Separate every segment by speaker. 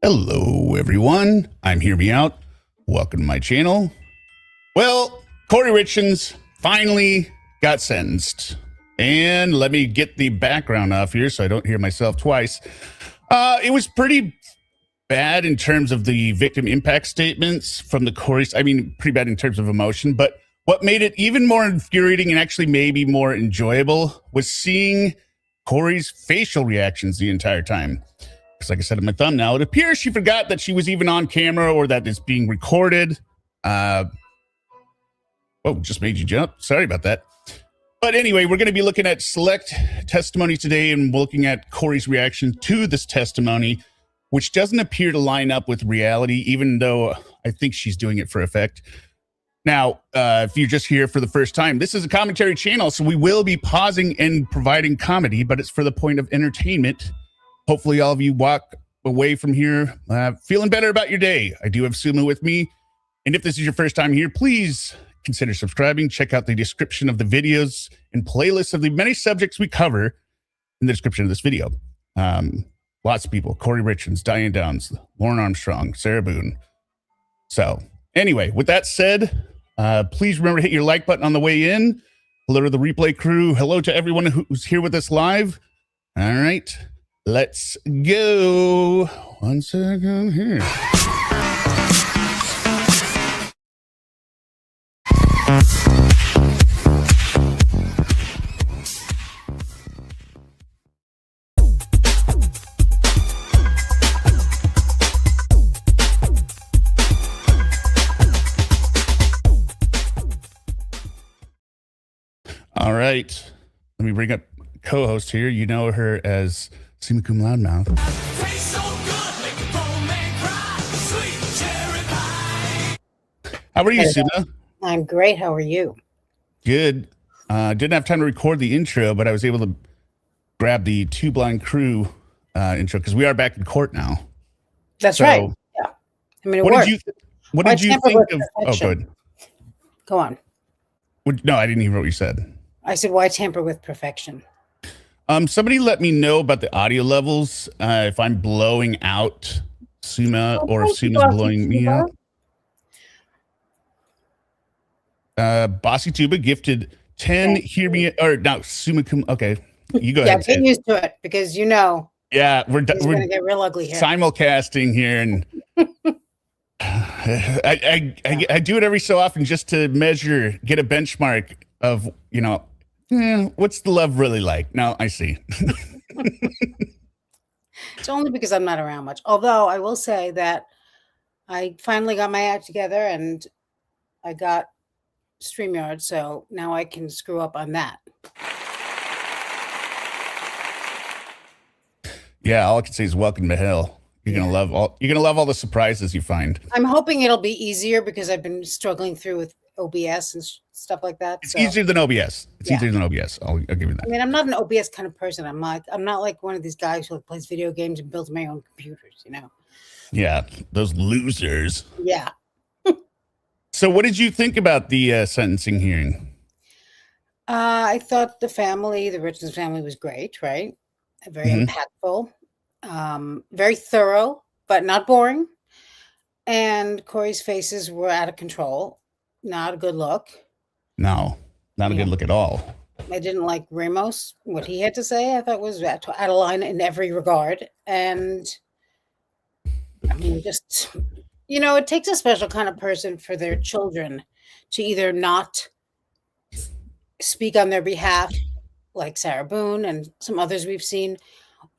Speaker 1: Hello, everyone. I'm JustHearMeowt. Welcome to my channel. Well, Kouri Richins finally got sentenced. And let me get the background off here so I don't hear myself twice. It was pretty bad in terms of the victim impact statements from the Kouris. I mean, pretty bad in terms of emotion. But what made it even more infuriating and actually maybe more enjoyable was seeing Kouri's facial reactions the entire time. Because like I said in my thumbnail, it appears she forgot that she was even on camera or that it's being recorded. Oh, just made you jump. Sorry about that. But anyway, we're going to be looking at select testimony today and looking at Kouri's reaction to this testimony, which doesn't appear to line up with reality, even though I think she's doing it for effect. Now, if you're just here for the first time, this is a commentary channel, so we will be pausing and providing comedy, but it's for the point of entertainment. Hopefully all of you walk away from here feeling better about your day. I do have Suma with me. And if this is your first time here, please consider subscribing. Check out the description of the videos and playlists of the many subjects we cover in the description of this video. Lots of people: Kouri Richins, Diane Downs, Lauren Armstrong, Sarah Boone. So anyway, with that said, please remember to hit your like button on the way in. Hello to the replay crew. Hello to everyone who's here with us live. All right, let's go. 1 second here. All right, let me bring up co-host here. You know her as Summa Cum Loudmouth. How are you, Suma?
Speaker 2: I'm great. How are you?
Speaker 1: Good. Didn't have time to record the intro, but I was able to grab the Two Blind Crew intro because we are back in court now.
Speaker 2: That's right. Yeah. I mean,
Speaker 1: what did you think of? Oh, good.
Speaker 2: Go on.
Speaker 1: No, I didn't hear what you said.
Speaker 2: I said, why tamper with perfection?
Speaker 1: Somebody let me know about the audio levels. If I'm blowing out Suma or if Suma's blowing me out. Bossy Tuba gifted 10. Hear me, or no, Summa Cum. Okay, you go ahead.
Speaker 2: Yeah, get used to it because you know.
Speaker 1: Yeah, we're
Speaker 2: gonna get real ugly here.
Speaker 1: Simulcasting here, and I do it every so often just to measure, get a benchmark of what's the love really like. Now I see.
Speaker 2: It's only because I'm not around much. Although I will say that I finally got my act together and I got StreamYard, so now I can screw up on that.
Speaker 1: Yeah, all I can say is welcome to hell. You're gonna love all the surprises you find.
Speaker 2: I'm hoping it'll be easier because I've been struggling through with OBS and stuff like that.
Speaker 1: It's easier than OBS. It's easier than OBS. I'll give you that.
Speaker 2: I mean, I'm not an OBS kind of person. I'm not like one of these guys who plays video games and builds my own computers, you know.
Speaker 1: Yeah, those losers.
Speaker 2: Yeah.
Speaker 1: So what did you think about the sentencing hearing?
Speaker 2: I thought the Richins family was great, right? Very impactful, very thorough, but not boring. And Kouri's faces were out of control. Not a good look.
Speaker 1: No, not a good look at all.
Speaker 2: I didn't like Ramos, what he had to say. I thought was out of line in every regard. And I mean, just... it takes a special kind of person for their children to either not speak on their behalf, like Sarah Boone and some others we've seen,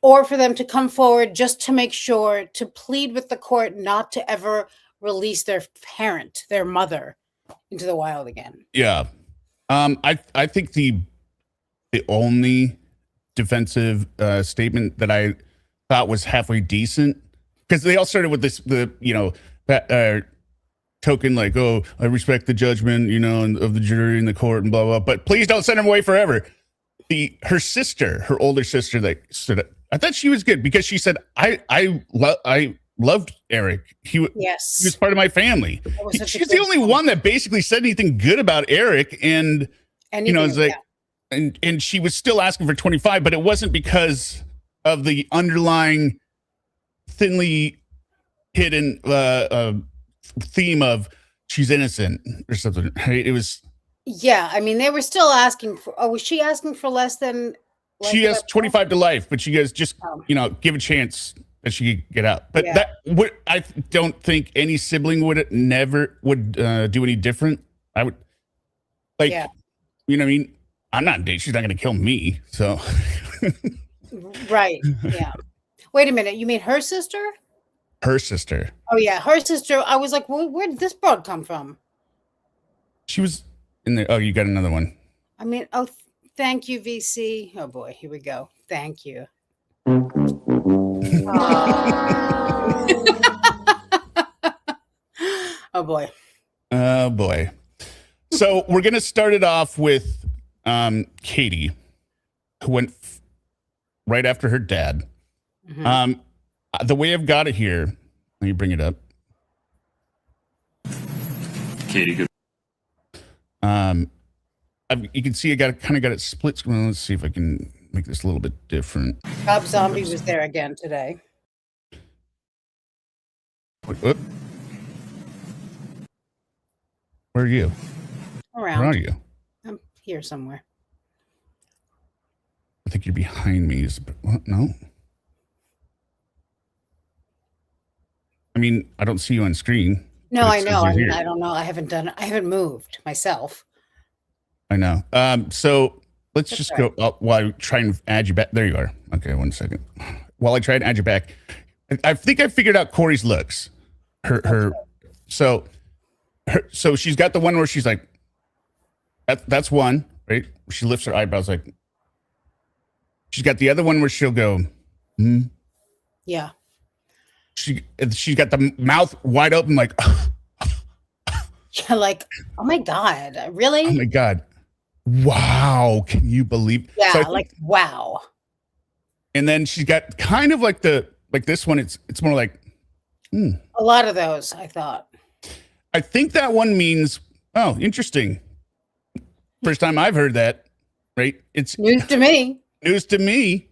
Speaker 2: or for them to come forward just to make sure to plead with the court not to ever release their parent, their mother, into the wild again.
Speaker 1: Yeah. I think the only defensive statement that I thought was halfway decent, because they all started with this, token like, oh, I respect the judgment, of the jury and the court and blah, blah, but please don't send him away forever. Her older sister that stood up, I thought she was good because she said, I loved Eric. He was part of my family. She's the only one that basically said anything good about Eric. And, it's like, and she was still asking for 25, but it wasn't because of the underlying thinly hidden theme of she's innocent or something. Right? It was.
Speaker 2: Yeah, I mean, they were still asking for. Oh, was she asking for less than?
Speaker 1: She has 25 to life, but she goes, just give a chance that she could get out. But I don't think any sibling would do any different. I would you know what I mean? I'm not dating. She's not going to kill me. So.
Speaker 2: Right. Yeah. Wait a minute. You mean her sister?
Speaker 1: Her sister.
Speaker 2: Oh yeah, her sister. I was like, well, where did this broad come from?
Speaker 1: She was in there. Oh, you got another one.
Speaker 2: I mean, thank you, VC. Oh boy, here we go. Thank you. Oh boy.
Speaker 1: Oh boy. So we're gonna start it off with Katie, who went right after her dad. Mm-hmm. The way I've got it here, let me bring it up.
Speaker 3: Katie, good.
Speaker 1: You can see I got it split screen. Let's see if I can make this a little bit different.
Speaker 2: Rob Zombie was there again today.
Speaker 1: Whoop. Where are you?
Speaker 2: Around.
Speaker 1: Where are you?
Speaker 2: I'm here somewhere.
Speaker 1: I think you're behind me. What? No. I mean, I don't see you on screen.
Speaker 2: No, I know. I mean, I don't know. I haven't moved myself.
Speaker 1: I know. So let's just go up while I try and add you back. There you are. Okay, 1 second. While I try and add you back, I think I figured out Corey's looks. So she's got the one where she's like, that's one, right? She lifts her eyebrows like. She's got the other one where she'll go,
Speaker 2: Yeah.
Speaker 1: She's got the mouth wide open, like,
Speaker 2: yeah, like, oh my God, really?
Speaker 1: Oh my God. Wow. Can you believe?
Speaker 2: Yeah, so wow.
Speaker 1: And then she's got kind of like this one, it's more like,
Speaker 2: A lot of those, I thought.
Speaker 1: I think that one means, oh, interesting. First time I've heard that, right? It's
Speaker 2: news to me.
Speaker 1: News to me.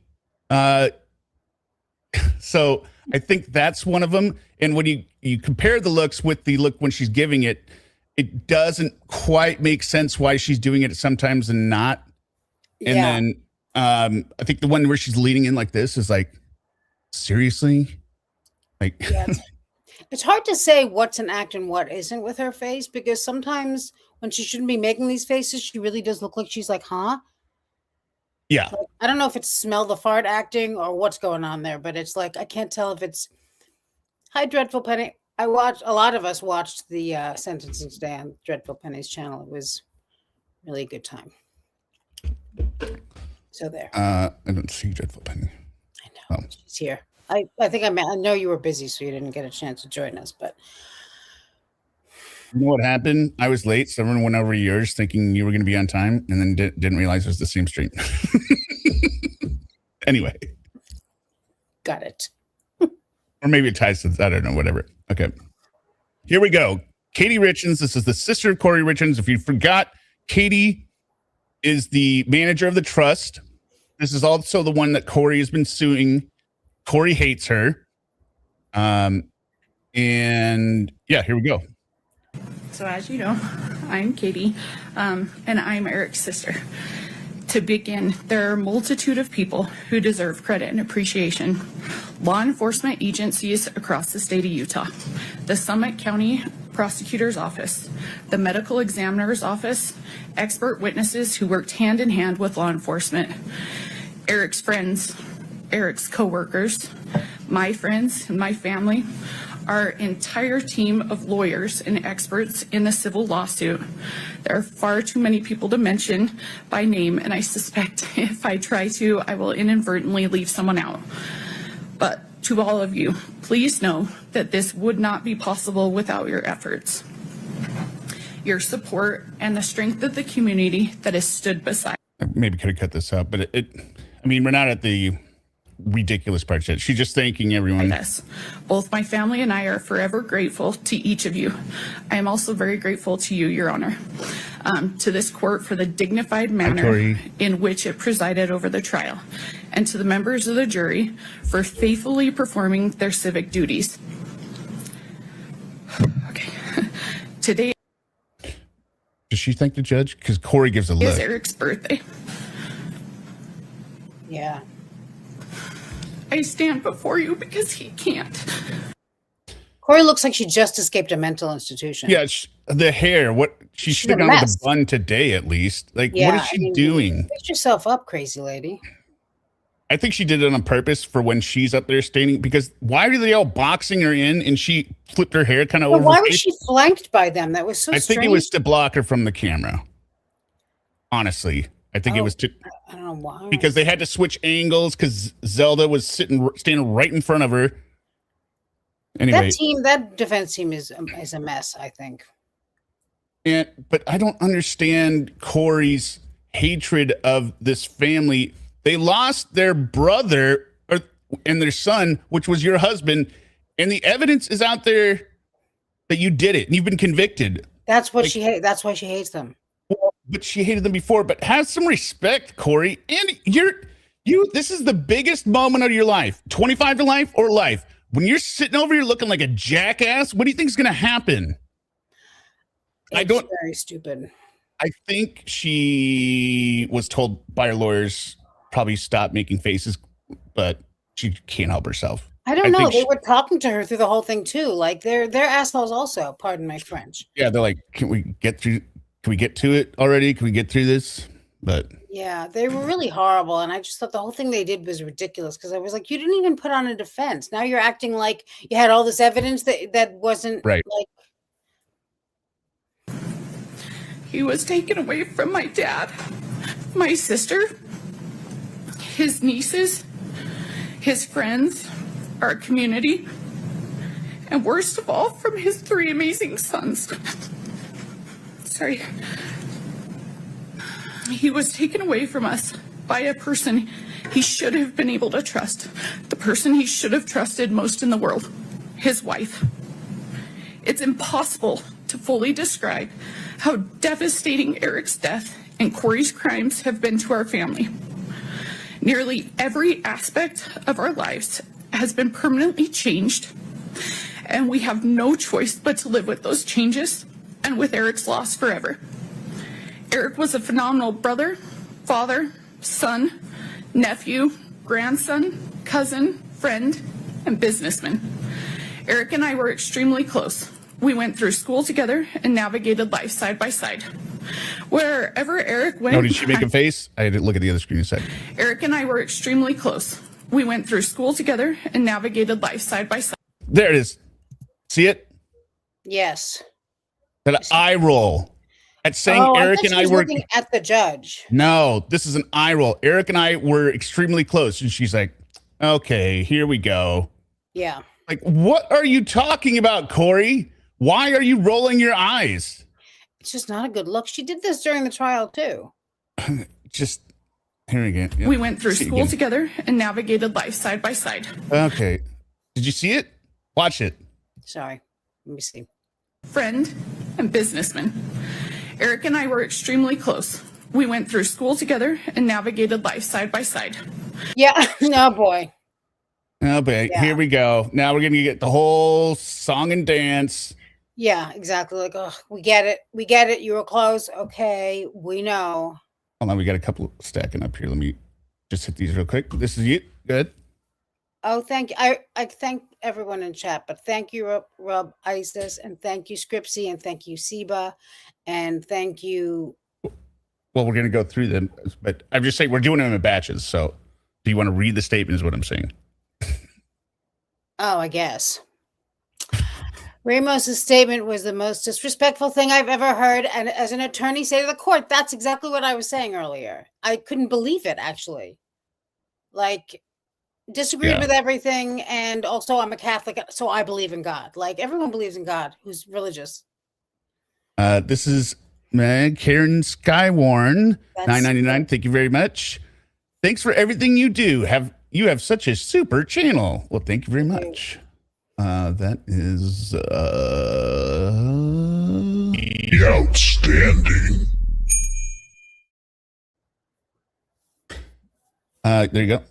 Speaker 1: So I think that's one of them. And when you compare the looks with the look when she's giving it, it doesn't quite make sense why she's doing it sometimes and not. And then I think the one where she's leaning in like this is like, seriously? Like,
Speaker 2: it's hard to say what's an act and what isn't with her face, because sometimes when she shouldn't be making these faces, she really does look like she's like, huh?
Speaker 1: Yeah.
Speaker 2: Like, I don't know if it's smell the fart acting or what's going on there, but it's like, I can't tell if it's. Hi, Dreadful Penny. A lot of us watched the sentencing today on Dreadful Penny's channel. It was really a good time. So there.
Speaker 1: I don't see Dreadful Penny.
Speaker 2: I know. She's here. I think I know you were busy, so you didn't get a chance to join us, but.
Speaker 1: You know what happened? I was late. So everyone went over yours thinking you were going to be on time and then didn't realize it was the same stream. Anyway.
Speaker 2: Got it.
Speaker 1: Or maybe it ties to, I don't know, whatever. Okay. Here we go. Kouri Richins. This is the sister of Kouri Richins. If you forgot, Katie is the manager of the trust. This is also the one that Kouri has been suing. Kouri hates her. And yeah, here we go.
Speaker 4: So as you know, I'm Katie, and I'm Eric's sister. To begin, there are a multitude of people who deserve credit and appreciation. Law enforcement agencies across the state of Utah, the Summit County Prosecutor's Office, the Medical Examiner's Office, expert witnesses who worked hand in hand with law enforcement, Eric's friends, Eric's co-workers, my friends, and my family, our entire team of lawyers and experts in the civil lawsuit. There are far too many people to mention by name, and I suspect if I try to, I will inadvertently leave someone out. But to all of you, please know that this would not be possible without your efforts, your support, and the strength of the community that has stood beside.
Speaker 1: I maybe could have cut this out, but I mean, we're not at the ridiculous part yet. She's just thanking everyone.
Speaker 4: Yes. Both my family and I are forever grateful to each of you. I am also very grateful to you, Your Honor, to this court for the dignified manner in which it presided over the trial, and to the members of the jury for faithfully performing their civic duties. Today
Speaker 1: Does she thank the judge? Because Kouri gives a
Speaker 4: is
Speaker 1: look.
Speaker 4: Eric's birthday.
Speaker 2: Yeah.
Speaker 4: I stand before you because he can't.
Speaker 2: Kouri looks like she just escaped a mental institution.
Speaker 1: Yeah, the hair. What she
Speaker 2: She's
Speaker 1: should have
Speaker 2: a
Speaker 1: gone with
Speaker 2: mess.
Speaker 1: the bun today at least. Like,
Speaker 2: Yeah,
Speaker 1: what is she doing?
Speaker 2: Fix yourself up, crazy lady.
Speaker 1: I think she did it on purpose for when she's up there standing. Because why are they all boxing her in and she flipped her hair kind of
Speaker 2: But
Speaker 1: over?
Speaker 2: why
Speaker 1: her
Speaker 2: was
Speaker 1: face?
Speaker 2: she flanked by them? That was so
Speaker 1: I
Speaker 2: strange.
Speaker 1: think it was to block her from the camera. Honestly, I think it was to.
Speaker 2: I don't know why.
Speaker 1: Because they had to switch angles because Zelda was standing right in front of her. Anyway,
Speaker 2: that defense team is a mess, I think.
Speaker 1: but I don't understand Kouri's hatred of this family. They lost their brother and their son, which was your husband, and the evidence is out there that you did it and you've been convicted.
Speaker 2: That's what she hates. That's why she hates them.
Speaker 1: Well, but she hated them before. But have some respect, Kouri. And you. This is the biggest moment of your life. 25 to life or life. When you're sitting over here looking like a jackass, what do you think is going to happen?
Speaker 2: It's very stupid.
Speaker 1: I think she was told by her lawyers probably stop making faces, but she can't help herself.
Speaker 2: I don't know. They were talking to her through the whole thing too. Like they're assholes also. Pardon my French.
Speaker 1: Yeah, they're like, can we get to it already? Can we get through this? But
Speaker 2: yeah, they were really horrible. And I just thought the whole thing they did was ridiculous because I was like, you didn't even put on a defense. Now you're acting like you had all this evidence that wasn't
Speaker 1: right.
Speaker 2: Like,
Speaker 4: he was taken away from my dad, my sister, his nieces, his friends, our community, and worst of all, from his 3 amazing sons. Sorry. He was taken away from us by a person he should have been able to trust, the person he should have trusted most in the world, his wife. It's impossible to fully describe how devastating Eric's death and Kouri's crimes have been to our family. Nearly every aspect of our lives has been permanently changed, and we have no choice but to live with those changes and with Eric's loss forever. Eric was a phenomenal brother, father, son, nephew, grandson, cousin, friend, and businessman. Eric and I were extremely close. We went through school together and navigated life side by side. Wherever Eric went...
Speaker 1: Oh, did she make a face? I had to look at the other screen a second.
Speaker 4: Eric and I were extremely close. We went through school together and navigated life side by side.
Speaker 1: There it is. See it?
Speaker 2: yes.
Speaker 1: That eye roll. At saying Eric and I were
Speaker 2: looking at the judge.
Speaker 1: No, this is an eye roll. Eric and I were extremely close. And she's like, okay, here we go.
Speaker 2: Yeah.
Speaker 1: Like, what are you talking about, Kouri? Why are you rolling your eyes?
Speaker 2: It's just not a good look. She did this during the trial too.
Speaker 1: Just here again. Yep.
Speaker 4: We went through
Speaker 1: See
Speaker 4: school
Speaker 1: again.
Speaker 4: together and navigated life side by side.
Speaker 1: Okay. Did you see it? Watch it.
Speaker 2: Sorry. Let me see.
Speaker 4: Friend and businessman. Eric and I were extremely close. We went through school together and navigated life side by side.
Speaker 2: Yeah. No, boy.
Speaker 1: Oh, boy.
Speaker 2: Yeah.
Speaker 1: Here we go. Now we're going to get the whole song and dance.
Speaker 2: Yeah, exactly. Like, oh, we get it. We get it. You were close. Okay. We know.
Speaker 1: Hold on. We got a couple stacking up here. Let me just hit these real quick. This is it. Good.
Speaker 2: Oh, thank you. I thank everyone in chat, but thank you, Rob Isis, and thank you, Scripsy, and thank you, Seba, and thank you.
Speaker 1: Well, we're going to go through them, but I'm just saying we're doing them in batches. So do you want to read the statement is what I'm saying?
Speaker 2: Oh, I guess. Ramos's statement was the most disrespectful thing I've ever heard. And as an attorney say to the court, that's exactly what I was saying earlier. I couldn't believe it, actually. Like, disagreed with everything. And also, I'm a Catholic, so I believe in God. Like, everyone believes in God who's religious.
Speaker 1: This is Karen Skywarn,
Speaker 2: That's
Speaker 1: $9.99. Thank you very much. Thanks for everything you do. You have such a super channel. Well, thank you very much. That is
Speaker 3: outstanding.
Speaker 1: There you go.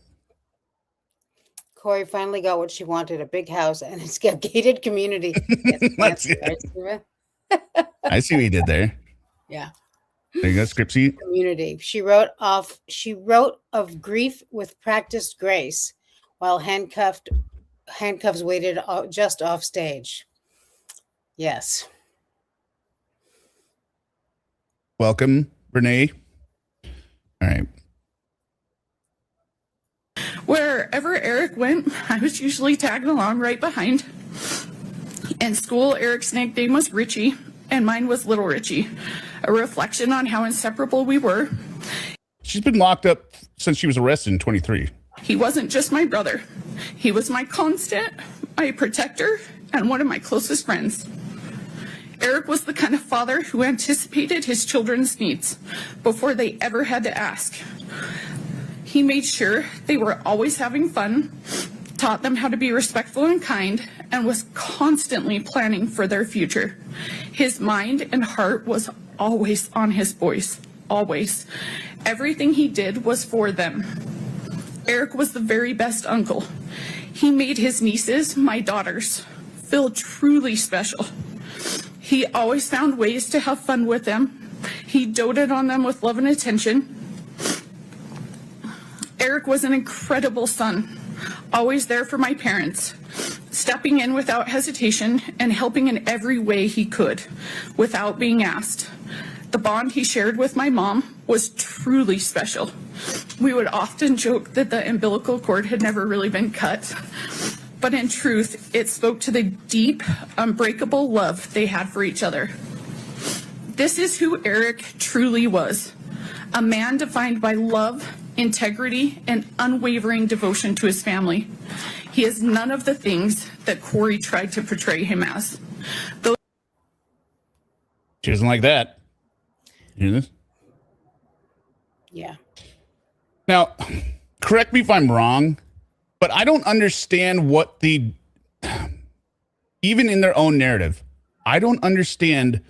Speaker 2: Kouri finally got what she wanted, a big house and it's a gated community.
Speaker 1: Let's
Speaker 2: Yes, right, Stephen?
Speaker 1: I see what you did there.
Speaker 2: Yeah.
Speaker 1: There you go, Scripsy.
Speaker 2: Community. She wrote of grief with practiced grace while handcuffs waited just off stage. Yes.
Speaker 1: Welcome, Renee. All right.
Speaker 4: Wherever Eric went, I was usually tagging along right behind. In school, Eric's nickname was Richie, and mine was Little Richie, a reflection on how inseparable we were.
Speaker 1: She's been locked up since she was arrested in 23.
Speaker 4: He wasn't just my brother. He was my constant, my protector, and one of my closest friends. Eric was the kind of father who anticipated his children's needs before they ever had to ask. He made sure they were always having fun, taught them how to be respectful and kind, and was constantly planning for their future. His mind and heart was always on his boys, always. Everything he did was for them. Eric was the very best uncle. He made his nieces, my daughters, feel truly special. He always found ways to have fun with them. He doted on them with love and attention. Eric was an incredible son, always there for my parents, stepping in without hesitation and helping in every way he could, without being asked. The bond he shared with my mom was truly special. We would often joke that the umbilical cord had never really been cut, but in truth, it spoke to the deep, unbreakable love they had for each other. This is who Eric truly was, a man defined by love, integrity, and unwavering devotion to his family. He is none of the things that Kouri tried to portray him as.
Speaker 1: She doesn't like that. You hear this?
Speaker 2: Yeah.
Speaker 1: Now, correct me if I'm wrong, but I don't understand what even in their own narrative, I don't understand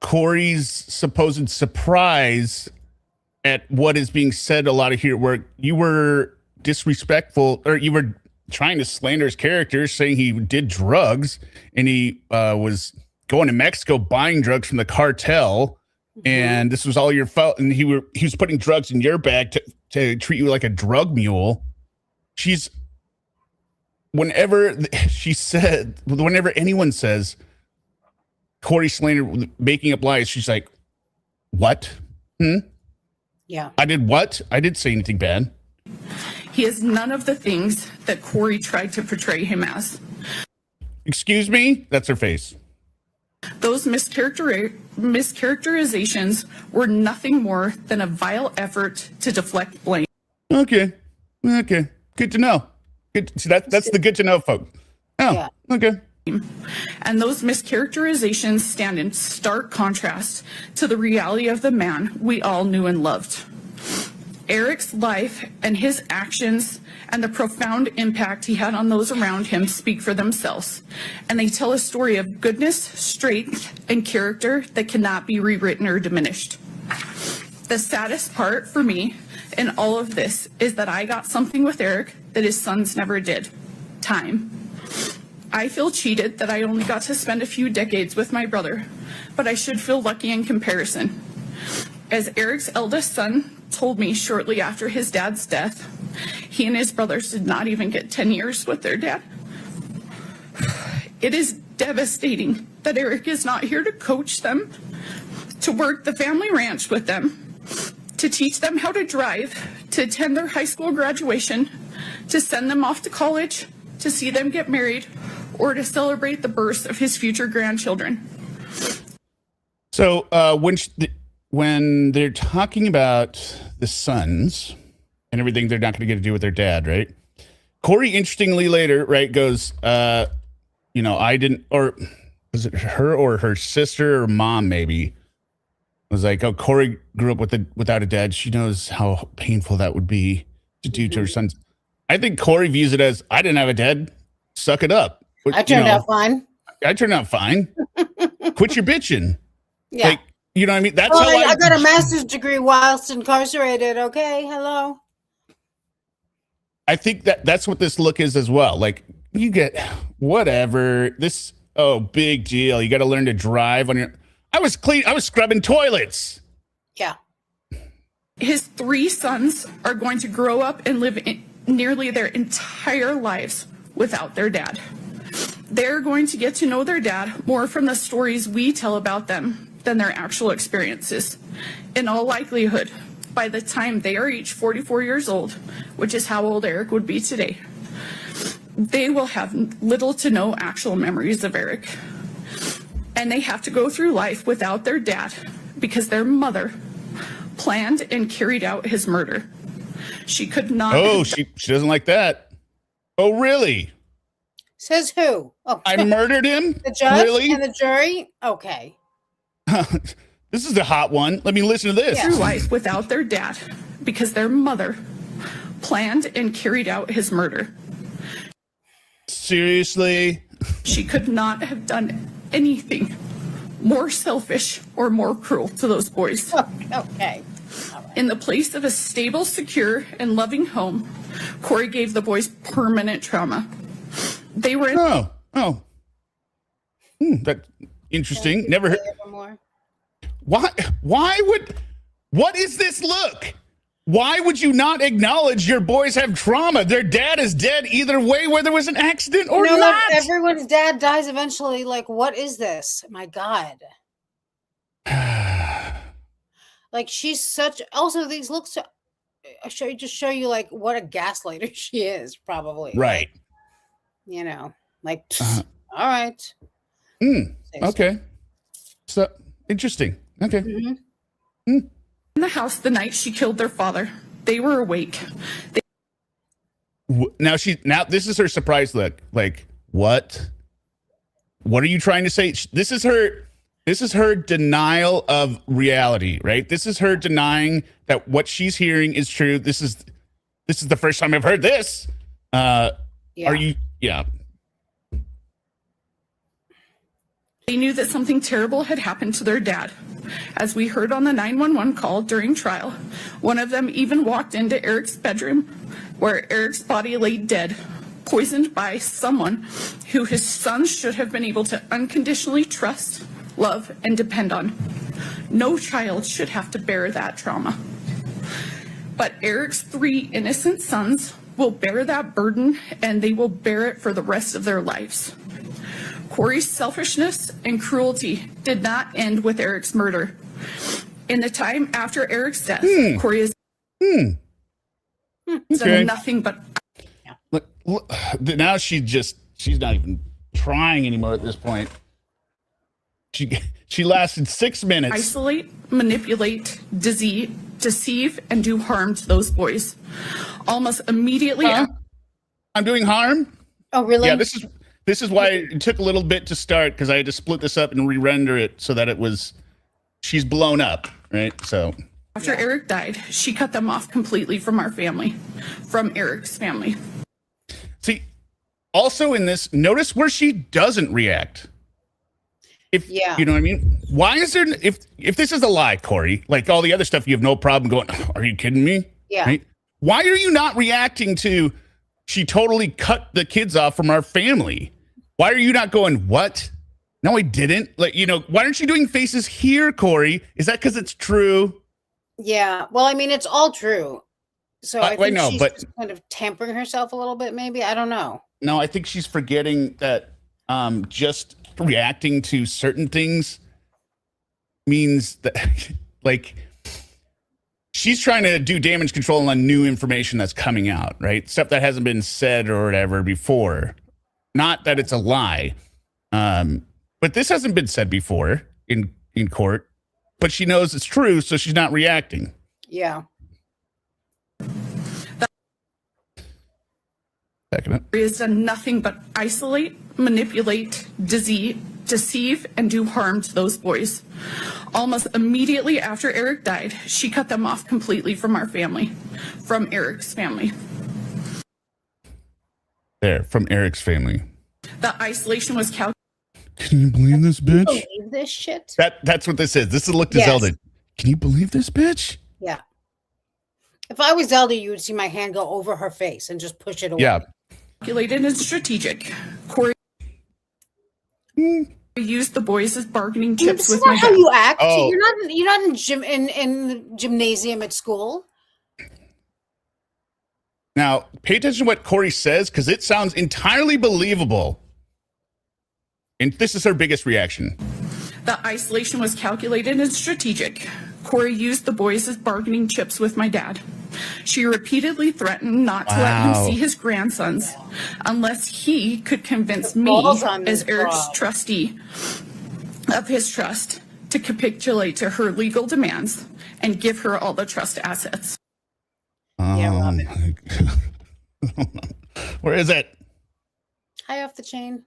Speaker 1: Kouri's supposed surprise at what is being said a lot of here, where you were disrespectful, or you were trying to slander his character, saying he did drugs and he was going to Mexico buying drugs from the cartel, and this was all your fault, and he was putting drugs in your bag to treat you like a drug mule. Whenever anyone says Kouri slander, making up lies, she's like, what?
Speaker 2: Yeah.
Speaker 1: I did what? I didn't say anything bad.
Speaker 4: He is none of the things that Kouri tried to portray him as.
Speaker 1: Excuse me? That's her face.
Speaker 4: Those mischaracterizations were nothing more than a vile effort to deflect blame.
Speaker 1: Okay. Good to know. See, that's the good to know, folks. Oh, yeah. Okay.
Speaker 4: And those mischaracterizations stand in stark contrast to the reality of the man we all knew and loved. Eric's life and his actions and the profound impact he had on those around him speak for themselves, and they tell a story of goodness, strength, and character that cannot be rewritten or diminished. The saddest part for me in all of this is that I got something with Eric that his sons never did: time. I feel cheated that I only got to spend a few decades with my brother, but I should feel lucky in comparison. As Eric's eldest son told me shortly after his dad's death, he and his brothers did not even get 10 years with their dad. It is devastating that Eric is not here to coach them, to work the family ranch with them, to teach them how to drive, to attend their high school graduation, to send them off to college, to see them get married, or to celebrate the birth of his future grandchildren.
Speaker 1: So when they're talking about the sons and everything they're not going to get to do with their dad, right? Kouri, interestingly later, right, goes, I didn't, or was it her or her sister or mom maybe, was like, oh, Kouri grew up without a dad. She knows how painful that would be to do to her sons. I think Kouri views it as, I didn't have a dad. Suck it up.
Speaker 2: I turned out fine.
Speaker 1: I turned out fine. Quit your bitching.
Speaker 2: Yeah.
Speaker 1: Like, you know what I mean? That's
Speaker 2: how
Speaker 1: I
Speaker 2: got a master's degree whilst incarcerated. Okay. Hello.
Speaker 1: I think that's what this look is as well. Like, you get whatever this. Oh, big deal. You got to learn to drive on your. I was scrubbing toilets.
Speaker 2: Yeah.
Speaker 4: His 3 sons are going to grow up and live nearly their entire lives without their dad. They're going to get to know their dad more from the stories we tell about them than their actual experiences. In all likelihood, by the time they are each 44 years old, which is how old Eric would be today, they will have little to no actual memories of Eric. And they have to go through life without their dad because their mother planned and carried out his murder. She could not.
Speaker 1: Oh, she doesn't like that. Oh, really?
Speaker 2: Says who? Oh,
Speaker 1: I murdered him?
Speaker 2: the judge
Speaker 1: Really?
Speaker 2: and the jury? Okay.
Speaker 1: This is a hot one. Let me listen to this.
Speaker 2: Yeah.
Speaker 4: Through life without their dad because their mother planned and carried out his murder.
Speaker 1: Seriously?
Speaker 4: She could not have done anything more selfish or more cruel to those boys.
Speaker 2: Okay.
Speaker 4: In the place of a stable, secure, and loving home, Kouri gave the boys permanent trauma. They were in
Speaker 1: Oh. That's interesting. Never heard.
Speaker 2: More.
Speaker 1: What is this look? Why would you not acknowledge your boys have trauma? Their dad is dead either way, whether it was an accident or
Speaker 2: You know,
Speaker 1: not.
Speaker 2: like everyone's dad dies eventually. Like, what is this? My God. Like, she's such. Also, these looks. Show you like what a gaslighter she is, probably.
Speaker 1: Right.
Speaker 2: You know, like, all right.
Speaker 1: Okay. So interesting. Okay.
Speaker 2: Mm-hmm.
Speaker 4: in the house the night she killed their father. They were awake.
Speaker 1: Now this is her surprise look. Like, what? What are you trying to say? This is her denial of reality, right? This is her denying that what she's hearing is true. This is the first time I've heard this.
Speaker 2: Yeah.
Speaker 1: Are you? Yeah.
Speaker 4: They knew that something terrible had happened to their dad. As we heard on the 911 call during trial, one of them even walked into Eric's bedroom where Eric's body lay dead, poisoned by someone who his sons should have been able to unconditionally trust, love, and depend on. No child should have to bear that trauma. But Eric's 3 innocent sons will bear that burden, and they will bear it for the rest of their lives. Kouri's selfishness and cruelty did not end with Eric's murder. In the time after Eric's death, Kouri has done nothing but.
Speaker 1: Look, now she's not even trying anymore at this point. She lasted 6 minutes.
Speaker 4: Isolate, manipulate, deceive, and do harm to those boys. Almost immediately.
Speaker 1: I'm doing harm?
Speaker 2: Oh, really?
Speaker 1: Yeah, this is why it took a little bit to start, because I had to split this up and re-render it so that she's blown up, right? So
Speaker 4: After Eric died, she cut them off completely from our family, from Eric's family.
Speaker 1: see, also in this, notice where she doesn't react.
Speaker 2: Yeah.
Speaker 1: You know what I mean? Why is there, if this is a lie, Kouri, like all the other stuff, you have no problem going, are you kidding me?
Speaker 2: Yeah.
Speaker 1: Right? Why are you not reacting to, she totally cut the kids off from our family? Why are you not going, what? No, I didn't. Like, why aren't you doing faces here, Kouri? Is that because it's true?
Speaker 2: Yeah. Well, I mean, it's all true. So I think
Speaker 1: know,
Speaker 2: she's
Speaker 1: but-
Speaker 2: just kind of tampering herself a little bit, maybe. I don't know.
Speaker 1: No, I think she's forgetting that just reacting to certain things means that, like, she's trying to do damage control on new information that's coming out, right? Stuff that hasn't been said or whatever before. Not that it's a lie. But this hasn't been said before in court. But she knows it's true, so she's not reacting.
Speaker 2: Yeah.
Speaker 1: Backing up.
Speaker 4: Kouri has done nothing but isolate, manipulate, deceive, and do harm to those boys. Almost immediately after Eric died, she cut them off completely from our family, from Eric's family.
Speaker 1: There, from Eric's family.
Speaker 4: The isolation was calculated.
Speaker 1: Can you believe this bitch?
Speaker 2: Believe this shit?
Speaker 1: That's what this is. This is a look to
Speaker 2: Yes.
Speaker 1: Zelda. Can you believe this bitch?
Speaker 2: Yeah. If I was Zelda, you would see my hand go over her face and just push it away.
Speaker 1: Yeah.
Speaker 4: And strategic. Kouri Used the boys as bargaining
Speaker 2: This
Speaker 4: chips
Speaker 2: is
Speaker 4: with my
Speaker 2: not how
Speaker 4: dad.
Speaker 2: you act.
Speaker 1: Oh.
Speaker 2: You're not in the gymnasium at school.
Speaker 1: Now, pay attention to what Kouri says, because it sounds entirely believable. And this is her biggest reaction.
Speaker 4: The isolation was calculated and strategic. Kouri used the boys as bargaining chips with my dad. She repeatedly threatened not to let him see his grandsons unless he could convince me, as Eric's trustee of his trust, to capitulate to her legal demands and give her all the trust assets.
Speaker 1: Where is it?
Speaker 2: High off the chain.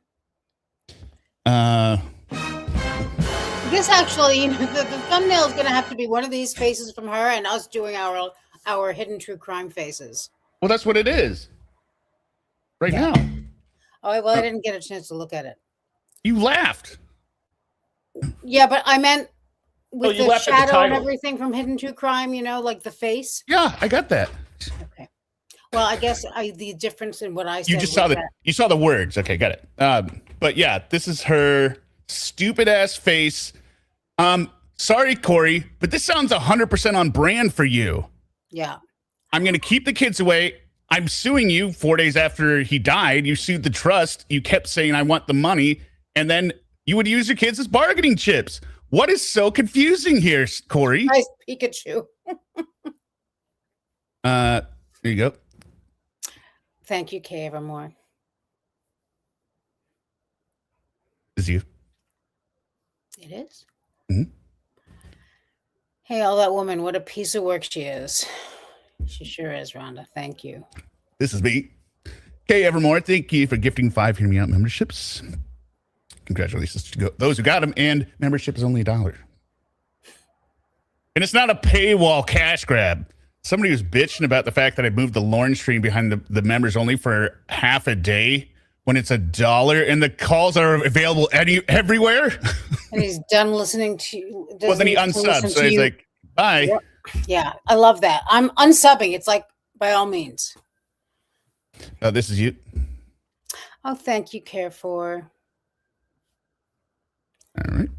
Speaker 2: This actually, the thumbnail is going to have to be one of these faces from her and us doing our hidden true crime faces.
Speaker 1: Well, that's what it is. Right now.
Speaker 2: Oh, well, I didn't get a chance to look at it.
Speaker 1: You laughed.
Speaker 2: Yeah, but I meant with
Speaker 1: you
Speaker 2: the
Speaker 1: laughed at the
Speaker 2: shadow and
Speaker 1: title.
Speaker 2: everything from Hidden True Crime, like the face.
Speaker 1: Yeah, I got that.
Speaker 2: Okay. Well, I guess the difference in what I said.
Speaker 1: You just saw you saw the words. Okay, got it. But yeah, this is her stupid ass face. Sorry, Kouri, but this sounds 100% on brand for you.
Speaker 2: Yeah.
Speaker 1: I'm going to keep the kids away. I'm suing you 4 days after he died. You sued the trust. You kept saying, I want the money. And then you would use your kids as bargaining chips. What is so confusing here, Kouri?
Speaker 2: Nice Pikachu.
Speaker 1: There you go.
Speaker 2: Thank you, Kay Evermore.
Speaker 1: Is you.
Speaker 2: It is?
Speaker 1: Mhm.
Speaker 2: Hey, all that woman, what a piece of work she is. She sure is, Rhonda. Thank you.
Speaker 1: This is me. Kay Evermore, thank you for gifting 5 Hear Me Out memberships. Congratulations to those who got them. And membership is only $1. And it's not a paywall cash grab. Somebody was bitching about the fact that I moved the Lorne stream behind the members only for half a day when it's $1 and the calls are available everywhere.
Speaker 2: And he's done listening to you.
Speaker 1: Well, then he unsubs. So he's like, bye.
Speaker 2: Yep. Yeah, I love that. I'm unsubbing. It's like, by all means.
Speaker 1: Oh, this is you.
Speaker 2: Oh, thank you, Care for.
Speaker 1: All right.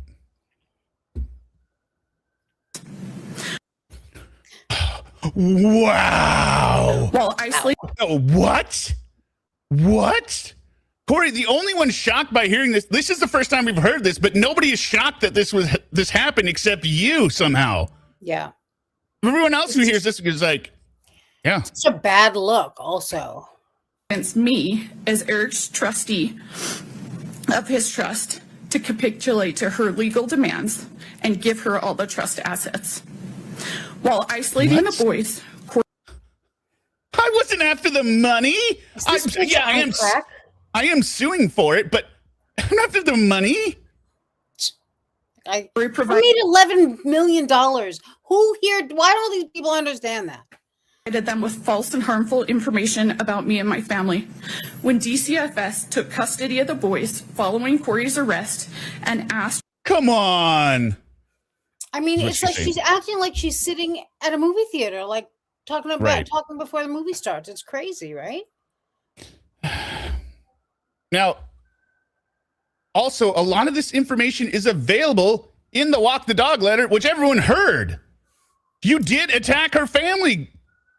Speaker 1: Wow.
Speaker 4: Well, isolate.
Speaker 1: Oh, what? What? Kouri, the only one shocked by hearing this is the first time we've heard this, but nobody is shocked that this happened except you somehow.
Speaker 2: Yeah.
Speaker 1: Everyone else who hears this is like, yeah.
Speaker 2: It's a bad look, also.
Speaker 4: Convince me, as Eric's trustee of his trust, to capitulate to her legal demands and give her all the trust assets. While isolating
Speaker 1: What?
Speaker 4: the boys,
Speaker 1: I wasn't after the money. I am suing for it, but I'm not after the money.
Speaker 2: I
Speaker 4: provided
Speaker 2: made $11 million. Who here? Why don't these people understand that?
Speaker 4: them with false and harmful information about me and my family. When DCFS took custody of the boys following Kouri's arrest and asked,
Speaker 1: Come on.
Speaker 2: I mean,
Speaker 1: What's
Speaker 2: it's
Speaker 1: she
Speaker 2: like
Speaker 1: saying?
Speaker 2: she's acting like she's sitting at a movie theater, like talking before the movie starts. It's crazy, right?
Speaker 1: Now, also, a lot of this information is available in the Walk the Dog letter, which everyone heard. You did attack her family,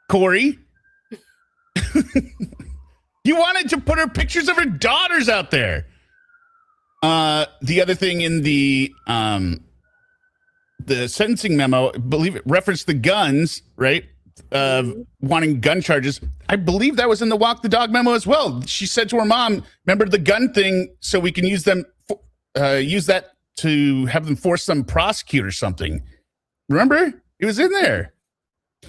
Speaker 1: Kouri. You wanted to put her pictures of her daughters out there. The other thing in the sentencing memo, I believe it referenced the guns, right? Wanting gun charges. I believe that was in the Walk the Dog memo as well. She said to her mom, remember the gun thing so we can use that to have them force some prosecute or something. Remember? It was in there. I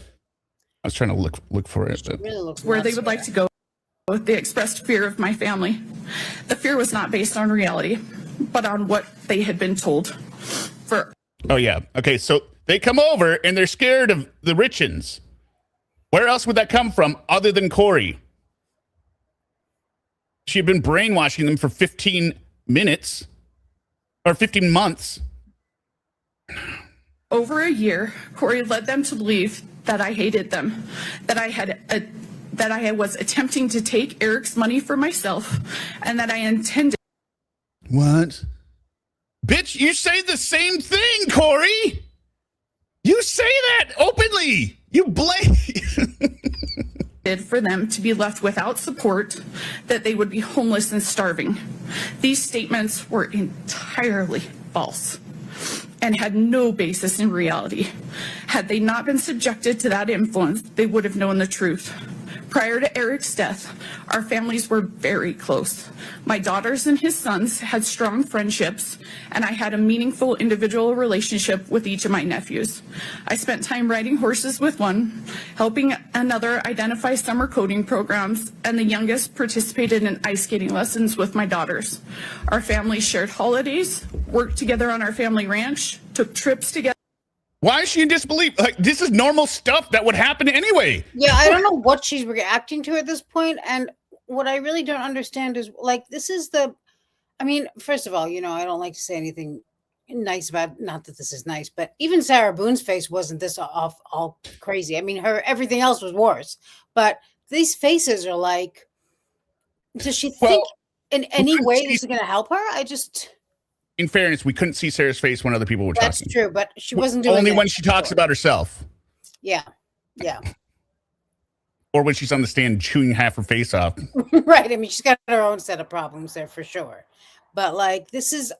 Speaker 1: was trying to look for it. But.
Speaker 2: Really looks
Speaker 4: where they
Speaker 2: nuts,
Speaker 4: would like to go. They expressed fear of my family. The fear was not based on reality, but on what they had been told.
Speaker 1: Oh, yeah. Okay, so they come over and they're scared of the Richins. Where else would that come from other than Kouri? She had been brainwashing them for 15 minutes or 15 months.
Speaker 4: Over a year, Kouri led them to believe that I hated them, that I was attempting to take Eric's money for myself, and that I intended.
Speaker 1: What? Bitch, you say the same thing, Kouri. You say that openly. You blame.
Speaker 4: For them to be left without support, that they would be homeless and starving. These statements were entirely false and had no basis in reality. Had they not been subjected to that influence, they would have known the truth. Prior to Eric's death, our families were very close. My daughters and his sons had strong friendships, and I had a meaningful individual relationship with each of my nephews. I spent time riding horses with one, helping another identify summer coding programs, and the youngest participated in ice skating lessons with my daughters. Our families shared holidays, worked together on our family ranch, took trips together.
Speaker 1: Why is she in disbelief? Like, this is normal stuff that would happen anyway.
Speaker 2: Yeah, I don't know what she's reacting to at this point. And what I really don't understand is, like, this is I mean, first of all, you know, I don't like to say anything nice about, not that this is nice, but even Sarah Boone's face wasn't this all crazy. I mean, everything else was worse. But these faces are like, does she think in any way this is going to help her?
Speaker 1: In fairness, we couldn't see Sarah's face when other people were talking.
Speaker 2: That's true, but she wasn't doing
Speaker 1: only
Speaker 2: it
Speaker 1: when she talks about herself.
Speaker 2: Yeah.
Speaker 1: Or when she's on the stand chewing half her face off.
Speaker 2: Right. I mean, she's got her own set of problems there for sure. But like,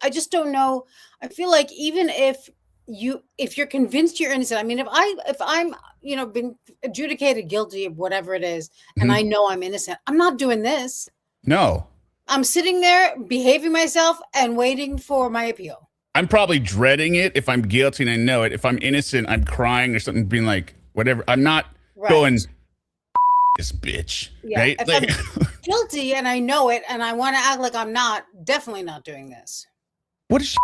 Speaker 2: I just don't know. I feel like even if you're convinced you're innocent, I mean, if I'm, you know, been adjudicated guilty of whatever it is, and I know I'm innocent, I'm not doing this.
Speaker 1: No.
Speaker 2: I'm sitting there behaving myself and waiting for my appeal.
Speaker 1: I'm probably dreading it if I'm guilty and I know it. If I'm innocent, I'm crying or something, being like, whatever. I'm not going, this bitch.
Speaker 2: Yeah.
Speaker 1: Right?
Speaker 2: If I'm guilty and I know it and I want to act like I'm not, definitely not doing this.
Speaker 1: What is she?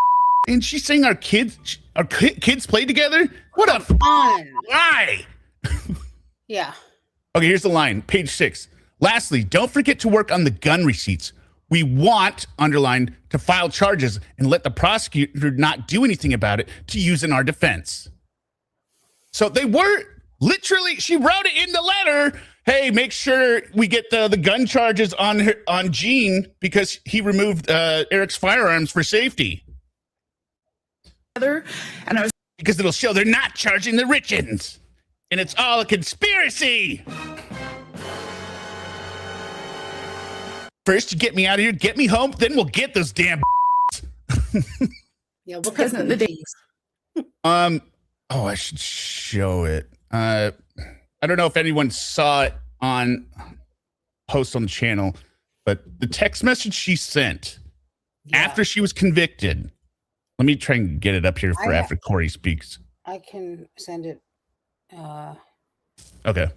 Speaker 1: And she's saying our kids play together? What a lie.
Speaker 2: Yeah.
Speaker 1: Okay, here's the line. Page 6. Lastly, don't forget to work on the gun receipts. We want, underlined, to file charges and let the prosecutor not do anything about it to use in our defense. So they were literally, she wrote it in the letter. Hey, make sure we get the gun charges on Gene because he removed Eric's firearms for safety.
Speaker 4: And I was
Speaker 1: because it'll show they're not charging the Richins, and it's all a conspiracy. First, you get me out of here, get me home, then we'll get those damn.
Speaker 2: Yeah, we'll
Speaker 4: present the day.
Speaker 1: Oh, I should show it. I don't know if anyone saw it on post on the channel, but the text message she sent after she was convicted. Let me try and get it up here for after Kouri speaks.
Speaker 2: I can send it.
Speaker 1: Okay.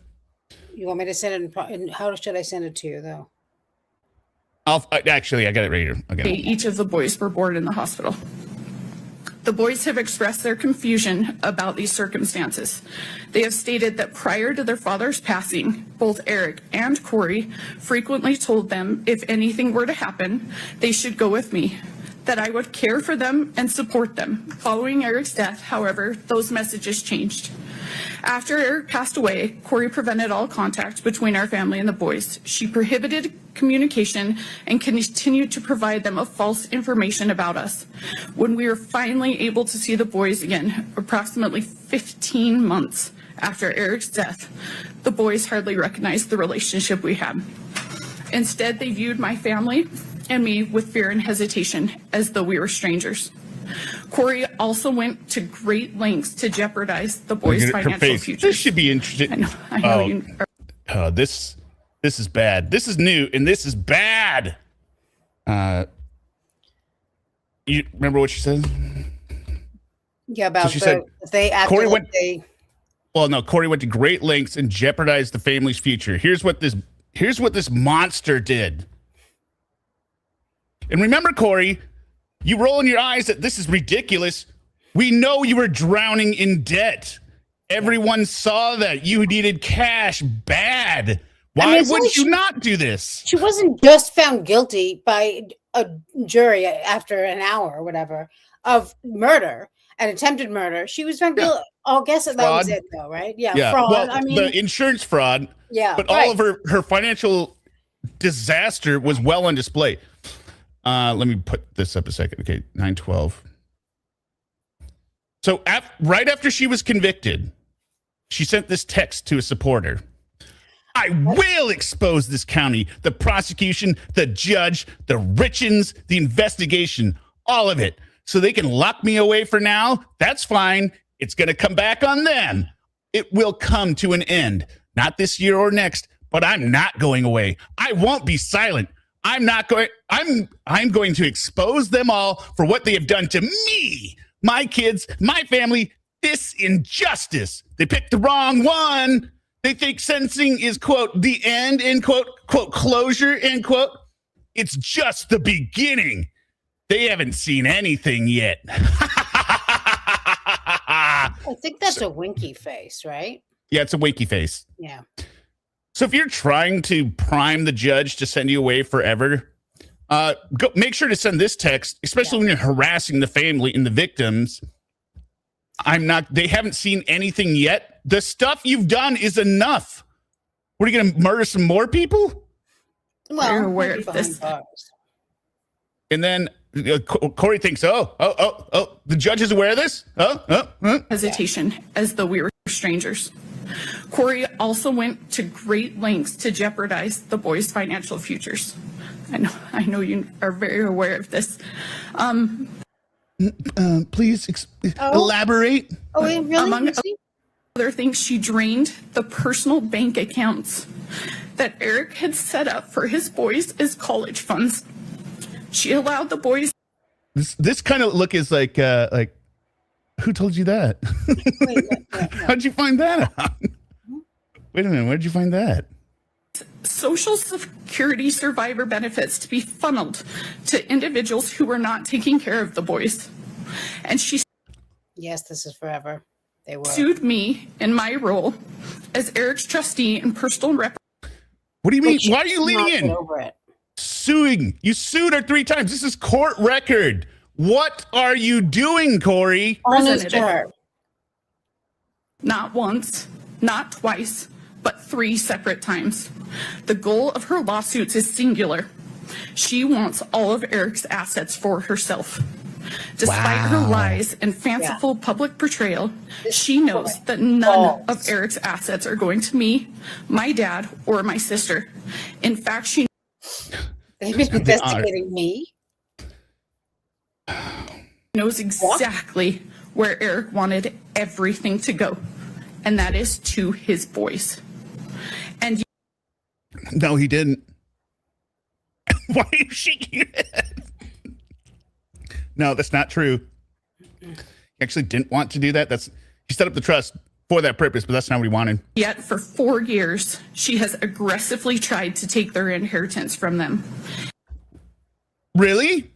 Speaker 2: You want me to send it? How should I send it to you, though?
Speaker 1: Actually, I got it right here. Okay.
Speaker 4: Each of the boys were born in the hospital. The boys have expressed their confusion about these circumstances. They have stated that prior to their father's passing, both Eric and Kouri frequently told them if anything were to happen, they should go with me, that I would care for them and support them. Following Eric's death, however, those messages changed. After Eric passed away, Kouri prevented all contact between our family and the boys. She prohibited communication and continued to provide them with false information about us. When we were finally able to see the boys again, approximately 15 months after Eric's death, the boys hardly recognized the relationship we had. Instead, they viewed my family and me with fear and hesitation as though we were strangers. Kouri also went to great lengths to jeopardize the boys' financial future.
Speaker 1: This should be interesting.
Speaker 4: I know
Speaker 1: this is bad. This is new, and this is bad. You remember what she said?
Speaker 2: Yeah, about
Speaker 1: she said
Speaker 2: they acted
Speaker 1: Kouri
Speaker 2: like
Speaker 1: went.
Speaker 2: they.
Speaker 1: Well, no, Kouri went to great lengths and jeopardized the family's future. Here's what this monster did. And remember, Kouri, you roll in your eyes that this is ridiculous. We know you were drowning in debt. Everyone saw that. You needed cash bad. Why would you not do this?
Speaker 2: She wasn't just found guilty by a jury after an hour or whatever of murder and attempted murder. She was found guilty. I'll guess that was it, though, right? Yeah, fraud.
Speaker 1: Well,
Speaker 2: I mean,
Speaker 1: the insurance fraud.
Speaker 2: Yeah,
Speaker 1: but all of her financial disaster was well on display. Let me put this up a second. Okay, 9/12. So right after she was convicted, she sent this text to a supporter. I will expose this county, the prosecution, the judge, the Richins, the investigation, all of it. So they can lock me away for now. That's fine. It's going to come back on them. It will come to an end. Not this year or next, but I'm not going away. I won't be silent. I'm going to expose them all for what they have done to me, my kids, my family. This injustice. They picked the wrong one. They think sentencing is, quote, the end, end quote, quote, closure, end quote. It's just the beginning. They haven't seen anything yet.
Speaker 2: I think that's a winky face, right?
Speaker 1: Yeah, it's a winky face.
Speaker 2: Yeah.
Speaker 1: So if you're trying to prime the judge to send you away forever, make sure to send this text, especially when you're harassing the family and the victims. They haven't seen anything yet. The stuff you've done is enough. What, are you going to murder some more people?
Speaker 2: Well,
Speaker 4: You're aware of this.
Speaker 1: And then Kouri thinks, the judge is aware of this?
Speaker 4: Hesitation, as though we were strangers. Kouri also went to great lengths to jeopardize the boys' financial futures. I know you are very aware of this.
Speaker 1: Please elaborate.
Speaker 2: Oh, really?
Speaker 4: Among other things, she drained the personal bank accounts that Eric had set up for his boys as college funds. She allowed the boys.
Speaker 1: This kind of look is like who told you that?
Speaker 2: Wait.
Speaker 1: How'd you find that out? Wait a minute, where'd you find that?
Speaker 4: Social Security survivor benefits to be funneled to individuals who were not taking care of the boys. And she
Speaker 2: Yes, this is forever. They were.
Speaker 4: sued me in my role as Eric's trustee and personal rep.
Speaker 1: What do you mean? Why are you leaning
Speaker 2: Not
Speaker 1: in?
Speaker 2: over it.
Speaker 1: Suing. You sued her 3 times. This is court record. What are you doing, Kouri?
Speaker 2: Honest to her.
Speaker 4: Not once, not twice, but 3 separate times. The goal of her lawsuits is singular. She wants all of Eric's assets for herself. Despite her lies and fanciful public portrayal, she knows that none of Eric's assets are going to me, my dad, or my sister. In fact, she
Speaker 2: They've been investigating me.
Speaker 4: knows exactly where Eric wanted everything to go, and that is to his boys. And
Speaker 1: No, he didn't. Why are you shaking your head? No, that's not true. He actually didn't want to do that. He set up the trust for that purpose, but that's not what he wanted.
Speaker 4: yet for 4 years, she has aggressively tried to take their inheritance from them.
Speaker 1: Really?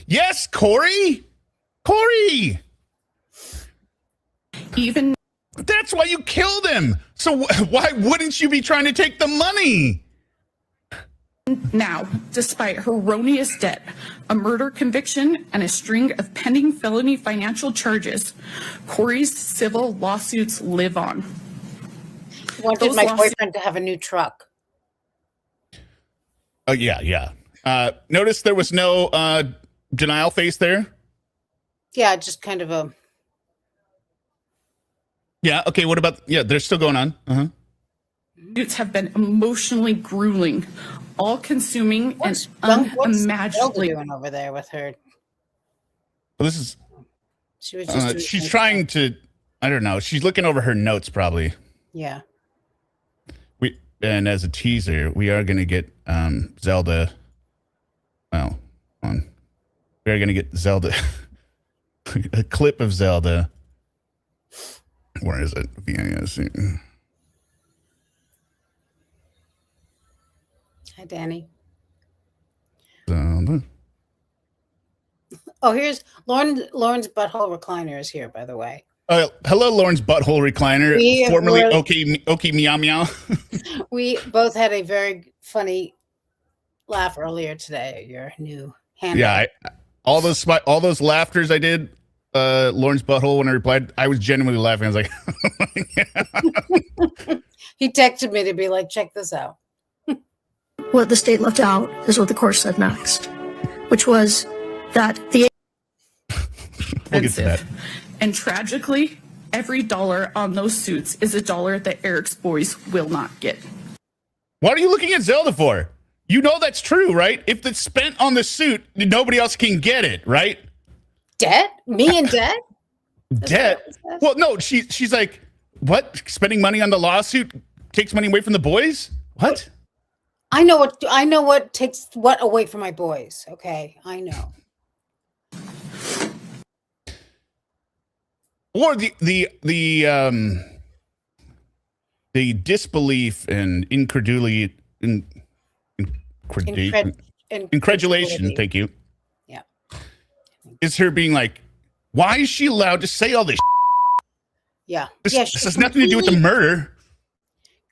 Speaker 1: Yes, Kouri. Kouri.
Speaker 4: Even
Speaker 1: That's why you killed him. So why wouldn't you be trying to take the money?
Speaker 4: now, despite her erroneous debt, a murder conviction, and a string of pending felony financial charges, Kouri's civil lawsuits live on.
Speaker 2: Wanted
Speaker 4: Those
Speaker 2: my
Speaker 4: lawsuits-
Speaker 2: boyfriend to have a new truck.
Speaker 1: Oh, yeah. Notice there was no denial face there.
Speaker 2: Yeah, just kind of a.
Speaker 1: Yeah, okay, what about, they're still going on. Uh-huh.
Speaker 4: Lawsuits have been emotionally grueling, all-consuming, and
Speaker 2: What's Zelda
Speaker 4: unimaginably.
Speaker 2: doing over there with her?
Speaker 1: Well, this is,
Speaker 2: She was just. doing
Speaker 1: she's
Speaker 2: something.
Speaker 1: trying to, I don't know, she's looking over her notes probably.
Speaker 2: Yeah.
Speaker 1: And as a teaser, we are going to get Zelda. Well, we are going to get Zelda, a clip of Zelda. Where is it? VIS.
Speaker 2: Hi, Danny.
Speaker 1: Zelda.
Speaker 2: Oh, here's Lauren's butthole recliner is here, by the way.
Speaker 1: Hello, Lauren's butthole recliner, formerly Okay Meow Meow.
Speaker 2: We both had a very funny laugh earlier today at your new handle.
Speaker 1: Yeah, all those laughters I did, Lauren's butthole when I replied, I was genuinely laughing. I was like,
Speaker 2: He texted me to be like, check this out.
Speaker 3: What the state left out is what the court said next, which was that the
Speaker 1: we'll get to that.
Speaker 4: And tragically, every dollar on those suits is a dollar that Eric's boys will not get.
Speaker 1: What are you looking at Zelda for? You know that's true, right? If it's spent on the suit, nobody else can get it, right?
Speaker 2: Debt? Me in debt?
Speaker 1: Debt? Well, no, she's like, what? Spending money on the lawsuit takes money away from the boys? What?
Speaker 2: I know what takes what away from my boys. Okay, I know.
Speaker 1: Or the disbelief and incredulity, incredulation. Thank you.
Speaker 2: Yeah,
Speaker 1: is her being like, why is she allowed to say all this?
Speaker 2: Yeah,
Speaker 1: This has nothing to do with the murder.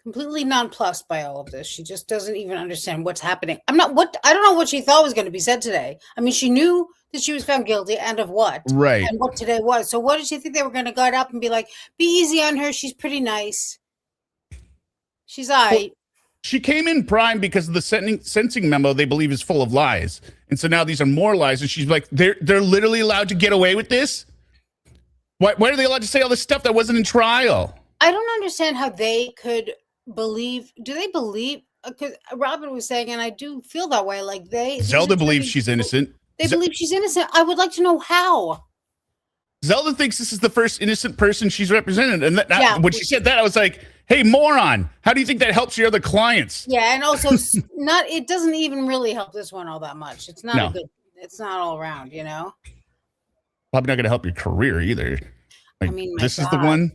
Speaker 2: Completely nonplussed by all of this. She just doesn't even understand what's happening. I don't know what she thought was going to be said today. I mean, she knew that she was found guilty and of what,
Speaker 1: right?
Speaker 2: And what today was. So what did she think they were going to guard up and be like, be easy on her? She's pretty nice. She's all right.
Speaker 1: Well, she came in prime because of the sentencing memo they believe is full of lies. And so now these are more lies. And she's like, they're literally allowed to get away with this? Why are they allowed to say all this stuff that wasn't in trial?
Speaker 2: I don't understand how they could believe. Do they believe? Because Robin was saying, and I do feel that way, like
Speaker 1: Zelda believes she's innocent.
Speaker 2: They believe she's innocent. I would like to know how.
Speaker 1: Zelda thinks this is the first innocent person she's represented. And when she said that, I was like, hey, moron, how do you think that helps your other clients?
Speaker 2: Yeah, and also it doesn't even really help this one all that much. It's not it's not all around, you know?
Speaker 1: Probably not going to help your career either. Like, I mean, this is the one.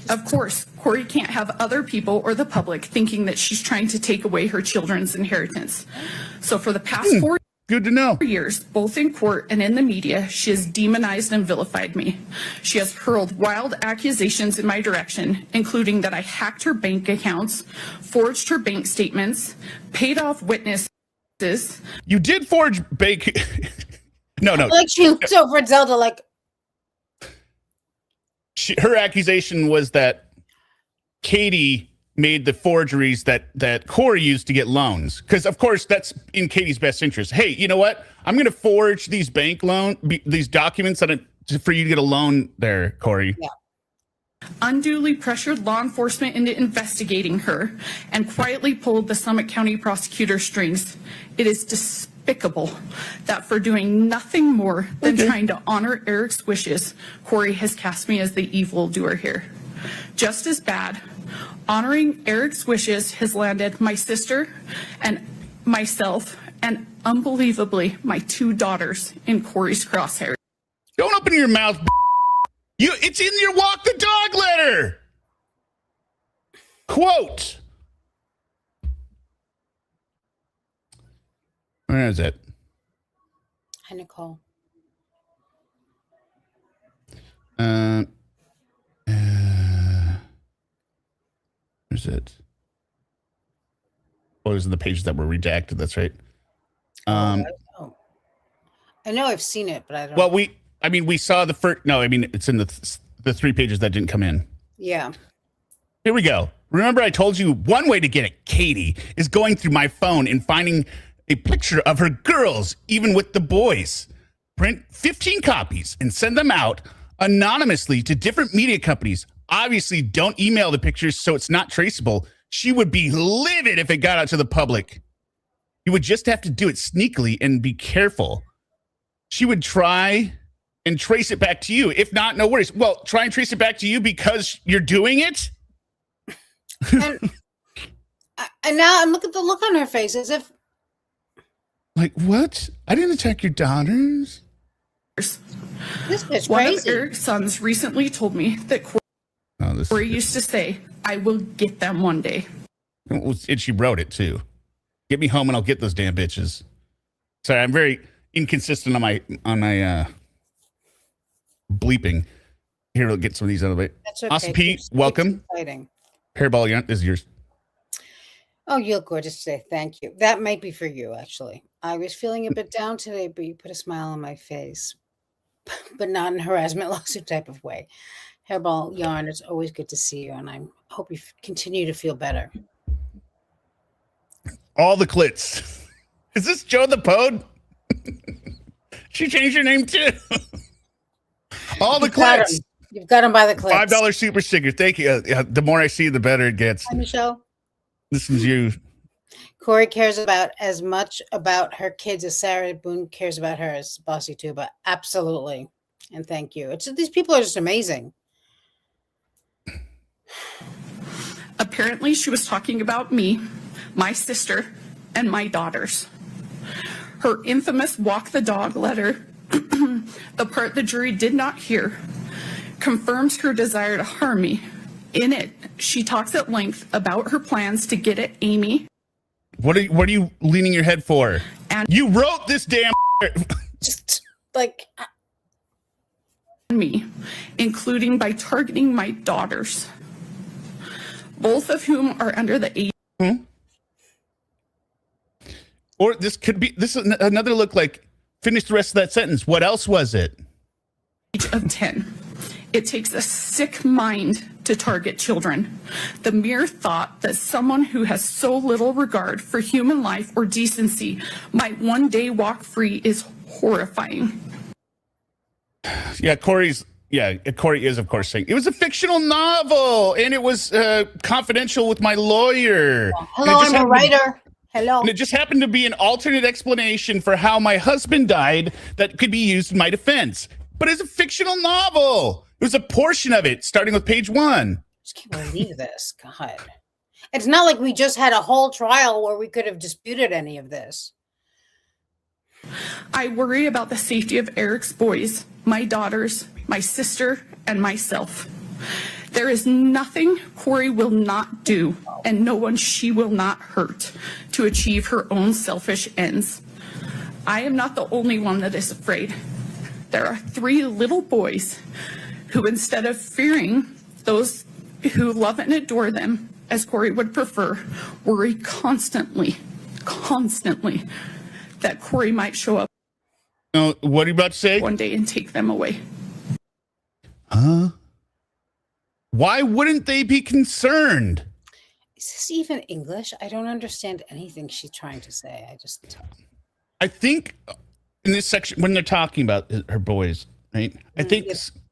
Speaker 4: Of course, Kouri can't have other people or the public thinking that she's trying to take away her children's inheritance. So for the past 4
Speaker 1: good to know.
Speaker 4: years, both in court and in the media, she has demonized and vilified me. She has hurled wild accusations in my direction, including that I hacked her bank accounts, forged her bank statements, paid off witnesses.
Speaker 1: You did forge bank. No.
Speaker 2: Like she looked over at Zelda like.
Speaker 1: Her accusation was that Katie made the forgeries that Kouri used to get loans. Because, of course, that's in Katie's best interest. Hey, you know what? I'm going to forge these these documents for you to get a loan there, Kouri. Yeah.
Speaker 4: Unduly pressured law enforcement into investigating her and quietly pulled the Summit County prosecutor strings. It is despicable that for doing nothing more than trying to honor Eric's wishes, Kouri has cast me as the evildoer here. Just as bad, honoring Eric's wishes has landed my sister and myself and unbelievably my 2 daughters in Kouri's crosshairs.
Speaker 1: Don't open your mouth. It's in your walk the dog letter. Quote. Where is it?
Speaker 2: Hi, Nicole.
Speaker 1: Where's it? Oh, it was in the pages that were redacted. That's right.
Speaker 2: I know I've seen it, but I don't.
Speaker 1: Well, we saw the first. No, I mean, it's in the 3 pages that didn't come in.
Speaker 2: Yeah.
Speaker 1: Here we go. Remember, I told you one way to get at Katie is going through my phone and finding a picture of her girls, even with the boys. Print 15 copies and send them out anonymously to different media companies. Obviously, don't email the pictures so it's not traceable. She would be livid if it got out to the public. You would just have to do it sneakily and be careful. She would try and trace it back to you. If not, no worries. Well, try and trace it back to you because you're doing it.
Speaker 2: And now look at the look on her face as if.
Speaker 1: Like, what? I didn't attack your daughters.
Speaker 2: This bitch
Speaker 4: One
Speaker 2: crazy.
Speaker 4: of Eric's sons recently told me that Kouri used to say, I will get them one day.
Speaker 1: And she wrote it too. Get me home and I'll get those damn bitches. Sorry, I'm very inconsistent on my bleeping. Here, we'll get some of these out of the way.
Speaker 2: That's okay.
Speaker 1: Awesome, Pete, welcome. Hairball, this is yours.
Speaker 2: Oh, you look gorgeous today. Thank you. That might be for you, actually. I was feeling a bit down today, but you put a smile on my face, but not in a harassment lawsuit type of way. Hairball Yarn, it's always good to see you, and I hope you continue to feel better.
Speaker 1: All the clits. Is this Joe the Pode? She changed her name too. All the
Speaker 2: You've got
Speaker 1: clips.
Speaker 2: 'em. You've got them by the clips.
Speaker 1: $5 super sticker. Thank you. The more I see, the better it gets.
Speaker 2: Hi, Michelle.
Speaker 1: This is you.
Speaker 2: Kouri cares about as much about her kids as Sarah Boone cares about hers. Bossy Tuba. Absolutely. And thank you. These people are just amazing.
Speaker 4: Apparently, she was talking about me, my sister, and my daughters. Her infamous walk the dog letter, the part the jury did not hear, confirms her desire to harm me. In it, she talks at length about her plans to get at Amy.
Speaker 1: What are you leaning your head for?
Speaker 4: And
Speaker 1: you wrote this damn.
Speaker 2: Just like
Speaker 4: me, including by targeting my daughters, both of whom are under the age.
Speaker 1: Or this is another look like, finish the rest of that sentence. What else was it?
Speaker 4: Age of 10. It takes a sick mind to target children. The mere thought that someone who has so little regard for human life or decency might one day walk free is horrifying.
Speaker 1: Kouri is, of course, saying it was a fictional novel and it was confidential with my lawyer.
Speaker 2: hello, I'm a writer. Hello.
Speaker 1: And it just happened to be an alternate explanation for how my husband died that could be used in my defense. But it's a fictional novel. It was a portion of it, starting with page 1.
Speaker 2: I just can't believe this. God. It's not like we just had a whole trial where we could have disputed any of this.
Speaker 4: I worry about the safety of Eric's boys, my daughters, my sister, and myself. There is nothing Kouri will not do, and no one she will not hurt to achieve her own selfish ends. I am not the only one that is afraid. There are 3 little boys who, instead of fearing those who love and adore them, as Kouri would prefer, worry constantly that Kouri might show up
Speaker 1: What are you about to say?
Speaker 4: one day and take them away.
Speaker 1: Huh? Why wouldn't they be concerned?
Speaker 2: Is this even English? I don't understand anything she's trying to say.
Speaker 1: I think in this section, when they're talking about her boys, right? I think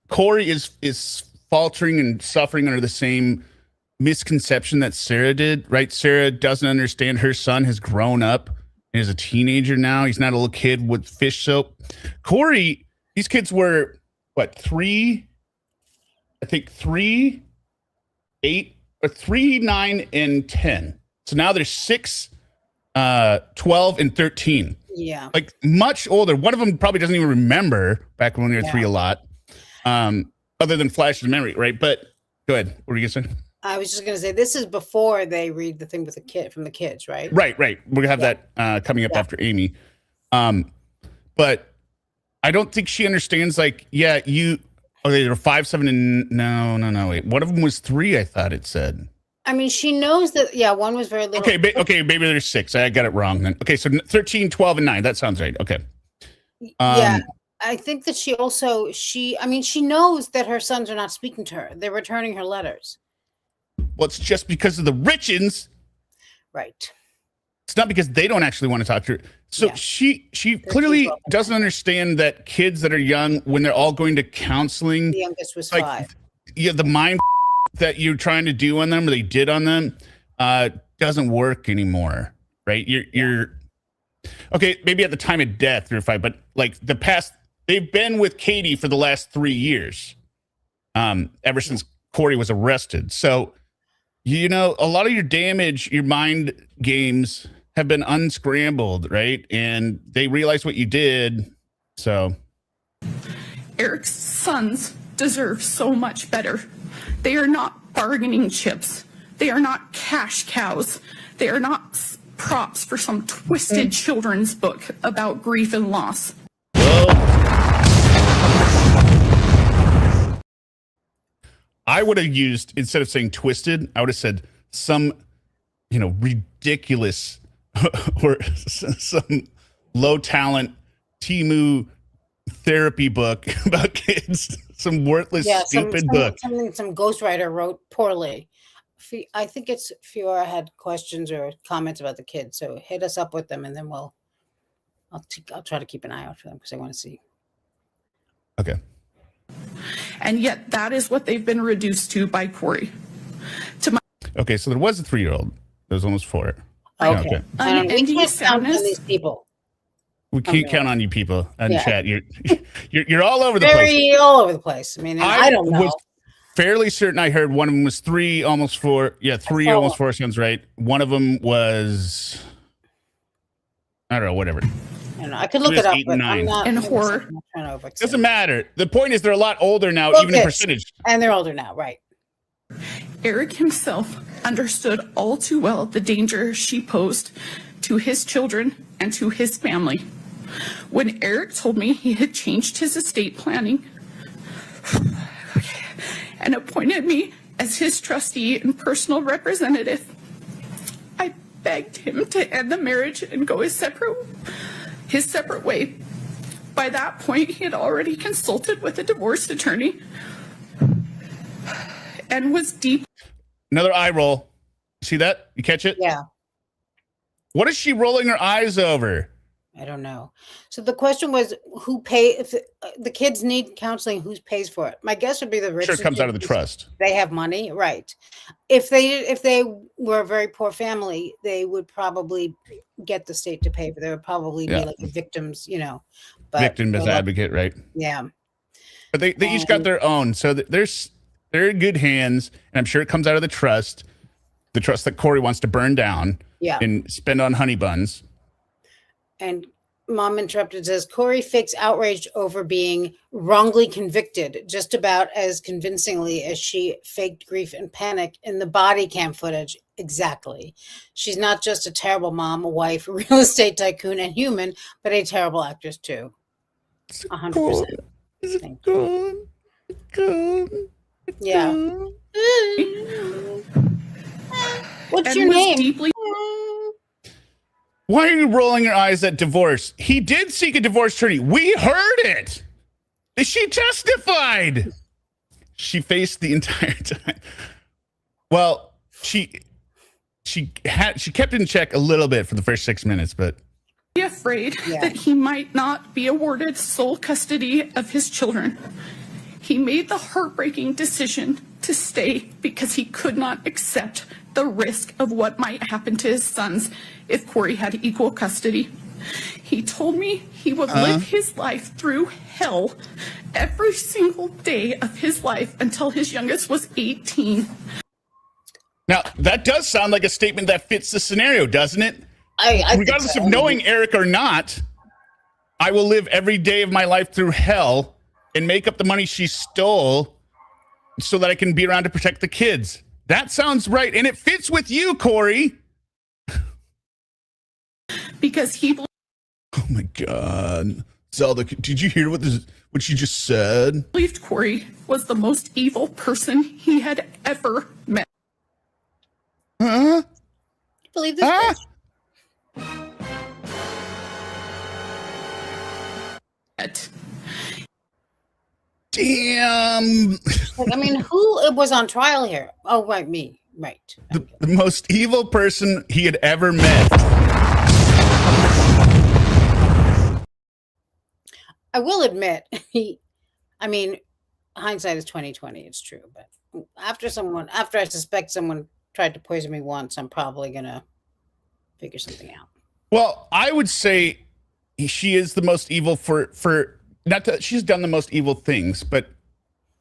Speaker 1: Kouri is faltering and suffering under the same misconception that Sarah did, right? Sarah doesn't understand her son has grown up and is a teenager now. He's not a little kid with fish soap. Kouri, these kids were, what, 3, 8, or 3, 9, and 10. So now there's 6, 12, and 13.
Speaker 2: Yeah.
Speaker 1: Like much older. One of them probably doesn't even remember back when we were 3 a lot. Other than flashes of memory, right? But go ahead. What were you gonna say?
Speaker 2: I was just going to say, this is before they read the thing with from the kids, right?
Speaker 1: Right. We're gonna have that coming up after Amy. But I don't think she understands. Like, there were 5, 7, and no. Wait, one of them was 3. I thought it said.
Speaker 2: I mean, she knows that. Yeah, one was very little.
Speaker 1: Okay, maybe there's 6. I got it wrong then. Okay, so 13, 12, and 9. That sounds right. Okay.
Speaker 2: Yeah, I think that she knows that her sons are not speaking to her. They're returning her letters.
Speaker 1: Well, it's just because of the Richins.
Speaker 2: Right.
Speaker 1: It's not because they don't actually want to talk to her. So she clearly doesn't understand that kids that are young, when they're all going to counseling,
Speaker 2: The youngest was 5.
Speaker 1: Yeah, the mind that you're trying to do on them, or they did on them, doesn't work anymore, right? You're okay. Maybe at the time of death you're 5, but like they've been with Katie for the last 3 years, ever since Kouri was arrested. So, a lot of your damage, your mind games have been unscrambled, right? And they realize what you did. So
Speaker 4: Eric's sons deserve so much better. They are not bargaining chips. They are not cash cows. They are not props for some twisted children's book about grief and loss.
Speaker 1: I would have used, instead of saying twisted, I would have said some, ridiculous or some low talent Timu therapy book about kids. Some worthless, stupid book.
Speaker 2: Something some ghostwriter wrote poorly. I think it's Fiora had questions or comments about the kids. So hit us up with them and then I'll try to keep an eye out for them because I want to see.
Speaker 1: Okay.
Speaker 4: And yet that is what they've been reduced to by Kouri.
Speaker 1: Okay, so there was a 3-year-old. There was almost 4.
Speaker 2: Okay. We
Speaker 4: Unending
Speaker 2: can't count on
Speaker 4: sadness.
Speaker 2: these people.
Speaker 1: We can't count on you people in
Speaker 2: Yeah.
Speaker 1: chat. You're all over the place.
Speaker 2: Very all over the place. I mean, I don't know.
Speaker 1: Was fairly certain I heard one of them was 3, almost 4. Yeah, 3, almost 4 sounds right. One of them was, I don't know, whatever.
Speaker 2: I don't know. I could look it up,
Speaker 1: 8
Speaker 2: but
Speaker 1: and
Speaker 2: I'm
Speaker 1: 9.
Speaker 2: not.
Speaker 4: And
Speaker 2: I'm
Speaker 4: horror.
Speaker 2: not trying to overextend.
Speaker 1: Doesn't matter. The point is they're a lot older now,
Speaker 2: Well,
Speaker 1: even in
Speaker 2: yes.
Speaker 1: percentage.
Speaker 2: And they're older now, right?
Speaker 4: Eric himself understood all too well the danger she posed to his children and to his family. When Eric told me he had changed his estate planning and appointed me as his trustee and personal representative, I begged him to end the marriage and go his separate way. By that point, he had already consulted with a divorce attorney and was deep.
Speaker 1: Another eye roll. See that? You catch it?
Speaker 2: Yeah.
Speaker 1: What is she rolling her eyes over?
Speaker 2: I don't know. So the question was, who pay if the kids need counseling? Who pays for it? My guess would be the
Speaker 1: Sure,
Speaker 2: richest.
Speaker 1: it comes out of the trust.
Speaker 2: They have money, right? If they were a very poor family, they would probably get the state to pay for. There would probably be like victims, But
Speaker 1: Victim as advocate, right?
Speaker 2: Yeah.
Speaker 1: But they each got their own, so they're in good hands, and I'm sure it comes out of the trust that Kouri wants to burn down,
Speaker 2: Yeah.
Speaker 1: and spend on honey buns.
Speaker 2: And Mom interrupted, says Kouri fakes outrage over being wrongly convicted just about as convincingly as she faked grief and panic in the body cam footage. Exactly. She's not just a terrible mom, a wife, a real estate tycoon, and human, but a terrible actress too. 100%. Thank you. Yeah. What's
Speaker 4: and
Speaker 2: your
Speaker 4: was
Speaker 2: name?
Speaker 4: deeply
Speaker 1: Why are you rolling your eyes at divorce? He did seek a divorce attorney. We heard it. She testified. She faced the entire time. Well, she kept in check a little bit for the first 6 minutes, but
Speaker 4: afraid that he might not be awarded sole custody of his children. He made the heartbreaking decision to stay because he could not accept the risk of what might happen to his sons if Kouri had equal custody. He told me he would live his life through hell every single day of his life until his youngest was 18.
Speaker 1: now that does sound like a statement that fits the scenario, doesn't it?
Speaker 2: I
Speaker 1: Regardless
Speaker 2: think so.
Speaker 1: of knowing Eric or not, I will live every day of my life through hell and make up the money she stole so that I can be around to protect the kids. That sounds right. And it fits with you, Kouri.
Speaker 4: Because he
Speaker 1: Oh my God. Zelda, did you hear what she just said?
Speaker 4: believed Kouri was the most evil person he had ever met.
Speaker 2: Believe this.
Speaker 1: Huh? Damn.
Speaker 2: Like, I mean, who was on trial here? Oh, right, me. Right.
Speaker 1: The most evil person he had ever met.
Speaker 2: I will admit, I mean, hindsight is 20/20. It's true, but after I suspect someone tried to poison me once, I'm probably gonna figure something out.
Speaker 1: Well, I would say she is the most evil for not that she's done the most evil things, but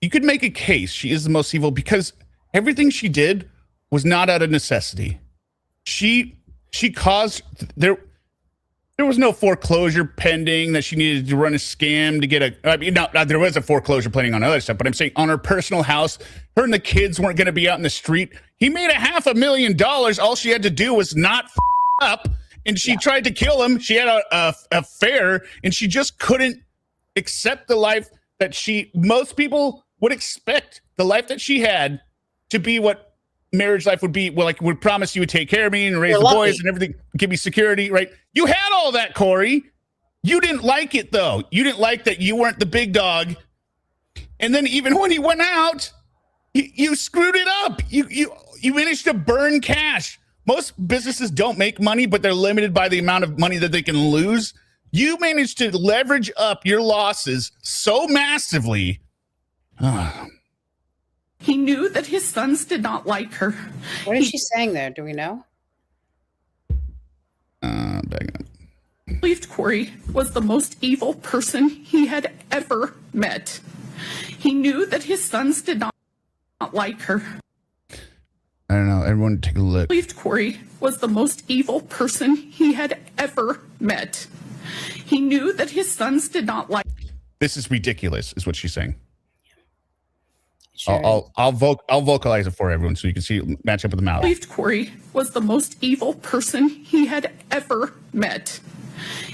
Speaker 1: you could make a case she is the most evil because everything she did was not out of necessity. She caused there was no foreclosure pending that she needed to run a scam to get there was a foreclosure planning on other stuff, but I'm saying on her personal house, her and the kids weren't going to be out in the street. He made $500,000. All she had to do was not up, and she tried to kill him. She had a affair, and she just couldn't accept the life that most people would expect the life that she had to be what marriage life would be. Well, like, would promise you would take care of me and raise the boys and everything, give me security, right? You had all that, Kouri. You didn't like it, though. You didn't like that you weren't the big dog. And then even when he went out, you screwed it up. You managed to burn cash. Most businesses don't make money, but they're limited by the amount of money that they can lose. You managed to leverage up your losses so massively
Speaker 4: He knew that his sons did not like her.
Speaker 2: What is she saying there? Do we know?
Speaker 1: Back up.
Speaker 4: Believed Kouri was the most evil person he had ever met. He knew that his sons did not like her.
Speaker 1: I don't know. Everyone take a look.
Speaker 4: Believed Kouri was the most evil person he had ever met. He knew that his sons did not like.
Speaker 1: This is ridiculous, is what she's saying.
Speaker 2: Sure.
Speaker 1: I'll vocalize it for everyone so you can see it match up with the mouth.
Speaker 4: Believed Kouri was the most evil person he had ever met.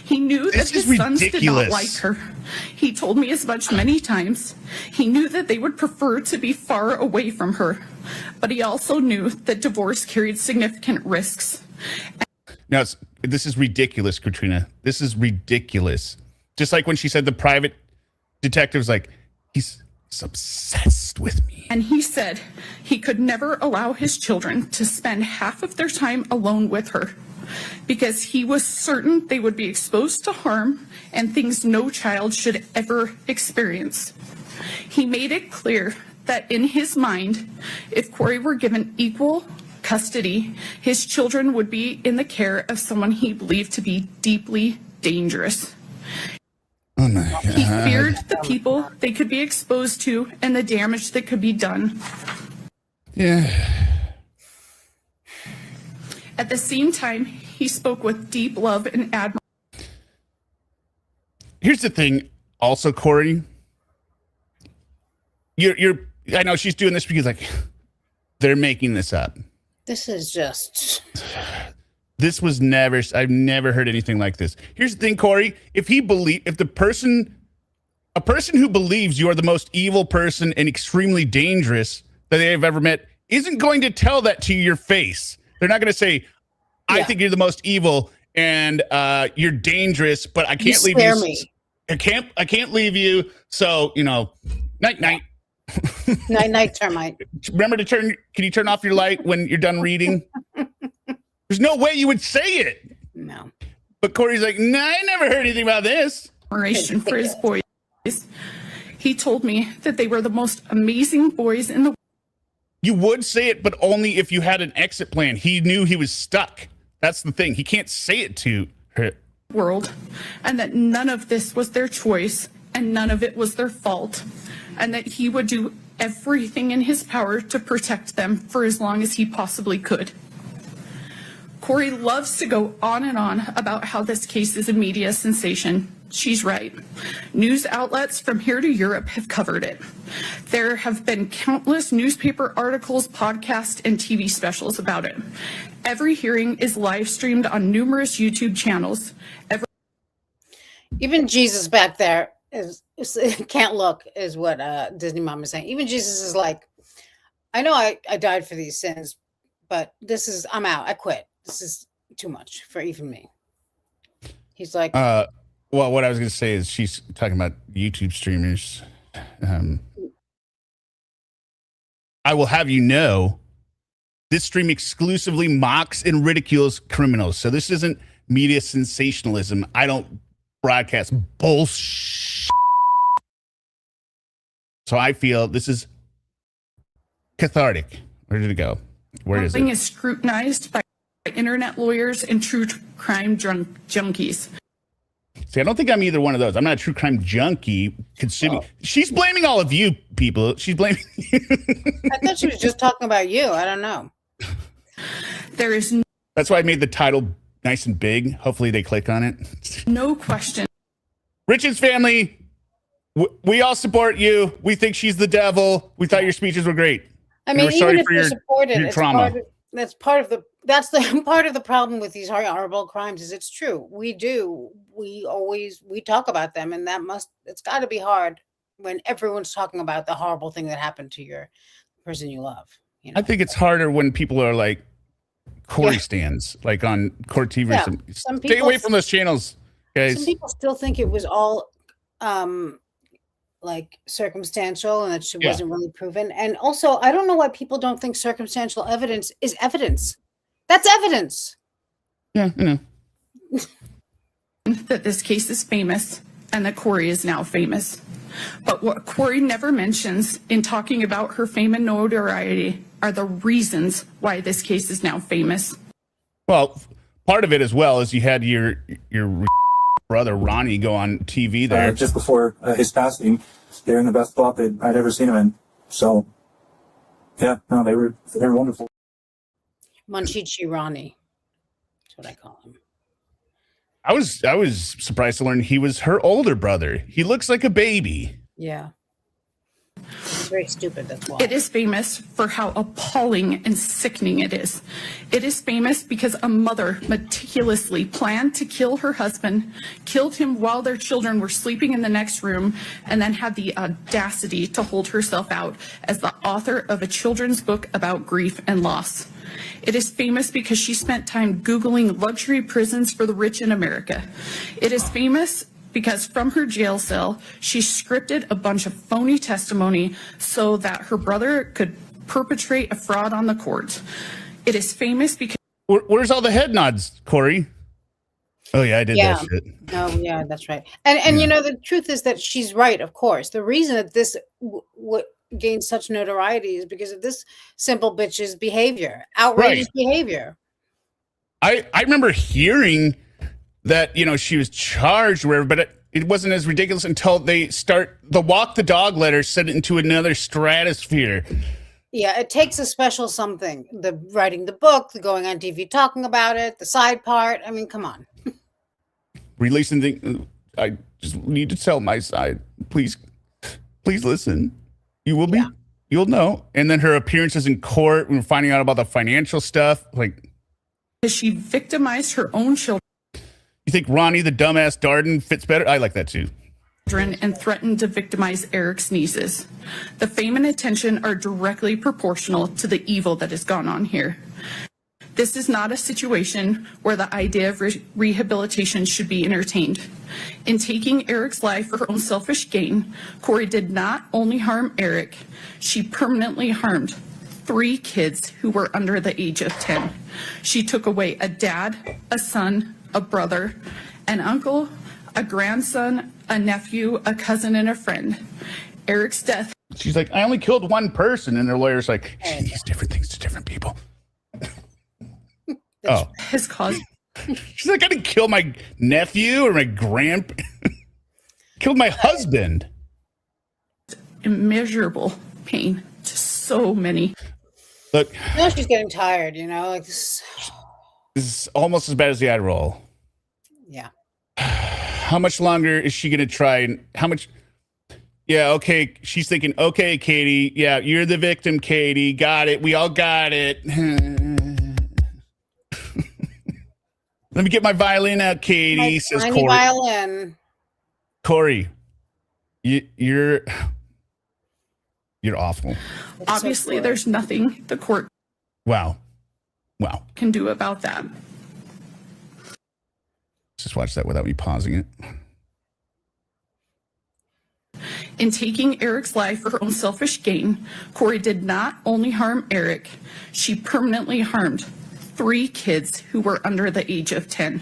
Speaker 4: He knew that his sons did not like her. He told me as much many times. He knew that they would prefer to be far away from her, but he also knew that divorce carried significant risks.
Speaker 1: Now, this is ridiculous, Katrina. This is ridiculous. Just like when she said the private detective was like, he's obsessed with me.
Speaker 4: And he said he could never allow his children to spend half of their time alone with her because he was certain they would be exposed to harm and things no child should ever experience. He made it clear that in his mind, if Kouri were given equal custody, his children would be in the care of someone he believed to be deeply dangerous.
Speaker 1: Oh my God.
Speaker 4: He feared the people they could be exposed to and the damage that could be done.
Speaker 1: Yeah.
Speaker 4: At the same time, he spoke with deep love and admiration.
Speaker 1: Here's the thing, also, Kouri. You're. I know she's doing this because like they're making this up.
Speaker 2: This is just.
Speaker 1: This was never. I've never heard anything like this. Here's the thing, Kouri. If a person who believes you are the most evil person and extremely dangerous that they have ever met, isn't going to tell that to your face. They're not going to say, "I think you're the most evil and you're dangerous, but I can't leave you.
Speaker 2: Me.
Speaker 1: I can't leave you. So night night."
Speaker 2: Night termite.
Speaker 1: Remember to can you turn off your light when you're done reading? There's no way you would say it.
Speaker 2: No.
Speaker 1: But Kouri's like, nah, I never heard anything about this.
Speaker 4: Admiration for his boys. He told me that they were the most amazing boys in the world.
Speaker 1: You would say it, but only if you had an exit plan. He knew he was stuck. That's the thing. He can't say it to her.
Speaker 4: World, and that none of this was their choice and none of it was their fault, and that he would do everything in his power to protect them for as long as he possibly could. Kouri loves to go on and on about how this case is a media sensation. She's right. News outlets from here to Europe have covered it. There have been countless newspaper articles, podcasts, and TV specials about it. Every hearing is live streamed on numerous YouTube channels.
Speaker 2: Even Jesus back there can't look, is what Disney Mom is saying. Even Jesus is like, I know I died for these sins, but I'm out. I quit. This is too much for even me. He's like,
Speaker 1: well, what I was going to say is she's talking about YouTube streamers. I will have you know, this stream exclusively mocks and ridicules criminals. So this isn't media sensationalism. I don't broadcast bullshit. So I feel this is cathartic. Where did it go? Where is it?
Speaker 4: Is scrutinized by internet lawyers and true crime junkies.
Speaker 1: See, I don't think I'm either one of those. I'm not a true crime junkie consuming. She's blaming all of you people. She's blaming you.
Speaker 2: I thought she was just talking about you. I don't know.
Speaker 4: There is
Speaker 1: That's why I made the title nice and big. Hopefully they click on it.
Speaker 4: no question.
Speaker 1: Richins family, we all support you. We think she's the devil. We thought your speeches were great.
Speaker 2: I mean, even if you're supported,
Speaker 1: your
Speaker 2: it's
Speaker 1: trauma.
Speaker 2: that's part of the part of the problem with these horrible crimes. Is it's true. We talk about them, and it's got to be hard when everyone's talking about the horrible thing that happened to your person you love.
Speaker 1: I think it's harder when people are like Kouri stands, like on Court TV.
Speaker 2: Some
Speaker 1: Stay
Speaker 2: people
Speaker 1: away from those channels, guys.
Speaker 2: Some people still think it was all like circumstantial and that she wasn't really proven. And also, I don't know why people don't think circumstantial evidence is evidence. That's evidence.
Speaker 1: Yeah, I know.
Speaker 4: That this case is famous and that Kouri is now famous. But what Kouri never mentions in talking about her fame and notoriety are the reasons why this case is now famous.
Speaker 1: Well, part of it as well is you had your brother Ronnie go on TV there.
Speaker 5: Just before his passing, they're in the best spot that I'd ever seen him in. So, yeah, no, they were wonderful.
Speaker 2: Munchichi Ronnie. That's what I call him.
Speaker 1: I was surprised to learn he was her older brother. He looks like a baby.
Speaker 2: Yeah. He's very stupid, that's why.
Speaker 4: It is famous for how appalling and sickening it is. It is famous because a mother meticulously planned to kill her husband, killed him while their children were sleeping in the next room, and then had the audacity to hold herself out as the author of a children's book about grief and loss. It is famous because she spent time Googling luxury prisons for the rich in America. It is famous because from her jail cell, she scripted a bunch of phony testimony so that her brother could perpetrate a fraud on the court. It is famous because...
Speaker 1: Where's all the head nods, Kouri? Oh, yeah, I did that shit.
Speaker 2: Oh, yeah, that's right. And you know, the truth is that she's right, of course. The reason that this gained such notoriety is because of this simple bitch's behavior, outrageous behavior.
Speaker 1: I remember hearing that, you know, she was charged or whatever, but it wasn't as ridiculous until they start the walk the dog letter, set it into another stratosphere.
Speaker 2: Yeah, it takes a special something. The writing the book, the going on TV talking about it, the side part. I mean, come on.
Speaker 1: Releasing the, I just need to tell my side. Please listen. You will be, you'll know. And then her appearances in court, when we're finding out about the financial stuff, like.
Speaker 4: she victimized her own children.
Speaker 1: You think Ronnie, the dumbass Darden, fits better? I like that too.
Speaker 4: And threatened to victimize Eric's nieces. The fame and attention are directly proportional to the evil that has gone on here. This is not a situation where the idea of rehabilitation should be entertained. In taking Eric's life for her own selfish gain, Kouri did not only harm Eric, she permanently harmed 3 kids who were under the age of 10. She took away a dad, a son, a brother, an uncle, a grandson, a nephew, a cousin, and a friend. Eric's death.
Speaker 1: She's like, I only killed one person. And their lawyer's like, she means different things to different people.
Speaker 4: Has caused.
Speaker 1: She's like, I didn't kill my nephew or my grandpa. Killed my husband.
Speaker 4: Immeasurable pain to so many.
Speaker 1: Look.
Speaker 2: Now she's getting tired, you know, like this.
Speaker 1: This is almost as bad as the eye roll.
Speaker 2: Yeah.
Speaker 1: How much longer is she going to try? And how much? Yeah, okay. She's thinking, okay, Katie. Yeah, you're the victim, Katie. Got it. We all got it. Let me get my violin out, Katie, says Kouri.
Speaker 2: Violin.
Speaker 1: Kouri, you're awful.
Speaker 4: Obviously, so there's nothing the court can do about that.
Speaker 1: Just watch that without me pausing it.
Speaker 4: In taking Eric's life for her own selfish gain, Kouri did not only harm Eric, she permanently harmed 3 kids who were under the age of 10.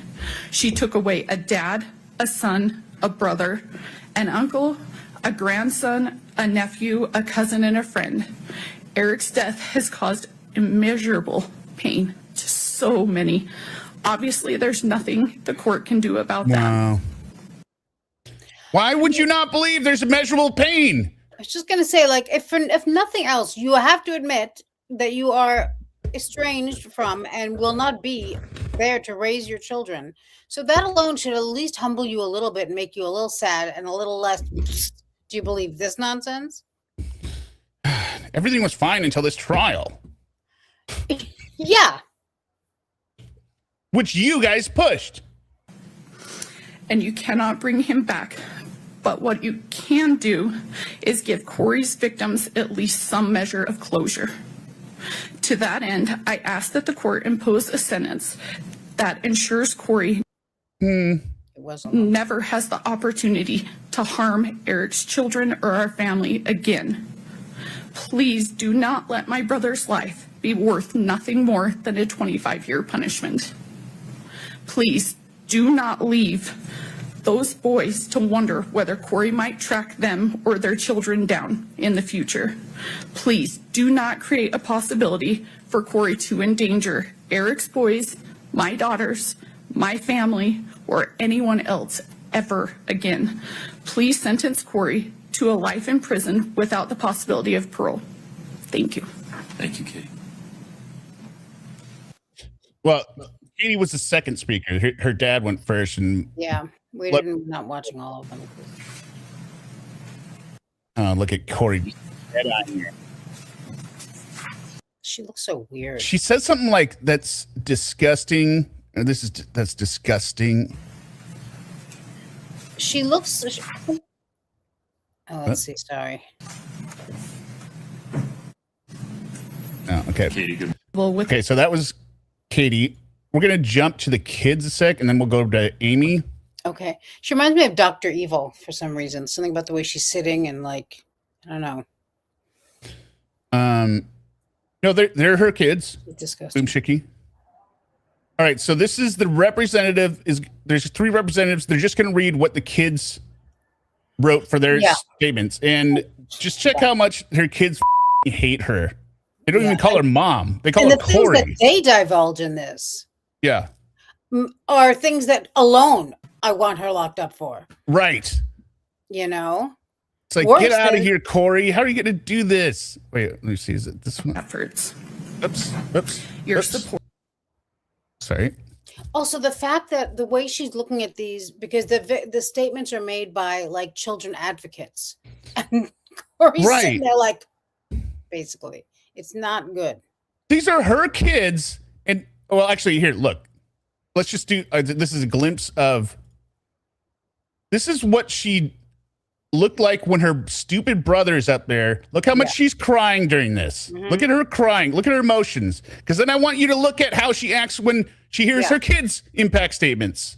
Speaker 4: She took away a dad, a son, a brother, an uncle, a grandson, a nephew, a cousin, and a friend. Eric's death has caused immeasurable pain to so many. Obviously, there's nothing the court can do about that.
Speaker 1: No. Why would you not believe there's immeasurable pain?
Speaker 2: I was just going to say, like, if nothing else, you have to admit that you are estranged from and will not be there to raise your children. So that alone should at least humble you a little bit and make you a little sad and a little less. Do you believe this nonsense?
Speaker 1: Everything was fine until this trial.
Speaker 2: Yeah.
Speaker 1: Which you guys pushed.
Speaker 4: And you cannot bring him back. But what you can do is give Kouri's victims at least some measure of closure. To that end, I ask that the court impose a sentence that ensures Kouri never has the opportunity to harm Eric's children or our family again. Please do not let my brother's life be worth nothing more than a 25-year punishment. Please do not leave those boys to wonder whether Kouri might track them or their children down in the future. Please do not create a possibility for Kouri to endanger Eric's boys, my daughters, my family, or anyone else ever again. Please sentence Kouri to a life in prison without the possibility of parole. Thank you.
Speaker 6: Thank you, Katie.
Speaker 1: Well, Katie was the second speaker. Her dad went first, and
Speaker 2: Yeah, we didn't not watching all of them.
Speaker 1: look at Kouri.
Speaker 2: She looks so weird.
Speaker 1: She says something like, "That's disgusting." Or that's disgusting.
Speaker 2: She looks. Oh, let's see. Sorry.
Speaker 1: Oh, okay.
Speaker 6: Katie, good.
Speaker 4: Well, with
Speaker 1: Okay, so that was Katie. We're gonna jump to the kids a sec, and then we'll go to Amy.
Speaker 2: Okay. She reminds me of Dr. Evil for some reason. Something about the way she's sitting and like, I don't know.
Speaker 1: No, they're her kids.
Speaker 2: It's disgusting.
Speaker 1: Boom Shiki. All right, so this is the representative. There's 3 representatives. They're just gonna read what the kids wrote for their statements, and just check how much her kids hate her. They don't even call her mom. They call
Speaker 2: And
Speaker 1: her
Speaker 2: the things that
Speaker 1: Kouri.
Speaker 2: they divulge in this
Speaker 1: Yeah,
Speaker 2: are things that alone I want her locked up for.
Speaker 1: right.
Speaker 2: You know?
Speaker 1: It's like,
Speaker 2: Worse
Speaker 1: get out of
Speaker 2: than-
Speaker 1: here, Kouri. How are you going to do this? Wait, let me see. Is it this one?
Speaker 4: efforts,
Speaker 1: Oops.
Speaker 4: your
Speaker 1: Oops.
Speaker 4: support.
Speaker 1: Sorry.
Speaker 2: Also, the fact that the way she's looking at these, because the statements are made by like children advocates, and Kouri's
Speaker 1: Right.
Speaker 2: sitting there like, basically, it's not good.
Speaker 1: These are her kids. And, well, actually, here, look. Let's just do, this is a glimpse of, this is what she looked like when her stupid brother's up there. Look how much she's crying during this. Look at her crying. Look at her emotions. Because then I want you to look at how she acts when she hears her kids' impact statements.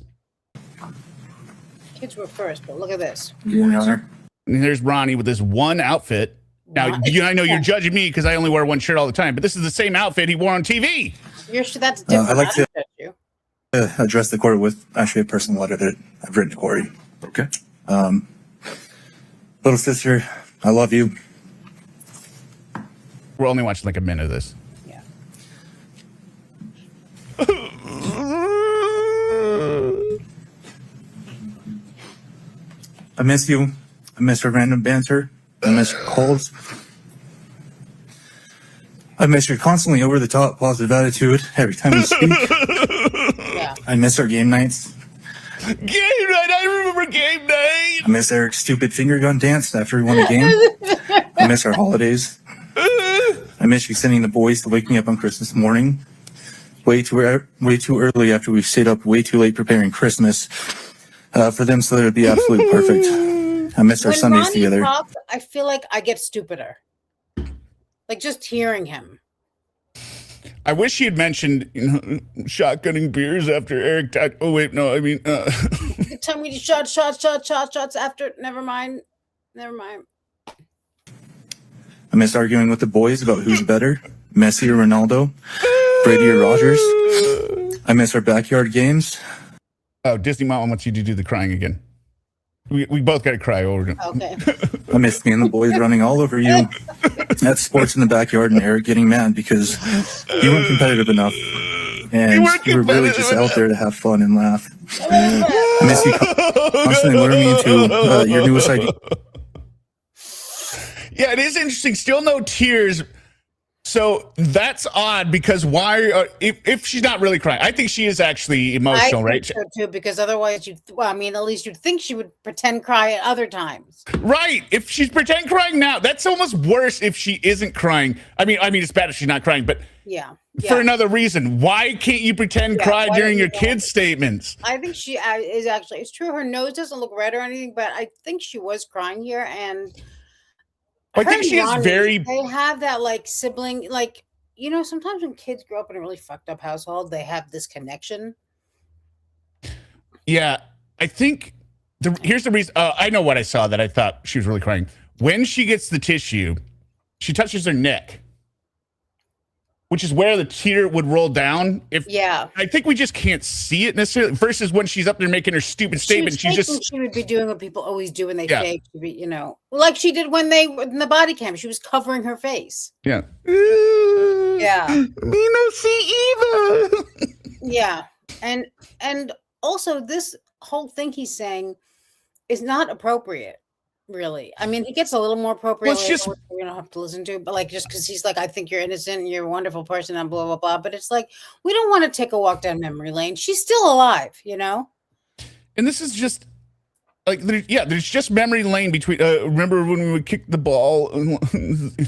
Speaker 2: Kids were first, but look at this.
Speaker 5: Good morning, Your Honor.
Speaker 1: And there's Ronnie with this one outfit. Now, I know you're judging me because I only wear one shirt all the time, but this is the same outfit he wore on TV.
Speaker 2: You're sure that's different.
Speaker 5: I'd like
Speaker 2: I
Speaker 5: to-
Speaker 2: don't judge you.
Speaker 5: Address the court with actually a personal letter that I've written to Kouri.
Speaker 6: Okay.
Speaker 5: Little sister, I love you.
Speaker 1: We're only watching like a minute of this.
Speaker 2: Yeah.
Speaker 5: I miss you. I miss our random banter. I miss your calls. I miss your constantly over the top positive attitude every time you speak.
Speaker 2: Yeah.
Speaker 5: I miss our game nights.
Speaker 1: Game night! I remember game night!
Speaker 5: I miss Eric's stupid finger gun dance after we won a game. I miss our holidays. I miss you sending the boys to wake me up on Christmas morning. Way too early after we stayed up way too late preparing Christmas for them so that it would be absolutely perfect. I miss our
Speaker 2: When
Speaker 5: Sundays
Speaker 2: Ronnie
Speaker 5: together.
Speaker 2: talks, I feel like I get stupider. Like just hearing him.
Speaker 1: I wish he had mentioned, shotgunning beers after Eric died. Oh, wait, no, I mean,
Speaker 2: The time we shots after. Never mind.
Speaker 5: I miss arguing with the boys about who's better, Messi or Ronaldo, Brady or Rogers. I miss our backyard games.
Speaker 1: oh, Disney Mom wants you to do the crying again. We both got to cry over it.
Speaker 2: Okay.
Speaker 5: I miss me and the boys running all over you at sports in the backyard and Eric getting mad because you weren't competitive enough. And you were really just out there to have fun and laugh. I miss you constantly luring me into your newest idea.
Speaker 1: Yeah, it is interesting. Still no tears. So that's odd because why? If she's not really crying, I think she is actually emotional,
Speaker 2: I
Speaker 1: right?
Speaker 2: think so too, because otherwise at least you'd think she would pretend cry at other times.
Speaker 1: Right. If she's pretend crying now, that's almost worse if she isn't crying. I mean, it's bad if she's not crying, but
Speaker 2: Yeah.
Speaker 1: for another reason, why can't you pretend
Speaker 2: Yeah,
Speaker 1: cry
Speaker 2: why
Speaker 1: during
Speaker 2: don't
Speaker 1: your
Speaker 2: you
Speaker 1: kids' statements?
Speaker 2: I think she is actually, it's true. Her nose doesn't look red or anything, but I think she was crying here. And
Speaker 1: I think
Speaker 2: her
Speaker 1: she is
Speaker 2: Ronnie,
Speaker 1: very.
Speaker 2: they have that like sibling, like, sometimes when kids grow up in a really fucked up household, they have this connection.
Speaker 1: Yeah, I think here's the reason. I know what I saw that I thought she was really crying. When she gets the tissue, she touches her neck. which is where the tear would roll down.
Speaker 2: Yeah.
Speaker 1: I think we just can't see it necessarily. Versus when she's up there making her stupid statement, she
Speaker 2: would be doing what people always do when they
Speaker 1: Yeah.
Speaker 2: fake. You know, like she did when they were in the body cam. She was covering her face.
Speaker 1: Yeah.
Speaker 2: Yeah.
Speaker 1: Me no see either.
Speaker 2: Yeah, and also this whole thing he's saying is not appropriate. Really, I mean, he gets a little more appropriate.
Speaker 1: Well, it's just-
Speaker 2: later, we don't have to listen to, but like just because he's like, I think you're innocent and you're a wonderful person and blah blah blah. But it's like we don't want to take a walk down memory lane. She's still alive, you know.
Speaker 1: And this is just like, there's just memory lane between. Remember when we would kick the ball?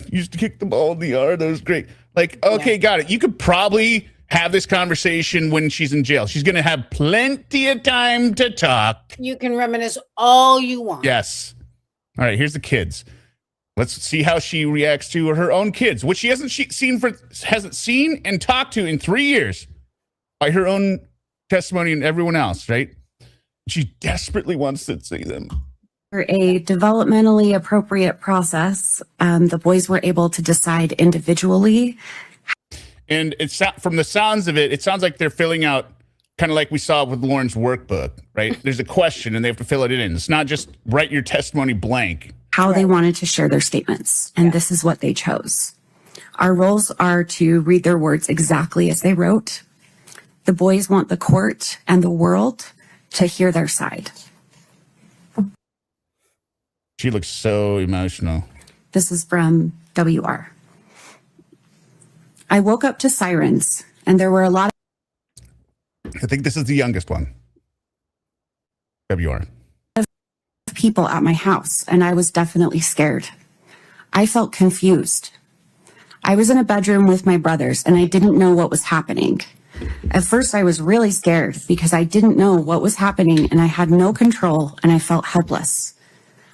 Speaker 1: Used to kick the ball in the yard. That was great. Like, okay, got it. You could probably have this conversation when she's in jail. She's going to have plenty of time to talk.
Speaker 2: You can reminisce all you want.
Speaker 1: Yes. All right, here's the kids. Let's see how she reacts to her own kids, which she hasn't seen and talked to in 3 years by her own testimony and everyone else, right? She desperately wants to see them.
Speaker 6: For a developmentally appropriate process, the boys were able to decide individually.
Speaker 1: And it's from the sounds of it, it sounds like they're filling out kind of like we saw with Lauren's workbook, right? There's a question and they have to fill it in. It's not just write your testimony blank.
Speaker 6: How they wanted to share their statements, and this is what they chose. Our roles are to read their words exactly as they wrote. The boys want the court and the world to hear their side.
Speaker 1: She looks so emotional.
Speaker 6: This is from WR. I woke up to sirens, and there were a lot
Speaker 1: I think this is the youngest one. WR.
Speaker 6: of people at my house, and I was definitely scared. I felt confused. I was in a bedroom with my brothers, and I didn't know what was happening. At first, I was really scared because I didn't know what was happening, and I had no control, and I felt helpless.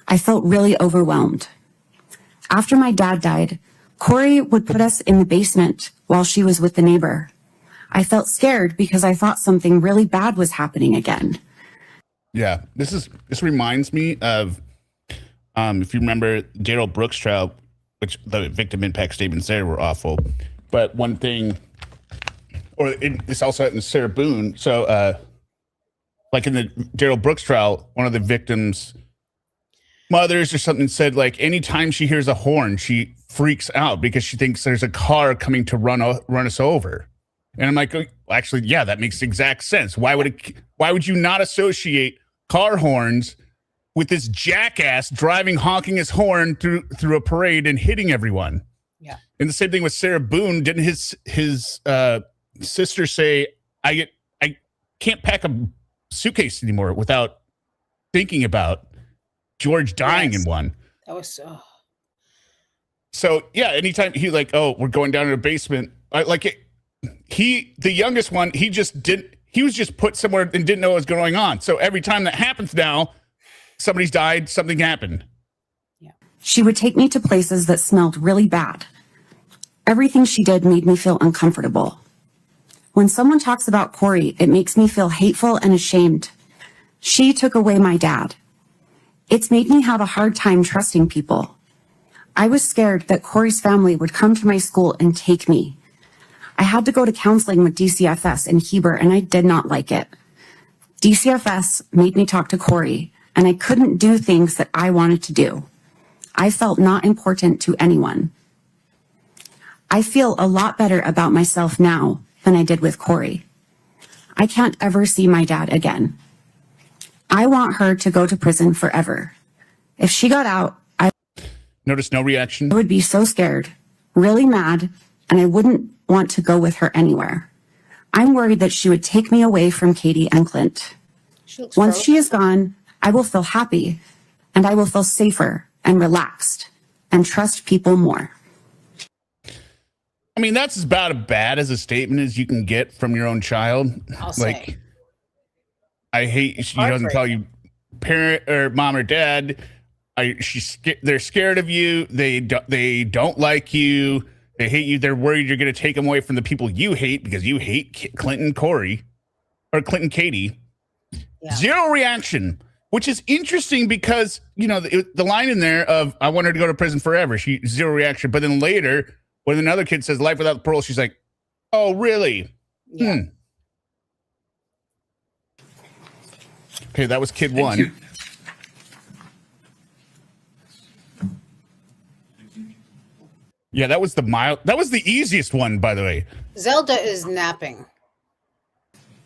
Speaker 6: I felt really overwhelmed. After my dad died, Kouri would put us in the basement while she was with the neighbor. I felt scared because I thought something really bad was happening again.
Speaker 1: Yeah, this reminds me of if you remember Daryl Brooks' trial, which the victim impact statements there were awful. But one thing, or this also happened to Sarah Boone. So, like in the Daryl Brooks trial, one of the victims' mothers or something said, like, anytime she hears a horn, she freaks out because she thinks there's a car coming to run us over. And I'm like, actually, yeah, that makes exact sense. Why would you not associate car horns with this jackass driving, honking his horn through a parade and hitting everyone?
Speaker 2: Yeah.
Speaker 1: And the same thing with Sarah Boone. Didn't his sister say, I can't pack a suitcase anymore without thinking about George dying in one?
Speaker 2: That was so.
Speaker 1: So yeah, anytime he like, oh, we're going down to the basement, the youngest one, he was just put somewhere and didn't know what was going on. So every time that happens now, somebody's died, something happened.
Speaker 2: Yeah.
Speaker 6: She would take me to places that smelled really bad. Everything she did made me feel uncomfortable. When someone talks about Kouri, it makes me feel hateful and ashamed. She took away my dad. It's made me have a hard time trusting people. I was scared that Kouri's family would come to my school and take me. I had to go to counseling with DCFS in Heber, and I did not like it. DCFS made me talk to Kouri, and I couldn't do things that I wanted to do. I felt not important to anyone. I feel a lot better about myself now than I did with Kouri. I can't ever see my dad again. I want her to go to prison forever. If she got out, I
Speaker 1: Notice no reaction.
Speaker 6: would be so scared, really mad, and I wouldn't want to go with her anywhere. I'm worried that she would take me away from Katie and Clint.
Speaker 2: She looks
Speaker 6: Once
Speaker 2: frozen.
Speaker 6: she is gone, I will feel happy, and I will feel safer and relaxed and trust people more.
Speaker 1: I mean, that's about as bad as a statement as you can get from your own child.
Speaker 2: I'll say.
Speaker 1: I hate she doesn't call you parent or mom or dad. They're scared of you. They don't like you. They hate you. They're worried you're going to take them away from the people you hate because you hate Clinton Kouri or Clinton Katie.
Speaker 2: Yeah.
Speaker 1: Zero reaction, which is interesting because, you know, the line in there of I want her to go to prison forever. She zero reaction. But then later When another kid says life without parole, she's like, oh, really?
Speaker 2: Yeah.
Speaker 1: Okay, that was kid
Speaker 5: Thank
Speaker 1: one.
Speaker 5: you.
Speaker 1: Yeah, that was the easiest one, by the way.
Speaker 2: Zelda is napping.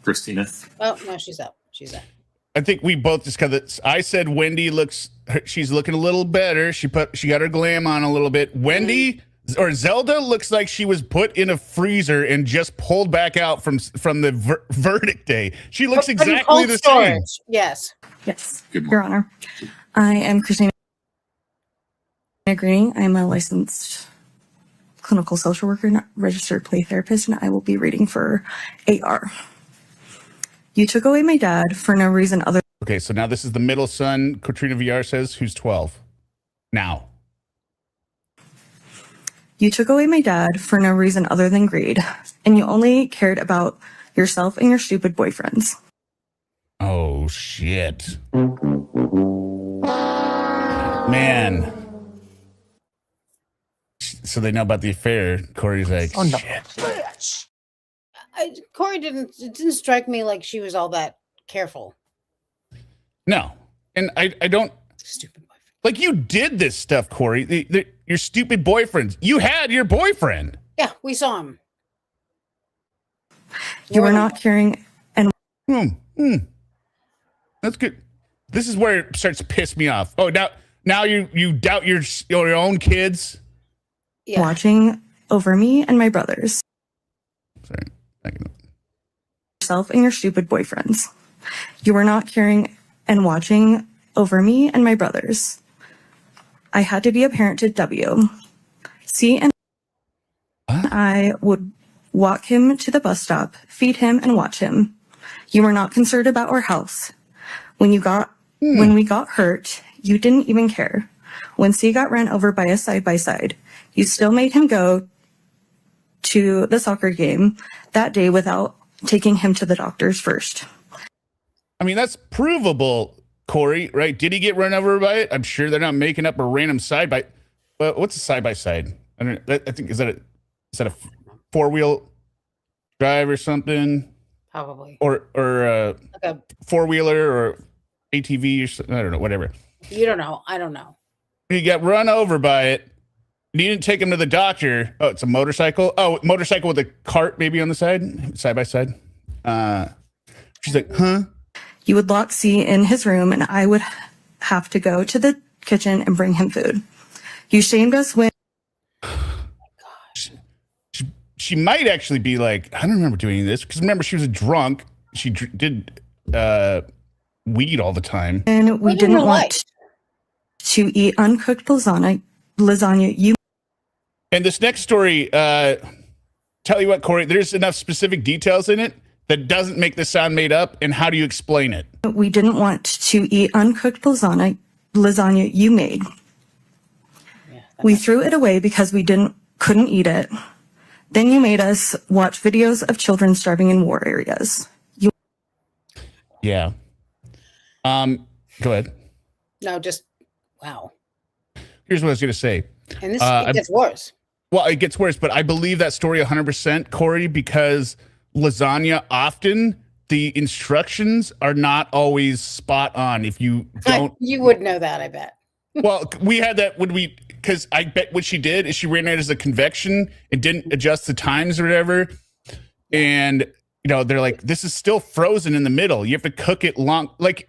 Speaker 5: Christina.
Speaker 2: Oh, no, she's up. She's up.
Speaker 1: I think we both just I said Wendy she's looking a little better. She got her glam on a little bit. Wendy or Zelda looks like she was put in a freezer and just pulled back out from the verdict day. She looks
Speaker 2: Put in
Speaker 1: exactly
Speaker 2: cold
Speaker 1: the
Speaker 2: storage.
Speaker 1: same.
Speaker 2: Yes.
Speaker 7: Yes,
Speaker 5: Good
Speaker 7: Your Honor. I am Christina Greening. I am a licensed clinical social worker, not registered play therapist, and I will be reading for AR. You took away my dad for no reason other.
Speaker 1: Okay, so now this is the middle son, Katrina VR says, who's 12. Now.
Speaker 7: You took away my dad for no reason other than greed, and you only cared about yourself and your stupid boyfriends.
Speaker 1: Oh, shit. Man. So they know about the affair. Corey's like,
Speaker 8: Oh, no.
Speaker 1: shit.
Speaker 2: Kouri it didn't strike me like she was all that careful.
Speaker 1: No. And I don't,
Speaker 2: Stupid boyfriend.
Speaker 1: like, you did this stuff, Kouri. Your stupid boyfriends. You had your boyfriend.
Speaker 2: Yeah, we saw him.
Speaker 7: You were not caring and
Speaker 1: That's good. This is where it starts to piss me off. Oh, now you doubt your own kids.
Speaker 2: Yeah.
Speaker 7: watching over me and my brothers.
Speaker 1: Sorry.
Speaker 7: Yourself and your stupid boyfriends. You were not caring and watching over me and my brothers. I had to be a parent to W. C and I would walk him to the bus stop, feed him, and watch him. You were not concerned about our health. When we got hurt, you didn't even care. When C got ran over by a side-by-side, you still made him go to the soccer game that day without taking him to the doctors first.
Speaker 1: I mean, that's provable, Kouri, right? Did he get run over by it? I'm sure they're not making up a random but what's a side-by-side? I think, is that a four-wheel drive or something?
Speaker 2: Probably.
Speaker 1: Or a
Speaker 2: Like a,
Speaker 1: four-wheeler or ATV or something? I don't know, whatever.
Speaker 2: you don't know. I don't know.
Speaker 1: He got run over by it. You didn't take him to the doctor. Oh, it's a motorcycle. Oh, motorcycle with a cart maybe on the side by side. She's like, huh?
Speaker 7: You would lock C in his room and I would have to go to the kitchen and bring him food. You shamed us when
Speaker 1: She might actually be like, I don't remember doing this because remember she was a drunk. She did weed all the time.
Speaker 7: we didn't want to eat uncooked lasagna. You
Speaker 1: And this next story, tell you what, Kouri, there's enough specific details in it that doesn't make this sound made up. And how do you explain it?
Speaker 7: We didn't want to eat uncooked lasagna you made.
Speaker 2: Yeah,
Speaker 7: We threw it away because we couldn't eat it. Then you made us watch videos of children starving in war areas.
Speaker 1: Yeah. Go ahead.
Speaker 2: No, just wow.
Speaker 1: Here's what I was going to say.
Speaker 2: And this it gets worse.
Speaker 1: Well, it gets worse, but I believe that story 100%, Kouri, because lasagna often the instructions are not always spot on. If you don't,
Speaker 2: You would know that, I bet.
Speaker 1: well, we had that because I bet what she did is she ran it as a convection and didn't adjust the times or whatever. And, they're like, this is still frozen in the middle. You have to cook it long. Like,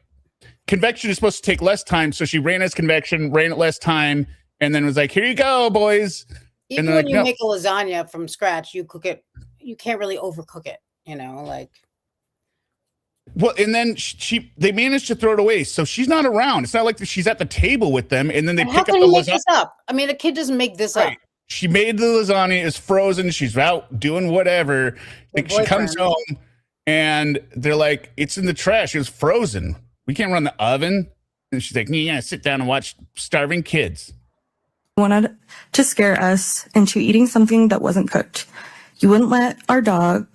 Speaker 1: convection is supposed to take less time. So she ran as convection, ran it less time, and then was like, here you go, boys.
Speaker 2: Even
Speaker 1: And
Speaker 2: when
Speaker 1: like,
Speaker 2: you
Speaker 1: no.
Speaker 2: make a lasagna from scratch, you cook it. You can't really overcook it, like.
Speaker 1: Well, and then they managed to throw it away. So she's not around. It's not like she's at the table with them, and then they
Speaker 2: And
Speaker 1: pick
Speaker 2: how
Speaker 1: up
Speaker 2: can
Speaker 1: the
Speaker 2: you make
Speaker 1: lasagna.
Speaker 2: this up? I mean, a kid doesn't make this up.
Speaker 1: Right. She made the lasagna. It's frozen. She's out doing whatever.
Speaker 2: With
Speaker 1: She comes
Speaker 2: boyfriend.
Speaker 1: home, and they're like, "It's in the trash. It was frozen. We can't run the oven." And she's like, "Yeah, sit down and watch starving kids."
Speaker 7: wanted to scare us into eating something that wasn't cooked. You wouldn't let our dog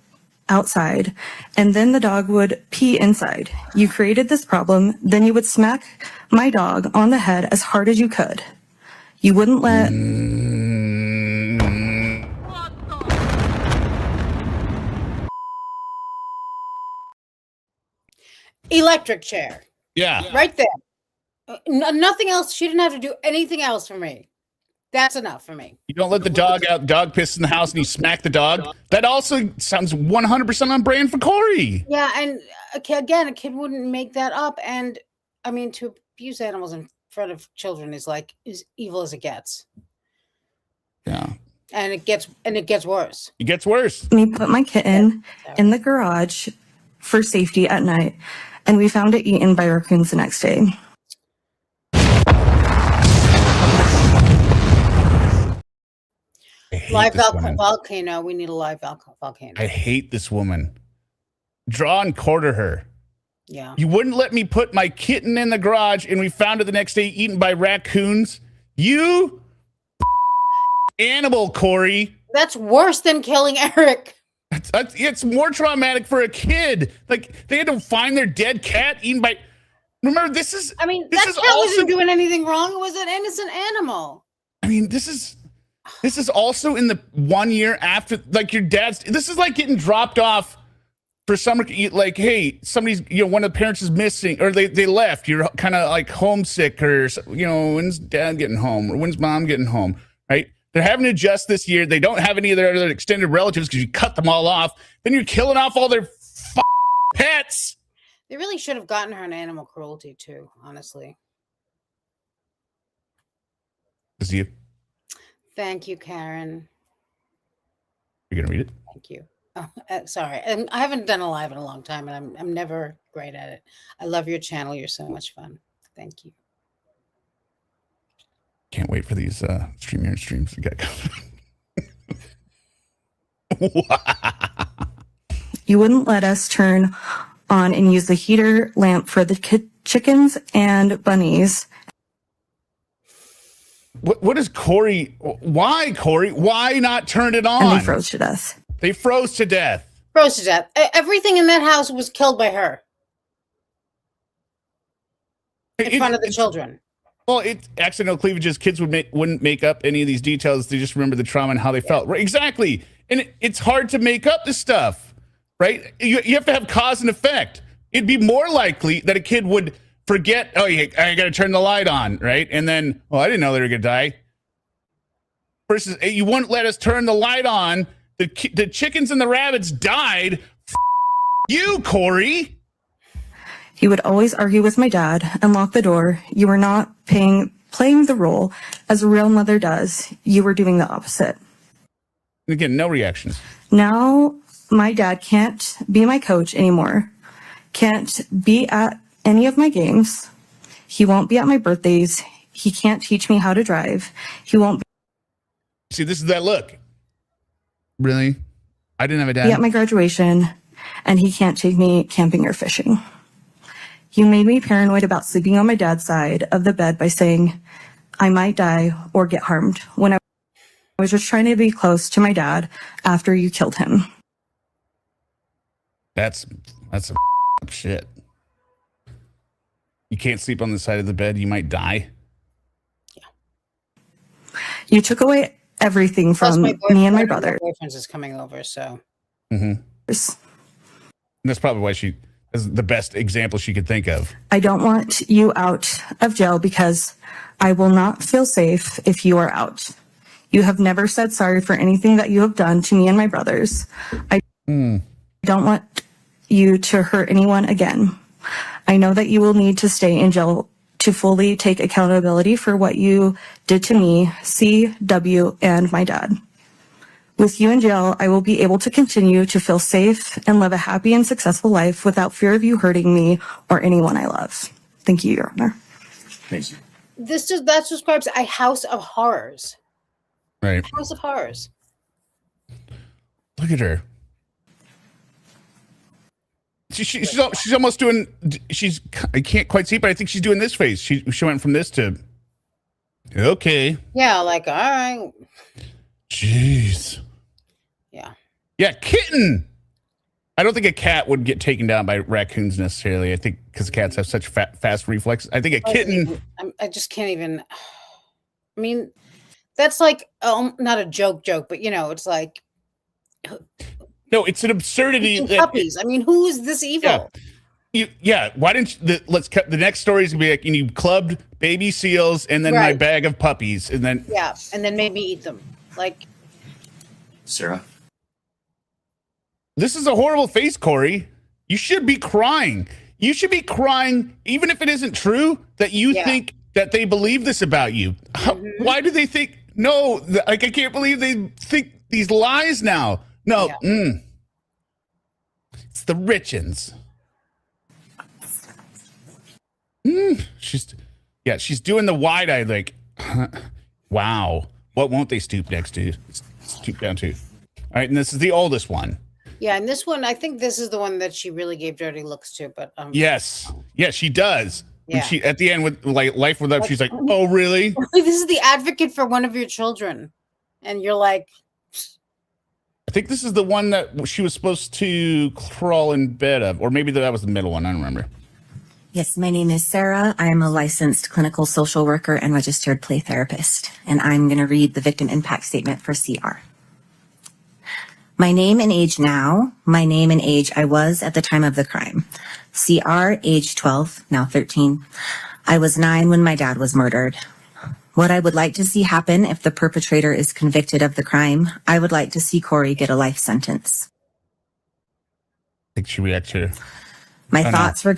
Speaker 7: outside, and then the dog would pee inside. You created this problem, then you would smack my dog on the head as hard as you could. You wouldn't let
Speaker 2: Electric chair.
Speaker 1: Yeah.
Speaker 2: Right there. Nothing else. She didn't have to do anything else for me. That's enough for me.
Speaker 1: You don't let the dog out. Dog piss in the house and you smack the dog. That also sounds 100% on brand for Kouri.
Speaker 2: Yeah, and again, a kid wouldn't make that up. And I mean, to abuse animals in front of children is like as evil as it gets.
Speaker 1: Yeah.
Speaker 2: And it gets worse.
Speaker 1: It gets worse.
Speaker 7: Me put my kitten in the garage for safety at night, and we found it eaten by raccoons the next day.
Speaker 2: Live volcano. We need a live volcano.
Speaker 1: I hate this woman. Draw and quarter her.
Speaker 2: Yeah.
Speaker 1: You wouldn't let me put my kitten in the garage and we found it the next day eaten by raccoons. You animal, Kouri.
Speaker 2: That's worse than killing Eric.
Speaker 1: It's more traumatic for a kid. Like they had to find their dead cat eaten by. Remember, this is.
Speaker 2: I mean,
Speaker 1: this
Speaker 2: that
Speaker 1: is
Speaker 2: cat
Speaker 1: also,
Speaker 2: wasn't doing anything wrong. It was an innocent animal.
Speaker 1: I mean, this is also in the 1 year after, like your dad's. This is like getting dropped off for summer. Like, hey, somebody's, one of the parents is missing, or they left. You're kind of like homesick, or when's dad getting home, or when's mom getting home, right? They're having to adjust this year. They don't have any of their other extended relatives because you cut them all off. Then you're killing off all their pets.
Speaker 2: They really should have gotten her an animal cruelty too, honestly.
Speaker 1: Is you?
Speaker 2: Thank you, Karen.
Speaker 1: You're gonna read it?
Speaker 2: Thank you. Oh, sorry, I haven't done a live in a long time, and I'm never great at it. I love your channel. You're so much fun. Thank you.
Speaker 1: Can't wait for these StreamYard streams to get going.
Speaker 7: You wouldn't let us turn on and use the heater lamp for the chickens and bunnies.
Speaker 1: What is Kouri? Why, Kouri? Why not turn it on?
Speaker 7: And they froze to death.
Speaker 1: They froze to death.
Speaker 2: Froze to death. Everything in that house was killed by her. In front of the children.
Speaker 1: Well, it's accidental cleavages. Kids wouldn't make up any of these details. They just remember the trauma and how they felt. Right? Exactly. And it's hard to make up this stuff, right? You have to have cause and effect. It'd be more likely that a kid would forget, oh, I got to turn the light on, right? And then, I didn't know they were going to die. Versus, you wouldn't let us turn the light on. The chickens and the rabbits died. You, Kouri.
Speaker 7: He would always argue with my dad and lock the door. You were not playing the role as a real mother does. You were doing the opposite.
Speaker 1: Again, no reactions.
Speaker 7: Now my dad can't be my coach anymore. Can't be at any of my games. He won't be at my birthdays. He can't teach me how to drive. He won't
Speaker 1: See, this is that look. Really? I didn't have a dad.
Speaker 7: be at my graduation, and he can't take me camping or fishing. You made me paranoid about sleeping on my dad's side of the bed by saying I might die or get harmed when I was just trying to be close to my dad after you killed him.
Speaker 1: That's some shit. You can't sleep on the side of the bed. You might die.
Speaker 2: Yeah.
Speaker 7: You took away everything from me and my brothers.
Speaker 2: My boyfriend is coming over, so.
Speaker 1: Mm-hmm. And that's probably why she is the best example she could think of.
Speaker 7: I don't want you out of jail because I will not feel safe if you are out. You have never said sorry for anything that you have done to me and my brothers. I don't want you to hurt anyone again. I know that you will need to stay in jail to fully take accountability for what you did to me, CW, and my dad. With you in jail, I will be able to continue to feel safe and live a happy and successful life without fear of you hurting me or anyone I love. Thank you, Your Honor.
Speaker 5: Thank you.
Speaker 2: That describes a house of horrors.
Speaker 1: Right.
Speaker 2: House of horrors.
Speaker 1: Look at her. She's almost doing. I can't quite see, but I think she's doing this face. She went from this to. Okay.
Speaker 2: Yeah, like all right.
Speaker 1: Jeez.
Speaker 2: Yeah.
Speaker 1: Yeah, kitten. I don't think a cat would get taken down by raccoons necessarily. I think because cats have such fast reflexes. I think a kitten.
Speaker 2: I just can't even. I mean, that's like not a joke, but it's like.
Speaker 1: No, it's an absurdity.
Speaker 2: Puppies. I mean, who is this evil?
Speaker 1: Why didn't let's cut the next story is gonna be like you clubbed baby seals and then my
Speaker 2: Right.
Speaker 1: bag of puppies and then
Speaker 2: Yeah, and then maybe eat them. Like,
Speaker 5: Sarah.
Speaker 1: this is a horrible face, Kouri. You should be crying. You should be crying, even if it isn't true, that you think that they believe this about you. Why do they think? No, like I can't believe they think these lies now. No, it's the Richins. She's doing the wide eye, like, wow. What won't they stoop next to? Stoop down to. All right, and this is the oldest one.
Speaker 2: yeah, and this one, I think this is the one that she really gave dirty looks to. But
Speaker 1: Yes, she does. When
Speaker 2: Yeah.
Speaker 1: she at the end with like life without, she's like, oh really?
Speaker 2: this is the advocate for one of your children, and you're like,
Speaker 1: I think this is the one that she was supposed to crawl in bed of, or maybe that was the middle one. I don't remember.
Speaker 8: Yes, my name is Sarah. I am a licensed clinical social worker and registered play therapist, and I'm going to read the victim impact statement for CR. My name and age now, my name and age I was at the time of the crime. CR, age 12, now 13. I was 9 when my dad was murdered. What I would like to see happen if the perpetrator is convicted of the crime, I would like to see Kouri get a life sentence.
Speaker 1: I think she reacted.
Speaker 8: My thoughts were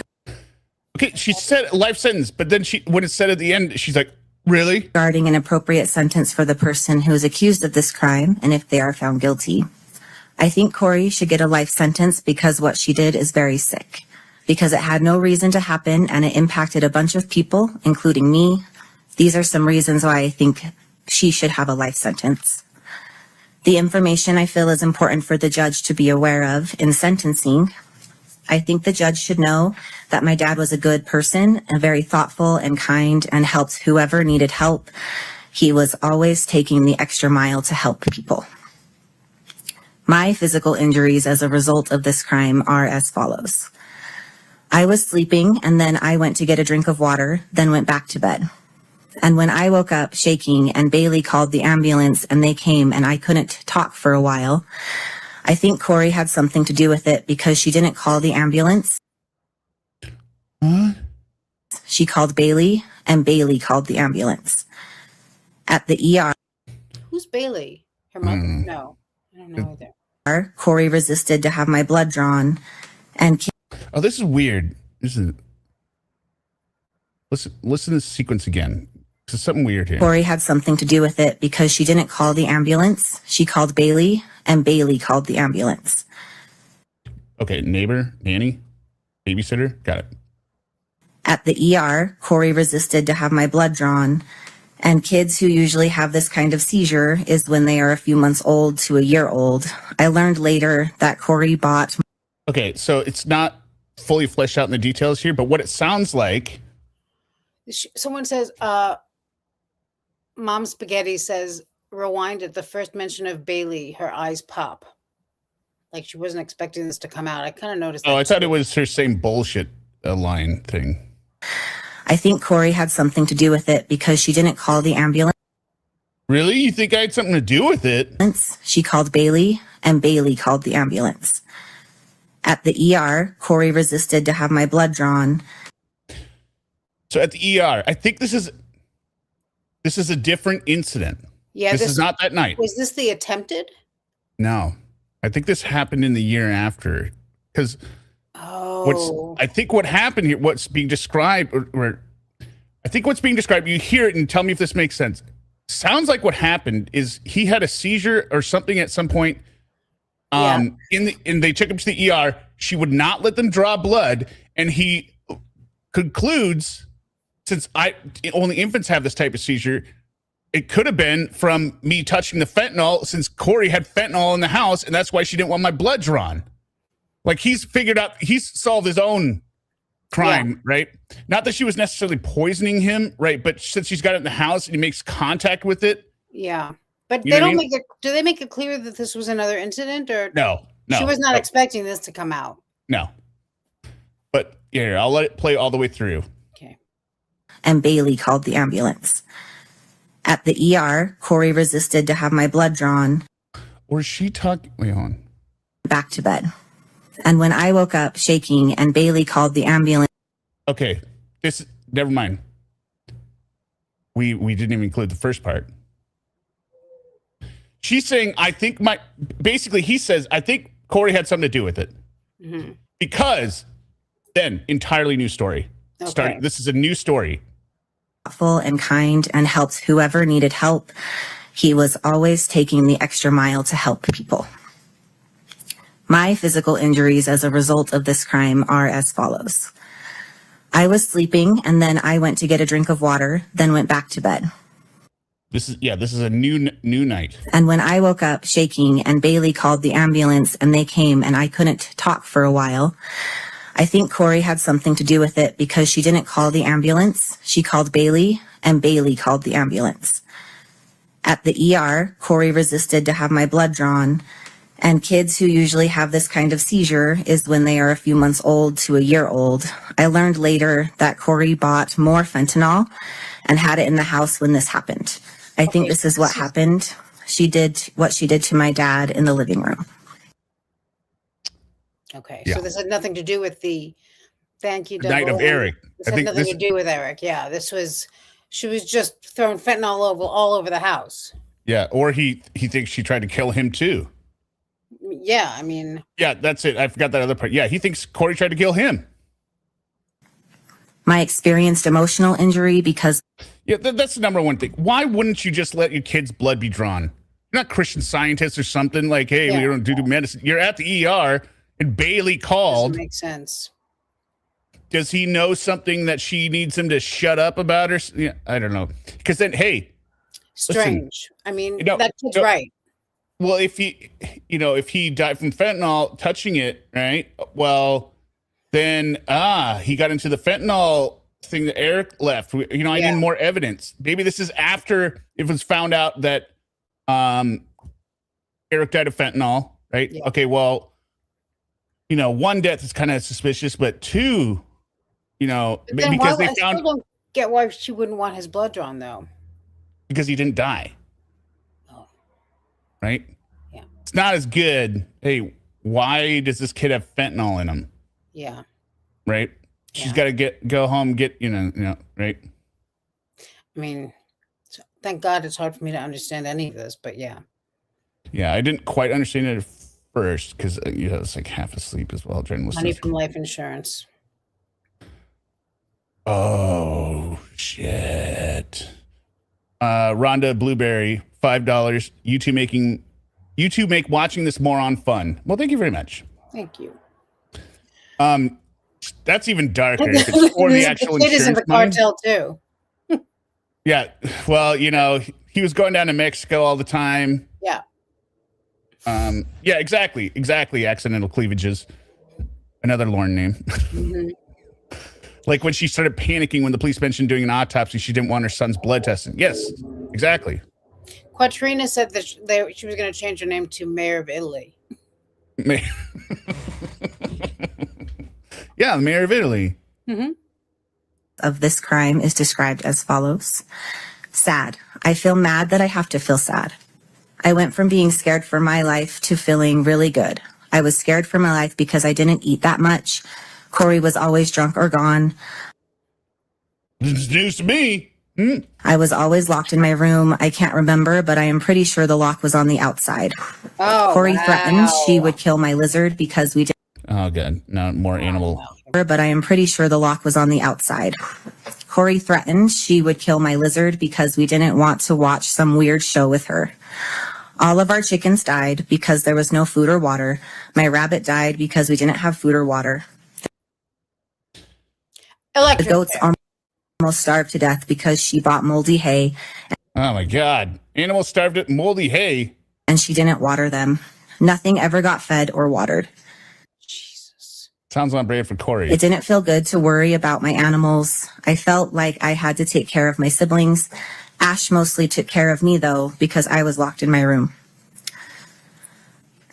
Speaker 1: Okay, she said life sentence, but then when it said at the end, she's like, really?
Speaker 8: regarding an appropriate sentence for the person who is accused of this crime and if they are found guilty. I think Kouri should get a life sentence because what she did is very sick, because it had no reason to happen and it impacted a bunch of people, including me. These are some reasons why I think she should have a life sentence. The information I feel is important for the judge to be aware of in sentencing. I think the judge should know that my dad was a good person and very thoughtful and kind and helped whoever needed help. He was always taking the extra mile to help people. My physical injuries as a result of this crime are as follows. I was sleeping and then I went to get a drink of water, then went back to bed. And when I woke up shaking and Bailey called the ambulance and they came and I couldn't talk for a while, I think Kouri had something to do with it because she didn't call the ambulance.
Speaker 1: What?
Speaker 8: She called Bailey and Bailey called the ambulance. At the ER,
Speaker 2: who's Bailey? Her mother? No, I don't know either.
Speaker 8: Kouri resisted to have my blood drawn and
Speaker 1: Oh, this is weird. Listen to this sequence again. There's something weird here.
Speaker 8: Kouri had something to do with it because she didn't call the ambulance. She called Bailey and Bailey called the ambulance.
Speaker 1: Okay, neighbor, nanny, babysitter, got it.
Speaker 8: At the ER, Kouri resisted to have my blood drawn. And kids who usually have this kind of seizure is when they are a few months old to a year old. I learned later that Kouri bought.
Speaker 1: Okay, so it's not fully fleshed out in the details here, but what it sounds like.
Speaker 2: Someone says, Mom Spaghetti says, rewind at the first mention of Bailey, her eyes pop. Like she wasn't expecting this to come out. I kind of noticed that.
Speaker 1: Oh, I thought it was her same bullshit line thing.
Speaker 8: I think Kouri had something to do with it because she didn't call the ambulance.
Speaker 1: Really? You think I had something to do with it?
Speaker 8: She called Bailey and Bailey called the ambulance. At the ER, Kouri resisted to have my blood drawn.
Speaker 1: So at the ER, I think this is a different incident.
Speaker 2: Yeah,
Speaker 1: this is not that night.
Speaker 2: Was this the attempted?
Speaker 1: No, I think this happened in the year after. Because I think what happened here, what's being described, I think what's being described, you hear it and tell me if this makes sense. Sounds like what happened is he had a seizure or something at some point. And they took him to the ER. She would not let them draw blood, and he concludes, since only infants have this type of seizure, it could have been from me touching the fentanyl, since Kouri had fentanyl in the house, and that's why she didn't want my blood drawn. Like he's solved his own crime, right? Not that she was necessarily poisoning him, right? But since she's got it in the house and he makes contact with it.
Speaker 2: Yeah. But
Speaker 1: You
Speaker 2: they
Speaker 1: know what
Speaker 2: don't
Speaker 1: I mean?
Speaker 2: make it. Do they make it clear that this was another incident, or
Speaker 1: No.
Speaker 2: She was not expecting this to come out.
Speaker 1: No. But yeah, I'll let it play all the way through.
Speaker 2: Okay.
Speaker 8: And Bailey called the ambulance. At the ER, Kouri resisted to have my blood drawn.
Speaker 1: Or is she talking? Wait, hold on.
Speaker 8: Back to bed. And when I woke up shaking and Bailey called the ambulance.
Speaker 1: Okay, never mind. We didn't even include the first part. She's saying, basically he says, I think Kouri had something to do with it. Mm-hmm. Because then entirely new story.
Speaker 2: Okay.
Speaker 1: This is a new story.
Speaker 8: Thoughtful and kind and helped whoever needed help. He was always taking the extra mile to help people. My physical injuries as a result of this crime are as follows. I was sleeping and then I went to get a drink of water, then went back to bed.
Speaker 1: This is a new night.
Speaker 8: And when I woke up shaking and Bailey called the ambulance and they came and I couldn't talk for a while, I think Kouri had something to do with it because she didn't call the ambulance. She called Bailey and Bailey called the ambulance. At the ER, Kouri resisted to have my blood drawn. And kids who usually have this kind of seizure is when they are a few months old to a year old. I learned later that Kouri bought more fentanyl and had it in the house when this happened. I think this is what happened. She did what she did to my dad in the living room.
Speaker 2: Okay,
Speaker 1: Yeah.
Speaker 2: so this had nothing to do with the thank you.
Speaker 1: Night of Eric.
Speaker 2: This had nothing to do with Eric. Yeah, she was just throwing fentanyl all over the house.
Speaker 1: Yeah, or he thinks she tried to kill him too.
Speaker 2: Yeah, I mean.
Speaker 1: Yeah, that's it. I forgot that other part. Yeah, he thinks Kouri tried to kill him.
Speaker 8: My experienced emotional injury because.
Speaker 1: Yeah, that's the number one thing. Why wouldn't you just let your kid's blood be drawn? You're not Christian Scientists or something like, hey, we don't do medicine. You're at the ER and Bailey called.
Speaker 2: Doesn't make sense.
Speaker 1: Does he know something that she needs him to shut up about? Or yeah, I don't know. Because then, hey.
Speaker 2: Strange.
Speaker 1: Listen,
Speaker 2: I mean, that kid's right.
Speaker 1: Well, if he died from fentanyl touching it, right? Well, then, he got into the fentanyl thing that Eric left. I need more evidence. Maybe this is after it was found out that Eric died of fentanyl, right? Yeah. Okay, well, one death is kind of suspicious, but two, because they found. I still don't
Speaker 2: get why she wouldn't want his blood drawn, though.
Speaker 1: Because he didn't die.
Speaker 2: Oh.
Speaker 1: Right?
Speaker 2: Yeah.
Speaker 1: It's not as good. Hey, why does this kid have fentanyl in him?
Speaker 2: Yeah.
Speaker 1: Right? She's got to go home, right?
Speaker 2: I mean, thank God it's hard for me to understand any of this, but yeah.
Speaker 1: Yeah, I didn't quite understand it at first because I was like half asleep as well during listening.
Speaker 2: Money from life insurance.
Speaker 1: Oh, shit. Rhonda Blueberry, $5. YouTube make watching this moron fun. Well, thank you very much.
Speaker 2: Thank you.
Speaker 1: That's even darker. If it's for the actual insurance. It is in the
Speaker 2: cartel too.
Speaker 1: Yeah. Well, he was going down to Mexico all the time.
Speaker 2: Yeah.
Speaker 1: Yeah, exactly. Accidental cleavages. Another Lauren name. Mm-hmm. Like when she started panicking when the police mentioned doing an autopsy, she didn't want her son's blood tested. Yes, exactly.
Speaker 2: Quatrina said that she was going to change her name to Mayor of Italy.
Speaker 1: Yeah, Mayor of Italy.
Speaker 2: Mm-hmm.
Speaker 8: Of this crime is described as follows. Sad. I feel mad that I have to feel sad. I went from being scared for my life to feeling really good. I was scared for my life because I didn't eat that much. Kouri was always drunk or gone.
Speaker 1: This is news to me.
Speaker 8: I was always locked in my room. I can't remember, but I am pretty sure the lock was on the outside.
Speaker 2: Oh,
Speaker 8: Kouri threatened she would kill my lizard because we did.
Speaker 1: Oh, good. No more animal.
Speaker 8: But I am pretty sure the lock was on the outside. Kouri threatened she would kill my lizard because we didn't want to watch some weird show with her. All of our chickens died because there was no food or water. My rabbit died because we didn't have food or water. The goats almost starved to death because she bought moldy hay.
Speaker 1: Oh my God. Animals starved at moldy hay.
Speaker 8: And she didn't water them. Nothing ever got fed or watered.
Speaker 2: Jesus.
Speaker 1: Sounds on brand for Kouri.
Speaker 8: It didn't feel good to worry about my animals. I felt like I had to take care of my siblings. Ash mostly took care of me though, because I was locked in my room.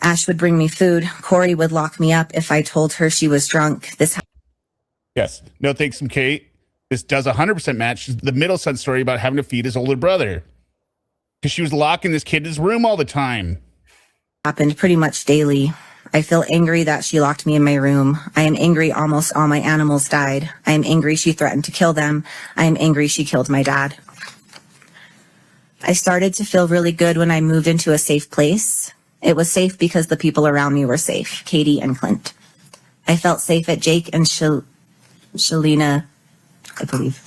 Speaker 8: Ash would bring me food. Kouri would lock me up if I told her she was drunk.
Speaker 1: Yes. No thanks from Kate. This does 100% match the middle son story about having to feed his older brother. Because she was locking this kid in his room all the time.
Speaker 8: Happened pretty much daily. I feel angry that she locked me in my room. I am angry almost all my animals died. I am angry she threatened to kill them. I am angry she killed my dad. I started to feel really good when I moved into a safe place. It was safe because the people around me were safe, Katie and Clint. I felt safe at Jake and Shalina, I believe,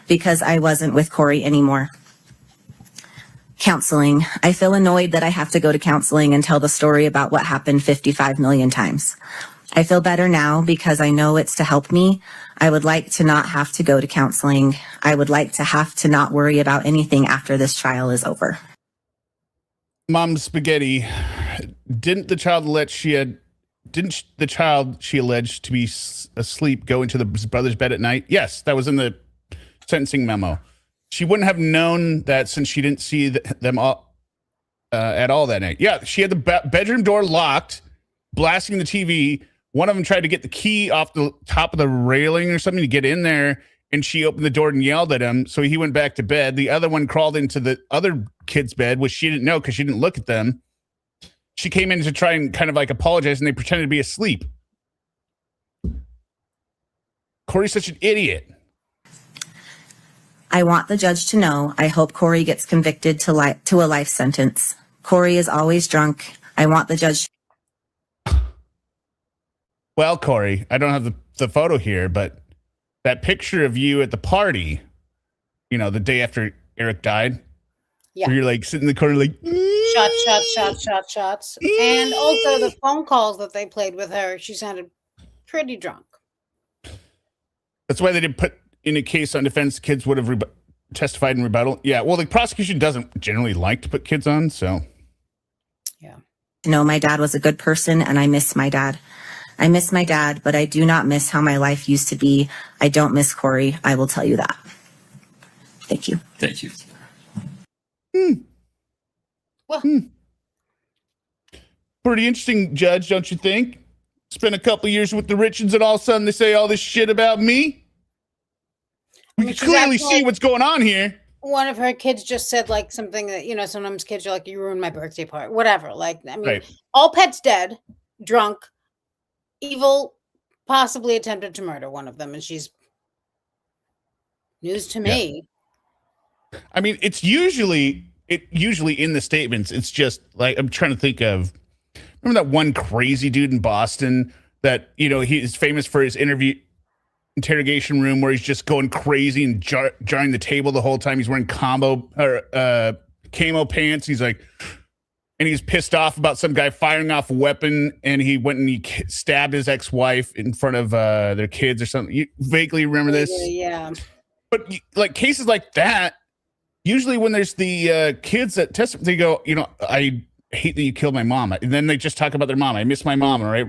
Speaker 8: because I wasn't with Kouri anymore. Counseling. I feel annoyed that I have to go to counseling and tell the story about what happened 55 million times. I feel better now because I know it's to help me. I would like to not have to go to counseling. I would like to have to not worry about anything after this trial is over.
Speaker 1: Mom Spaghetti, didn't the child she alleged to be asleep go into his brother's bed at night? Yes, that was in the sentencing memo. She wouldn't have known that since she didn't see them all, at all that night. Yeah, she had the bedroom door locked, blasting the TV. One of them tried to get the key off the top of the railing or something to get in there, and she opened the door and yelled at him, so he went back to bed. The other one crawled into the other kid's bed, which she didn't know because she didn't look at them. She came in to try and kind of like apologize, and they pretended to be asleep. Kouri's such an idiot.
Speaker 8: I want the judge to know I hope Kouri gets convicted to a life sentence. Kouri is always drunk. I want the judge.
Speaker 1: Well, Kouri, I don't have the photo here, but that picture of you at the party, you know, the day after Eric died,
Speaker 2: Yeah.
Speaker 1: where you're like sitting in the corner like,
Speaker 2: Shots. And also the phone calls that they played with her, she sounded pretty drunk.
Speaker 1: that's why they didn't put in a case on defense. Kids would have testified in rebuttal. Yeah, well, the prosecution doesn't generally like to put kids on, so.
Speaker 2: Yeah.
Speaker 8: No, my dad was a good person, and I miss my dad. I miss my dad, but I do not miss how my life used to be. I don't miss Kouri. I will tell you that. Thank you.
Speaker 5: Thank you.
Speaker 2: Well,
Speaker 1: Pretty interesting, Judge, don't you think? Spent a couple years with the Richins, and all of a sudden they say all this shit about me? We can
Speaker 2: she's
Speaker 1: clearly
Speaker 2: acting
Speaker 1: see
Speaker 2: like-
Speaker 1: what's going on here.
Speaker 2: one of her kids just said like something that, you know, sometimes kids are like, you ruined my birthday party, whatever. Like, I mean,
Speaker 1: Right.
Speaker 2: all pets dead, drunk, evil, possibly attempted to murder one of them. And she's news to me.
Speaker 1: I mean, it's usually in the statements, it's just like, I'm trying to think of, remember that one crazy dude in Boston that, you know, he is famous for his interrogation room where he's just going crazy and jarring the table the whole time. He's wearing camo pants. He's like, and he's pissed off about some guy firing off a weapon, and he went and he stabbed his ex-wife in front of their kids or something. You vaguely remember this?
Speaker 2: Yeah.
Speaker 1: But like cases like that, usually when there's the kids that testify, they go, you know, I hate that you killed my mom. And then they just talk about their mom. I miss my mom, right?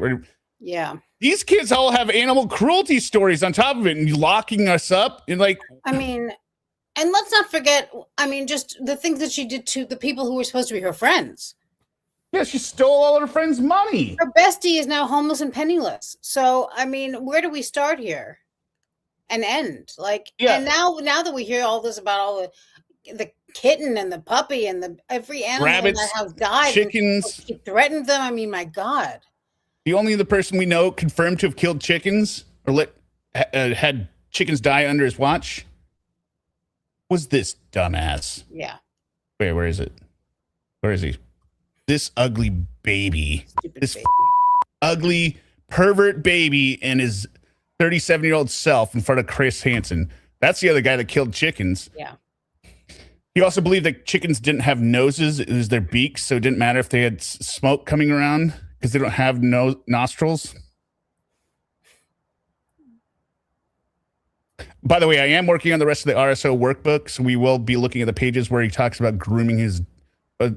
Speaker 2: Yeah.
Speaker 1: These kids all have animal cruelty stories on top of it, and locking us up and like.
Speaker 2: I mean, and let's not forget, I mean, just the things that she did to the people who were supposed to be her friends.
Speaker 1: Yeah, she stole all of her friends' money.
Speaker 2: Her bestie is now homeless and penniless. So, I mean, where do we start here and end? Like,
Speaker 1: Yeah.
Speaker 2: and now that we hear all this about all the kitten and the puppy and every animal
Speaker 1: Rabbits,
Speaker 2: in that house died,
Speaker 1: chickens.
Speaker 2: and she threatened them. I mean, my God.
Speaker 1: The only other person we know confirmed to have killed chickens or had chickens die under his watch was this dumbass.
Speaker 2: Yeah.
Speaker 1: Wait, where is it? Where is he? This ugly baby.
Speaker 2: Stupid
Speaker 1: This
Speaker 2: baby.
Speaker 1: ugly pervert baby and his 37-year-old self in front of Chris Hansen. That's the other guy that killed chickens.
Speaker 2: Yeah.
Speaker 1: He also believed that chickens didn't have noses. It was their beaks, so it didn't matter if they had smoke coming around because they don't have nostrils. By the way, I am working on the rest of the RSO workbook, so we will be looking at the pages where he talks about grooming his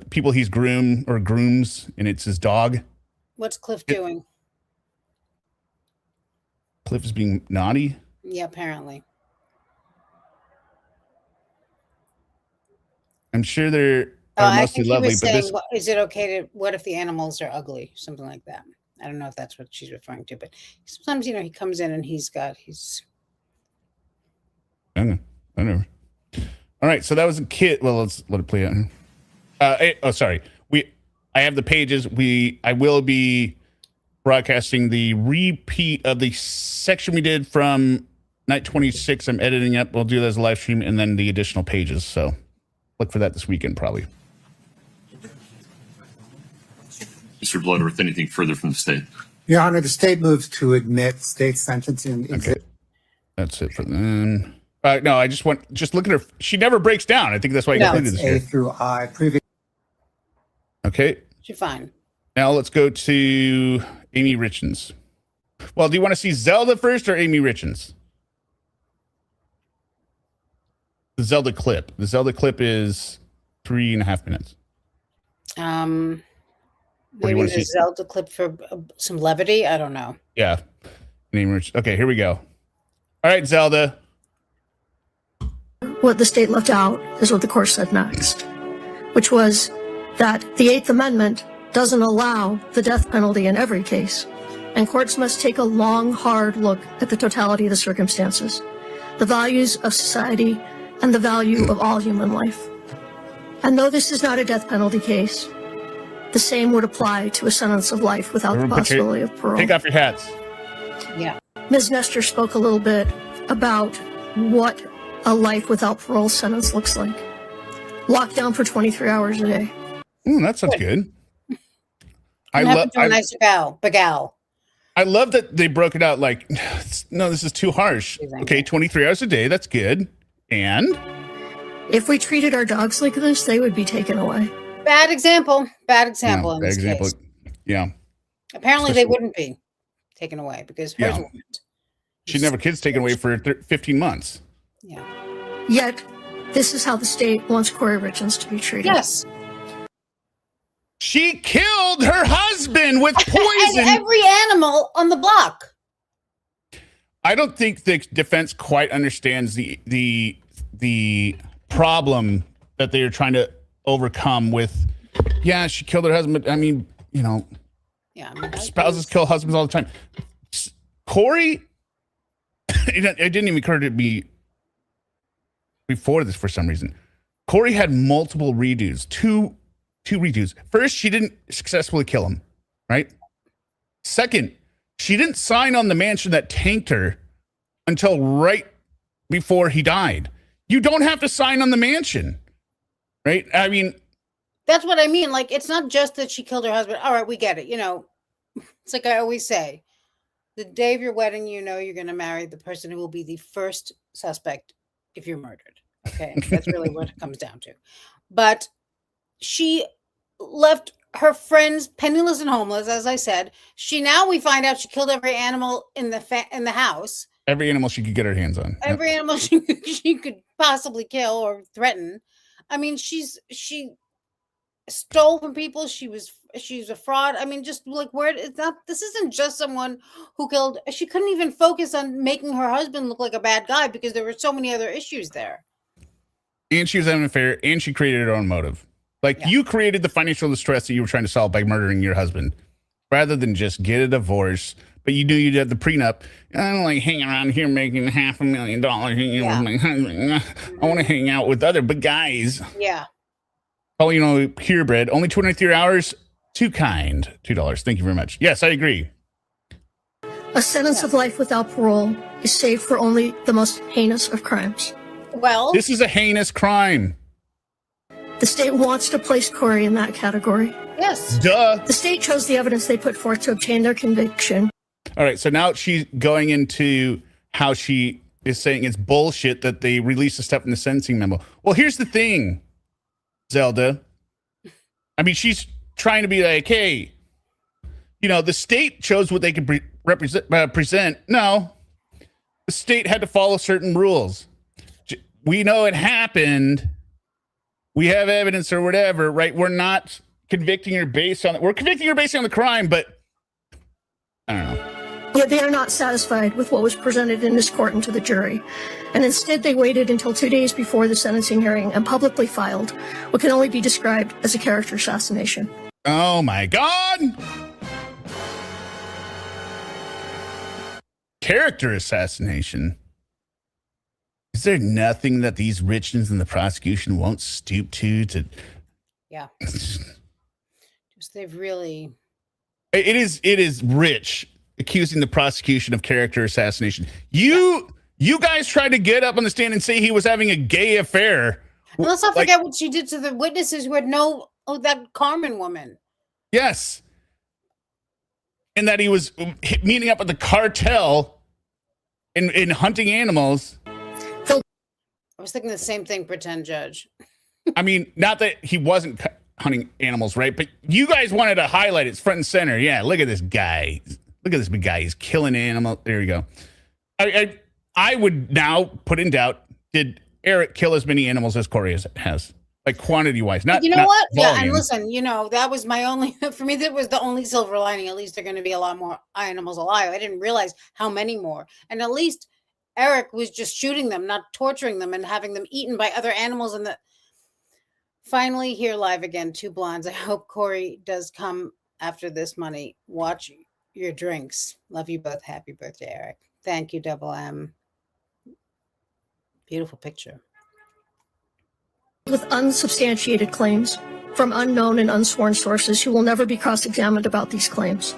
Speaker 1: people he's groomed or grooms, and it's his dog.
Speaker 2: What's Cliff doing?
Speaker 1: Cliff is being naughty.
Speaker 2: Yeah, apparently.
Speaker 1: I'm sure they're
Speaker 2: I
Speaker 1: mostly
Speaker 2: think he
Speaker 1: lovely,
Speaker 2: was
Speaker 1: but
Speaker 2: saying,
Speaker 1: this
Speaker 2: is it okay to, what if the animals are ugly? Something like that. I don't know if that's what she's referring to, but sometimes, you know, he comes in and he's
Speaker 1: I don't know. I never. All right, so that was a kid. Well, let's let it play out. Sorry. I have the pages. I will be broadcasting the repeat of the section we did from night 26. I'm editing up. We'll do that as a live stream and then the additional pages. So look for that this weekend, probably.
Speaker 9: Mr. Bloodworth, anything further from the state?
Speaker 10: Your Honor, the state moves to admit state sentencing.
Speaker 1: Okay. That's it for them. No, I just look at her. She never breaks down. I think that's why I completed this
Speaker 10: A
Speaker 1: here.
Speaker 10: through I. Previous.
Speaker 1: Okay.
Speaker 2: She's fine.
Speaker 1: Now let's go to Amy Richins. Well, do you want to see Zelda first or Amy Richins? The Zelda clip. The Zelda clip is 3.5 minutes.
Speaker 2: Maybe the Zelda clip for some levity. I don't know.
Speaker 1: Yeah. Okay, here we go. All right, Zelda.
Speaker 3: What the state left out is what the court said next, which was that the Eighth Amendment doesn't allow the death penalty in every case, and courts must take a long, hard look at the totality of the circumstances, the values of society, and the value of all human life. And though this is not a death penalty case, the same would apply to a sentence of life without the possibility of parole.
Speaker 1: Take off your hats.
Speaker 2: Yeah.
Speaker 3: Ms. Nestor spoke a little bit about what a life without parole sentence looks like. Locked down for 23 hours a day.
Speaker 1: That sounds good. I
Speaker 2: love a nice gal.
Speaker 1: I love that they broke it out like, no, this is too harsh. Okay, 23 hours a day, that's good. And
Speaker 3: if we treated our dogs like this, they would be taken away.
Speaker 2: Bad example. Bad example in
Speaker 1: bad
Speaker 2: this
Speaker 1: example.
Speaker 2: case.
Speaker 1: Yeah.
Speaker 2: Apparently they wouldn't be taken away because hers wouldn't.
Speaker 1: She'd never kids taken away for 15 months.
Speaker 2: Yeah.
Speaker 3: Yet, this is how the state wants Kouri Richins to be treated.
Speaker 2: Yes.
Speaker 1: She killed her husband with poison.
Speaker 2: And every animal on the block.
Speaker 1: I don't think the defense quite understands the problem that they are trying to overcome with, she killed her husband. I mean, spouses kill husbands all the time. Kouri, it didn't even occur to me before this for some reason. Kouri had multiple redos, two redos. First, she didn't successfully kill him, right? Second, she didn't sign on the mansion that tanked her until right before he died. You don't have to sign on the mansion, right? I mean,
Speaker 2: that's what I mean. Like, it's not just that she killed her husband. All right, we get it. It's like I always say, the day of your wedding, you're going to marry the person who will be the first suspect if you're murdered. Okay. That's really what it comes down to. But she left her friends penniless and homeless, as I said. Now we find out she killed every animal in the house.
Speaker 1: Every animal she could get her hands on.
Speaker 2: Every animal she could possibly kill or threaten. I mean, she stole from people. She's a fraud. I mean, just like this isn't just someone who killed. She couldn't even focus on making her husband look like a bad guy because there were so many other issues there.
Speaker 1: And she was having an affair, and she created her own motive. You created the financial distress that you were trying to solve by murdering your husband, rather than just get a divorce. But you knew you'd have the prenup. I don't like hanging around here making $500,000 with my husband. I want to hang out with other big guys.
Speaker 2: Yeah.
Speaker 1: Oh, purebred. Only 23 hours. Too kind. $2. Thank you very much. Yes, I agree.
Speaker 3: A sentence of life without parole is saved for only the most heinous of crimes.
Speaker 2: Well,
Speaker 1: this is a heinous crime.
Speaker 3: The state wants to place Kouri in that category.
Speaker 2: Yes.
Speaker 1: Duh.
Speaker 3: The state chose the evidence they put forth to obtain their conviction.
Speaker 1: All right, so now she's going into how she is saying it's bullshit that they released the stuff in the sentencing memo. Well, here's the thing, Zelda. I mean, she's trying to be like, hey, the state chose what they could present. No, the state had to follow certain rules. We know it happened. We have evidence or whatever, right? We're not convicting her based on it. We're convicting her based on the crime, but I don't know.
Speaker 3: Yet they are not satisfied with what was presented in this court and to the jury. And instead they waited until 2 days before the sentencing hearing and publicly filed what can only be described as a character assassination.
Speaker 1: Oh my God. Character assassination. Is there nothing that these Richins and the prosecution won't stoop to?
Speaker 2: Yeah. Just they've really.
Speaker 1: It is rich accusing the prosecution of character assassination. You guys tried to get up on the stand and say he was having a gay affair.
Speaker 2: And let's not forget what she did to the witnesses who had that Carmen woman.
Speaker 1: Yes. And that he was meeting up with the cartel in hunting animals.
Speaker 2: I was thinking the same thing, pretend judge.
Speaker 1: I mean, not that he wasn't hunting animals, right? But you guys wanted to highlight it front and center. Yeah, look at this guy. Look at this big guy. He's killing animals. There you go. I would now put in doubt, did Eric kill as many animals as Kouri has? Like quantity-wise, not
Speaker 2: what?
Speaker 1: volume.
Speaker 2: Yeah, and listen, that was my only, for me, that was the only silver lining. At least they're going to be a lot more animals alive. I didn't realize how many more. And at least Eric was just shooting them, not torturing them and having them eaten by other animals. And finally here live again, two blondes. I hope Kouri does come after this money. Watch your drinks. Love you both. Happy birthday, Eric. Thank you, Double M. Beautiful picture.
Speaker 3: With unsubstantiated claims from unknown and unsworn sources who will never be cross-examined about these claims.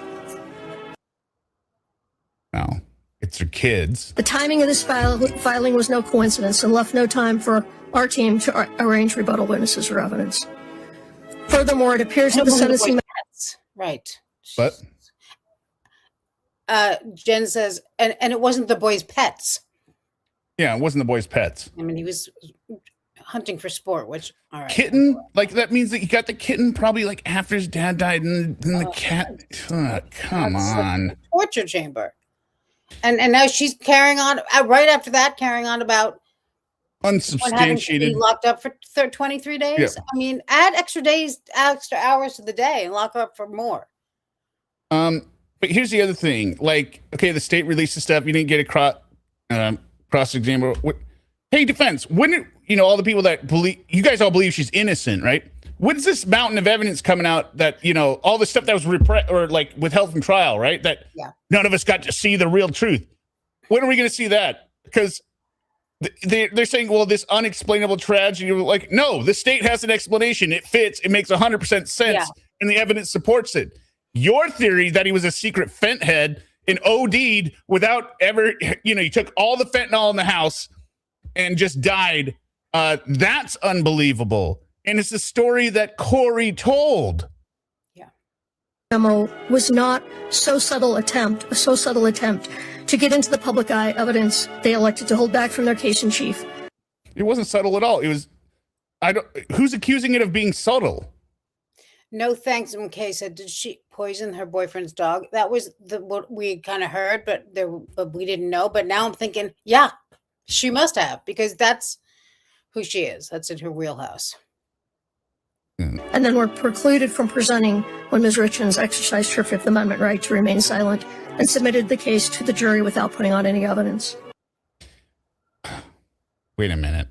Speaker 1: No, it's their kids.
Speaker 3: The timing of this filing was no coincidence and left no time for our team to arrange rebuttal witnesses or evidence. Furthermore, it appears that the sentencing...
Speaker 2: Right.
Speaker 1: What?
Speaker 2: Jen says, and it wasn't the boys' pets.
Speaker 1: Yeah, it wasn't the boys' pets.
Speaker 2: I mean, he was hunting for sport, which, all right.
Speaker 1: Kitten? Like, that means that he got the kitten probably like after his dad died, and then the cat. Come on.
Speaker 2: Torture chamber. And now she's carrying on, right after that, carrying on about
Speaker 1: unsubstantiated.
Speaker 2: Locked up for 23 days.
Speaker 1: Yeah.
Speaker 2: I mean, add extra days, extra hours to the day and lock her up for more.
Speaker 1: But here's the other thing. Like, okay, the state releases stuff. You didn't get a cross-examiner. Hey, defense, when all the people that believe, you guys all believe she's innocent, right? When's this mountain of evidence coming out that, all the stuff that was withheld from trial, right? That none of us got to see the real truth. When are we going to see that? Because they're saying, well, this unexplainable tragedy. Like, no, the state has an explanation. It fits. It makes 100% sense, and the evidence supports it. Your theory that he was a secret fent head and OD'd without ever, he took all the fentanyl in the house and just died. That's unbelievable. And it's the story that Kouri told.
Speaker 3: Yeah. Memo was not a so subtle attempt to get into the public eye evidence they elected to hold back from their case in chief.
Speaker 1: It wasn't subtle at all. It was, who's accusing it of being subtle?
Speaker 2: No thanks. McKay said, did she poison her boyfriend's dog? That was what we kind of heard, but we didn't know. But now I'm thinking, yeah, she must have, because that's who she is. That's in her wheelhouse.
Speaker 3: And then were precluded from presenting when Ms. Richins exercised her Fifth Amendment right to remain silent and submitted the case to the jury without putting on any evidence.
Speaker 1: Wait a minute.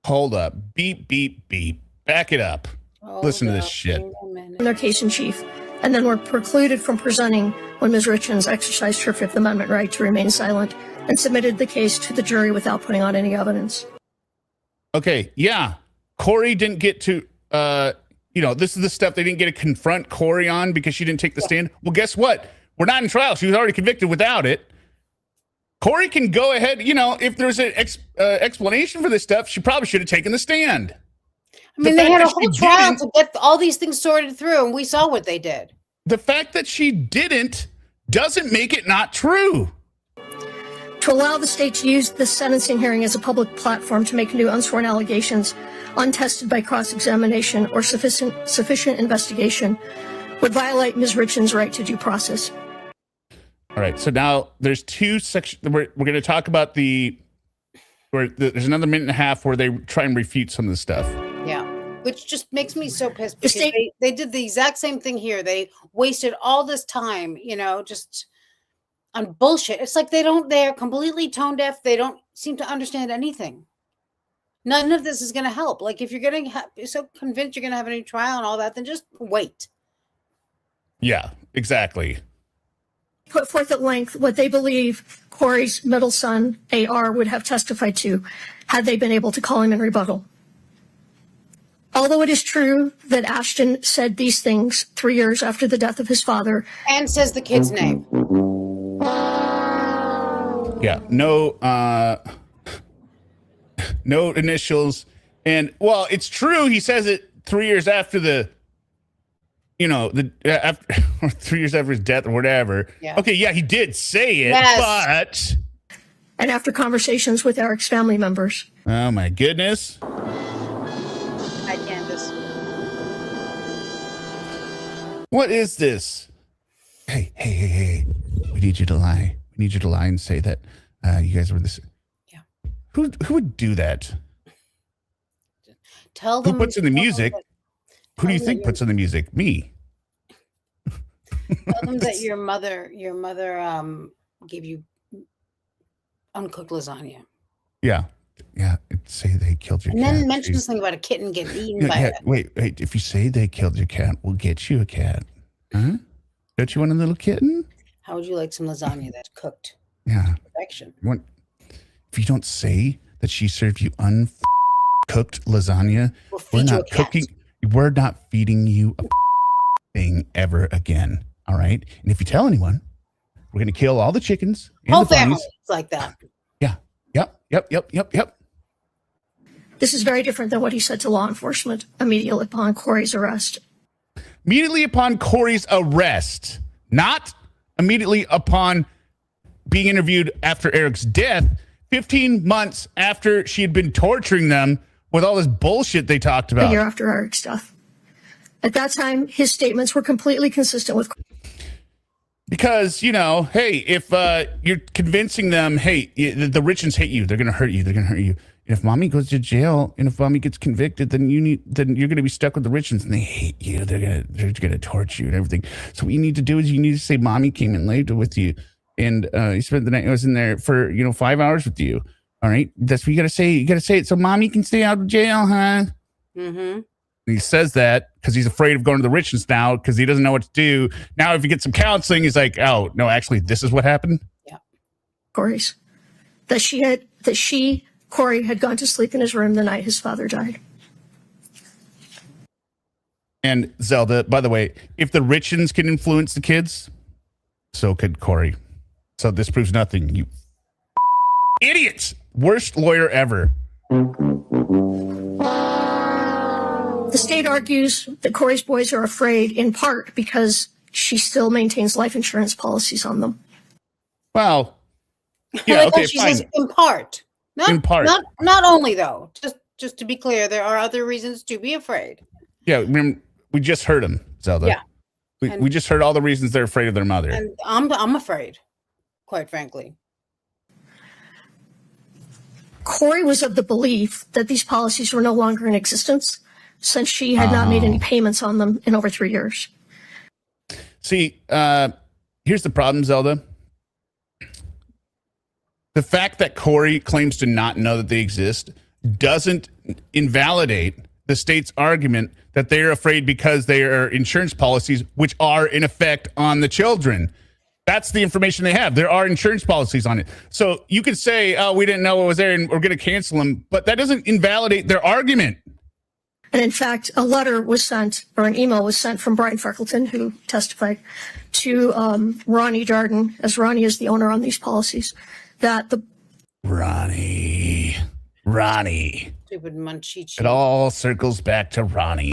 Speaker 1: Hold up. Beep, beep, beep. Back it up. Listen to this shit.
Speaker 3: In their case in chief, and then were precluded from presenting when Ms. Richins exercised her Fifth Amendment right to remain silent and submitted the case to the jury without putting on any evidence.
Speaker 1: Okay, yeah. Kouri didn't get to, this is the stuff they didn't get to confront Kouri on because she didn't take the stand. Well, guess what? We're not in trial. She was already convicted without it. Kouri can go ahead, if there's an explanation for this stuff, she probably should have taken the stand.
Speaker 2: I mean, they had a whole trial to get all these things sorted through, and we saw what they did.
Speaker 1: The fact that she didn't doesn't make it not true.
Speaker 3: To allow the state to use this sentencing hearing as a public platform to make new unsworn allegations untested by cross-examination or sufficient investigation would violate Ms. Richins' right to due process.
Speaker 1: All right, so now there's two sections. We're going to talk about there's another minute and a half where they try and refute some of the stuff.
Speaker 2: Yeah, which just makes me so pissed because they did the exact same thing here. They wasted all this time, just on bullshit. It's like they're completely tone deaf. They don't seem to understand anything. None of this is going to help. Like, if you're going to be so convinced you're going to have a new trial and all that, then just wait.
Speaker 1: Yeah, exactly.
Speaker 3: Put forth at length what they believe Kouri's middle son, AR, would have testified to had they been able to call him in rebuttal. Although it is true that Ashton said these things 3 years after the death of his father.
Speaker 2: And says the kid's name.
Speaker 1: Yeah, no initials. And, well, it's true. He says it 3 years after after or 3 years after his death or whatever.
Speaker 2: Yeah.
Speaker 1: Okay, yeah, he did say it,
Speaker 2: Yes.
Speaker 1: but.
Speaker 3: And after conversations with Eric's family members.
Speaker 1: Oh, my goodness.
Speaker 2: Hi, Candace.
Speaker 1: What is this? Hey. We need you to lie. We need you to lie and say that you guys were this.
Speaker 2: Yeah.
Speaker 1: Who would do that?
Speaker 2: Tell them.
Speaker 1: Who puts in the music? Who do you think puts in the music? Me.
Speaker 2: Tell them that your mother gave you uncooked lasagna.
Speaker 1: Yeah. Say they killed your
Speaker 2: and
Speaker 1: cat.
Speaker 2: then mention something about a kitten getting eaten by it.
Speaker 1: Wait. If you say they killed your cat, we'll get you a cat. Huh? Don't you want a little kitten?
Speaker 2: How would you like some lasagna that's cooked?
Speaker 1: Yeah.
Speaker 2: Perfection.
Speaker 1: If you don't say that she served you uncooked lasagna, we're not cooking. We're not feeding you a thing ever again. All right. And if you tell anyone, we're going to kill all the chickens. And
Speaker 2: Whole
Speaker 1: the
Speaker 2: family.
Speaker 1: bunnies.
Speaker 2: It's like that.
Speaker 1: Yeah. Yep.
Speaker 3: This is very different than what he said to law enforcement immediately upon Kouri's arrest.
Speaker 1: Immediately upon Kouri's arrest, not immediately upon being interviewed after Eric's death, 15 months after she had been torturing them with all this bullshit they talked about.
Speaker 3: A year after Eric's death. At that time, his statements were completely consistent with.
Speaker 1: Because, hey, if you're convincing them, hey, the Richins hate you, they're going to hurt you. And if mommy goes to jail and if mommy gets convicted, then you're going to be stuck with the Richins and they hate you. They're going to torture you and everything. So what you need to do is you need to say mommy came and lived with you. And he spent the night, I was in there for, 5 hours with you. All right. That's what you got to say. You got to say it so mommy can stay out of jail, huh?
Speaker 2: Mm-hmm.
Speaker 1: He says that because he's afraid of going to the Richins now because he doesn't know what to do. Now, if he gets some counseling, he's like, oh, no, actually, this is what happened.
Speaker 2: Yeah.
Speaker 3: Kouri's. Kouri had gone to sleep in his room the night his father died.
Speaker 1: And Zelda, by the way, if the Richins can influence the kids, so could Kouri. So this proves nothing. You idiots. Worst lawyer ever.
Speaker 3: The state argues that Kouri's boys are afraid in part because she still maintains life insurance policies on them.
Speaker 1: Well, yeah, okay,
Speaker 2: she
Speaker 1: fine.
Speaker 2: says in part.
Speaker 1: In part.
Speaker 2: Not only though. Just to be clear, there are other reasons to be afraid.
Speaker 1: Yeah, remember, we just heard him, Zelda.
Speaker 2: Yeah.
Speaker 1: We just heard all the reasons they're afraid of their mother.
Speaker 2: And I'm afraid, quite frankly.
Speaker 3: Kouri was of the belief that these policies were no longer in existence since she had not made any payments on them in over 3 years.
Speaker 1: See, here's the problem, Zelda. The fact that Kouri claims to not know that they exist doesn't invalidate the state's argument that they are afraid because they are insurance policies which are in effect on the children. That's the information they have. There are insurance policies on it. So you could say, oh, we didn't know what was there and we're going to cancel them, but that doesn't invalidate their argument.
Speaker 3: And in fact, a letter was sent, or an email was sent from Brian Freckleton, who testified, to Ronnie Darden, as Ronnie is the owner on these policies, that the...
Speaker 1: Ronnie.
Speaker 2: Stupid Munchichi.
Speaker 1: It all circles back to Ronnie.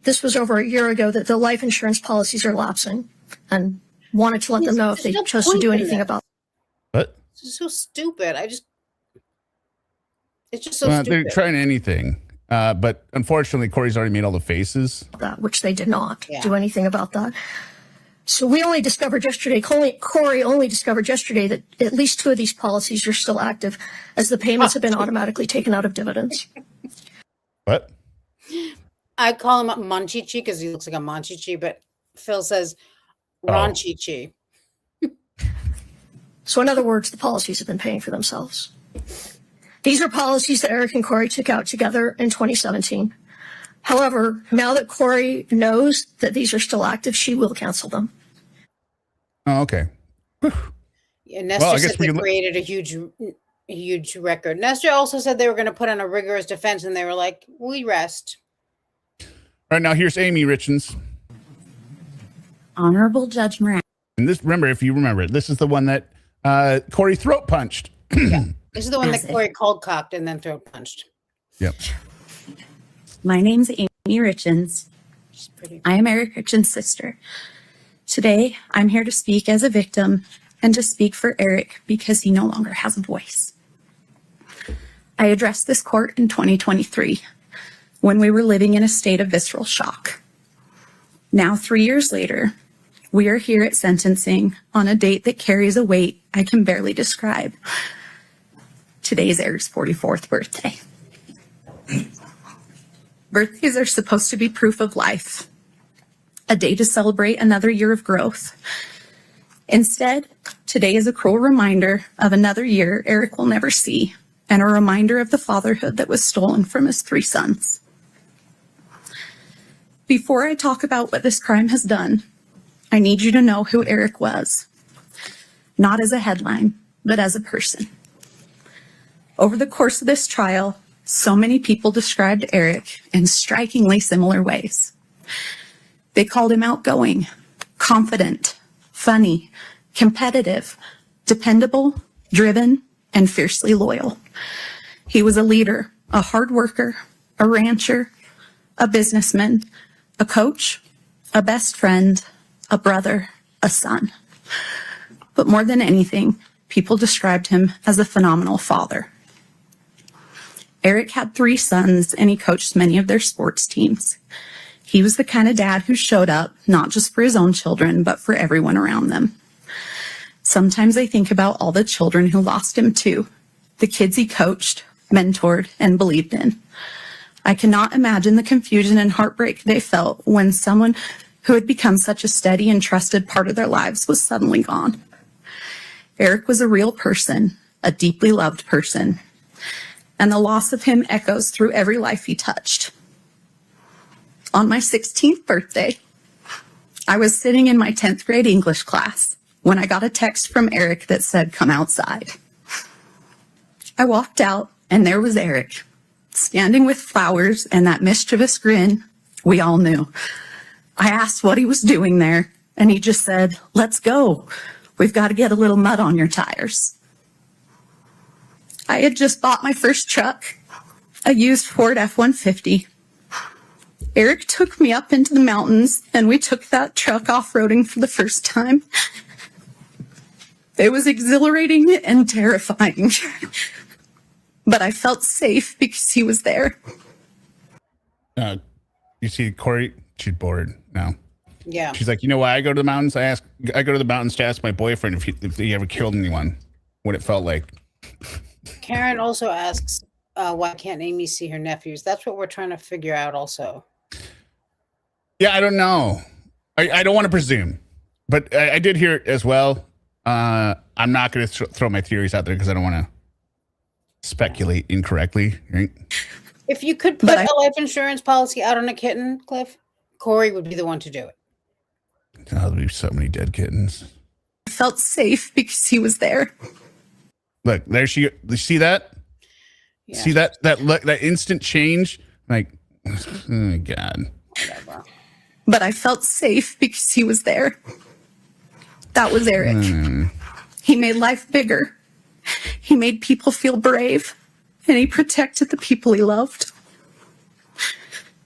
Speaker 3: This was over a year ago that the life insurance policies are lapsing, and wanted to let them know if they chose to do anything about it.
Speaker 1: What?
Speaker 2: It's so stupid. It's just so
Speaker 1: Well,
Speaker 2: stupid.
Speaker 1: they're trying anything. But unfortunately, Kouri's already made all the faces.
Speaker 3: That, which they did not do anything about that. So we only discovered yesterday, Kouri only discovered yesterday that at least 2 of these policies are still active as the payments have been automatically taken out of dividends.
Speaker 1: What?
Speaker 2: I call him Munchichi because he looks like a Munchichi, but Phil says Ronchichi.
Speaker 3: So in other words, the policies have been paying for themselves. These are policies that Eric and Kouri took out together in 2017. However, now that Kouri knows that these are still active, she will cancel them.
Speaker 1: Oh, okay.
Speaker 2: And Nestor
Speaker 1: Well, I guess
Speaker 2: said
Speaker 1: we
Speaker 2: they
Speaker 1: can
Speaker 2: created a huge record. Nestor also said they were going to put on a rigorous defense, and they were like, we rest.
Speaker 1: All right, now here's Amy Richins.
Speaker 6: Honorable Judge Moran.
Speaker 1: And this, remember, if you remember it, this is the one that Kouri throat punched.
Speaker 2: Yeah. This is the one that Kouri cold cocked and then throat punched.
Speaker 1: Yep.
Speaker 6: My name's Amy Richins.
Speaker 2: She's pretty.
Speaker 6: I am Eric Richins' sister. Today, I'm here to speak as a victim and to speak for Eric because he no longer has a voice. I addressed this court in 2023 when we were living in a state of visceral shock. Now, 3 years later, we are here at sentencing on a date that carries a weight I can barely describe. Today is Eric's 44th birthday. Birthdays are supposed to be proof of life, a day to celebrate another year of growth. Instead, today is a cruel reminder of another year Eric will never see, and a reminder of the fatherhood that was stolen from his 3 sons. Before I talk about what this crime has done, I need you to know who Eric was, not as a headline, but as a person. Over the course of this trial, so many people described Eric in strikingly similar ways. They called him outgoing, confident, funny, competitive, dependable, driven, and fiercely loyal. He was a leader, a hard worker, a rancher, a businessman, a coach, a best friend, a brother, a son. But more than anything, people described him as a phenomenal father. Eric had 3 sons, and he coached many of their sports teams. He was the kind of dad who showed up, not just for his own children, but for everyone around them. Sometimes I think about all the children who lost him too, the kids he coached, mentored, and believed in. I cannot imagine the confusion and heartbreak they felt when someone who had become such a steady and trusted part of their lives was suddenly gone. Eric was a real person, a deeply loved person, and the loss of him echoes through every life he touched. On my 16th birthday, I was sitting in my 10th grade English class when I got a text from Eric that said, "Come outside." I walked out, and there was Eric, standing with flowers and that mischievous grin we all knew. I asked what he was doing there, and he just said, "Let's go. We've got to get a little mud on your tires." I had just bought my first truck, a used Ford F-150. Eric took me up into the mountains, and we took that truck off-roading for the first time. It was exhilarating and terrifying, but I felt safe because he was there.
Speaker 1: You see, Kouri, she's bored now.
Speaker 2: Yeah.
Speaker 1: She's like, you know why I go to the mountains? I go to the mountains to ask my boyfriend if he ever killed anyone, what it felt like.
Speaker 2: Karen also asks, why can't Amy see her nephews? That's what we're trying to figure out also.
Speaker 1: Yeah, I don't know. I don't want to presume, but I did hear it as well. I'm not going to throw my theories out there because I don't want to speculate incorrectly. Right?
Speaker 2: If you could put a life insurance policy out on a kitten, Cliff, Kouri would be the one to do it.
Speaker 1: Oh, there'll be so many dead kittens.
Speaker 6: I felt safe because he was there.
Speaker 1: Look, there she. You see that?
Speaker 2: Yeah.
Speaker 1: See that look, that instant change? Like, oh my God.
Speaker 2: Whatever.
Speaker 6: But I felt safe because he was there. That was Eric. He made life bigger. He made people feel brave, and he protected the people he loved.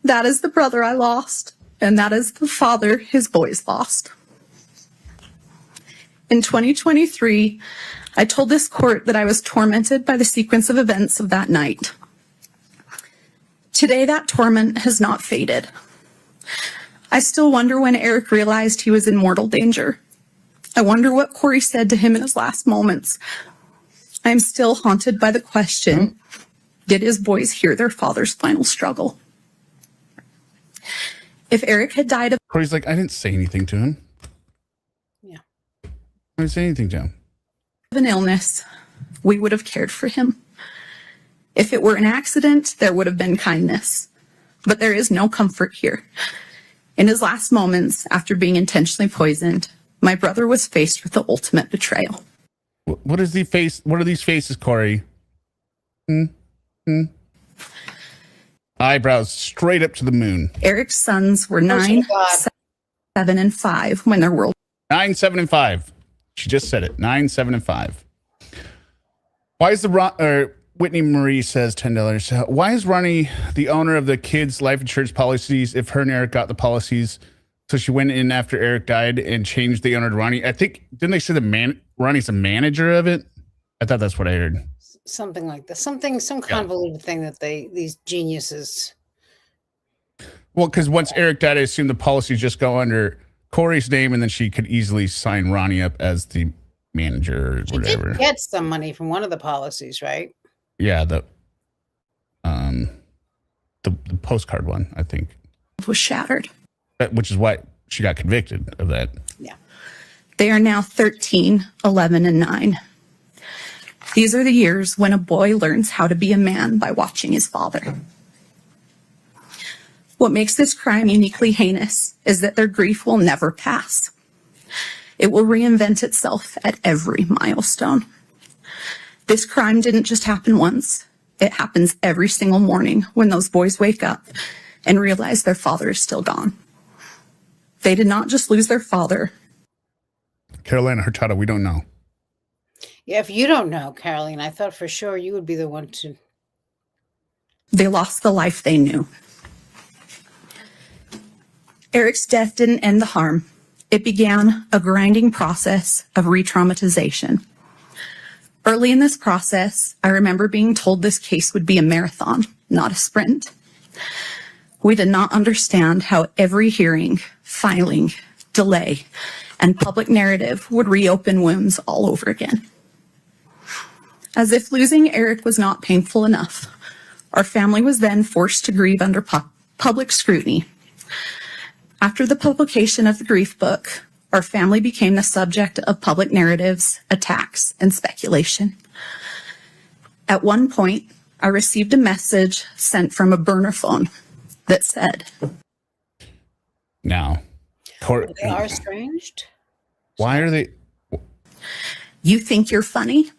Speaker 6: That is the brother I lost, and that is the father his boys lost. In 2023, I told this court that I was tormented by the sequence of events of that night. Today, that torment has not faded. I still wonder when Eric realized he was in mortal danger. I wonder what Kouri said to him in his last moments. I am still haunted by the question, did his boys hear their father's final struggle? If Eric had died of
Speaker 1: Kouri's like, I didn't say anything to him.
Speaker 2: Yeah.
Speaker 1: I didn't say anything to him.
Speaker 6: an illness, we would have cared for him. If it were an accident, there would have been kindness. But there is no comfort here. In his last moments, after being intentionally poisoned, my brother was faced with the ultimate betrayal.
Speaker 1: What is the face? What are these faces, Kouri? Eyebrows straight up to the moon.
Speaker 4: Eric's sons were
Speaker 2: Oh,
Speaker 4: 9,
Speaker 2: God.
Speaker 4: 7, and 5 when their world
Speaker 1: 9, 7, and 5. She just said it. 9, 7, and 5. Why is Whitney Marie says $10. Why is Ronnie the owner of the kids' life insurance policies if her and Eric got the policies? So she went in after Eric died and changed the owner to Ronnie. I think, didn't they say Ronnie's the manager of it? I thought that's what I heard.
Speaker 2: Something like that. Some convoluted thing that these geniuses.
Speaker 1: Well, because once Eric died, I assume the policies just go under Corey's name, and then she could easily sign Ronnie up as the manager or whatever.
Speaker 2: Did get some money from one of the policies, right?
Speaker 1: Yeah, the postcard one, I think.
Speaker 4: was shattered.
Speaker 1: Which is why she got convicted of that.
Speaker 2: Yeah.
Speaker 4: They are now 13, 11, and 9. These are the years when a boy learns how to be a man by watching his father. What makes this crime uniquely heinous is that their grief will never pass. It will reinvent itself at every milestone. This crime didn't just happen once. It happens every single morning when those boys wake up and realize their father is still gone. They did not just lose their father.
Speaker 1: Carolina Hurtado, we don't know.
Speaker 2: Yeah, if you don't know, Caroline, I thought for sure you would be the one to.
Speaker 4: They lost the life they knew. Eric's death didn't end the harm. It began a grinding process of re-traumatization. Early in this process, I remember being told this case would be a marathon, not a sprint. We did not understand how every hearing, filing, delay, and public narrative would reopen wounds all over again. As if losing Eric was not painful enough, our family was then forced to grieve under public scrutiny. After the publication of the grief book, our family became the subject of public narratives, attacks, and speculation. At one point, I received a message sent from a burner phone that said,
Speaker 1: Now,
Speaker 2: They are estranged.
Speaker 1: why are they?
Speaker 4: "You think you're funny?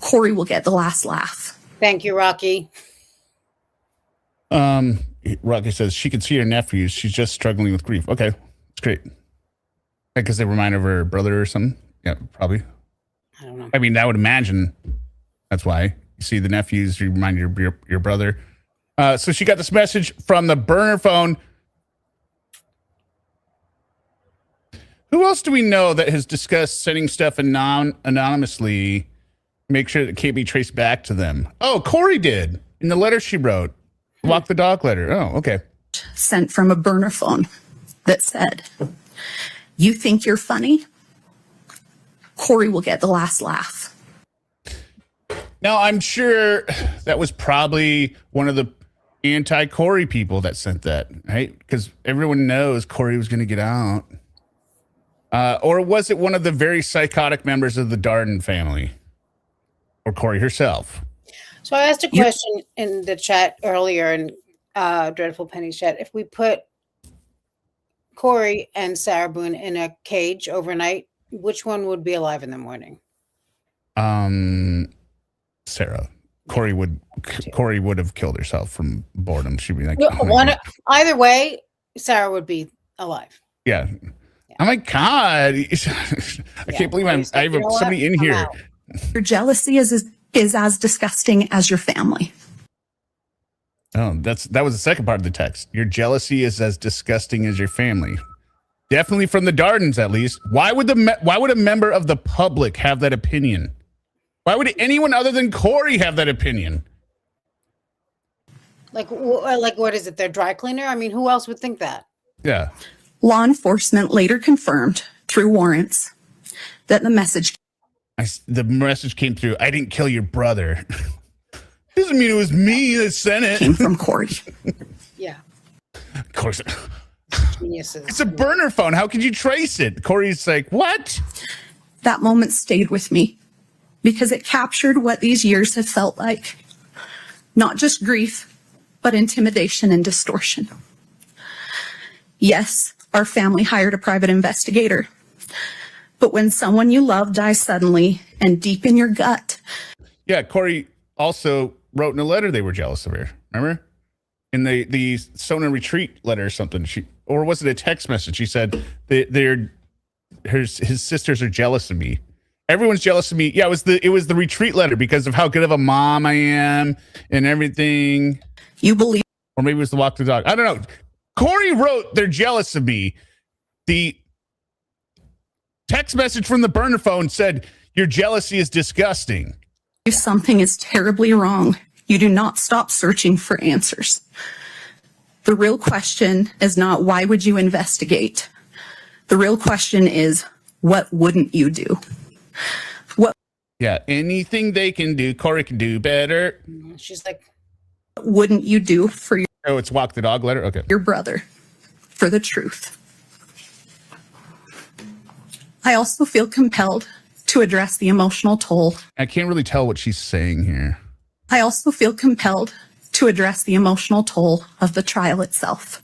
Speaker 4: Kouri will get the last laugh."
Speaker 2: Thank you, Rocky.
Speaker 1: Rocky says she can see her nephews. She's just struggling with grief. Okay, it's great. Because they remind her of her brother or something. Yeah, probably.
Speaker 2: I don't know.
Speaker 1: I mean, I would imagine that's why. You see the nephews, you remind your brother. So she got this message from the burner phone. Who else do we know that has discussed sending stuff anonymously? Make sure that it can't be traced back to them. Oh, Kouri did in the letter she wrote. Walk the dog letter. Oh, okay.
Speaker 4: Sent from a burner phone that said, "You think you're funny? Kouri will get the last laugh."
Speaker 1: Now, I'm sure that was probably one of the anti-Kouri people that sent that, right? Because everyone knows Kouri was going to get out. Or was it one of the very psychotic members of the Darden family? Or Kouri herself?
Speaker 2: So I asked a question in the chat earlier in Dreadful Penny's chat. If we put Kouri and Sarah Boone in a cage overnight, which one would be alive in the morning?
Speaker 1: Sarah. Kouri would have killed herself from boredom. She'd be like,
Speaker 2: Either way, Sarah would be alive.
Speaker 1: Yeah. Oh my God. I can't believe I have somebody in here.
Speaker 4: Your jealousy is as disgusting as your family.
Speaker 1: Oh, that was the second part of the text. Your jealousy is as disgusting as your family. Definitely from the Dardens, at least. Why would a member of the public have that opinion? Why would anyone other than Kouri have that opinion?
Speaker 2: Like what is it? Their dry cleaner? I mean, who else would think that?
Speaker 1: Yeah.
Speaker 4: Law enforcement later confirmed through warrants that the message
Speaker 1: came through. I didn't kill your brother. Doesn't mean it was me that sent it.
Speaker 4: came from Kouri.
Speaker 2: Yeah.
Speaker 1: Of course.
Speaker 2: Geniuses.
Speaker 1: It's a burner phone. How could you trace it? Kouri's like, what?
Speaker 4: That moment stayed with me because it captured what these years have felt like. Not just grief, but intimidation and distortion. Yes, our family hired a private investigator, But when someone you love dies suddenly and deep in your gut,
Speaker 1: Yeah, Kouri also wrote in a letter they were jealous of her. Remember? In the Sona retreat letter or something. Or was it a text message? She said his sisters are jealous of me. Everyone's jealous of me. Yeah, it was the retreat letter because of how good of a mom I am and everything.
Speaker 4: you believe
Speaker 1: Or maybe it was the walk the dog. I don't know. Kouri wrote they're jealous of me. The text message from the burner phone said, your jealousy is disgusting.
Speaker 4: if something is terribly wrong, you do not stop searching for answers. The real question is not why would you investigate? The real question is, what wouldn't you do?
Speaker 1: Yeah, anything they can do, Kouri can do better.
Speaker 2: She's like,
Speaker 4: What wouldn't you do for
Speaker 1: Oh, it's walk the dog letter? Okay.
Speaker 4: your brother for the truth? I also feel compelled to address the emotional toll.
Speaker 1: I can't really tell what she's saying here.
Speaker 4: I also feel compelled to address the emotional toll of the trial itself.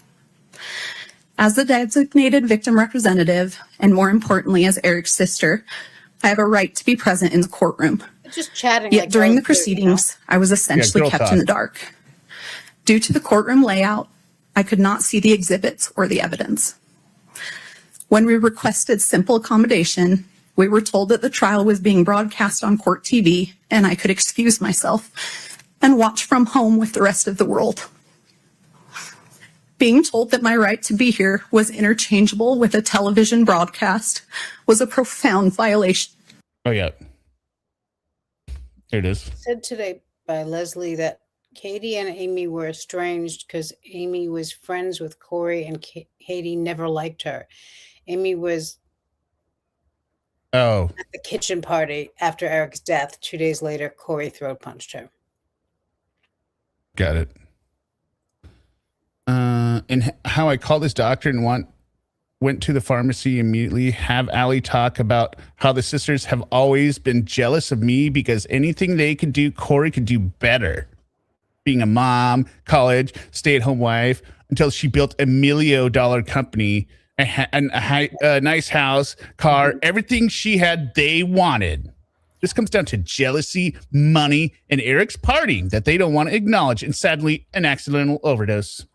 Speaker 4: As the designated victim representative, and more importantly, as Eric's sister, I have a right to be present in the courtroom.
Speaker 2: just chatting.
Speaker 4: Yet
Speaker 2: like
Speaker 4: during the
Speaker 2: girls do, you know?
Speaker 4: proceedings, I was essentially
Speaker 1: girl
Speaker 4: kept
Speaker 1: talk.
Speaker 4: in the dark. Due to the courtroom layout, I could not see the exhibits or the evidence. When we requested simple accommodation, we were told that the trial was being broadcast on court TV and I could excuse myself and watch from home with the rest of the world. Being told that my right to be here was interchangeable with a television broadcast was a profound violation.
Speaker 1: Oh, yeah. Here it is.
Speaker 2: Said today by Leslie that Katie and Amy were estranged because Amy was friends with Kouri and Katie never liked her. Amy was
Speaker 1: Oh,
Speaker 2: at the kitchen party after Eric's death. 2 days later, Kouri throat punched her.
Speaker 1: got it. And how I called this doctor and went to the pharmacy immediately, have Allie talk about how the sisters have always been jealous of me because anything they could do, Kouri could do better. Being a mom, college, stay-at-home wife, until she built $1 million company, a nice house, car, everything she had, they wanted. This comes down to jealousy, money, and Eric's partying that they don't want to acknowledge, and sadly, an accidental overdose.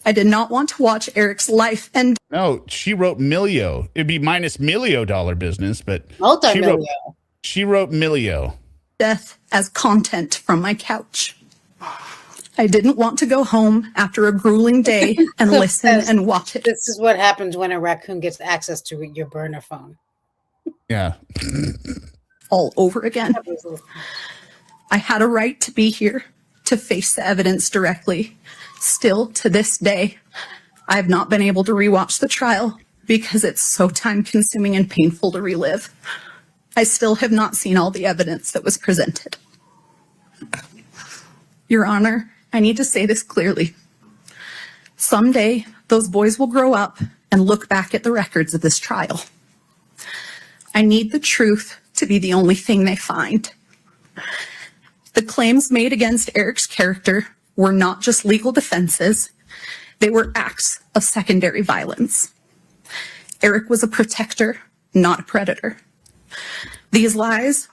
Speaker 4: I did not want to watch Eric's life end.
Speaker 1: No, she wrote Milio. It'd be minus $1 million business, but
Speaker 2: Multi-million.
Speaker 1: she wrote Milio.
Speaker 4: Death as content from my couch. I didn't want to go home after a grueling day and listen and watch it.
Speaker 2: This is what happens when a raccoon gets access to your burner phone.
Speaker 1: Yeah.
Speaker 4: All over again. I had a right to be here to face the evidence directly. Still, to this day, I have not been able to rewatch the trial because it's so time-consuming and painful to relive. I still have not seen all the evidence that was presented. Your Honor, I need to say this clearly. Someday, those boys will grow up and look back at the records of this trial. I need the truth to be the only thing they find. The claims made against Eric's character were not just legal defenses, they were acts of secondary violence. Eric was a protector, not a predator. These lies.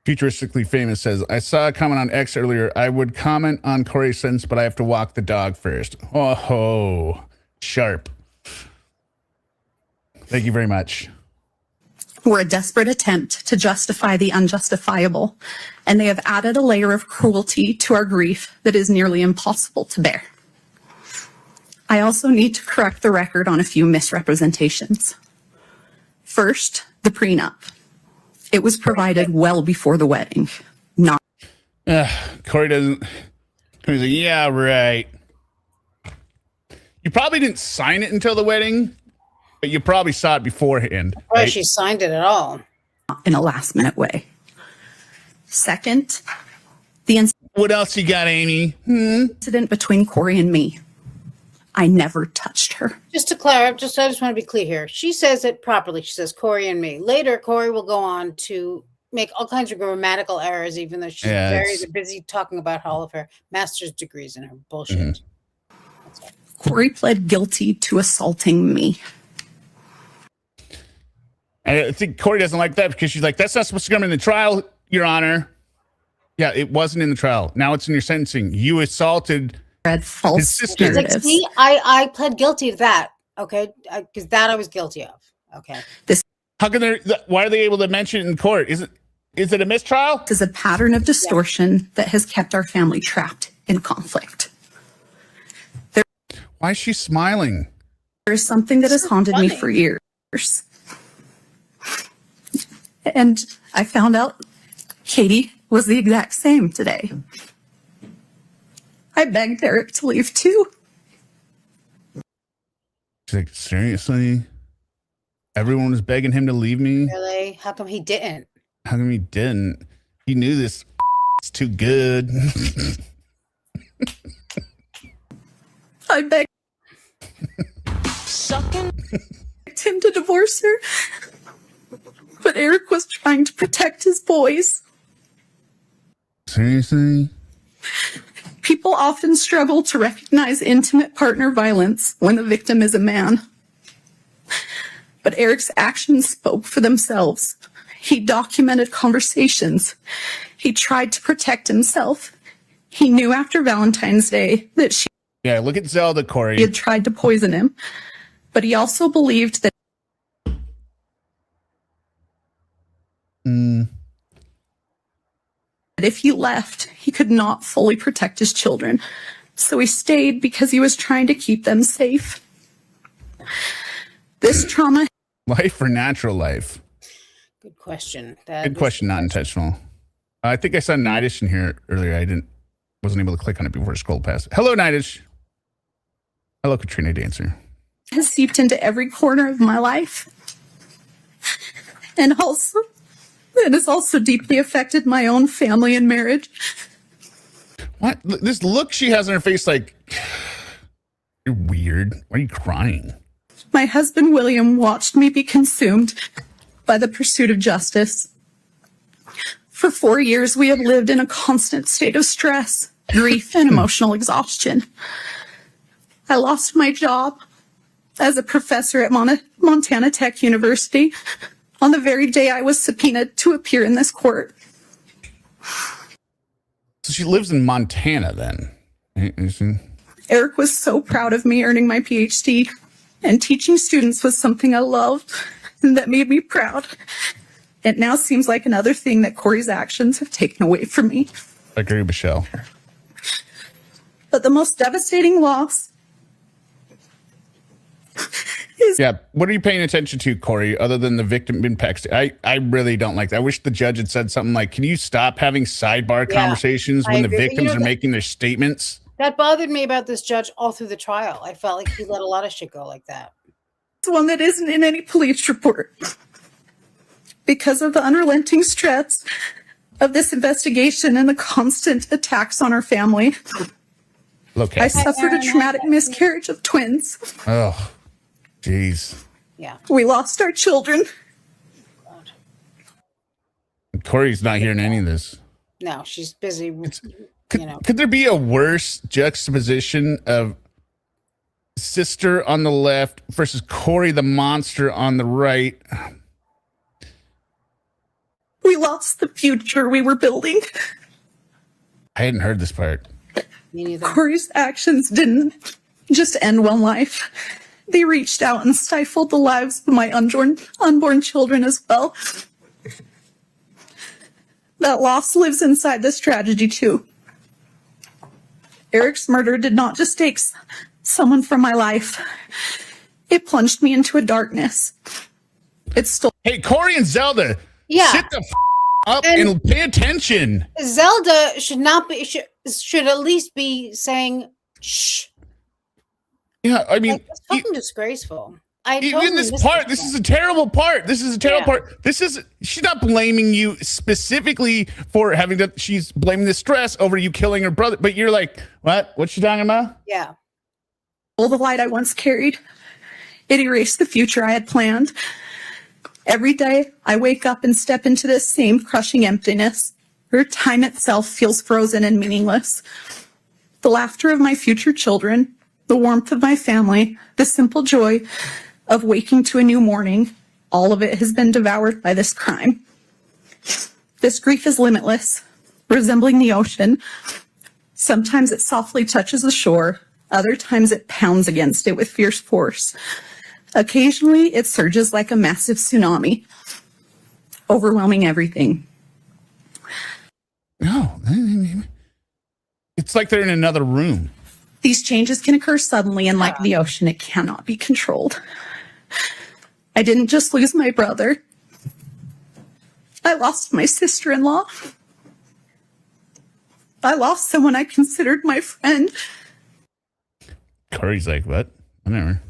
Speaker 1: Futuristically Famous says, I saw a comment on X earlier. I would comment on Kouris Sons, but I have to walk the dog first. Oh, sharp. Thank you very much.
Speaker 4: Were a desperate attempt to justify the unjustifiable, and they have added a layer of cruelty to our grief that is nearly impossible to bear. I also need to correct the record on a few misrepresentations. First, the prenup. It was provided well before the wedding, not.
Speaker 1: Kouri doesn't. Kouri's like, yeah, right. You probably didn't sign it until the wedding, but you probably saw it beforehand.
Speaker 2: Why
Speaker 1: Right?
Speaker 2: she signed it at all?
Speaker 4: in a last-minute way. Second, the
Speaker 1: What else you got, Amy?
Speaker 4: incident between Kouri and me. I never touched her.
Speaker 2: Just to clarify, I just want to be clear here. She says it properly. She says Kouri and me. Later, Kouri will go on to make all kinds of grammatical errors, even though she's very busy talking about all of her master's degrees and her bullshit.
Speaker 4: Kouri pled guilty to assaulting me.
Speaker 1: I think Kouri doesn't like that because she's like, that's not supposed to come in the trial, Your Honor. Yeah, it wasn't in the trial. Now it's in your sentencing. You assaulted
Speaker 4: False
Speaker 1: his sister.
Speaker 2: She's like, see, I pled guilty to that. Okay, because that I was guilty of. Okay.
Speaker 1: How can they? Why are they able to mention it in court? Is it a mistrial?
Speaker 4: This is a pattern of distortion that has kept our family trapped in conflict.
Speaker 1: Why is she smiling?
Speaker 4: There's something that has haunted me for years. And I found out Katie was the exact same today. I begged Eric to leave too.
Speaker 1: She's like, seriously? Everyone was begging him to leave me?
Speaker 2: Really? How come he didn't?
Speaker 1: How come he didn't? He knew this is too good.
Speaker 4: I begged him to divorce her. But Eric was trying to protect his boys.
Speaker 1: Seriously?
Speaker 4: People often struggle to recognize intimate partner violence when the victim is a man. But Eric's actions spoke for themselves. He documented conversations. He tried to protect himself. He knew after Valentine's Day that she
Speaker 1: Yeah, look at Zelda, Kouri.
Speaker 4: had tried to poison him. But he also believed that if he left, he could not fully protect his children. So he stayed because he was trying to keep them safe. This trauma.
Speaker 1: Life or natural life?
Speaker 2: Good question.
Speaker 1: Good question, not intentional. I think I saw Nidish in here earlier. I wasn't able to click on it before I scrolled past it. Hello, Nidish. Hello, Katrina Dancer.
Speaker 4: Has seeped into every corner of my life. And also, it has also deeply affected my own family and marriage.
Speaker 1: What? This look she has on her face, like, you're weird. Why are you crying?
Speaker 4: My husband, William, watched me be consumed by the pursuit of justice. For 4 years, we have lived in a constant state of stress, grief, and emotional exhaustion. I lost my job as a professor at Montana Tech University on the very day I was subpoenaed to appear in this court.
Speaker 1: So she lives in Montana then.
Speaker 4: Eric was so proud of me earning my PhD, and teaching students was something I loved and that made me proud. It now seems like another thing that Kouri's actions have taken away from me.
Speaker 1: I agree, Michelle.
Speaker 4: But the most devastating loss is...
Speaker 1: Yeah, what are you paying attention to, Kouri, other than the victim impact? I really don't like that. I wish the judge had said something like, can you stop having sidebar conversations when the victims are making their statements?
Speaker 2: That bothered me about this judge all through the trial. I felt like he let a lot of shit go like that.
Speaker 4: It's one that isn't in any police report. Because of the unrelenting stress of this investigation and the constant attacks on our family,
Speaker 1: Okay.
Speaker 4: I suffered a traumatic miscarriage of twins.
Speaker 1: Oh, jeez.
Speaker 2: Yeah.
Speaker 4: We lost our children.
Speaker 1: Kouri's not hearing any of this.
Speaker 2: No, she's busy.
Speaker 1: Could there be a worse juxtaposition of sister on the left versus Kouri the monster on the right?
Speaker 4: We lost the future we were building.
Speaker 1: I hadn't heard this part.
Speaker 2: Me neither.
Speaker 4: Kouri's actions didn't just end one life. They reached out and stifled the lives of my unborn children as well. That loss lives inside this tragedy too. Eric's murder did not just take someone from my life. It plunged me into a darkness. It stole.
Speaker 1: Hey, Kouri and Zelda, sit the up and pay attention.
Speaker 2: Zelda should not be, should at least be saying, shh.
Speaker 1: Yeah, I mean,
Speaker 2: It's fucking disgraceful.
Speaker 1: Even this part, this is a terrible part. This is a terrible part. She's not blaming you specifically for having to, she's blaming the stress over you killing her brother. But you're like, what? What's she talking about?
Speaker 2: Yeah.
Speaker 4: All the light I once carried. It erased the future I had planned. Every day I wake up and step into this same crushing emptiness where time itself feels frozen and meaningless. The laughter of my future children, the warmth of my family, the simple joy of waking to a new morning, all of it has been devoured by this crime. This grief is limitless, resembling the ocean. Sometimes it softly touches the shore, other times it pounds against it with fierce force. Occasionally, it surges like a massive tsunami, overwhelming everything.
Speaker 1: No, it's like they're in another room.
Speaker 4: These changes can occur suddenly, and like the ocean, it cannot be controlled. I didn't just lose my brother. I lost my sister-in-law. I lost someone I considered my friend.
Speaker 1: Kouri's like, what? Whatever.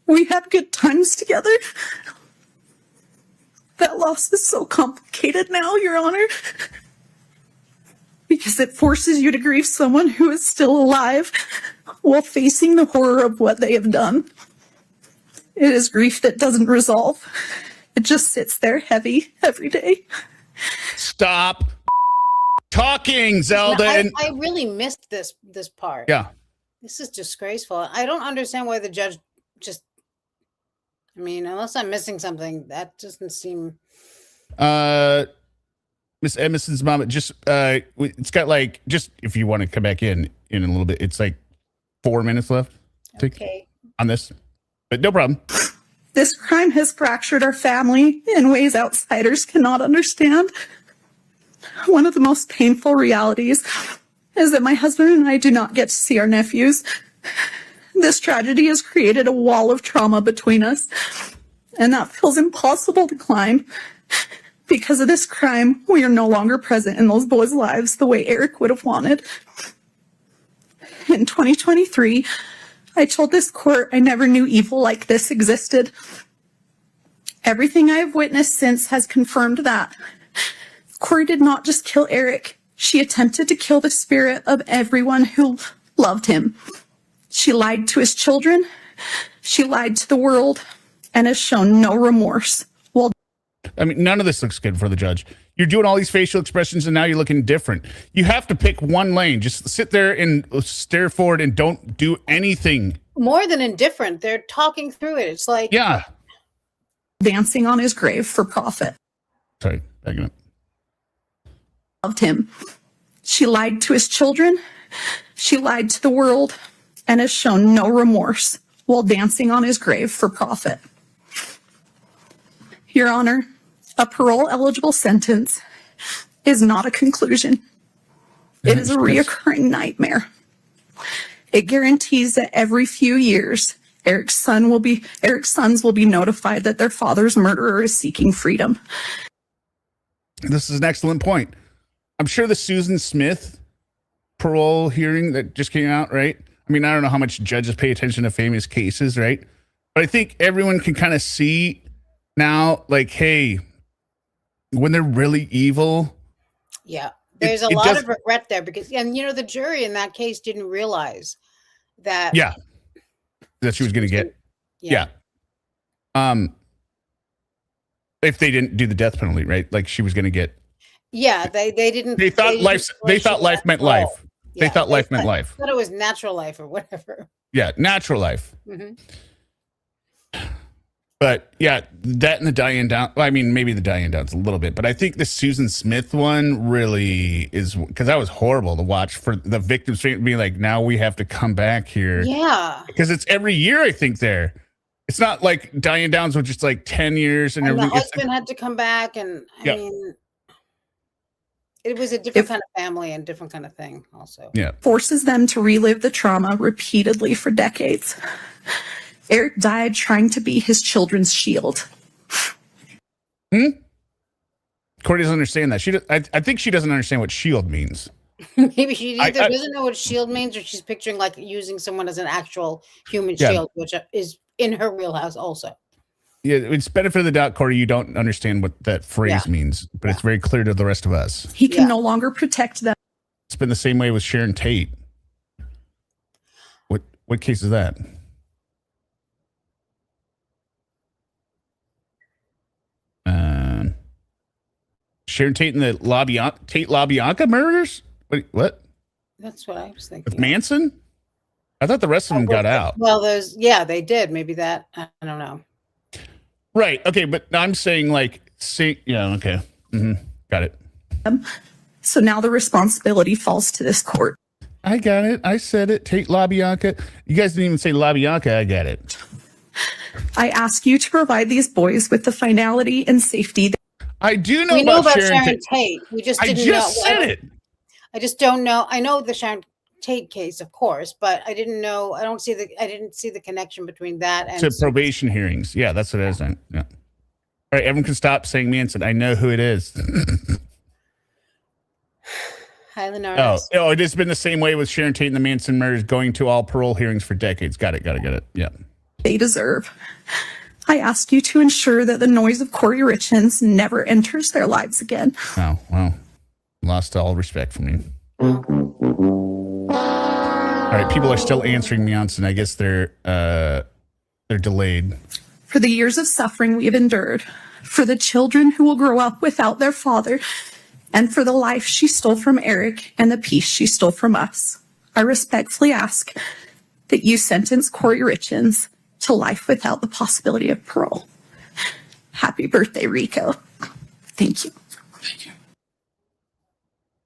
Speaker 4: We had good times together. That loss is so complicated now, Your Honor, because it forces you to grieve someone who is still alive while facing the horror of what they have done. It is grief that doesn't resolve. It just sits there heavy every day.
Speaker 1: Stop talking, Zelda.
Speaker 2: I really missed this part.
Speaker 1: Yeah.
Speaker 2: This is disgraceful. I don't understand why the judge just, I mean, unless I'm missing something, that doesn't seem.
Speaker 1: Miss Emerson's mom, just it's got like, just if you want to come back in a little bit, it's like 4 minutes left.
Speaker 2: Okay.
Speaker 1: On this, but no problem.
Speaker 4: This crime has fractured our family in ways outsiders cannot understand. One of the most painful realities is that my husband and I do not get to see our nephews. This tragedy has created a wall of trauma between us, and that feels impossible to climb. Because of this crime, we are no longer present in those boys' lives the way Eric would have wanted. In 2023, I told this court I never knew evil like this existed. Everything I have witnessed since has confirmed that. Kouri did not just kill Eric. She attempted to kill the spirit of everyone who loved him. She lied to his children. She lied to the world and has shown no remorse. Well,
Speaker 1: I mean, none of this looks good for the judge. You're doing all these facial expressions and now you're looking different. You have to pick one lane. Just sit there and stare forward and don't do anything.
Speaker 2: More than indifferent. They're talking through it. It's like.
Speaker 1: Yeah.
Speaker 4: Dancing on his grave for profit.
Speaker 1: Sorry, backing up.
Speaker 4: Loved him. She lied to his children. She lied to the world and has shown no remorse while dancing on his grave for profit. Your Honor, a parole-eligible sentence is not a conclusion. It is a reoccurring nightmare. It guarantees that every few years, Eric's sons will be notified that their father's murderer is seeking freedom.
Speaker 1: This is an excellent point. I'm sure the Susan Smith parole hearing that just came out, right? I mean, I don't know how much judges pay attention to famous cases, right? But I think everyone can kind of see now, like, hey, when they're really evil.
Speaker 2: Yeah. There's a lot of regret there because, and you know, the jury in that case didn't realize that.
Speaker 1: Yeah. That she was going to get. Yeah. If they didn't do the death penalty, right? Like she was going to get.
Speaker 2: Yeah. They didn't.
Speaker 1: They thought life meant life. They thought life meant life.
Speaker 2: Thought it was natural life or whatever.
Speaker 1: Yeah. Natural life.
Speaker 2: Mm-hmm.
Speaker 1: But yeah, that and the Diane Down. Well, I mean, maybe the Diane Downs a little bit, but I think the Susan Smith one really is because that was horrible to watch for the victims being like, now we have to come back here.
Speaker 2: Yeah.
Speaker 1: Because it's every year, I think there. It's not like Diane Downs was just like 10 years and
Speaker 2: the husband had to come back. And I mean, it was a different kind of family and different kind of thing also.
Speaker 1: Yeah.
Speaker 4: Forces them to relive the trauma repeatedly for decades. Eric died trying to be his children's shield.
Speaker 1: Kouri doesn't understand that. I think she doesn't understand what shield means.
Speaker 2: Maybe she either doesn't know what shield means or she's picturing like using someone as an actual human shield, which is in her wheelhouse also.
Speaker 1: Yeah, it's benefit of the doubt, Kouri. You don't understand what that phrase means, but it's very clear to the rest of us.
Speaker 4: He can no longer protect them.
Speaker 1: It's been the same way with Sharon Tate. What case is that? Sharon Tate and the Tate LaBianca murders? Wait, what?
Speaker 2: That's what I was thinking.
Speaker 1: With Manson? I thought the rest of them got out.
Speaker 2: Well, they did. Maybe that. I don't know.
Speaker 1: Right. Okay. But I'm saying yeah. Okay. Got it.
Speaker 7: So now the responsibility falls to this court.
Speaker 1: I got it. I said it. Take LaBianca. You guys didn't even say LaBianca. I get it.
Speaker 7: I ask you to provide these boys with the finality and safety.
Speaker 1: I do know
Speaker 2: We know about
Speaker 1: Sharon
Speaker 2: Sharon Tate. We just
Speaker 1: I
Speaker 2: didn't
Speaker 1: just
Speaker 2: know.
Speaker 1: said it.
Speaker 2: I just don't know. I know the Sharon Tate case, of course, but I didn't know. I didn't see the connection between that and
Speaker 1: To probation hearings. Yeah, that's what it is. Yeah. All right, everyone can stop saying Manson. I know who it is.
Speaker 2: Highland artists.
Speaker 1: Oh, it has been the same way with Sharon Tate and the Manson murders, going to all parole hearings for decades. Got it. Yeah.
Speaker 7: They deserve. I ask you to ensure that the noise of Kouri Richins never enters their lives again.
Speaker 1: Oh, well, lost all respect for me. All right, people are still answering me on, and I guess they're delayed.
Speaker 7: For the years of suffering we have endured, for the children who will grow up without their father, and for the life she stole from Eric and the peace she stole from us, I respectfully ask that you sentence Kouri Richins to life without the possibility of parole. Happy birthday, Rico. Thank you.
Speaker 1: Thank you.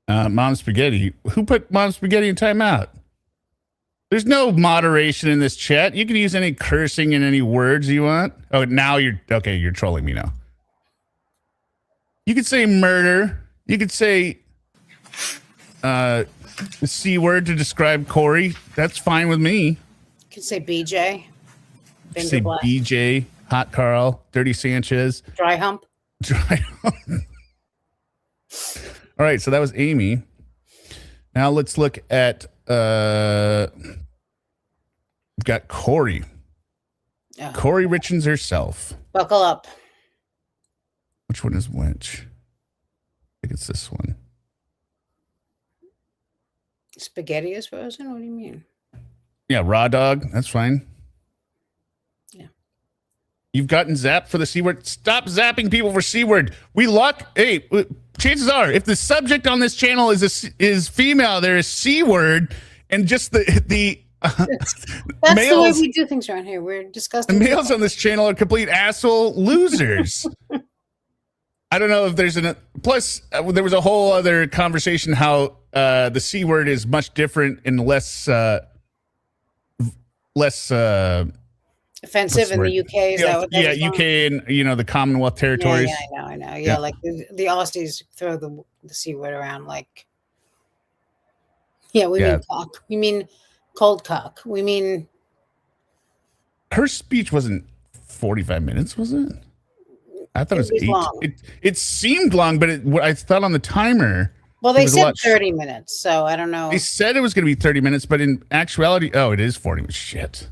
Speaker 1: Mom Spaghetti. Who put Mom Spaghetti in timeout? There's no moderation in this chat. You can use any cursing and any words you want. Oh, now you're trolling me now. You could say murder. You could say the C word to describe Kouri. That's fine with me.
Speaker 2: You can say BJ.
Speaker 1: Say BJ, Hot Carl, Dirty Sanchez.
Speaker 2: Dry hump.
Speaker 1: All right, so that was Amy. Now let's look at we've got Kouri.
Speaker 2: Oh.
Speaker 1: Kouri Richins herself.
Speaker 2: Buckle up.
Speaker 1: Which one is which? I think it's this one.
Speaker 2: Spaghetti is frozen? What do you mean?
Speaker 1: Yeah, raw dog. That's fine.
Speaker 2: Yeah.
Speaker 1: You've gotten zapped for the C word. Stop zapping people for C word. We luck. Hey, chances are, if the subject on this channel is female, there is C word, and just the
Speaker 2: That's
Speaker 1: males,
Speaker 2: the way we do things around here. We're disgusting.
Speaker 1: the males on this channel are complete asshole losers. I don't know if there's plus there was a whole other conversation how the C word is much different and less
Speaker 2: offensive in the UK. Is that what that is
Speaker 1: UK and the Commonwealth territories.
Speaker 2: Yeah, I know. Yeah, like the Aussies throw the C word around like. Yeah, we mean cock. We mean cold cock. We mean.
Speaker 1: Her speech wasn't 45 minutes, was it? I thought it was 8.
Speaker 2: Long.
Speaker 1: It seemed long, but I thought on the timer.
Speaker 2: Well, they said 30 minutes, so I don't know.
Speaker 1: They said it was going to be 30 minutes, but in actuality, it is 40 minutes. Shit.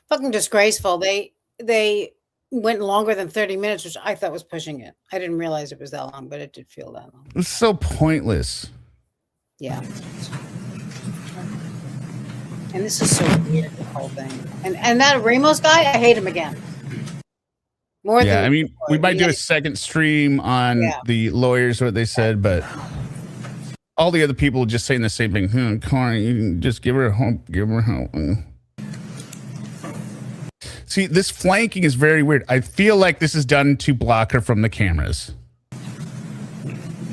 Speaker 2: Fucking disgraceful. They went longer than 30 minutes, which I thought was pushing it. I didn't realize it was that long, but it did feel that long.
Speaker 1: It was so pointless.
Speaker 2: Yeah. And this is so weird, the whole thing. And that Ramos guy, I hate him again. More than
Speaker 1: we might do a second stream on the lawyers, what they said, but all the other people just saying the same thing. Kouri, you can just give her hope, See, this flanking is very weird. I feel like this is done to block her from the cameras.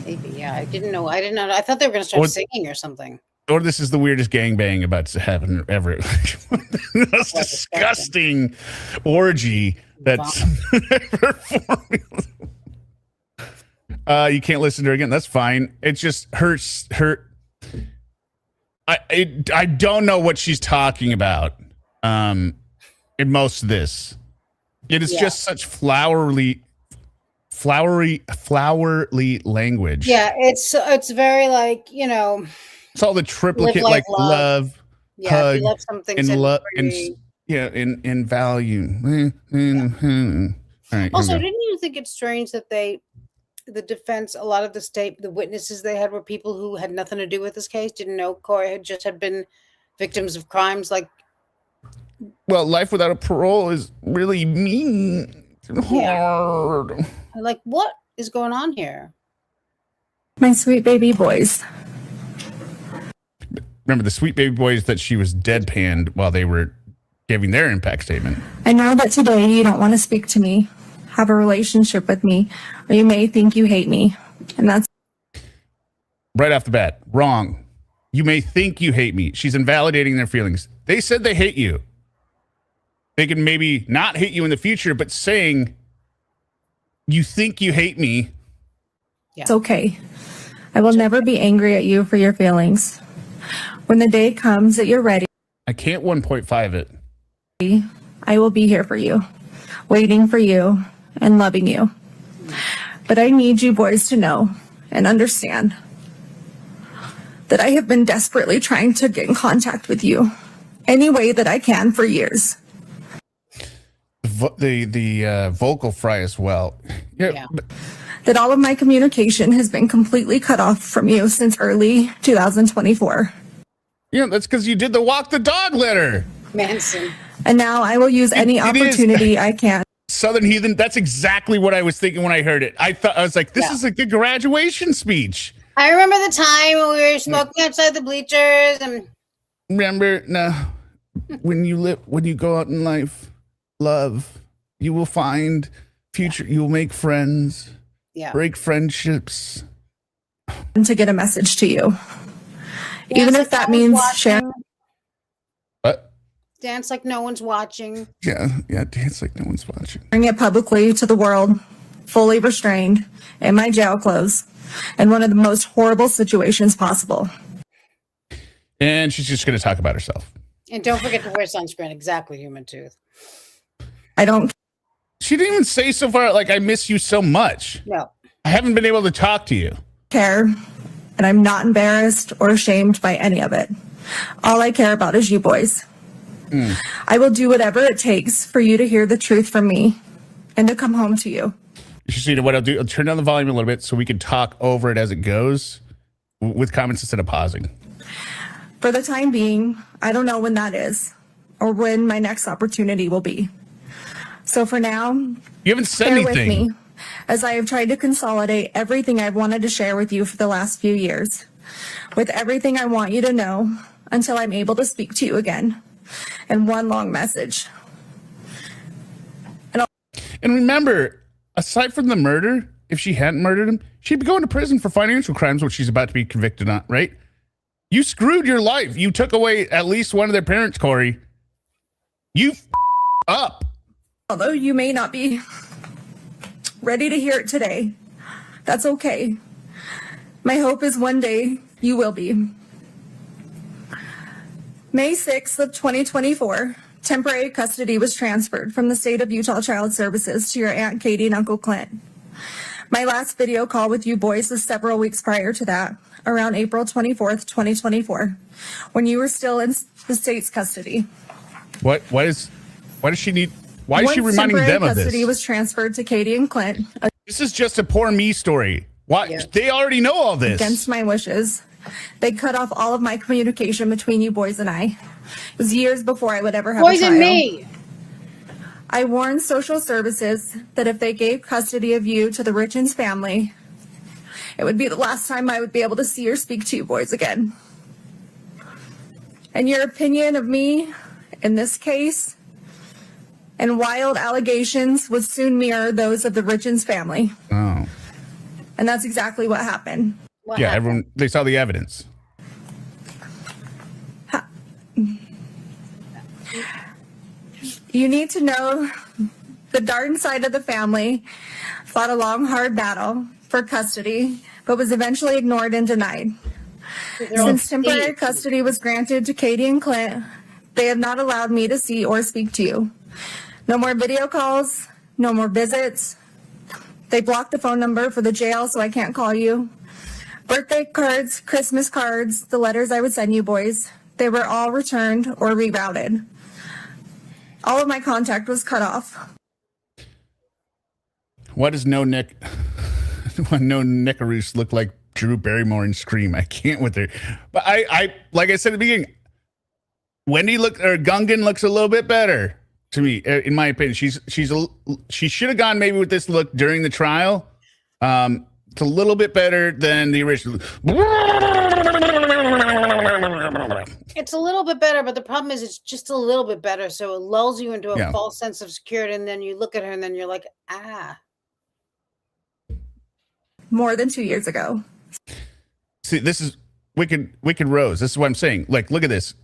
Speaker 2: Maybe, yeah. I didn't know. I thought they were going to start singing or something.
Speaker 1: Or this is the weirdest gangbang about to happen ever. The most disgusting orgy that's you can't listen to her again. That's fine. It's just her. I don't know what she's talking about. In most of this, it is just such flowery language.
Speaker 2: Yeah, it's very like
Speaker 1: It's all the triplicate like love, hug,
Speaker 2: if you love something,
Speaker 1: and love, and in value. All right,
Speaker 2: also, didn't you think it's strange that the defense, a lot of the witnesses they had were people who had nothing to do with this case, didn't know Kouri had been victims of crimes like.
Speaker 1: Well, life without a parole is really mean and hard.
Speaker 2: Yeah. Like, what is going on here?
Speaker 7: My sweet baby boys.
Speaker 1: remember the Sweet Baby Boys that she was deadpanned while they were giving their impact statement.
Speaker 7: I know that today you don't want to speak to me, have a relationship with me, or you may think you hate me. And that's
Speaker 1: Right off the bat, wrong. You may think you hate me. She's invalidating their feelings. They said they hate you. They can maybe not hate you in the future, but saying you think you hate me.
Speaker 7: It's okay. I will never be angry at you for your feelings. When the day comes that you're ready,
Speaker 1: I can't 1.5 it.
Speaker 7: I will be here for you, waiting for you and loving you. But I need you boys to know and understand that I have been desperately trying to get in contact with you any way that I can for years.
Speaker 1: The vocal fry as well.
Speaker 2: Yeah.
Speaker 1: But
Speaker 7: That all of my communication has been completely cut off from you since early 2024.
Speaker 1: that's because you did the walk the dog letter.
Speaker 2: Manson.
Speaker 7: And now I will use any
Speaker 1: It is.
Speaker 7: opportunity I can.
Speaker 1: Southern Heathen. That's exactly what I was thinking when I heard it. I was like, this is like a graduation speech.
Speaker 2: I remember the time when we were smoking outside the bleachers and
Speaker 1: Remember, when you go out in life, love, you will find future. You will make friends, break friendships.
Speaker 7: To get a message to you. Even if that means sharing.
Speaker 1: What?
Speaker 2: dance like no one's watching.
Speaker 1: Yeah, dance like no one's watching.
Speaker 7: Bring it publicly to the world, fully restrained, in my jail clothes, in one of the most horrible situations possible.
Speaker 1: And she's just going to talk about herself.
Speaker 2: And don't forget to wear sunscreen. Exactly, human tooth.
Speaker 7: I don't.
Speaker 1: She didn't even say so far, like, I miss you so much.
Speaker 2: No.
Speaker 1: I haven't been able to talk to you.
Speaker 7: Care, and I'm not embarrassed or ashamed by any of it. All I care about is you boys. I will do whatever it takes for you to hear the truth from me and to come home to you.
Speaker 1: You should see what I'll do. I'll turn down the volume a little bit so we can talk over it as it goes with comments instead of pausing.
Speaker 7: For the time being, I don't know when that is or when my next opportunity will be. So for now,
Speaker 1: you haven't said
Speaker 7: bear
Speaker 1: anything.
Speaker 7: with me as I have tried to consolidate everything I've wanted to share with you for the last few years, with everything I want you to know until I'm able to speak to you again in one long message.
Speaker 1: And remember, aside from the murder, if she hadn't murdered him, she'd be going to prison for financial crimes, which she's about to be convicted on, right? You screwed your life. You took away at least one of their parents, Kouri. You up.
Speaker 7: Although you may not be ready to hear it today, that's okay. My hope is one day you will be. May 6th of 2024, temporary custody was transferred from the state of Utah Child Services to your Aunt Katie and Uncle Clint. My last video call with you boys was several weeks prior to that, around April 24th, 2024, when you were still in the state's custody.
Speaker 1: Why does she need? Why is she reminding them of this?
Speaker 7: Custody was transferred to Katie and Clint.
Speaker 1: This is just a poor me story. Why? Yeah. They already know all this.
Speaker 7: Against my wishes. They cut off all of my communication between you boys and I. It was years before I would ever have a child.
Speaker 2: Poison me.
Speaker 7: I warned social services that if they gave custody of you to the Richins family, it would be the last time I would be able to see or speak to you boys again. And your opinion of me in this case and wild allegations would soon mirror those of the Richins family.
Speaker 1: Oh.
Speaker 7: And that's exactly what happened.
Speaker 1: Everyone, they saw the evidence.
Speaker 7: You need to know the Darden side of the family fought a long, hard battle for custody, but was eventually ignored and denied. Since temporary custody was granted to Katie and Clint, they have not allowed me to see or speak to you. No more video calls, no more visits. They blocked the phone number for the jail so I can't call you. Birthday cards, Christmas cards, the letters I would send you boys, they were all returned or rerouted. All of my contact was cut off.
Speaker 1: Why does no Nickaroos look like Drew Barrymore in Scream? I can't with her. But I like I said at the beginning, Gungan looks a little bit better to me, in my opinion. She should have gone maybe with this look during the trial. It's a little bit better than the original.
Speaker 2: It's a little bit better, but the problem is it's just a little bit better. So it lulls you into a false sense of security, and then you look at her and then you're like,
Speaker 7: More than 2 years ago.
Speaker 1: See, this is Wicked Rose. This is what I'm saying. Like, look at this.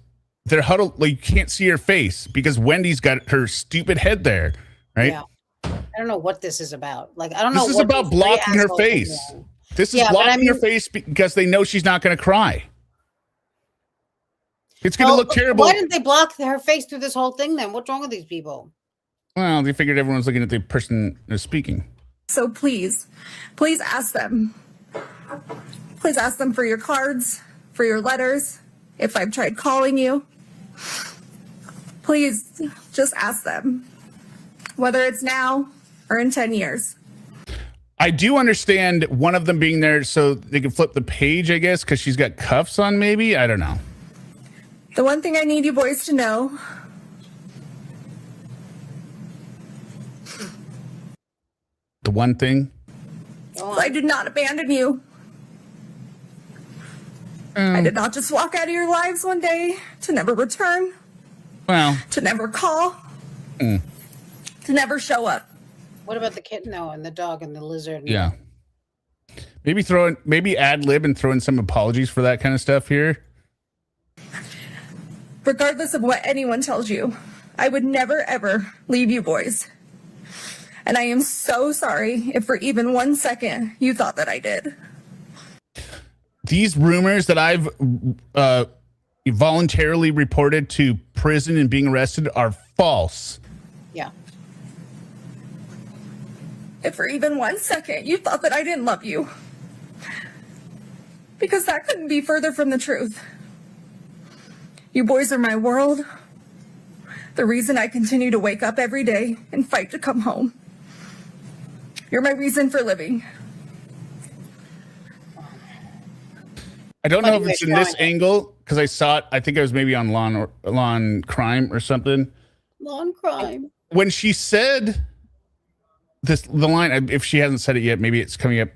Speaker 1: They're huddled. Like, you can't see her face because Wendy's got her stupid head there, right?
Speaker 2: Yeah. I don't know what this is about. Like, I don't know.
Speaker 1: This is
Speaker 2: what
Speaker 1: about
Speaker 2: these three
Speaker 1: blocking her
Speaker 2: assholes are
Speaker 1: face.
Speaker 2: doing.
Speaker 1: This is
Speaker 2: Yeah, but
Speaker 1: blocking
Speaker 2: I mean-
Speaker 1: her face because they know she's not going to cry. It's going to look terrible.
Speaker 2: Why didn't they block her face through this whole thing then? What's wrong with these people?
Speaker 1: Well, they figured everyone's looking at the person who's speaking.
Speaker 7: So please ask them. Please ask them for your cards, for your letters. If I've tried calling you, please just ask them. Whether it's now or in 10 years.
Speaker 1: I do understand one of them being there so they can flip the page, I guess, because she's got cuffs on, maybe. I don't know.
Speaker 7: The one thing I need you boys to know.
Speaker 1: The one thing.
Speaker 7: I did not abandon you. I did not just walk out of your lives one day to never return,
Speaker 1: Well,
Speaker 7: to never call, to never show up.
Speaker 2: What about the kitten though, and the dog and the lizard?
Speaker 1: yeah. Maybe ad lib and throw in some apologies for that kind of stuff here.
Speaker 7: Regardless of what anyone tells you, I would never, ever leave you boys. And I am so sorry if for even 1 second you thought that I did.
Speaker 1: These rumors that I've voluntarily reported to prison and being arrested are false.
Speaker 2: Yeah.
Speaker 7: If for even 1 second you thought that I didn't love you. Because that couldn't be further from the truth. You boys are my world. The reason I continue to wake up every day and fight to come home. You're my reason for living.
Speaker 1: I don't know if it's in this angle because I saw it. I think I was maybe on Lawn Crime or something.
Speaker 2: Lawn crime.
Speaker 1: When she said the line, if she hasn't said it yet, maybe it's coming up.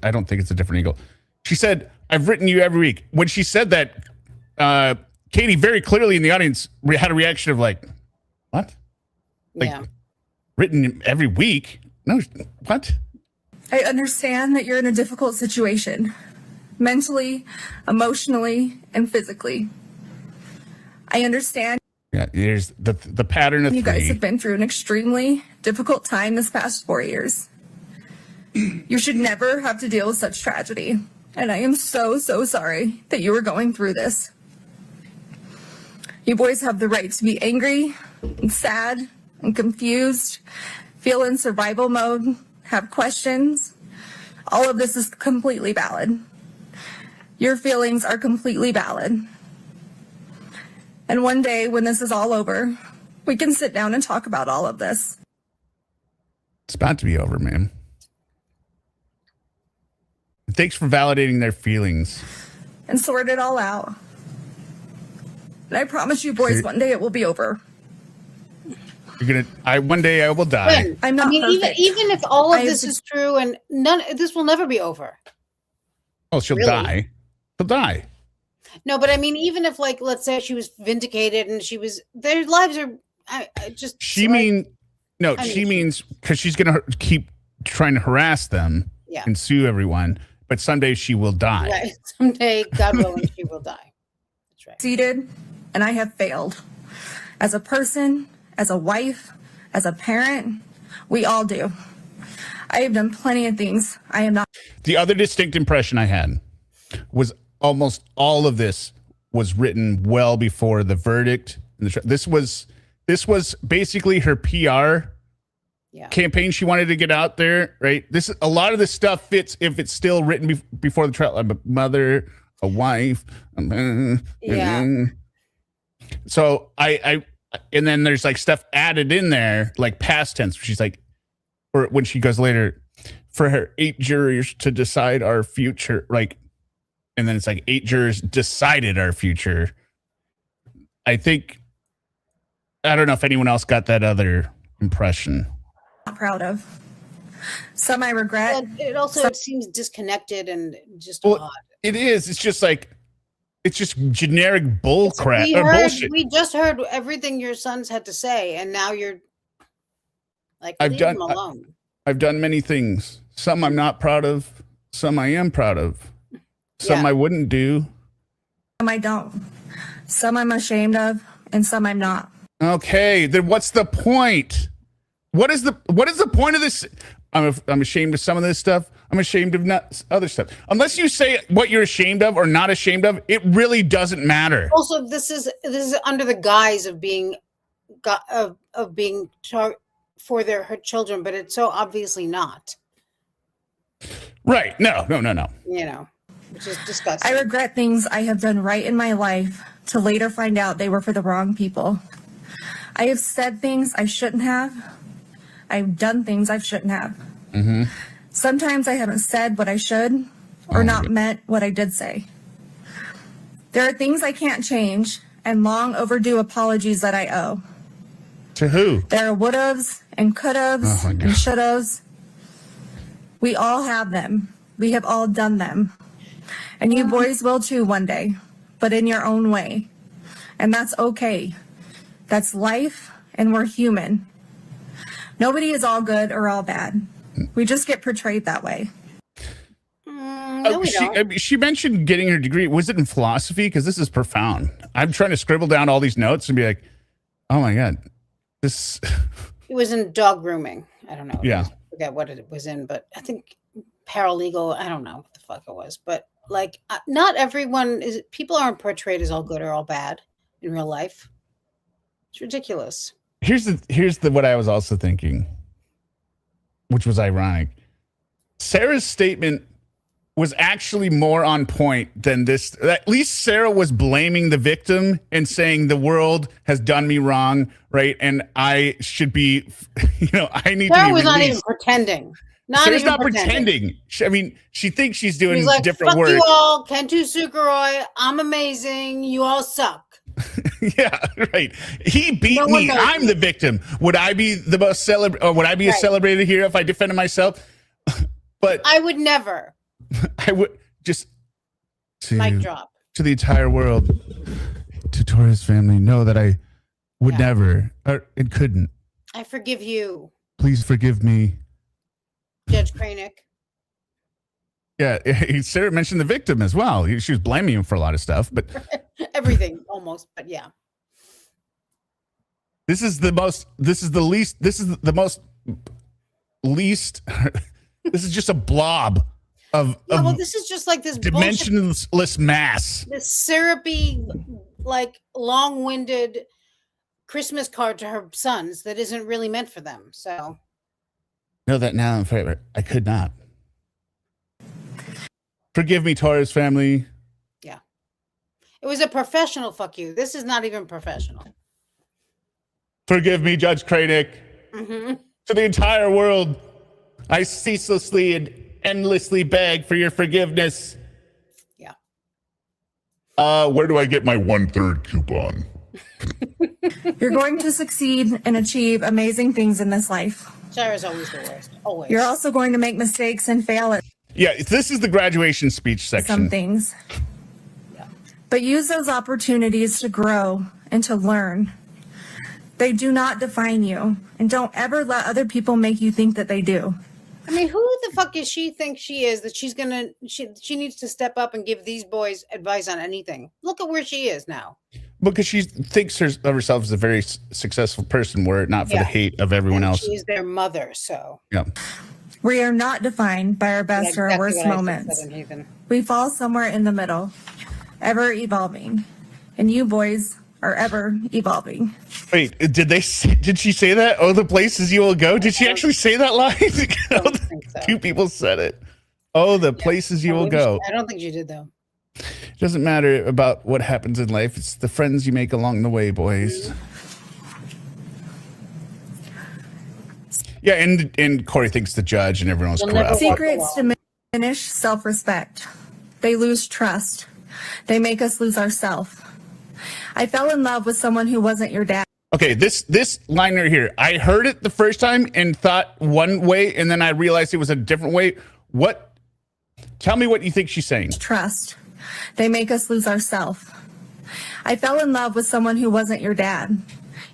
Speaker 1: I don't think it's a different angle. She said, "I've written you every week." When she said that, Katie very clearly in the audience had a reaction of like, "What? Like,
Speaker 2: Yeah.
Speaker 1: written every week? No, what?"
Speaker 7: I understand that you're in a difficult situation. Mentally, emotionally, and physically. I understand
Speaker 1: Yeah, there's the pattern of
Speaker 7: you guys
Speaker 1: three.
Speaker 7: have been through an extremely difficult time this past 4 years. You should never have to deal with such tragedy. And I am so, so sorry that you were going through this. You boys have the right to be angry and sad and confused, feel in survival mode, have questions. All of this is completely valid. Your feelings are completely valid. And one day when this is all over, we can sit down and talk about all of this.
Speaker 1: It's about to be over, man. Thanks for validating their feelings.
Speaker 7: And sort it all out. And I promise you boys, one day it will be over.
Speaker 1: One day I will die.
Speaker 2: When?
Speaker 7: I'm not
Speaker 2: I mean,
Speaker 7: perfect.
Speaker 2: even if all of
Speaker 7: I
Speaker 2: this
Speaker 7: have
Speaker 2: is true, and this will never be over.
Speaker 1: Oh, she'll
Speaker 2: Really?
Speaker 1: die. She'll die.
Speaker 2: No, but I mean, even if, like, let's say she was vindicated and their lives are, I just.
Speaker 1: She
Speaker 2: like,
Speaker 1: means because she's gonna keep trying to harass them
Speaker 2: Yeah.
Speaker 1: and sue everyone. But someday she will die.
Speaker 2: Right. Someday, God willing, she will die. That's right.
Speaker 7: Succeeded, and I have failed. As a person, as a wife, as a parent, we all do. I have done plenty of things I am not.
Speaker 1: The other distinct impression I had was almost all of this was written well before the verdict. This was basically her PR campaign she wanted to get out there, right? A lot of this stuff fits if it's still written before the trial. I'm a mother, a wife. So I and then there's like stuff added in there, like past tense. She's like, or when she goes later, for her 8 jurors to decide our future, like, and then it's like 8 jurors decided our future. I don't know if anyone else got that other impression.
Speaker 7: Not proud of. Some I regret.
Speaker 2: But it also seems disconnected and just odd.
Speaker 1: It is. It's just like, It's just generic bull crap
Speaker 2: We
Speaker 1: or
Speaker 2: heard,
Speaker 1: bullshit.
Speaker 2: we just heard everything your sons had to say, and now you're like, leave them alone.
Speaker 1: I've done many things. Some I'm not proud of. Some I am proud of. Some I wouldn't do.
Speaker 7: Some I don't. Some I'm ashamed of, and some I'm not.
Speaker 1: Okay, then what's the point? What is the point of this? I'm ashamed of some of this stuff. I'm ashamed of not other stuff. Unless you say what you're ashamed of or not ashamed of, it really doesn't matter.
Speaker 2: Also, this is under the guise of being for her children, but it's so obviously not.
Speaker 1: Right? No.
Speaker 2: You know, which is disgusting.
Speaker 7: I regret things I have done right in my life to later find out they were for the wrong people. I have said things I shouldn't have. I've done things I shouldn't have.
Speaker 1: Mm-hmm.
Speaker 7: Sometimes I haven't said what I should or not meant what I did say. There are things I can't change and long overdue apologies that I owe.
Speaker 1: To who?
Speaker 7: There are would'ves and could'ves and should'ves. We all have them. We have all done them. And you boys will too one day, but in your own way. And that's okay. That's life, and we're human. Nobody is all good or all bad. We just get portrayed that way.
Speaker 2: No, we don't.
Speaker 1: She mentioned getting her degree. Was it in philosophy? Because this is profound. I'm trying to scribble down all these notes and be like, oh my God, this.
Speaker 2: It was in dog grooming. I don't know.
Speaker 1: Yeah.
Speaker 2: I forget what it was in, but I think paralegal. I don't know what the fuck it was. But like, not everyone is. People aren't portrayed as all good or all bad in real life. It's ridiculous.
Speaker 1: Here's the what I was also thinking, which was ironic. Sarah's statement was actually more on point than this. At least Sarah was blaming the victim and saying the world has done me wrong, right? And I should be, I need
Speaker 2: Sarah
Speaker 1: to be
Speaker 2: was not
Speaker 1: released.
Speaker 2: even pretending.
Speaker 1: Sarah's not pretending. She thinks she's doing
Speaker 2: He's like,
Speaker 1: different
Speaker 2: fuck
Speaker 1: work.
Speaker 2: you all, Ko40uri, I'm amazing. You all suck.
Speaker 1: Yeah, right. He beat me. I'm the victim. Would I be the most or would I be a celebrated hero if I defended myself? But
Speaker 2: I would never.
Speaker 1: I would just
Speaker 2: Mic drop.
Speaker 1: To the entire world, to Torres family, know that I would never, or it couldn't.
Speaker 2: I forgive you,
Speaker 1: Please forgive me.
Speaker 2: Judge Kranick.
Speaker 1: Yeah, Sarah mentioned the victim as well. She was blaming him for a lot of stuff, but
Speaker 2: Everything almost, but yeah.
Speaker 1: this is the most least. This is just a blob of
Speaker 2: Well, this is just like this
Speaker 1: dimensionless mass.
Speaker 2: this syrupy, like long-winded Christmas card to her sons that isn't really meant for them. So
Speaker 1: Know that now and forever. I could not. Forgive me, Torres family.
Speaker 2: yeah, it was a professional fuck you. This is not even professional.
Speaker 1: Forgive me, Judge Kranick.
Speaker 2: Mm-hmm.
Speaker 1: To the entire world, I ceaselessly and endlessly beg for your forgiveness.
Speaker 2: Yeah.
Speaker 1: Where do I get my 1/3 coupon?
Speaker 7: You're going to succeed and achieve amazing things in this life.
Speaker 2: Sarah's always the worst. Always.
Speaker 7: You're also going to make mistakes and fail at
Speaker 1: Yeah, this is the graduation speech section.
Speaker 7: some things. But use those opportunities to grow and to learn. They do not define you, and don't ever let other people make you think that they do.
Speaker 2: I mean, who the fuck does she think she is that she's gonna? She needs to step up and give these boys advice on anything. Look at where she is now.
Speaker 1: Because she thinks of herself as a very successful person, were it not for the hate of everyone else.
Speaker 2: She's their mother, so.
Speaker 1: Yeah.
Speaker 7: We are not defined by our best or our worst
Speaker 2: Exactly what I
Speaker 7: moments.
Speaker 2: said, Nathan.
Speaker 7: We fall somewhere in the middle, ever evolving. And you boys are ever evolving.
Speaker 1: Wait, did she say that? Oh, the places you will go? Did she actually say that line? Two people said it. Oh, the places you will go.
Speaker 2: I don't think she did, though.
Speaker 1: It doesn't matter about what happens in life. It's the friends you make along the way, boys. Yeah, and Kouri thinks the judge and everyone else corrupt.
Speaker 7: Secrets diminish self-respect. They lose trust. They make us lose ourselves. I fell in love with someone who wasn't your dad.
Speaker 1: Okay, this line right here. I heard it the first time and thought one way, and then I realized it was a different way. What? Tell me what you think she's saying.
Speaker 7: Trust. They make us lose ourselves. I fell in love with someone who wasn't your dad.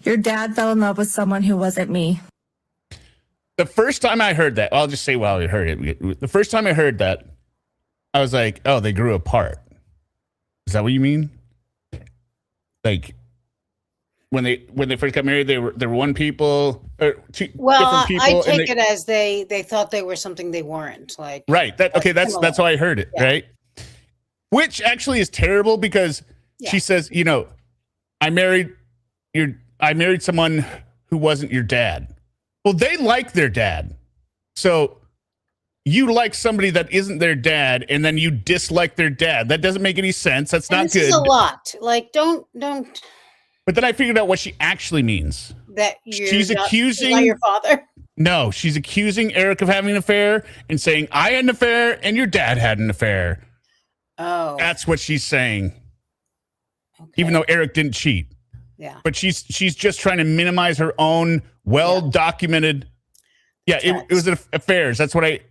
Speaker 7: Your dad fell in love with someone who wasn't me.
Speaker 1: The first time I heard that, I'll just say while I heard it. The first time I heard that, I was like, oh, they grew apart. Is that what you mean? Like when they first got married, they were one people or two different people.
Speaker 2: I take it as they thought they were something they weren't. Like
Speaker 1: right. That's how I heard it. Yeah. Right. Which actually is terrible because she says, you know, I married someone who wasn't your dad. Well, they like their dad. So you like somebody that isn't their dad and then you dislike their dad. That doesn't make any sense. That's not good.
Speaker 2: This is a lot. Like, don't.
Speaker 1: But then I figured out what she actually means.
Speaker 2: That
Speaker 1: she's accusing
Speaker 2: not your father.
Speaker 1: No, she's accusing Eric of having an affair and saying, I had an affair and your dad had an affair.
Speaker 2: Oh.
Speaker 1: That's what she's saying. Okay. Even though Eric didn't cheat.
Speaker 2: Yeah.
Speaker 1: But she's just trying to minimize her own well-documented. Yeah, it was affairs. It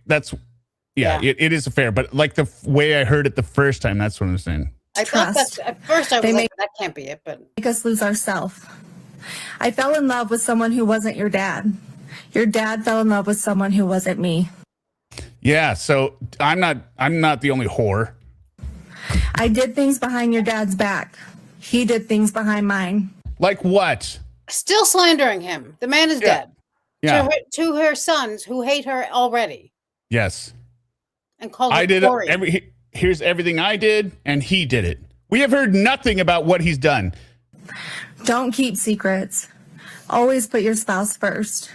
Speaker 1: is a fair. But like the way I heard it the first time, that's what I'm saying.
Speaker 2: I thought that's at first I was like, that can't be it, but
Speaker 7: make us lose ourselves. I fell in love with someone who wasn't your dad. Your dad fell in love with someone who wasn't me.
Speaker 1: Yeah, so I'm not the only whore.
Speaker 7: I did things behind your dad's back. He did things behind mine.
Speaker 1: Like what?
Speaker 2: Still slandering him. The man is dead.
Speaker 1: Yeah.
Speaker 2: To her sons who hate her already.
Speaker 1: Yes.
Speaker 2: And called
Speaker 1: I did
Speaker 2: Kouri.
Speaker 1: Here's everything I did, and he did it. We have heard nothing about what he's done.
Speaker 7: Don't keep secrets. Always put your spouse first.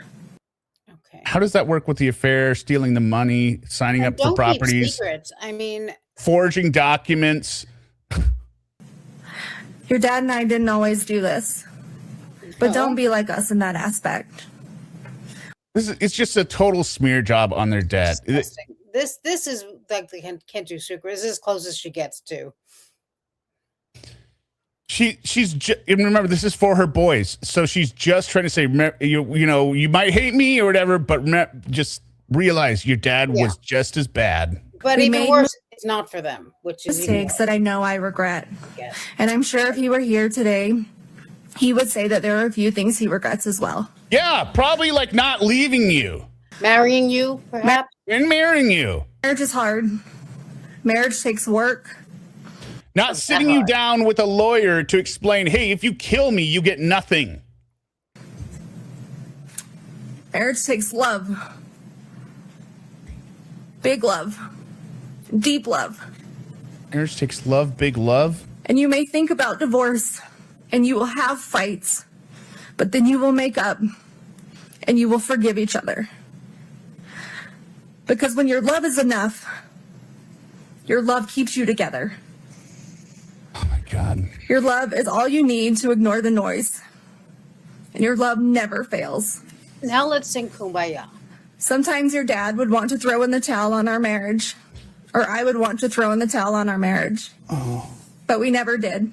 Speaker 2: Okay.
Speaker 1: How does that work with the affair, stealing the money, signing up for properties?
Speaker 2: Don't keep secrets. I mean,
Speaker 1: forging documents.
Speaker 7: Your dad and I didn't always do this. But don't be like us in that aspect.
Speaker 1: It's just a total smear job on their dad.
Speaker 2: This is like they can't do secrets. This is as close as she gets to.
Speaker 1: Remember, this is for her boys, so she's just trying to say, you know, you might hate me or whatever, but just realize your dad was just as bad.
Speaker 2: But even worse, it's not for them, which is
Speaker 7: mistakes that I know I regret. Yes. And I'm sure if he were here today, he would say that there are a few things he regrets as well.
Speaker 1: Yeah, probably like not leaving you.
Speaker 2: Marrying you, perhaps?
Speaker 1: And marrying you.
Speaker 7: Marriage is hard. Marriage takes work.
Speaker 1: Not sitting you down with a lawyer to explain, hey, if you kill me, you get nothing.
Speaker 7: Marriage takes love. Big love. Deep love.
Speaker 1: Marriage takes love, big love.
Speaker 7: And you may think about divorce, and you will have fights, but then you will make up, and you will forgive each other. Because when your love is enough, your love keeps you together.
Speaker 1: Oh my God.
Speaker 7: Your love is all you need to ignore the noise. And your love never fails.
Speaker 2: Now let's sing Kumbaya.
Speaker 7: Sometimes your dad would want to throw in the towel on our marriage. Or I would want to throw in the towel on our marriage. Oh. But we never did.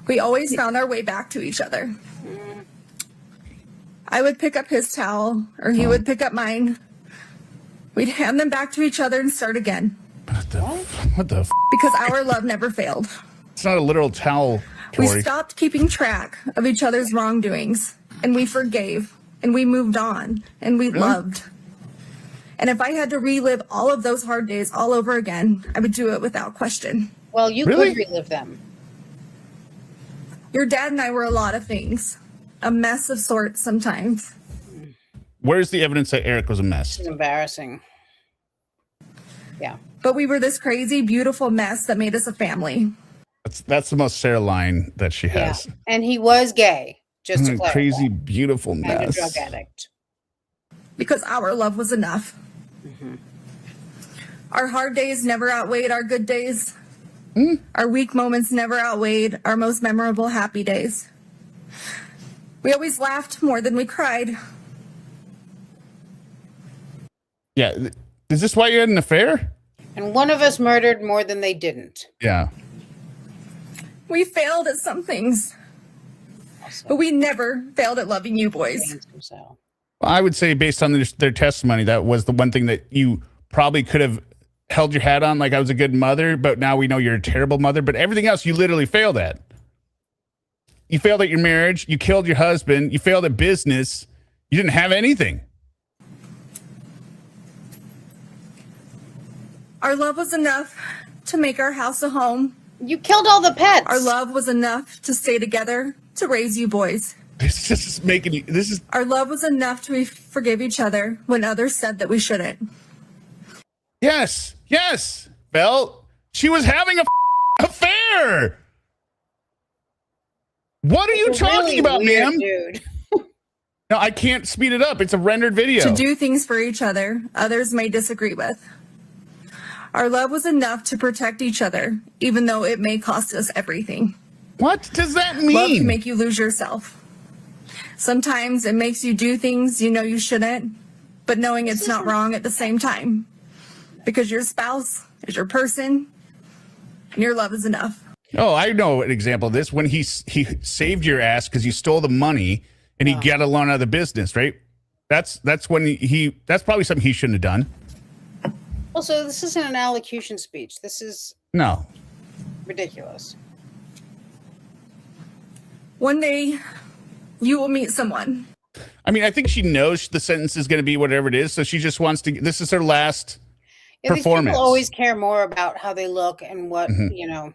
Speaker 7: We always found our way back to each other. I would pick up his towel, or he would pick up mine. We'd hand them back to each other and start again.
Speaker 1: What the?
Speaker 7: Because our love never failed.
Speaker 1: It's not a literal towel, Tori.
Speaker 7: We stopped keeping track of each other's wrongdoings, and we forgave, and we moved on, and we loved. And if I had to relive all of those hard days all over again, I would do it without question.
Speaker 2: Well, you could relive them.
Speaker 7: Your dad and I were a lot of things. A mess of sorts sometimes.
Speaker 1: Where's the evidence that Eric was a mess?
Speaker 2: It's embarrassing. Yeah.
Speaker 7: But we were this crazy, beautiful mess that made us a family.
Speaker 1: That's the most Sarah line that she has.
Speaker 2: Yeah. And he was gay, just to clarify.
Speaker 1: Crazy, beautiful mess.
Speaker 2: And a drug addict.
Speaker 7: Because our love was enough. Mm-hmm. Our hard days never outweighed our good days. Mm. Our weak moments never outweighed our most memorable happy days. We always laughed more than we cried.
Speaker 1: Yeah. Is this why you had an affair?
Speaker 2: And one of us murdered more than they didn't.
Speaker 1: Yeah.
Speaker 7: We failed at some things. But we never failed at loving you boys.
Speaker 1: Well, I would say based on their testimony, that was the one thing that you probably could have held your hat on like I was a good mother, but now we know you're a terrible mother. But everything else you literally failed at. You failed at your marriage. You killed your husband. You failed at business. You didn't have anything.
Speaker 7: Our love was enough to make our house a home.
Speaker 2: You killed all the pets.
Speaker 7: Our love was enough to stay together, to raise you boys.
Speaker 1: This is making you. This is.
Speaker 7: Our love was enough to forgive each other when others said that we shouldn't.
Speaker 1: Yes. Belle, she was having a affair. What are you talking
Speaker 2: really
Speaker 1: about,
Speaker 2: weird,
Speaker 1: ma'am?
Speaker 2: dude.
Speaker 1: No, I can't speed it up. It's a rendered video.
Speaker 7: To do things for each other others may disagree with. Our love was enough to protect each other, even though it may cost us everything.
Speaker 1: What does that mean?
Speaker 7: Love can make you lose yourself. Sometimes it makes you do things you know you shouldn't, but knowing it's not wrong at the same time. Because your spouse is your person, and your love is enough.
Speaker 1: Oh, I know an example of this. When he saved your ass because you stole the money and he got a loan out of the business, right? That's when that's probably something he shouldn't have done.
Speaker 2: Also, this isn't an allocution speech. This is
Speaker 1: No.
Speaker 2: ridiculous.
Speaker 7: One day, you will meet someone.
Speaker 1: I mean, I think she knows the sentence is going to be whatever it is, so she just wants to. This is her last
Speaker 2: These
Speaker 1: performance.
Speaker 2: people always care more about how they look and what, you know.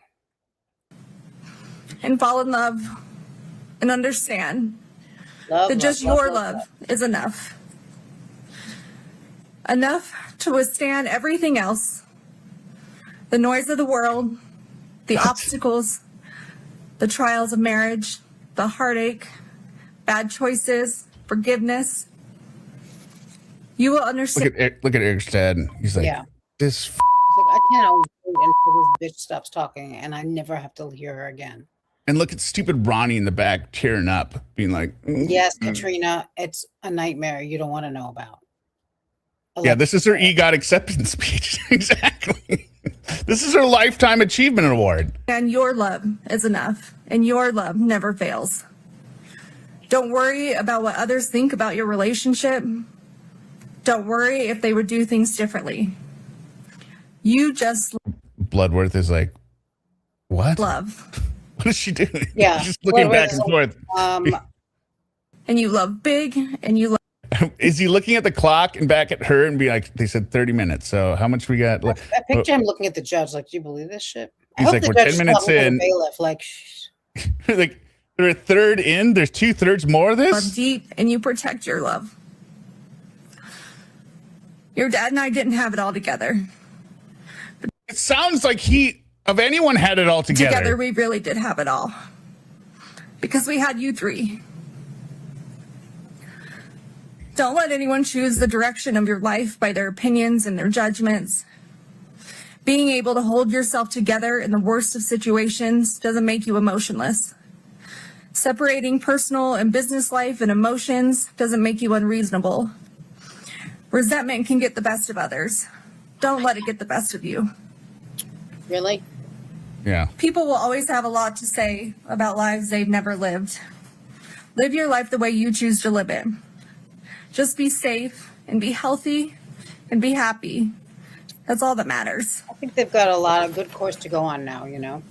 Speaker 7: And fall in love and understand
Speaker 2: Love,
Speaker 7: that just your love is enough. Enough to withstand everything else. The noise of the world, the obstacles, the trials of marriage, the heartache, bad choices, forgiveness. You will understand.
Speaker 1: Look at Eric's dad. He's like,
Speaker 2: Yeah.
Speaker 1: this.
Speaker 2: It's like, I cannot wait until this bitch stops talking and I never have to hear her again.
Speaker 1: And look at stupid Ronnie in the back tearing up, being like,
Speaker 2: Yes, Katrina, it's a nightmare you don't want to know about.
Speaker 1: Yeah, this is her EGOT acceptance speech. Exactly. This is her Lifetime Achievement Award.
Speaker 7: And your love is enough, and your love never fails. Don't worry about what others think about your relationship. Don't worry if they would do things differently. You just
Speaker 1: Bloodworth is like, what?
Speaker 7: love.
Speaker 1: What is she doing?
Speaker 2: Yeah.
Speaker 1: She's just looking back
Speaker 2: Bloodworth
Speaker 1: and
Speaker 2: is
Speaker 1: forth.
Speaker 7: And you love big, and you love.
Speaker 1: Is he looking at the clock and back at her and be like, they said 30 minutes. So how much we got?
Speaker 2: I picture him looking at the judge like, do you believe this shit? I
Speaker 1: He's
Speaker 2: hope
Speaker 1: like,
Speaker 2: the
Speaker 1: we're
Speaker 2: judge
Speaker 1: 10 minutes
Speaker 2: stopped with a
Speaker 1: in.
Speaker 2: bailiff, like, shh.
Speaker 1: Like, they're a third in. There's 2/3 more of
Speaker 7: Love
Speaker 1: this.
Speaker 7: deep, and you protect your love. Your dad and I didn't have it all together.
Speaker 1: It sounds like he, of anyone, had it all together.
Speaker 7: Together, we really did have it all. Because we had you three. Don't let anyone choose the direction of your life by their opinions and their judgments. Being able to hold yourself together in the worst of situations doesn't make you emotionless. Separating personal and business life and emotions doesn't make you unreasonable. Resentment can get the best of others. Don't let it get the best of you.
Speaker 2: Really?
Speaker 1: Yeah.
Speaker 7: People will always have a lot to say about lives they've never lived. Live your life the way you choose to live it. Just be safe and be healthy and be happy. That's all that matters.
Speaker 2: I think they've got a lot of good course to go on now, you know?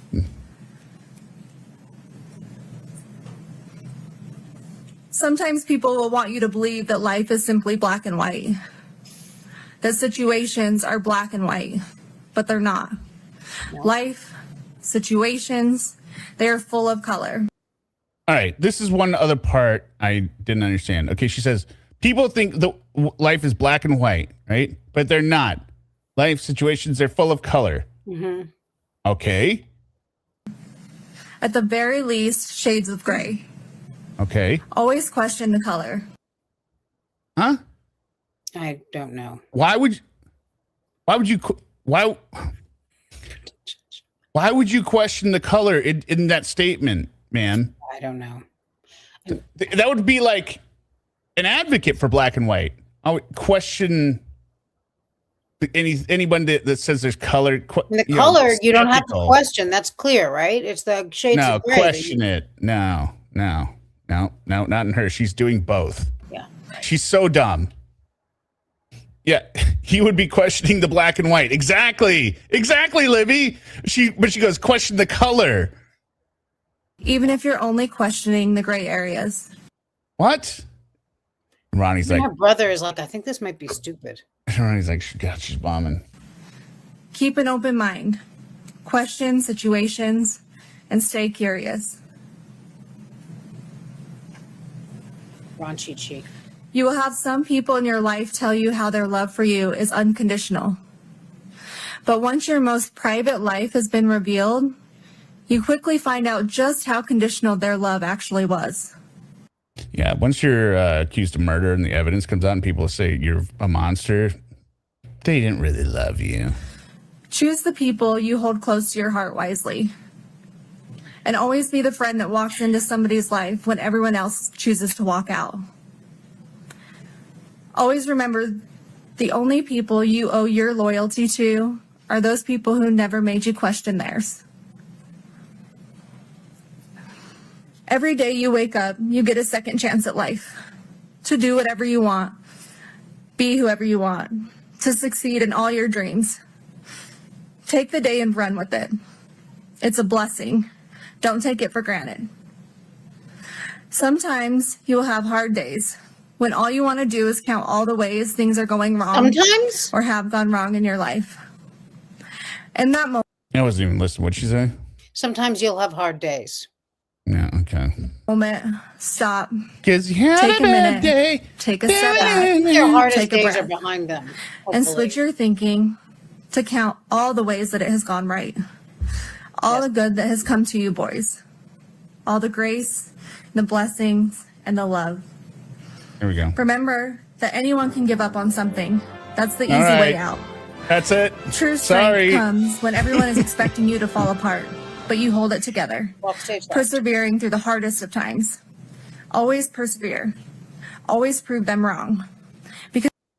Speaker 7: Sometimes people will want you to believe that life is simply black and white, that situations are black and white, but they're not.
Speaker 2: No.
Speaker 7: Life, situations, they are full of color.
Speaker 1: All right. This is one other part I didn't understand. Okay. She says, people think life is black and white, right? But they're not. Life situations, they're full of color.
Speaker 2: Mm-hmm.
Speaker 1: Okay.
Speaker 7: At the very least, shades of gray.
Speaker 1: Okay.
Speaker 7: Always question the color.
Speaker 1: Huh?
Speaker 2: I don't know.
Speaker 1: Why would you question the color in that statement, man?
Speaker 2: I don't know.
Speaker 1: That would be like an advocate for black and white. I would question anyone that says there's color.
Speaker 2: The color, you don't have to question. That's clear, right? It's the shades
Speaker 1: No,
Speaker 2: of gray.
Speaker 1: question it. No, not in her. She's doing both.
Speaker 2: Yeah.
Speaker 1: She's so dumb. Yeah, he would be questioning the black and white. Exactly, Libby. But she goes, question the color.
Speaker 7: Even if you're only questioning the gray areas.
Speaker 1: What? Ronnie's like,
Speaker 2: my brother is like, I think this might be stupid.
Speaker 1: Ronnie's like, God, she's bombing.
Speaker 7: Keep an open mind. Question situations and stay curious.
Speaker 2: Ron cheat sheet.
Speaker 7: You will have some people in your life tell you how their love for you is unconditional. But once your most private life has been revealed, you quickly find out just how conditional their love actually was.
Speaker 1: Yeah, once you're accused of murder and the evidence comes out and people say you're a monster, they didn't really love you.
Speaker 7: Choose the people you hold close to your heart wisely. And always be the friend that walks into somebody's life when everyone else chooses to walk out. Always remember, the only people you owe your loyalty to are those people who never made you question theirs. Every day you wake up, you get a second chance at life. To do whatever you want. Be whoever you want. To succeed in all your dreams. Take the day and run with it. It's a blessing. Don't take it for granted. Sometimes you will have hard days when all you want to do is count all the ways things are going wrong.
Speaker 2: Sometimes?
Speaker 7: Or have gone wrong in your life. In that moment.
Speaker 1: I wasn't even listening. What'd she say?
Speaker 2: Sometimes you'll have hard days.
Speaker 1: Yeah, okay.
Speaker 7: Stop.
Speaker 1: Because you had
Speaker 7: Take
Speaker 1: a bad
Speaker 7: minute.
Speaker 1: day.
Speaker 7: Take a step back.
Speaker 2: Your hardest
Speaker 7: Take a
Speaker 2: days
Speaker 7: breath.
Speaker 2: are behind them.
Speaker 7: And
Speaker 2: hopefully.
Speaker 7: switch your thinking to count all the ways that it has gone right. All the good that has come to you, boys. All the grace, the blessings, and the love.
Speaker 1: Here we go.
Speaker 7: Remember that anyone can give up on something. That's the easy
Speaker 1: All right.
Speaker 7: way out.
Speaker 1: That's it.
Speaker 7: True strength
Speaker 1: Sorry.
Speaker 7: comes when everyone is expecting you to fall apart, but you hold it together.
Speaker 2: Walk stage left.
Speaker 7: Persevering through the hardest of times. Always persevere. Always prove them wrong.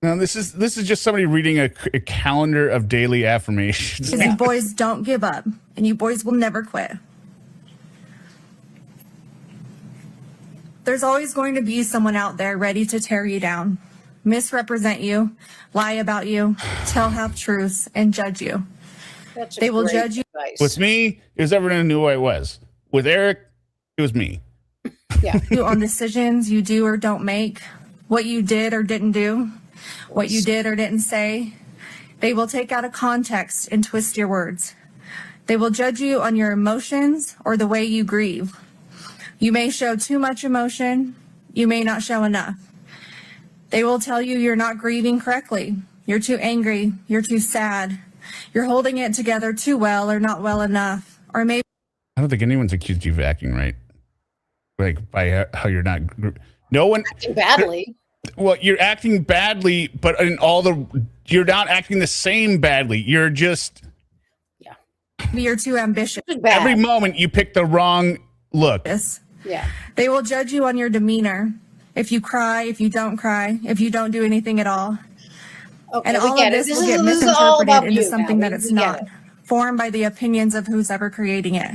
Speaker 1: No, this is just somebody reading a calendar of daily affirmations.
Speaker 7: Because you boys don't give up, and you boys will never quit. There's always going to be someone out there ready to tear you down, misrepresent you, lie about you, tell half-truths, and judge you. They will judge you.
Speaker 2: Advice.
Speaker 1: With me, it was everyone who knew who I was. With Eric, it was me.
Speaker 2: Yeah.
Speaker 7: You on decisions you do or don't make, what you did or didn't do, what you did or didn't say. They will take out of context and twist your words. They will judge you on your emotions or the way you grieve. You may show too much emotion. You may not show enough. They will tell you you're not grieving correctly. You're too angry. You're too sad. You're holding it together too well or not well enough. Or maybe
Speaker 1: I don't think anyone's accused you of acting right. Like, by how you're not... No one...
Speaker 2: Acting badly.
Speaker 1: Well, you're acting badly, but you're not acting the same badly. You're just...
Speaker 7: you're too ambitious.
Speaker 2: Bad.
Speaker 1: Every moment you pick the wrong look.
Speaker 2: Yeah.
Speaker 7: They will judge you on your demeanor. If you cry, if you don't cry, if you don't do anything at all.
Speaker 2: Okay,
Speaker 7: And
Speaker 2: we
Speaker 7: all
Speaker 2: get
Speaker 7: of
Speaker 2: it.
Speaker 7: this will get
Speaker 2: This is all about
Speaker 7: misinterpreted into
Speaker 2: you
Speaker 7: something
Speaker 2: now.
Speaker 7: that it's
Speaker 2: We get
Speaker 7: not,
Speaker 2: it.
Speaker 7: formed by the opinions of who's ever creating it.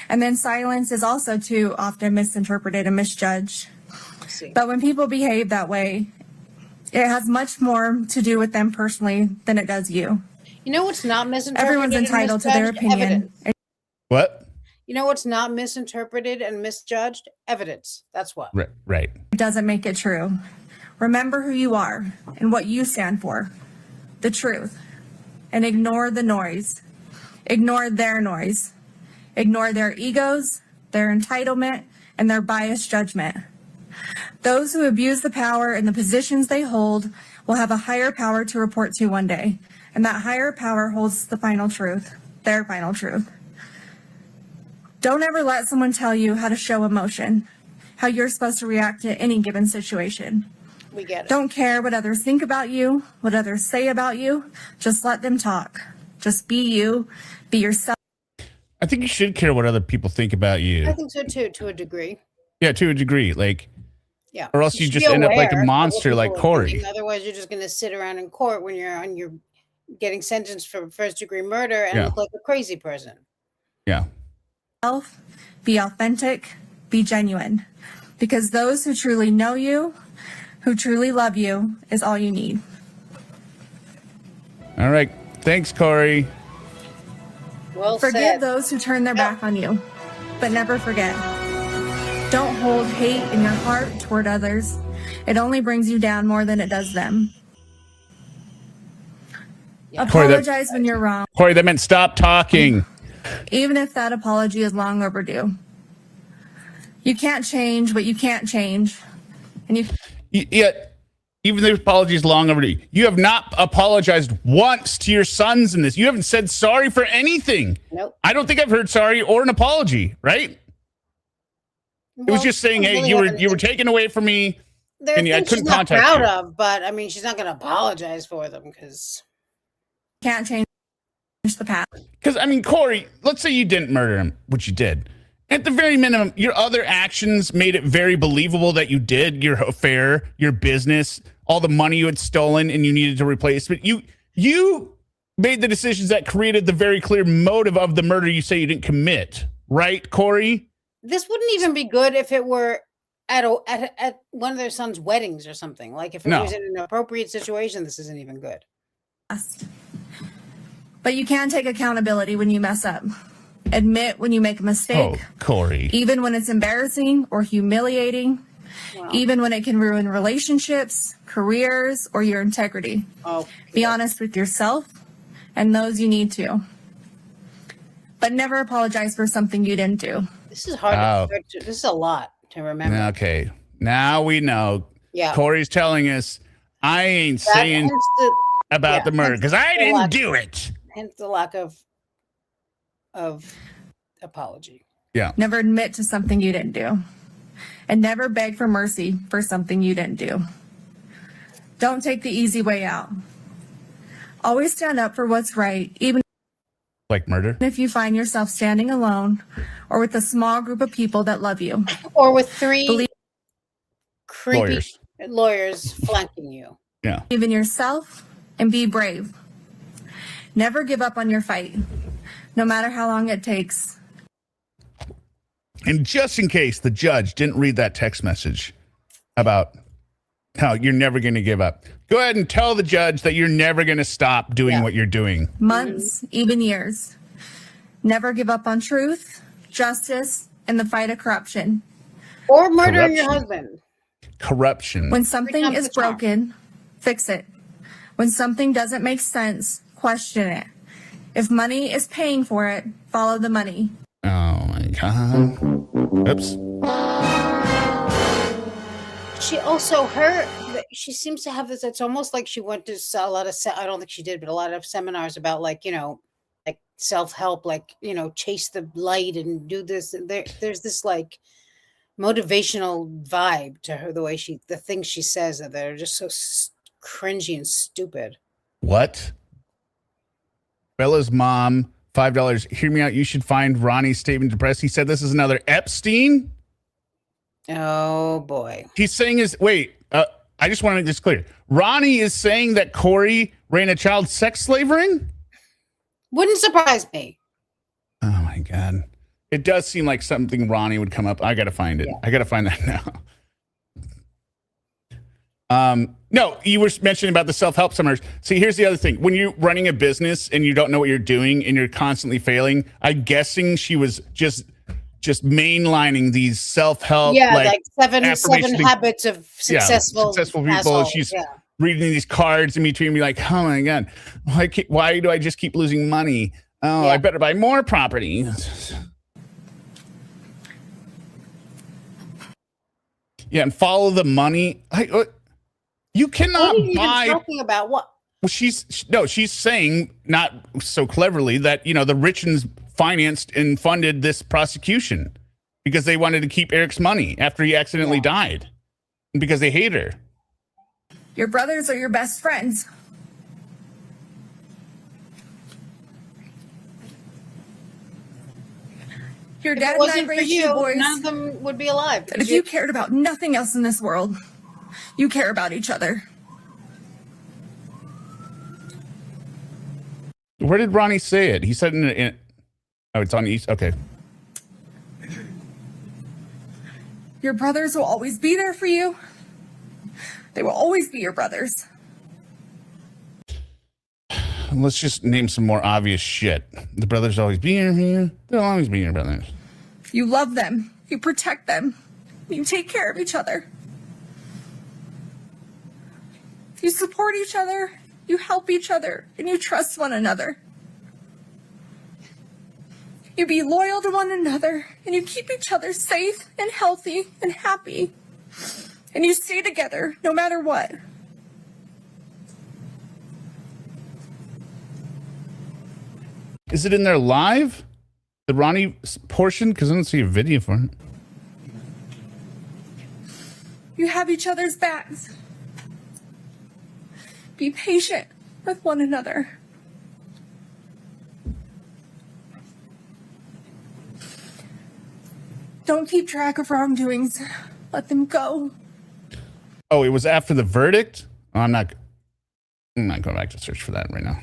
Speaker 7: And then silence is also too often misinterpreted and misjudged.
Speaker 2: See.
Speaker 7: But when people behave that way, it has much more to do with them personally than it does you.
Speaker 2: You know what's not misinterpreted?
Speaker 7: Everyone's
Speaker 2: and
Speaker 7: entitled to their
Speaker 2: misjudged?
Speaker 7: opinion.
Speaker 2: Evidence.
Speaker 1: What?
Speaker 2: You know what's not misinterpreted and misjudged? Evidence. That's what.
Speaker 1: Right.
Speaker 7: It doesn't make it true. Remember who you are and what you stand for. The truth. And ignore the noise. Ignore their noise. Ignore their egos, their entitlement, and their biased judgment. Those who abuse the power and the positions they hold will have a higher power to report to one day. And that higher power holds the final truth, their final truth. Don't ever let someone tell you how to show emotion, how you're supposed to react to any given situation.
Speaker 2: We get it.
Speaker 7: Don't care what others think about you, what others say about you. Just let them talk. Just be you, be yourself.
Speaker 1: I think you should care what other people think about you.
Speaker 2: I think so too, to a degree.
Speaker 1: Yeah, to a degree. Like,
Speaker 2: Yeah.
Speaker 1: or else you
Speaker 2: should
Speaker 1: just
Speaker 2: be
Speaker 1: end up like a
Speaker 2: aware of what
Speaker 1: monster
Speaker 2: people
Speaker 1: like
Speaker 2: are
Speaker 1: Kouri.
Speaker 2: thinking. Otherwise, you're just going to sit around in court when you're getting sentenced for first-degree murder and look like a crazy person.
Speaker 1: Yeah.
Speaker 7: Be authentic, be genuine. Because those who truly know you, who truly love you, is all you need.
Speaker 1: All right. Thanks, Kouri.
Speaker 2: Well
Speaker 7: Forgive
Speaker 2: said.
Speaker 7: those who turn their back on you, but never forget. Don't hold hate in your heart toward others. It only brings you down more than it does them. Apologize when you're wrong,
Speaker 1: Kouri, that meant stop talking.
Speaker 7: even if that apology is long overdue. You can't change what you can't change. And you
Speaker 1: Yet, even the apology is long overdue. You have not apologized once to your sons in this. You haven't said sorry for anything.
Speaker 2: Nope.
Speaker 1: I don't think I've heard sorry or an apology, right? It was just saying, hey, you were taken away from me, and I couldn't contact
Speaker 2: proud
Speaker 1: you.
Speaker 2: of, but I mean, she's not going to apologize for them because
Speaker 7: can't change the past.
Speaker 1: Because, I mean, Kouri, let's say you didn't murder him, which you did. At the very minimum, your other actions made it very believable that you did your affair, your business, all the money you had stolen and you needed to replace. But you made the decisions that created the very clear motive of the murder you say you didn't commit. Right, Kouri?
Speaker 2: this wouldn't even be good if it were at one of their sons' weddings or something. Like if it was in an appropriate situation, this isn't even good.
Speaker 7: But you can take accountability when you mess up. Admit when you make a mistake.
Speaker 1: Oh, Kouri.
Speaker 7: Even when it's embarrassing or humiliating. Wow. Even when it can ruin relationships, careers, or your integrity.
Speaker 2: Oh,
Speaker 7: be honest with yourself and those you need to. But never apologize for something you didn't do.
Speaker 2: This is hard. This is a lot to remember.
Speaker 1: Okay. Now we know.
Speaker 2: Yeah.
Speaker 1: Kouri's telling us I ain't saying about the murder because I didn't do it.
Speaker 2: Hence the lack of apology.
Speaker 1: Yeah.
Speaker 7: Never admit to something you didn't do. And never beg for mercy for something you didn't do. Don't take the easy way out. Always stand up for what's right, even
Speaker 1: like murder.
Speaker 7: If you find yourself standing alone or with a small group of people that love you.
Speaker 2: Or with three creepy lawyers flanking you.
Speaker 1: Yeah.
Speaker 7: Believe in yourself and be brave. Never give up on your fight, no matter how long it takes.
Speaker 1: And just in case the judge didn't read that text message about how you're never going to give up, go ahead and tell the judge that you're never going to stop doing what you're doing.
Speaker 7: Months, even years. Never give up on truth, justice, and the fight of corruption.
Speaker 2: Or murdering your husband.
Speaker 1: Corruption.
Speaker 7: When something is broken, fix it. When something doesn't make sense, question it. If money is paying for it, follow the money.
Speaker 1: Oh my God. Oops.
Speaker 2: She also, she seems to have this, it's almost like she went to a lot of, I don't think she did, but a lot of seminars about like self-help, like, chase the light and do this. And there's this like motivational vibe to her, the things she says that are just so cringy and stupid.
Speaker 1: What? Bella's mom, $5. Hear me out. You should find Ronnie's statement to press. He said this is another Epstein.
Speaker 2: Oh boy.
Speaker 1: He's saying I just want to make this clear. Ronnie is saying that Kouri ran a child sex slave ring?
Speaker 2: Wouldn't surprise me.
Speaker 1: Oh my God. It does seem like something Ronnie would come up. I got to find it. Yeah. I got to find that now. No, you were mentioning about the self-help seminars. See, here's the other thing. When you're running a business and you don't know what you're doing and you're constantly failing, I'm guessing she was just mainlining these self-help.
Speaker 2: Yeah, like seven habits of successful
Speaker 1: people.
Speaker 2: Assholes.
Speaker 1: She's reading these cards in between and be like, oh my God, why do I just keep losing money? Oh, I better buy more property. Yeah, and follow the money. You cannot buy.
Speaker 2: What are you talking about? What?
Speaker 1: Well, she's saying not so cleverly that the Richins financed and funded this prosecution because they wanted to keep Eric's money after he accidentally died, and because they hate her.
Speaker 7: Your brothers are your best friends. Your dad and I raised you boys.
Speaker 2: None of them would be alive.
Speaker 7: If you cared about nothing else in this world, you care about each other.
Speaker 1: Where did Ronnie say it? He said oh, it's on East. Okay.
Speaker 7: Your brothers will always be there for you. They will always be your brothers.
Speaker 1: let's just name some more obvious shit. The brothers always be here. They'll always be your brothers.
Speaker 7: You love them. You protect them. You take care of each other. You support each other. You help each other. And you trust one another. You be loyal to one another. And you keep each other safe and healthy and happy. And you stay together no matter what.
Speaker 1: Is it in there live? The Ronnie portion? Because I don't see a video for it.
Speaker 7: You have each other's backs. Be patient with one another. Don't keep track of wrongdoings. Let them go.
Speaker 1: Oh, it was after the verdict? Oh, I'm not going back to search for that right now.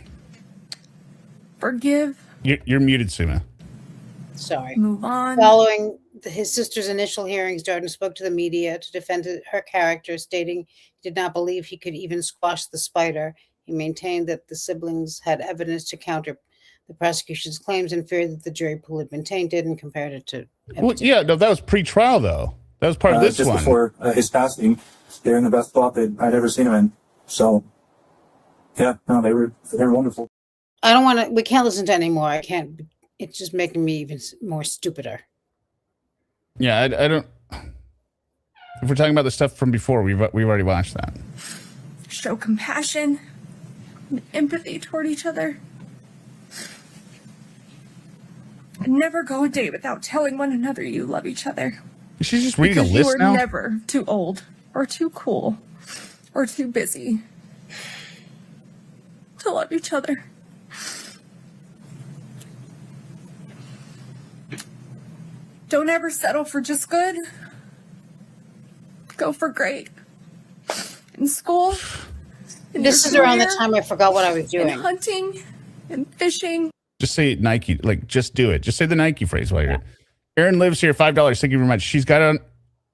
Speaker 7: Forgive.
Speaker 1: You're muted, Suma.
Speaker 2: Sorry.
Speaker 7: Move on.
Speaker 2: Following his sister's initial hearings, Jordan spoke to the media to defend her character, stating he did not believe he could even squash the spider. He maintained that the siblings had evidence to counter the prosecution's claims and feared that the jury pool had been tainted, and compared it to...
Speaker 1: Well, yeah, no, that was pre-trial, though. That was part of this
Speaker 5: just
Speaker 1: one.
Speaker 5: before his passing, they're in the best spot that I'd ever seen him in. So, yeah, no, they were wonderful.
Speaker 2: I don't want to... We can't listen to any more. I can't... It's just making me even more stupider.
Speaker 1: Yeah, I don't... If we're talking about the stuff from before, we've already watched that.
Speaker 7: Show compassion and empathy toward each other. And never go a day without telling one another you love each other.
Speaker 1: She's just reading a
Speaker 7: Because
Speaker 1: list
Speaker 7: you are
Speaker 1: now?
Speaker 7: never too old or too cool or too busy to love each other. Don't ever settle for just good. Go for great. In school. In
Speaker 2: This
Speaker 7: your
Speaker 2: is around the
Speaker 7: career,
Speaker 2: time I forgot what I was
Speaker 7: in
Speaker 2: doing.
Speaker 7: hunting and fishing.
Speaker 1: Just say Nike. Like, just do it. Just say the Nike phrase while you're at it. Erin lives here. $5. Thank you very much. She's got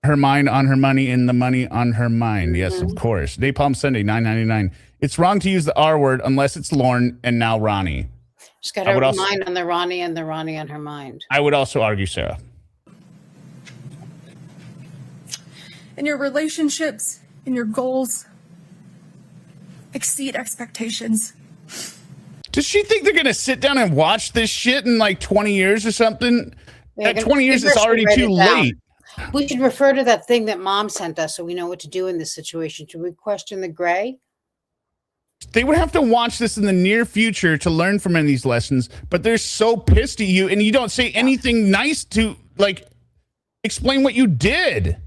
Speaker 1: her mind on her money and the money on her mind. Yes, of course. Napalm Sunday, $9.99. It's wrong to use the R word unless it's Lauren and now Ronnie.
Speaker 2: She's got her mind on the Ronnie and the Ronnie on her mind.
Speaker 1: I would also argue Sarah.
Speaker 7: In your relationships, in your goals, exceed expectations.
Speaker 1: Does she think they're going to sit down and watch this shit in like 20 years or something? At 20 years, it's already too late.
Speaker 2: We should refer to that thing that Mom sent us so we know what to do in this situation. Should we question the gray?
Speaker 1: They would have to watch this in the near future to learn from any of these lessons, but they're so pissed at you and you don't say anything nice to like explain what you did.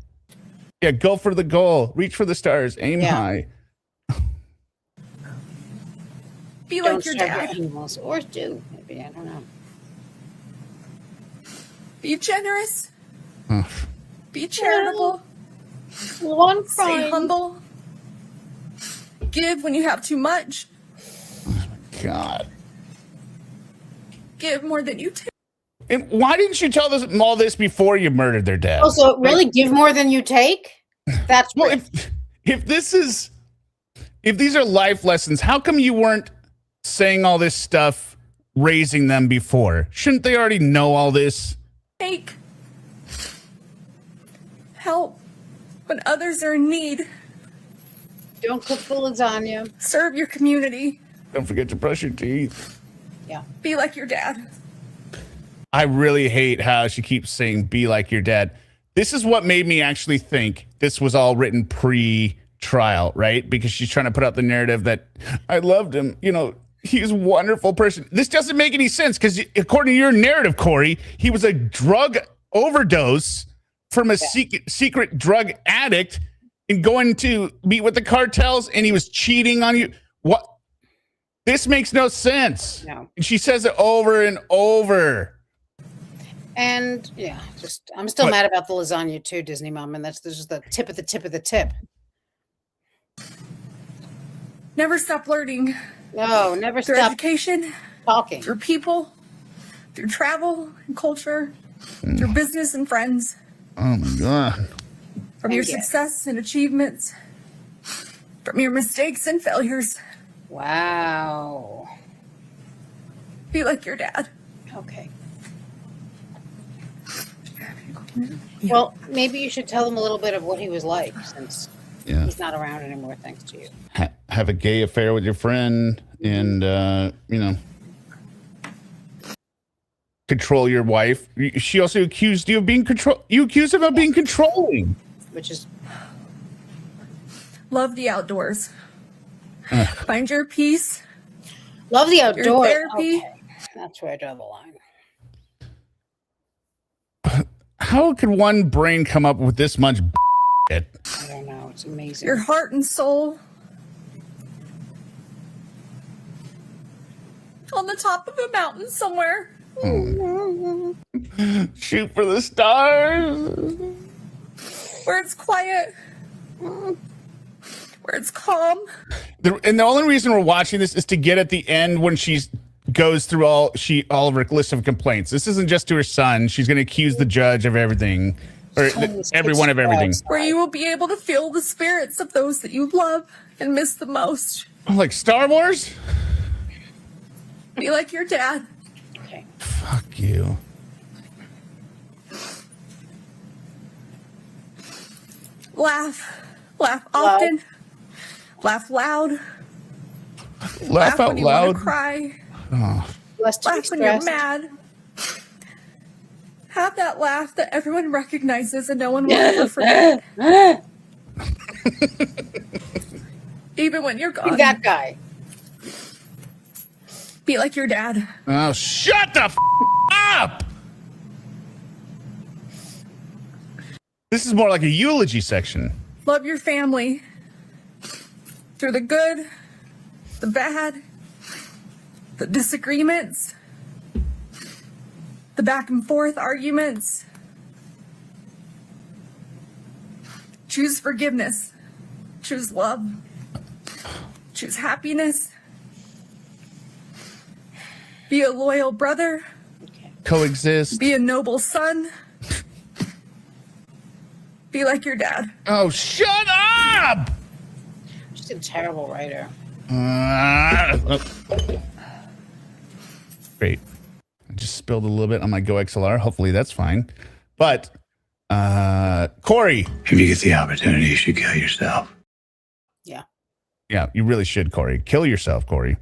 Speaker 1: Yeah, go for the goal, reach for the stars, aim high.
Speaker 7: Be
Speaker 2: Don't
Speaker 7: like your
Speaker 2: starve
Speaker 7: dad.
Speaker 2: animals, or do maybe, I don't know.
Speaker 7: Be generous. Be charitable.
Speaker 2: One
Speaker 7: Stay humble. Give when you have too much.
Speaker 1: God.
Speaker 7: Give more than you take.
Speaker 1: And why didn't you tell them all this before you murdered their dad?
Speaker 2: Also, really give more than you take? That's
Speaker 1: well, if these are life lessons, how come you weren't saying all this stuff, raising them before? Shouldn't they already know all this?
Speaker 7: Take. Help when others are in need.
Speaker 2: Don't cook the lasagna.
Speaker 7: Serve your community.
Speaker 1: Don't forget to brush your teeth.
Speaker 2: Yeah.
Speaker 7: Be like your dad.
Speaker 1: I really hate how she keeps saying, be like your dad. This is what made me actually think this was all written pre-trial, right? Because she's trying to put out the narrative that I loved him. You know, he's a wonderful person. This doesn't make any sense because according to your narrative, Kouri, he was a drug overdose from a secret drug addict and going to meet with the cartels and he was cheating on you. What? This makes no sense.
Speaker 2: No.
Speaker 1: And she says it over and over.
Speaker 2: And yeah, just I'm still mad about the lasagna too, Disney Mom, and this is the tip of the tip of the tip.
Speaker 7: Never stop learning.
Speaker 2: No, never
Speaker 7: Through
Speaker 2: stop
Speaker 7: education,
Speaker 2: talking.
Speaker 7: through people, through travel and culture, through business and friends.
Speaker 1: Oh my God.
Speaker 7: From your success and achievements, from your mistakes and failures.
Speaker 2: Wow.
Speaker 7: Be like your dad.
Speaker 2: Okay. Well, maybe you should tell them a little bit of what he was like, since he's not around anymore, thanks to you.
Speaker 1: Have a gay affair with your friend, and control your wife. She also accused you of being You accused him of being controlling,
Speaker 2: which is
Speaker 7: love the outdoors. Find your peace.
Speaker 2: Love the outdoors.
Speaker 7: Your therapy.
Speaker 2: Okay. That's where I draw the line.
Speaker 1: How could one brain come up with this much shit?
Speaker 2: I don't know. It's amazing.
Speaker 7: Your heart and soul. On the top of a mountain somewhere.
Speaker 1: Shoot for the stars.
Speaker 7: Where it's quiet. Where it's calm.
Speaker 1: And the only reason we're watching this is to get at the end when she goes through all of her list of complaints. This isn't just to her son. She's going to accuse the judge of everything, or everyone of everything.
Speaker 7: Where you will be able to feel the spirits of those that you love and miss the most.
Speaker 1: Like Star Wars?
Speaker 7: Be like your dad.
Speaker 2: Okay.
Speaker 1: Fuck you.
Speaker 7: Laugh. Laugh often. Laugh loud.
Speaker 1: Laugh out
Speaker 7: when you
Speaker 1: loud.
Speaker 7: want to cry.
Speaker 1: Oh.
Speaker 7: Laugh when you're mad. Have that laugh that everyone recognizes and no one will ever forget. Even when you're gone.
Speaker 2: That guy.
Speaker 7: Be like your dad.
Speaker 1: Oh, shut the up! This is more like a eulogy section.
Speaker 7: Love your family. Through the good, the bad, the disagreements, the back and forth arguments. Choose forgiveness. Choose love. Choose happiness. Be a loyal brother.
Speaker 1: Coexist.
Speaker 7: Be a noble son. Be like your dad.
Speaker 1: Oh, shut up!
Speaker 2: She's a terrible writer.
Speaker 1: Great. I just spilled a little bit on my Go XLR. Hopefully that's fine. But, Kouri.
Speaker 11: If you get the opportunity, you should kill yourself.
Speaker 2: Yeah.
Speaker 1: Yeah, you really should, Kouri. Kill yourself, Kouri.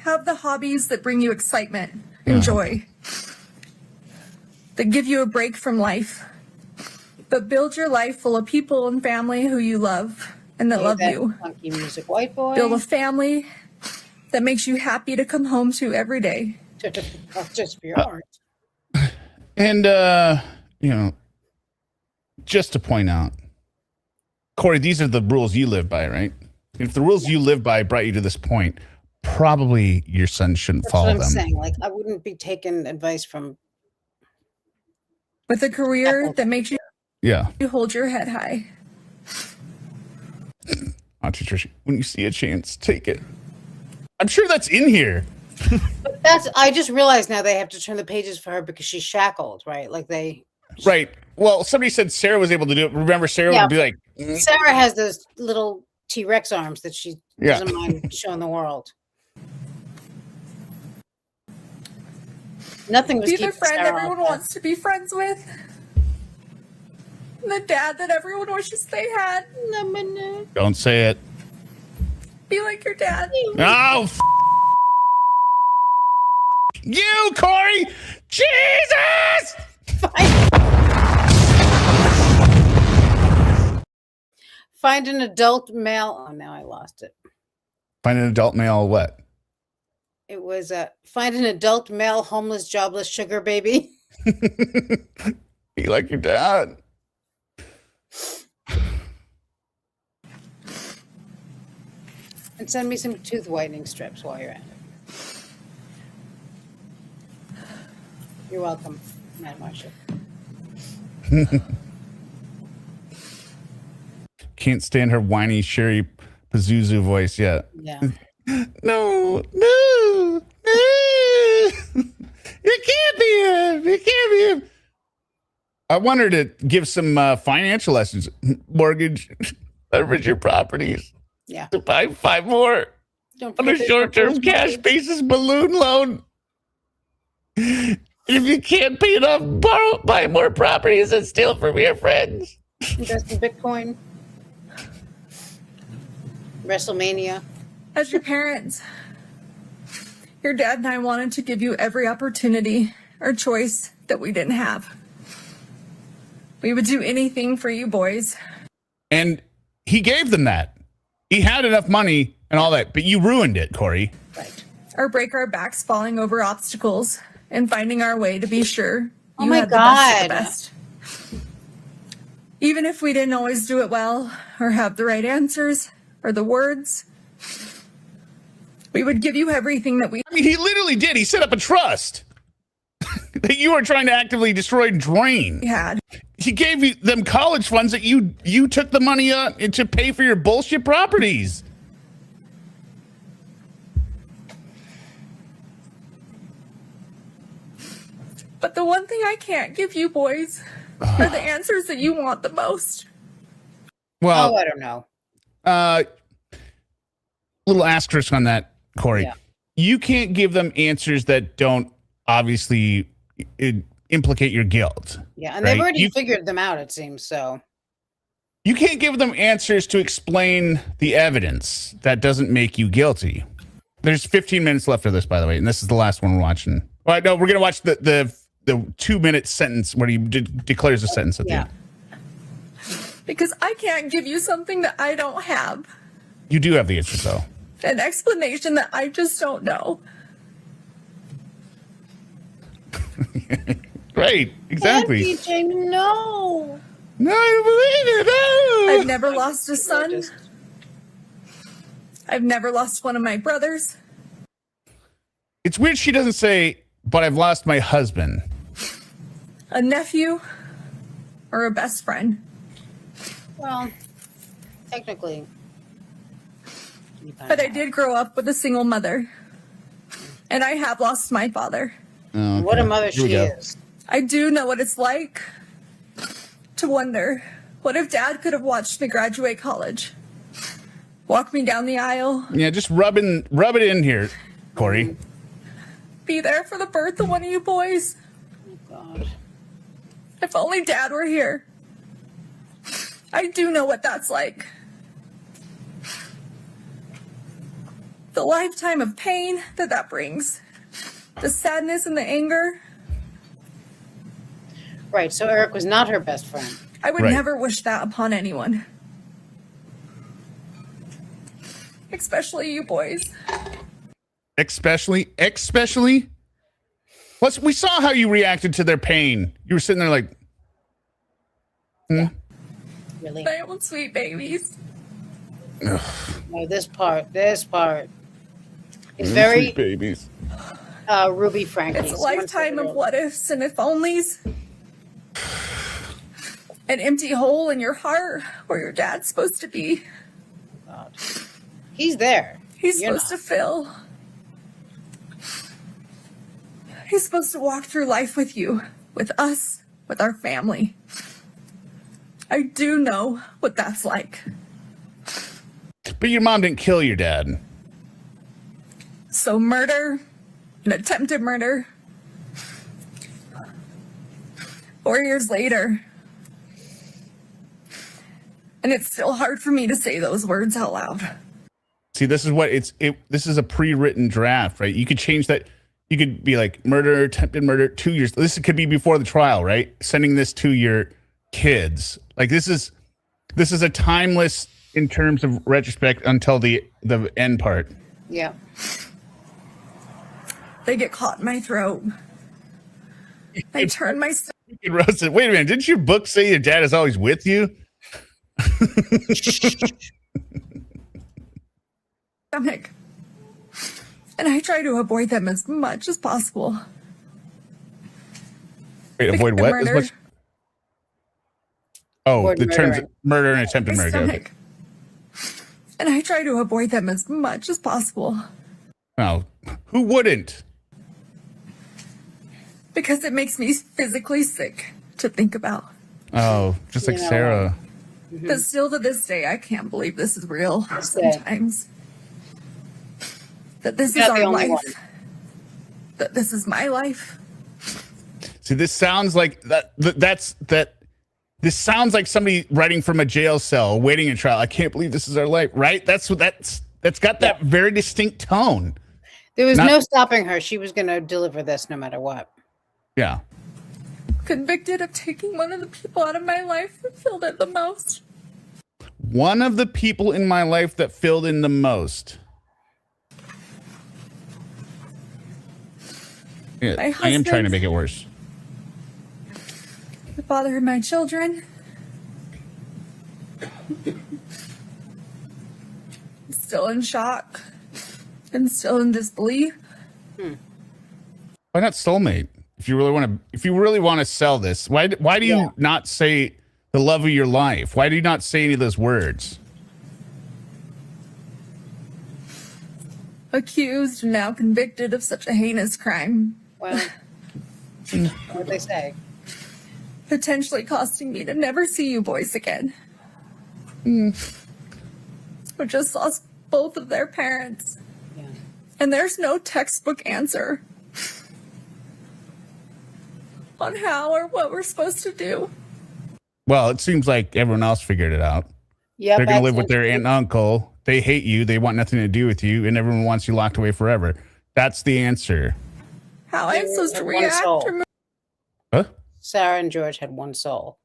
Speaker 7: Have the hobbies that bring you excitement and joy. That give you a break from life. But build your life full of people and family who you love and that love you.
Speaker 2: Funky music, white boy.
Speaker 7: Build a family that makes you happy to come home to every day.
Speaker 2: Just for your art.
Speaker 1: And, just to point out, Kouri, these are the rules you live by, right? If the rules you live by brought you to this point, probably your son shouldn't follow them.
Speaker 2: That's what I'm saying. Like, I wouldn't be taking advice from.
Speaker 7: With a career that makes you hold your head high.
Speaker 1: Auntie Tricia, when you see a chance, take it. I'm sure that's in here.
Speaker 2: But I just realized now they have to turn the pages for her because she's shackled, right? Like
Speaker 1: Right. Well, somebody said Sarah was able to do it. Remember, Sarah would be like.
Speaker 2: Sarah has those little T-Rex arms that she doesn't mind showing the world. Nothing was
Speaker 7: Be the
Speaker 2: keeping
Speaker 7: friend
Speaker 2: Sarah
Speaker 7: everyone
Speaker 2: off.
Speaker 7: wants to be friends with. The dad that everyone wishes they had.
Speaker 1: Don't say it.
Speaker 7: Be like your dad.
Speaker 1: Oh, you, Kouri! Jesus!
Speaker 2: Find an adult male. Oh, now I lost it.
Speaker 1: Find an adult male what?
Speaker 2: It was find an adult male, homeless, jobless sugar baby.
Speaker 1: Be like your dad.
Speaker 2: And send me some tooth whitening strips while you're at it. You're welcome, Matt Marshall.
Speaker 1: Can't stand her whiny Sherry Pazuzu voice yet.
Speaker 2: Yeah.
Speaker 1: No. It can't be him. It can't be him. I want her to give some financial lessons. Mortgage, leverage your properties.
Speaker 2: Yeah.
Speaker 1: To buy 5 more.
Speaker 2: Don't
Speaker 1: on a
Speaker 2: forget there's
Speaker 1: short-term
Speaker 2: proposed
Speaker 1: cash
Speaker 2: mortgage.
Speaker 1: basis balloon loan. And if you can't pay it off, buy more properties and steal from your friends.
Speaker 2: Invest in Bitcoin. WrestleMania.
Speaker 7: As your parents, your dad and I wanted to give you every opportunity or choice that we didn't have. We would do anything for you boys.
Speaker 1: And he gave them that. He had enough money and all that, but you ruined it, Kouri.
Speaker 2: Right.
Speaker 7: Or break our backs falling over obstacles and finding our way to be sure
Speaker 2: Oh
Speaker 7: you
Speaker 2: my
Speaker 7: had the best of the
Speaker 2: God.
Speaker 7: best. Even if we didn't always do it well or have the right answers or the words, we would give you everything that we
Speaker 1: I mean, he literally did. He set up a trust that you were trying to actively destroy and drain.
Speaker 7: had.
Speaker 1: He gave them college funds that you took the money to pay for your bullshit properties.
Speaker 7: But the one thing I can't give you boys are the answers that you want the most.
Speaker 1: Well,
Speaker 2: Oh, I don't know.
Speaker 1: Little asterisk on that, Kouri.
Speaker 2: Yeah.
Speaker 1: You can't give them answers that don't obviously implicate your guilt.
Speaker 2: Yeah, and
Speaker 1: right?
Speaker 2: they've already figured them out, it seems. So
Speaker 1: You can't give them answers to explain the evidence that doesn't make you guilty. There's 15 minutes left of this, by the way, and this is the last one we're watching. All right, no, we're gonna watch the 2-minute sentence where he declares a sentence at the end.
Speaker 7: Because I can't give you something that I don't have.
Speaker 1: You do have the answers, though.
Speaker 7: An explanation that I just don't know.
Speaker 1: Right, exactly.
Speaker 2: DJ, no.
Speaker 1: No, I believe it. No.
Speaker 7: I've never lost a son. I've never lost one of my brothers.
Speaker 1: It's weird she doesn't say, but I've lost my husband.
Speaker 7: A nephew. Or a best friend.
Speaker 2: Well, technically.
Speaker 7: But I did grow up with a single mother. And I have lost my father.
Speaker 1: Oh,
Speaker 2: What a
Speaker 1: okay.
Speaker 2: mother
Speaker 1: Here we
Speaker 2: she
Speaker 1: go.
Speaker 2: is.
Speaker 7: I do know what it's like to wonder, what if Dad could have watched me graduate college? Walk me down the aisle,
Speaker 1: Yeah, just rub it in here, Kouri.
Speaker 7: be there for the birth of one of you boys.
Speaker 2: Oh, God.
Speaker 7: If only Dad were here. I do know what that's like. The lifetime of pain that brings. The sadness and the anger.
Speaker 2: Right, so Eric was not her best friend.
Speaker 7: I would
Speaker 1: Right.
Speaker 7: never wish that upon anyone. Especially you boys.
Speaker 1: Especially. We saw how you reacted to their pain. You were sitting there like,
Speaker 2: Really.
Speaker 7: My own sweet babies.
Speaker 2: No, this part is very
Speaker 1: babies.
Speaker 2: Ruby Frankie.
Speaker 7: It's a lifetime of what ifs and if onlys. An empty hole in your heart where your dad's supposed to be.
Speaker 2: God. He's there.
Speaker 7: He's
Speaker 2: You're
Speaker 7: supposed to fill. He's supposed to walk through life with you, with us, with our family. I do know what that's like.
Speaker 1: But your mom didn't kill your dad.
Speaker 7: So murder, an attempted murder. 4 years later. And it's still hard for me to say those words out loud.
Speaker 1: See, this is what this is a pre-written draft, right? You could change that. You could be like murder, attempted murder, 2 years. This could be before the trial, right? Sending this to your kids. Like this is a timeless in terms of retrospect until the end part.
Speaker 2: Yeah.
Speaker 7: They get caught in my throat. I turn my
Speaker 1: Roasted. Wait a minute. Didn't your book say your dad is always with you?
Speaker 7: stomach. And I try to avoid them as much as possible.
Speaker 1: Wait, avoid what? As
Speaker 7: Murder.
Speaker 1: much? Oh,
Speaker 2: Avoid
Speaker 1: the terms
Speaker 2: murdering.
Speaker 1: murder and attempted
Speaker 7: My
Speaker 1: murder. Okay.
Speaker 7: stomach. And I try to avoid them as much as possible.
Speaker 1: Oh, who wouldn't?
Speaker 7: Because it makes me physically sick to think about.
Speaker 1: Oh, just like
Speaker 2: You know,
Speaker 1: Sarah.
Speaker 7: But still to this day, I can't believe this is real
Speaker 2: Say.
Speaker 7: sometimes. that this
Speaker 2: You're
Speaker 7: is
Speaker 2: not the
Speaker 7: our
Speaker 2: only
Speaker 7: life,
Speaker 2: one.
Speaker 7: that this is my life.
Speaker 1: See, this sounds like this sounds like somebody writing from a jail cell, waiting a trial. I can't believe this is our life, right? That's got that very distinct tone.
Speaker 2: There was no stopping her. She was going to deliver this no matter what.
Speaker 1: Yeah.
Speaker 7: Convicted of taking one of the people out of my life that filled it the most.
Speaker 1: One of the people in my life that filled in the most. Yeah,
Speaker 7: My
Speaker 1: I am trying to
Speaker 7: husband.
Speaker 1: make it worse.
Speaker 7: The father of my children. Still in shock and still in disbelief.
Speaker 1: Why not soulmate? If you really want to sell this, why do you not say the love of your life? Why do you not say any of those words?
Speaker 7: Accused and now convicted of such a heinous crime.
Speaker 2: Well, what they say.
Speaker 7: Potentially costing me to never see you boys again. Who just lost both of their parents.
Speaker 2: Yeah.
Speaker 7: And there's no textbook answer on how or what we're supposed to do.
Speaker 1: Well, it seems like everyone else figured it out.
Speaker 2: Yeah,
Speaker 1: They're going to live with their aunt and uncle. They hate you. They want nothing to do with you. And everyone wants you locked away forever. That's the answer.
Speaker 7: How I'm supposed to
Speaker 2: One
Speaker 7: react
Speaker 2: soul.
Speaker 7: or move.
Speaker 1: Huh?
Speaker 2: Sarah and George had one soul.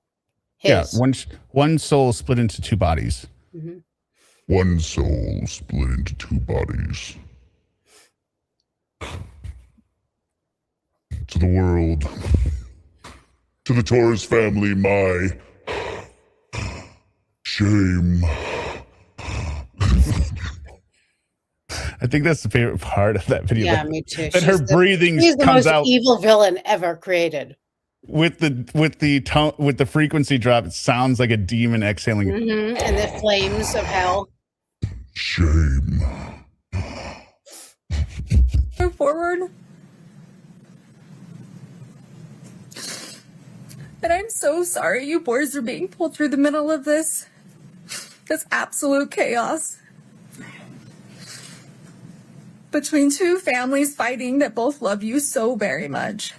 Speaker 2: His.
Speaker 1: Yeah, one soul split into two bodies.
Speaker 2: Mm-hmm.
Speaker 12: One soul split into two bodies. To the world. To the Torres family, my shame.
Speaker 1: I think that's the favorite part of that video.
Speaker 2: Yeah,
Speaker 1: that,
Speaker 2: me too.
Speaker 1: That her breathing
Speaker 2: She's the
Speaker 1: comes
Speaker 2: most
Speaker 1: out
Speaker 2: evil villain ever created.
Speaker 1: with the tone, with the frequency drop. It sounds like a demon exhaling.
Speaker 2: Mm-hmm. And the flames of hell.
Speaker 12: Shame.
Speaker 7: Move forward. And I'm so sorry you boys are being pulled through the middle of this absolute chaos. Between two families fighting that both love you so very much.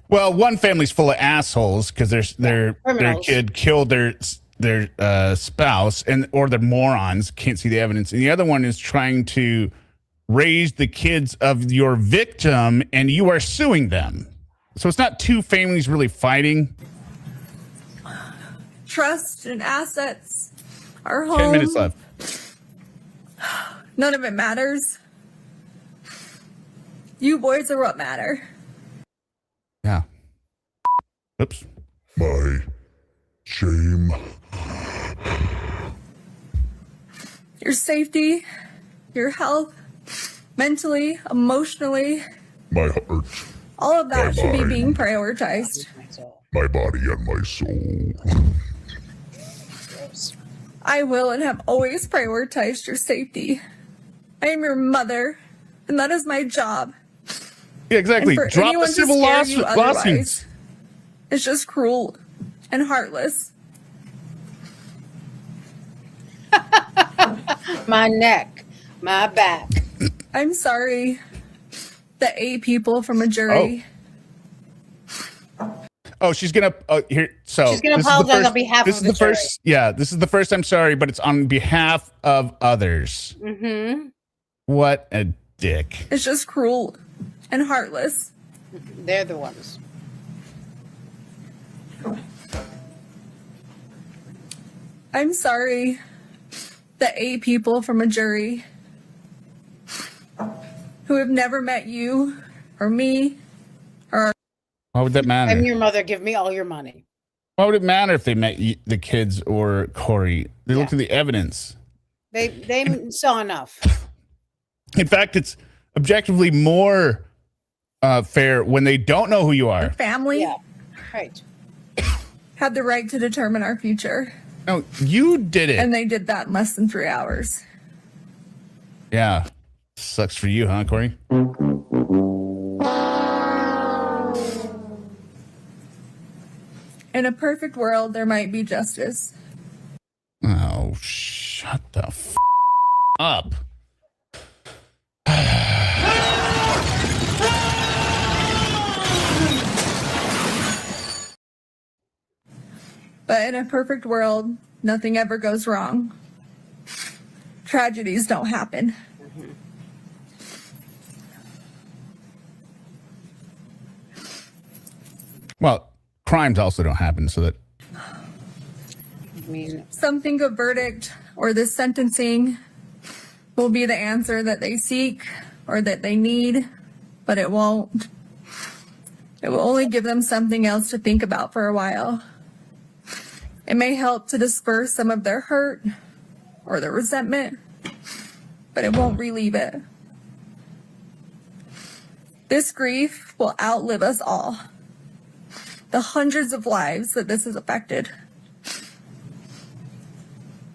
Speaker 1: Well, one family's full of assholes because their kid killed their spouse or they're morons, can't see the evidence, and the other one is trying to raise the kids of your victim, and you are suing them. So it's not two families really fighting.
Speaker 7: Trust and assets. Our home.
Speaker 1: 10 minutes left.
Speaker 7: None of it matters. You boys are what matter.
Speaker 1: Yeah. Oops.
Speaker 12: My shame.
Speaker 7: Your safety, your health, mentally, emotionally.
Speaker 12: My heart.
Speaker 7: All of that
Speaker 12: My
Speaker 7: should be
Speaker 12: mind.
Speaker 7: being prioritized.
Speaker 12: My body and my soul.
Speaker 7: I will and have always prioritized your safety. I am your mother, and that is my job.
Speaker 1: Yeah, exactly.
Speaker 7: And for
Speaker 1: Drop the
Speaker 7: anyone to
Speaker 1: civil
Speaker 7: scare you
Speaker 1: lawsuits.
Speaker 7: otherwise, it's just cruel and heartless.
Speaker 2: My neck, my back.
Speaker 7: I'm sorry that 8 people from a jury.
Speaker 1: Oh, she's gonna here. So
Speaker 2: She's gonna
Speaker 1: this is the
Speaker 2: apologize
Speaker 1: first-
Speaker 2: on behalf
Speaker 1: this
Speaker 2: of
Speaker 1: is the
Speaker 2: the jury.
Speaker 1: first. Yeah, this is the first. I'm sorry, but it's on behalf of others.
Speaker 2: Mm-hmm.
Speaker 1: What a dick.
Speaker 7: It's just cruel and heartless.
Speaker 2: They're the ones.
Speaker 7: I'm sorry that 8 people from a jury who have never met you or me or
Speaker 1: Why would that matter?
Speaker 2: I'm your mother. Give me all your money.
Speaker 1: Why would it matter if they met the kids or Kouri? They looked at the evidence.
Speaker 2: They saw enough.
Speaker 1: In fact, it's objectively more fair when they don't know who you are.
Speaker 7: family
Speaker 2: Yeah, right.
Speaker 7: had the right to determine our future.
Speaker 1: No, you did it.
Speaker 7: And they did that in less than 3 hours.
Speaker 1: Yeah. Sucks for you, huh, Kouri?
Speaker 7: In a perfect world, there might be justice.
Speaker 1: Oh, shut the up.
Speaker 7: But in a perfect world, nothing ever goes wrong. Tragedies don't happen.
Speaker 1: Well, crimes also don't happen, so that
Speaker 2: I mean,
Speaker 7: Some think a verdict or this sentencing will be the answer that they seek or that they need, but it won't. It will only give them something else to think about for a while. It may help to disperse some of their hurt or their resentment, but it won't relieve it. This grief will outlive us all. The hundreds of lives that this has affected.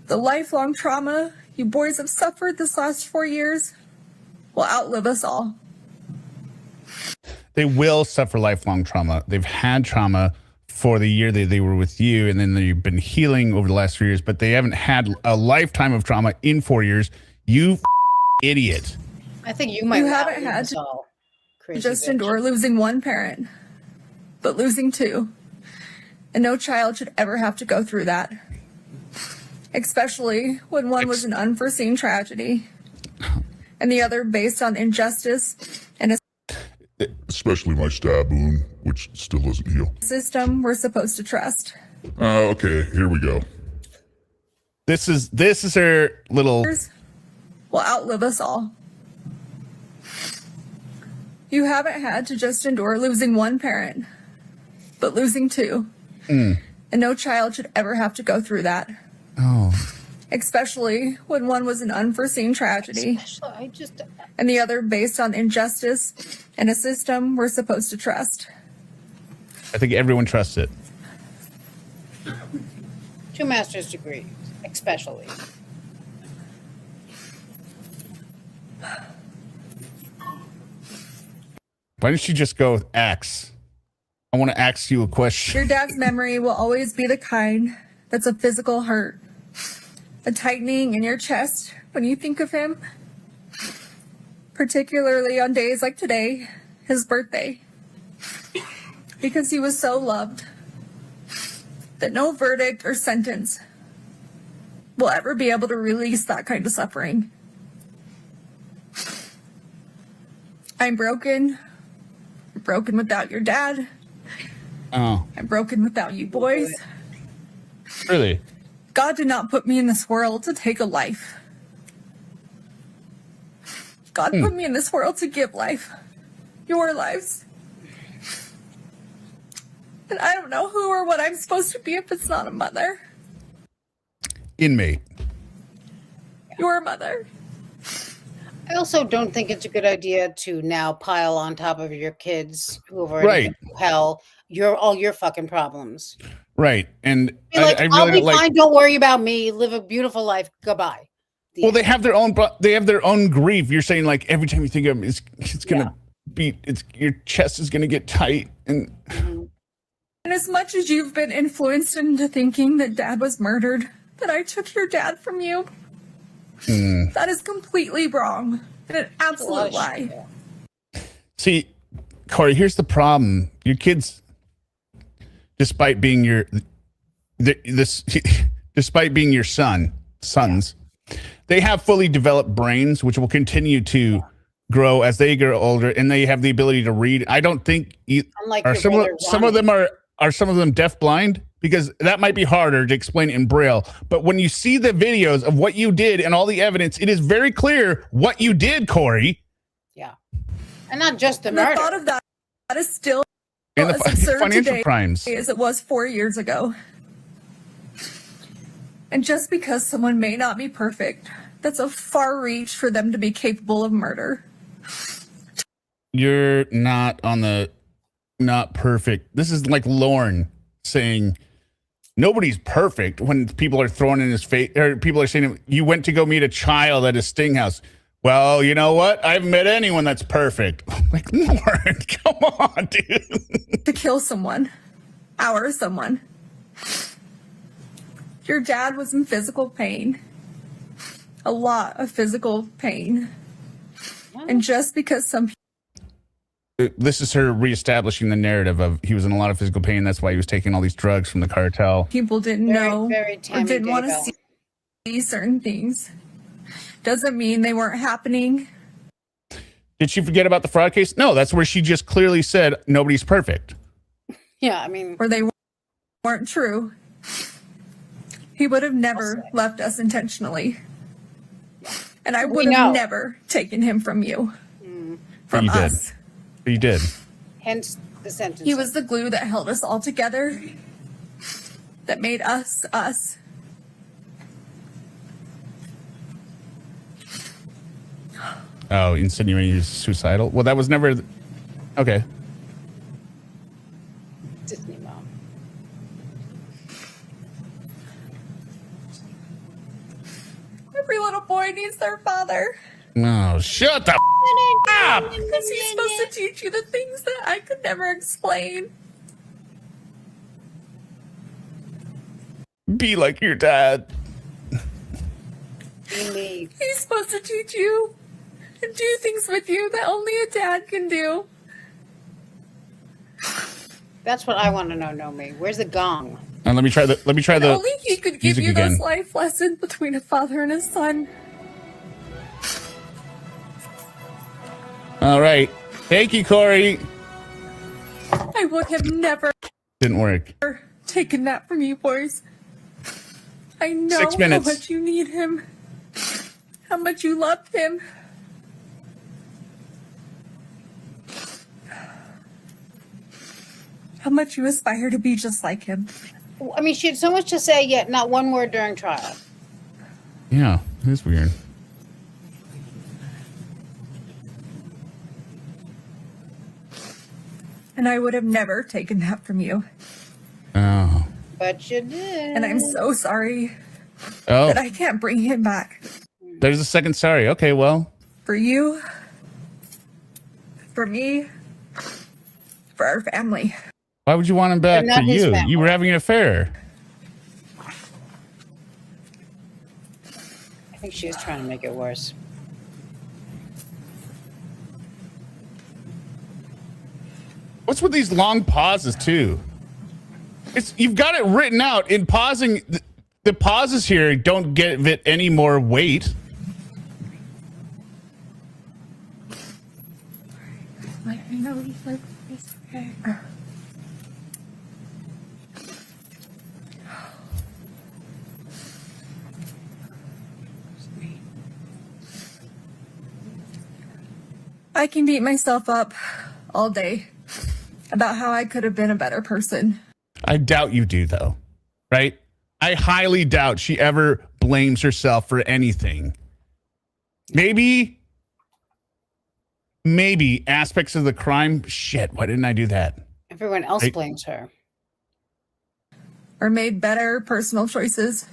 Speaker 7: The lifelong trauma you boys have suffered this last 4 years will outlive us all.
Speaker 1: they will suffer lifelong trauma. They've had trauma for the year that they were with you, and then they've been healing over the last 3 years, but they haven't had a lifetime of trauma in 4 years. You idiot.
Speaker 2: I think you might
Speaker 7: You haven't had
Speaker 2: to
Speaker 7: just endure losing one parent, but losing two. And no child should ever have to go through that. Especially when one was an unforeseen tragedy and the other based on injustice and
Speaker 12: Especially my stab wound, which still doesn't heal.
Speaker 7: a system we're supposed to trust.
Speaker 12: Okay, here we go.
Speaker 1: This is her little...
Speaker 7: Will outlive us all. You haven't had to just endure losing one parent, but losing two. And no child should ever have to go through that.
Speaker 1: Oh.
Speaker 7: Especially when one was an unforeseen tragedy and the other based on injustice and a system we're supposed to trust.
Speaker 1: I think everyone trusts it.
Speaker 2: 2 master's degrees, especially.
Speaker 1: Why don't you just go with X? I want to ask you a question.
Speaker 7: Your dad's memory will always be the kind that's a physical hurt, a tightening in your chest when you think of him, particularly on days like today, his birthday, because he was so loved that no verdict or sentence will ever be able to release that kind of suffering. I'm broken without your dad.
Speaker 1: Oh.
Speaker 7: I'm broken without you boys.
Speaker 1: Really?
Speaker 7: God did not put me in this world to take a life. God put me in this world to give life. Your lives. And I don't know who or what I'm supposed to be if it's not a mother.
Speaker 1: Inmate.
Speaker 7: Your mother.
Speaker 2: I also don't think it's a good idea to now pile on top of your kids who have already been through hell all your fucking problems.
Speaker 1: Right. And
Speaker 2: Be like,
Speaker 1: I
Speaker 2: I'll
Speaker 1: really
Speaker 2: be
Speaker 1: don't
Speaker 2: fine. Don't worry about me. Live a beautiful life. Goodbye.
Speaker 1: Well, they have their own grief. You're saying like every time you think of them, it's gonna be your chest is gonna get tight and.
Speaker 7: And as much as you've been influenced into thinking that dad was murdered, that I took your dad from you, that is completely wrong and an absolute lie.
Speaker 1: See, Kouri, here's the problem. Your kids, despite being your sons, they have fully developed brains, which will continue to grow as they grow older, and they have the ability to read. I don't think some of them deafblind, because that might be harder to explain in Braille. But when you see the videos of what you did and all the evidence, it is very clear what you did, Kouri.
Speaker 2: Yeah. And not just the
Speaker 7: The
Speaker 2: murder.
Speaker 7: thought of that is still
Speaker 1: And
Speaker 7: as absurd
Speaker 1: financial
Speaker 7: today
Speaker 1: crimes.
Speaker 7: as it was 4 years ago. And just because someone may not be perfect, that's a far reach for them to be capable of murder.
Speaker 1: You're not perfect. This is like Lorne saying nobody's perfect when people are throwing in his face, or people are saying you went to go meet a child at a sting house. Well, you know what? I haven't met anyone that's perfect. Like, Lorne, come on, dude.
Speaker 7: To kill someone, someone. Your dad was in physical pain. A lot of physical pain. And just because some
Speaker 1: this is her reestablishing the narrative of he was in a lot of physical pain. That's why he was taking all these drugs from the cartel.
Speaker 7: People didn't know or didn't want to
Speaker 2: Daybell.
Speaker 7: see certain things. Doesn't mean they weren't happening.
Speaker 1: Did she forget about the fraud case? No, that's where she just clearly said nobody's perfect.
Speaker 2: Yeah, I mean,
Speaker 7: Or they weren't true. He would have never left us intentionally. And I would have never taken him from you.
Speaker 1: But
Speaker 7: From
Speaker 1: you did.
Speaker 7: us.
Speaker 1: But you did.
Speaker 2: hence the sentence.
Speaker 7: He was the glue that held us all together. That made us us.
Speaker 1: Oh, insinuating he's suicidal? Well, that was never... Okay.
Speaker 2: Disney mom.
Speaker 7: Every little boy needs their father.
Speaker 1: No, shut the up!
Speaker 7: Because he's supposed to teach you the things that I could never explain.
Speaker 1: Be like your dad.
Speaker 2: He's
Speaker 7: supposed to teach you and do things with you that only a dad can do.
Speaker 2: That's what I want to know, Nomi. Where's the gong?
Speaker 1: And let me try the
Speaker 7: Only he could give
Speaker 1: music
Speaker 7: you
Speaker 1: again.
Speaker 7: those life lessons between a father and a son.
Speaker 1: All right. Thank you, Kouri.
Speaker 7: I would have never
Speaker 1: Didn't work.
Speaker 7: taken that from you boys. I know
Speaker 1: 6
Speaker 7: how
Speaker 1: minutes.
Speaker 7: much you need him. How much you loved him. How much you aspire to be just like him.
Speaker 2: I mean, she had so much to say, yet not one word during trial.
Speaker 1: Yeah, it is weird.
Speaker 7: And I would have never taken that from you.
Speaker 1: Oh.
Speaker 2: But you did.
Speaker 7: And I'm so sorry
Speaker 1: Oh,
Speaker 7: that I can't bring him back.
Speaker 1: there's a second sorry. Okay, well.
Speaker 7: For you, for me, for our family.
Speaker 1: Why would you want him back
Speaker 2: But not
Speaker 1: for
Speaker 2: his
Speaker 1: you?
Speaker 2: family.
Speaker 1: You were having an affair.
Speaker 2: I think she is trying to make it worse.
Speaker 1: What's with these long pauses too? You've got it written out in pausing. The pauses here don't give it any more weight.
Speaker 7: I know he's like, it's okay. I can beat myself up all day about how I could have been a better person.
Speaker 1: I doubt you do, though. Right? I highly doubt she ever blames herself for anything. Maybe aspects of the crime. Shit, why didn't I do that?
Speaker 2: Everyone else blames her.
Speaker 7: Or made better personal choices.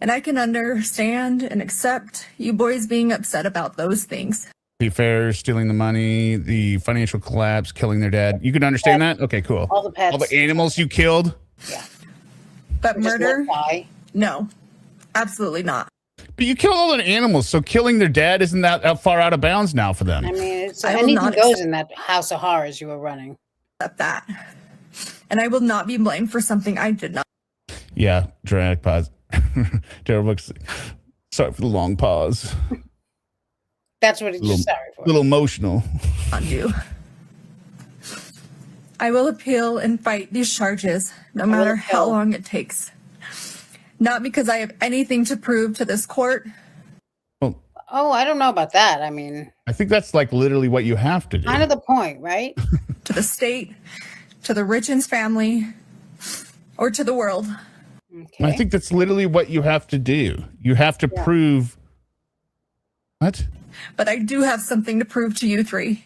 Speaker 7: And I can understand and accept you boys being upset about those things.
Speaker 1: The affairs, stealing the money, the financial collapse, killing their dad. You can understand that? Okay, cool.
Speaker 2: All the pets.
Speaker 1: All the animals you killed?
Speaker 7: But
Speaker 2: Just
Speaker 7: murder?
Speaker 2: let die.
Speaker 7: No, absolutely not.
Speaker 1: But you killed all the animals, so killing their dad isn't that far out of bounds now for them.
Speaker 2: I mean, it's
Speaker 7: I will
Speaker 2: anything
Speaker 7: not
Speaker 2: goes
Speaker 7: accept-
Speaker 2: in that house of horrors you were running.
Speaker 7: Accept that. And I will not be blamed for something I did not
Speaker 1: Yeah, dramatic pause. Daryl Books. Sorry for the long pause.
Speaker 2: That's what he's sorry for.
Speaker 1: A little emotional.
Speaker 7: do. I will appeal and fight these charges, no matter how
Speaker 2: appeal.
Speaker 7: long it takes. Not because I have anything to prove to this court.
Speaker 1: Well,
Speaker 2: Oh, I don't know about that. I mean,
Speaker 1: I think that's like literally what you have to do.
Speaker 2: kind of the point, right?
Speaker 7: To the state, to the Richins family, or to the world.
Speaker 2: Okay.
Speaker 1: I think that's literally what you have to do. You have to prove. What?
Speaker 7: But I do have something to prove to you three.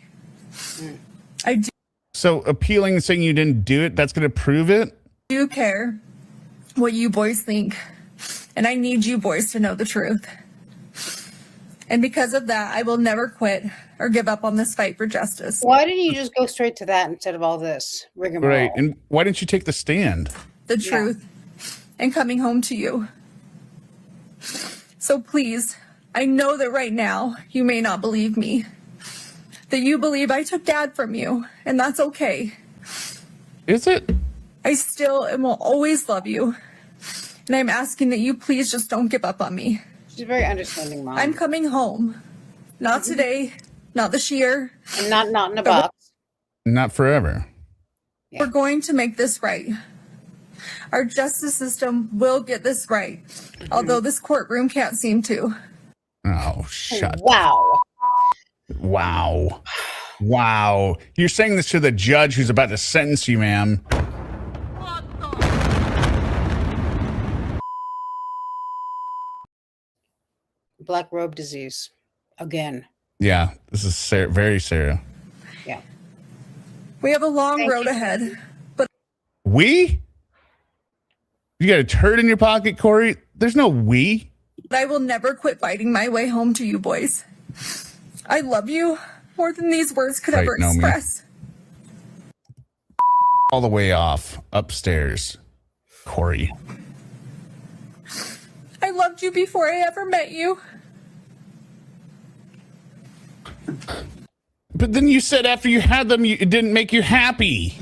Speaker 7: I
Speaker 1: So appealing and saying you didn't do it, that's going to prove it?
Speaker 7: do care what you boys think. And I need you boys to know the truth. And because of that, I will never quit or give up on this fight for justice.
Speaker 2: Why didn't you just go straight to that instead of all this rigmarole?
Speaker 1: Right. And why didn't you take the stand?
Speaker 7: The truth and coming home to you. So please, I know that right now you may not believe me, that you believe I took Dad from you, and that's okay.
Speaker 1: Is it?
Speaker 7: I still and will always love you. And I'm asking that you please just don't give up on me.
Speaker 2: She's a very understanding mom.
Speaker 7: I'm coming home. Not today, not this year.
Speaker 2: And not in a box.
Speaker 1: Not forever.
Speaker 7: We're going to make this right. Our justice system will get this right, although this courtroom can't seem to.
Speaker 1: Oh, shut up.
Speaker 2: Wow.
Speaker 1: Wow. Wow. You're saying this to the judge who's about to sentence you, ma'am.
Speaker 2: Black robe disease. Again.
Speaker 1: Yeah, this is very Sarah.
Speaker 2: Yeah.
Speaker 7: We have a long road ahead, but
Speaker 1: We? You got a turd in your pocket, Kouri? There's no we.
Speaker 7: I will never quit fighting my way home to you boys. I love you more than these words could
Speaker 1: Right,
Speaker 7: ever
Speaker 1: know me.
Speaker 7: express.
Speaker 1: All the way off upstairs, Kouri.
Speaker 7: I loved you before I ever met you.
Speaker 1: But then you said after you had them, it didn't make you happy.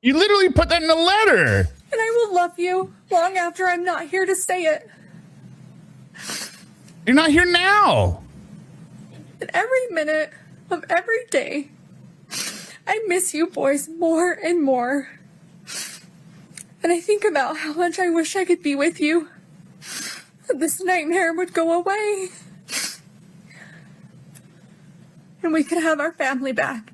Speaker 1: You literally put that in a letter.
Speaker 7: And I will love you long after I'm not here to say it.
Speaker 1: You're not here now.
Speaker 7: And every minute of every day, I miss you boys more and more. And I think about how much I wish I could be with you. That this nightmare would go away. And we could have our family back.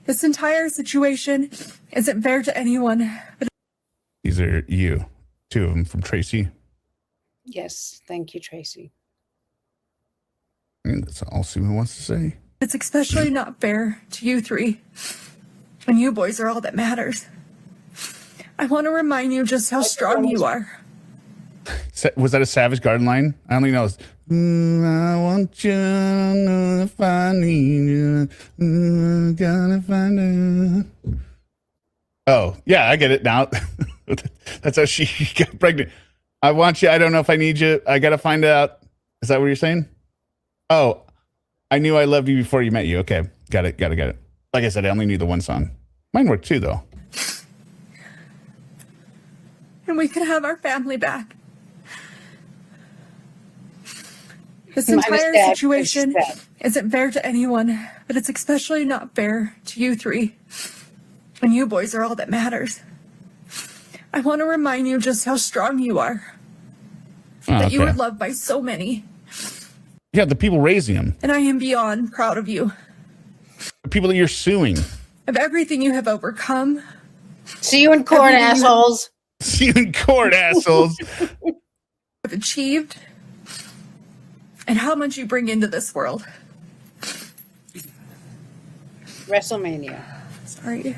Speaker 7: This entire situation isn't fair to anyone. But
Speaker 1: These are you. Two of them from Tracy.
Speaker 2: Yes. Thank you, Tracy.
Speaker 1: And that's all Susan wants to say.
Speaker 7: it's especially not fair to you three. And you boys are all that matters. I want to remind you just how strong you are.
Speaker 1: Was that a Savage Garden line? I only know. I want you if I need you. Gotta find out. Oh, yeah, I get it now. That's how she got pregnant. I want you. I don't know if I need you. I gotta find out. Is that what you're saying? Oh, I knew I loved you before you met you. Okay, got it. Like I said, I only knew the one song. Mine worked too, though.
Speaker 7: And we could have our family back. This
Speaker 2: Mine is
Speaker 7: entire
Speaker 2: sad.
Speaker 7: situation
Speaker 2: It's sad.
Speaker 7: isn't fair to anyone, but it's especially not fair to you three. And you boys are all that matters. I want to remind you just how strong you are. That you are loved by so many.
Speaker 1: Yeah, the people raising him.
Speaker 7: And I am beyond proud of you.
Speaker 1: The people that you're suing.
Speaker 7: Of everything you have overcome.
Speaker 2: See you in court, assholes.
Speaker 1: See you in court, assholes.
Speaker 7: Have achieved. And how much you bring into this world.
Speaker 2: WrestleMania.
Speaker 7: Sorry.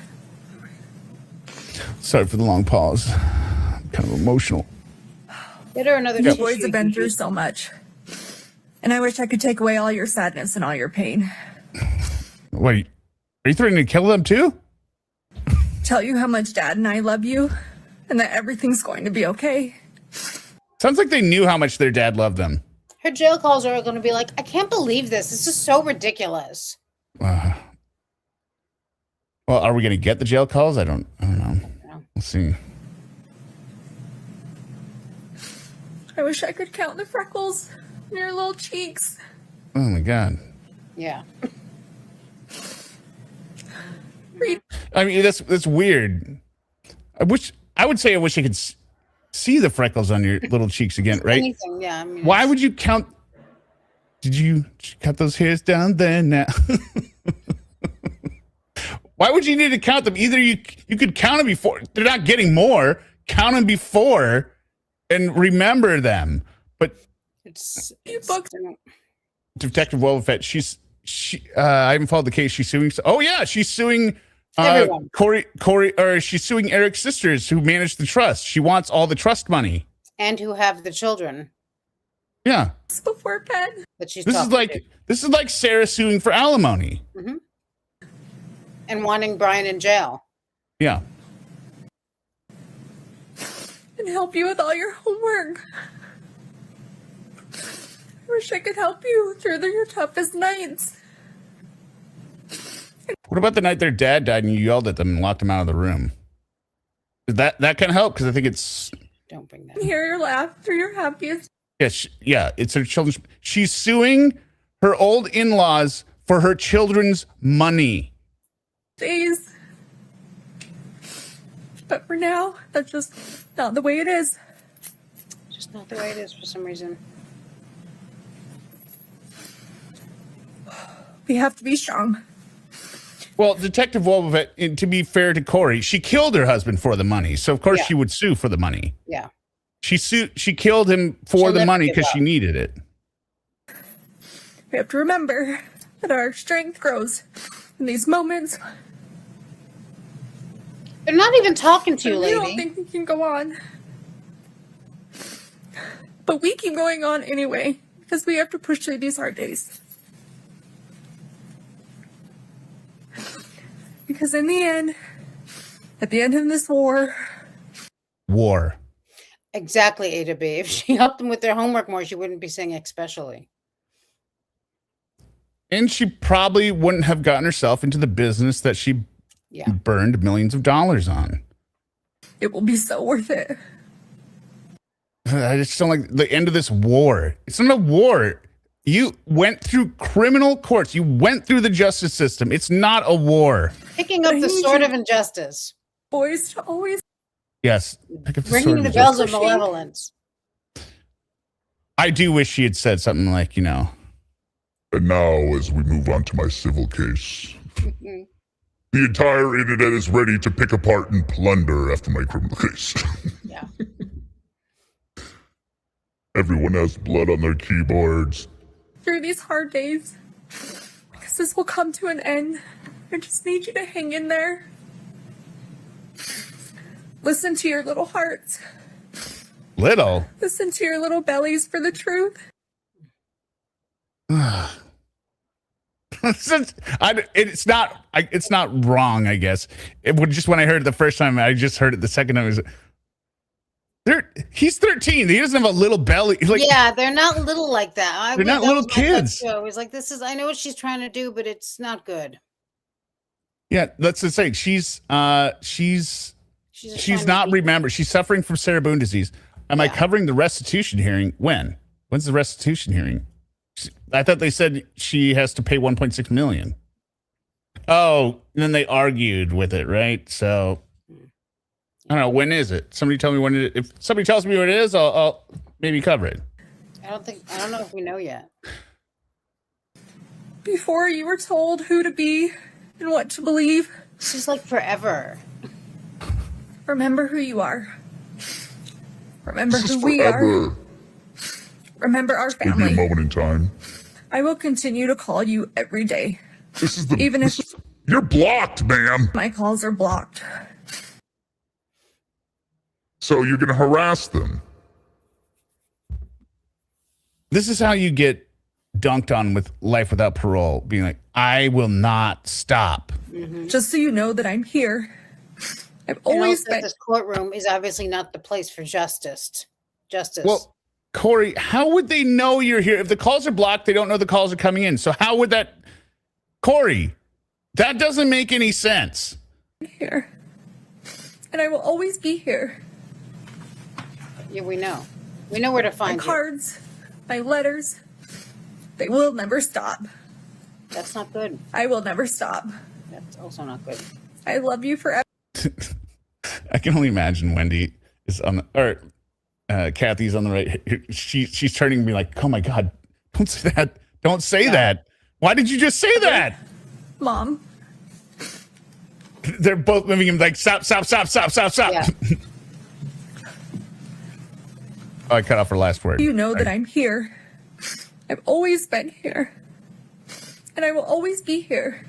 Speaker 1: Sorry for the long pause. I'm kind of emotional.
Speaker 2: Get her another
Speaker 7: You
Speaker 2: tissue.
Speaker 7: boys have been through so much. And I wish I could take away all your sadness and all your pain.
Speaker 1: Wait, are you threatening to kill them too?
Speaker 7: Tell you how much Dad and I love you. And that everything's going to be okay.
Speaker 1: Sounds like they knew how much their dad loved them.
Speaker 2: Her jail calls are going to be like, I can't believe this. This is so ridiculous.
Speaker 1: Well, are we going to get the jail calls? I don't know.
Speaker 2: No.
Speaker 1: We'll see.
Speaker 7: I wish I could count the freckles in your little cheeks.
Speaker 1: Oh my God.
Speaker 2: Yeah.
Speaker 1: I mean, that's weird. I wish I could see the freckles on your little cheeks again, right?
Speaker 2: Anything, yeah. I mean,
Speaker 1: Why would you count? Did you cut those hairs down there now? Why would you need to count them? Either you could count them before. They're not getting more. Count them before and remember them. But
Speaker 2: it's
Speaker 1: Detective Wellfett, I haven't followed the case. She's suing. Oh yeah, she's suing
Speaker 2: everyone.
Speaker 1: Or she's suing Eric's sisters who manage the trust. She wants all the trust money.
Speaker 2: And who have the children
Speaker 1: Yeah.
Speaker 7: Before bed.
Speaker 2: that she's
Speaker 1: This is like Sarah suing for alimony.
Speaker 2: Mm-hmm. And wanting Brian in jail.
Speaker 1: Yeah.
Speaker 7: And help you with all your homework. I wish I could help you through your toughest nights.
Speaker 1: What about the night their dad died and you yelled at them and locked them out of the room? That can help because I think it's.
Speaker 2: Don't bring that.
Speaker 7: And hear your laugh through your happiest
Speaker 1: Yeah, it's her children's. She's suing her old in-laws for her children's money.
Speaker 7: days. But for now, that's just not the way it is.
Speaker 2: Just not the way it is for some reason.
Speaker 7: We have to be strong.
Speaker 1: Well, Detective Wolbovit, to be fair to Kouri, she killed her husband for the money. So, of course,
Speaker 2: Yeah.
Speaker 1: she would sue for the money.
Speaker 2: Yeah.
Speaker 1: She killed him for
Speaker 2: She'll
Speaker 1: the
Speaker 2: never
Speaker 1: money
Speaker 2: give
Speaker 1: because
Speaker 2: up.
Speaker 1: she needed it.
Speaker 7: We have to remember that our strength grows in these moments.
Speaker 2: They're not even talking to you,
Speaker 7: We don't
Speaker 2: lady.
Speaker 7: think we can go on. But we keep going on anyway, because we have to push through these hard days. Because in the end, at the end of this war,
Speaker 2: Exactly, A to B. If she helped them with their homework more, she wouldn't be saying especially.
Speaker 1: And she probably wouldn't have gotten herself into the business that she
Speaker 2: Yeah.
Speaker 1: burned millions of dollars on.
Speaker 7: it will be so worth it.
Speaker 1: I just don't like the end of this war. It's not a war. You went through criminal courts. You went through the justice system. It's not a war.
Speaker 2: Picking up
Speaker 7: I
Speaker 2: the
Speaker 7: need
Speaker 2: sword
Speaker 7: you-
Speaker 2: of injustice.
Speaker 7: Boys to always
Speaker 1: Yes. Pick up the sword
Speaker 2: Ringing
Speaker 1: of
Speaker 2: the
Speaker 1: justice.
Speaker 2: bells of malevolence.
Speaker 1: I do wish she had said something like,
Speaker 12: And now, as we move on to my civil case, the entire internet is ready to pick apart and plunder after my criminal case.
Speaker 2: Yeah.
Speaker 12: Everyone has blood on their keyboards.
Speaker 7: through these hard days. Because this will come to an end. I just need you to hang in there. Listen to your little hearts.
Speaker 1: little.
Speaker 7: Listen to your little bellies for the truth.
Speaker 1: It's not wrong, I guess. Just when I heard it the first time, I just heard it the second time. He's 13. He doesn't have a little belly.
Speaker 2: Yeah, they're not little like that.
Speaker 1: They're not
Speaker 2: that
Speaker 1: little
Speaker 2: was my thought
Speaker 1: kids.
Speaker 2: too. I was like, I know what she's trying to do, but it's not good.
Speaker 1: Yeah, that's the thing. She's
Speaker 2: just trying to
Speaker 1: not
Speaker 2: be-
Speaker 1: remembered. She's suffering from Sarah Boone disease. Am I covering the restitution hearing? When? When's the restitution hearing? I thought they said she has to pay 1.6 million. Oh, and then they argued with it, right? So I don't know. When is it? Somebody tell me when it. If somebody tells me what it is, I'll maybe cover it.
Speaker 2: I don't know if we know yet.
Speaker 7: Before you were told who to be and what to believe,
Speaker 2: She's like forever.
Speaker 7: remember who you are. Remember
Speaker 12: This is
Speaker 7: who we are.
Speaker 12: forever.
Speaker 7: Remember our
Speaker 12: Maybe a
Speaker 7: family.
Speaker 12: moment in time.
Speaker 7: I will continue to call you every day.
Speaker 12: This is the.
Speaker 7: Even if
Speaker 12: You're blocked, ma'am.
Speaker 7: my calls are blocked.
Speaker 12: So you're going to harass them.
Speaker 1: This is how you get dunked on with life without parole, being like, I will not stop.
Speaker 7: Just so you know that I'm here. I've
Speaker 2: And
Speaker 7: always
Speaker 2: also,
Speaker 7: been.
Speaker 2: this courtroom is obviously not the place for justice.
Speaker 1: Well, Kouri, how would they know you're here? If the calls are blocked, they don't know the calls are coming in. So how would that, Kouri, that doesn't make any sense.
Speaker 7: Here. And I will always be here.
Speaker 2: Yeah, we know. We know where to
Speaker 7: My
Speaker 2: find you.
Speaker 7: cards, my letters, they will never stop.
Speaker 2: That's not good.
Speaker 7: I will never stop.
Speaker 2: That's also not good.
Speaker 7: I love you forever.
Speaker 1: I can only imagine Wendy is on the, or Kathy's on the right. She's turning to me like, oh my God, don't say that. Don't say that. Why did you just say that?
Speaker 7: Mom,
Speaker 1: They're both moving him like, stop.
Speaker 2: Yeah.
Speaker 1: Oh, I cut off her last word.
Speaker 7: you know that I'm here. I've always been here. And I will always be here.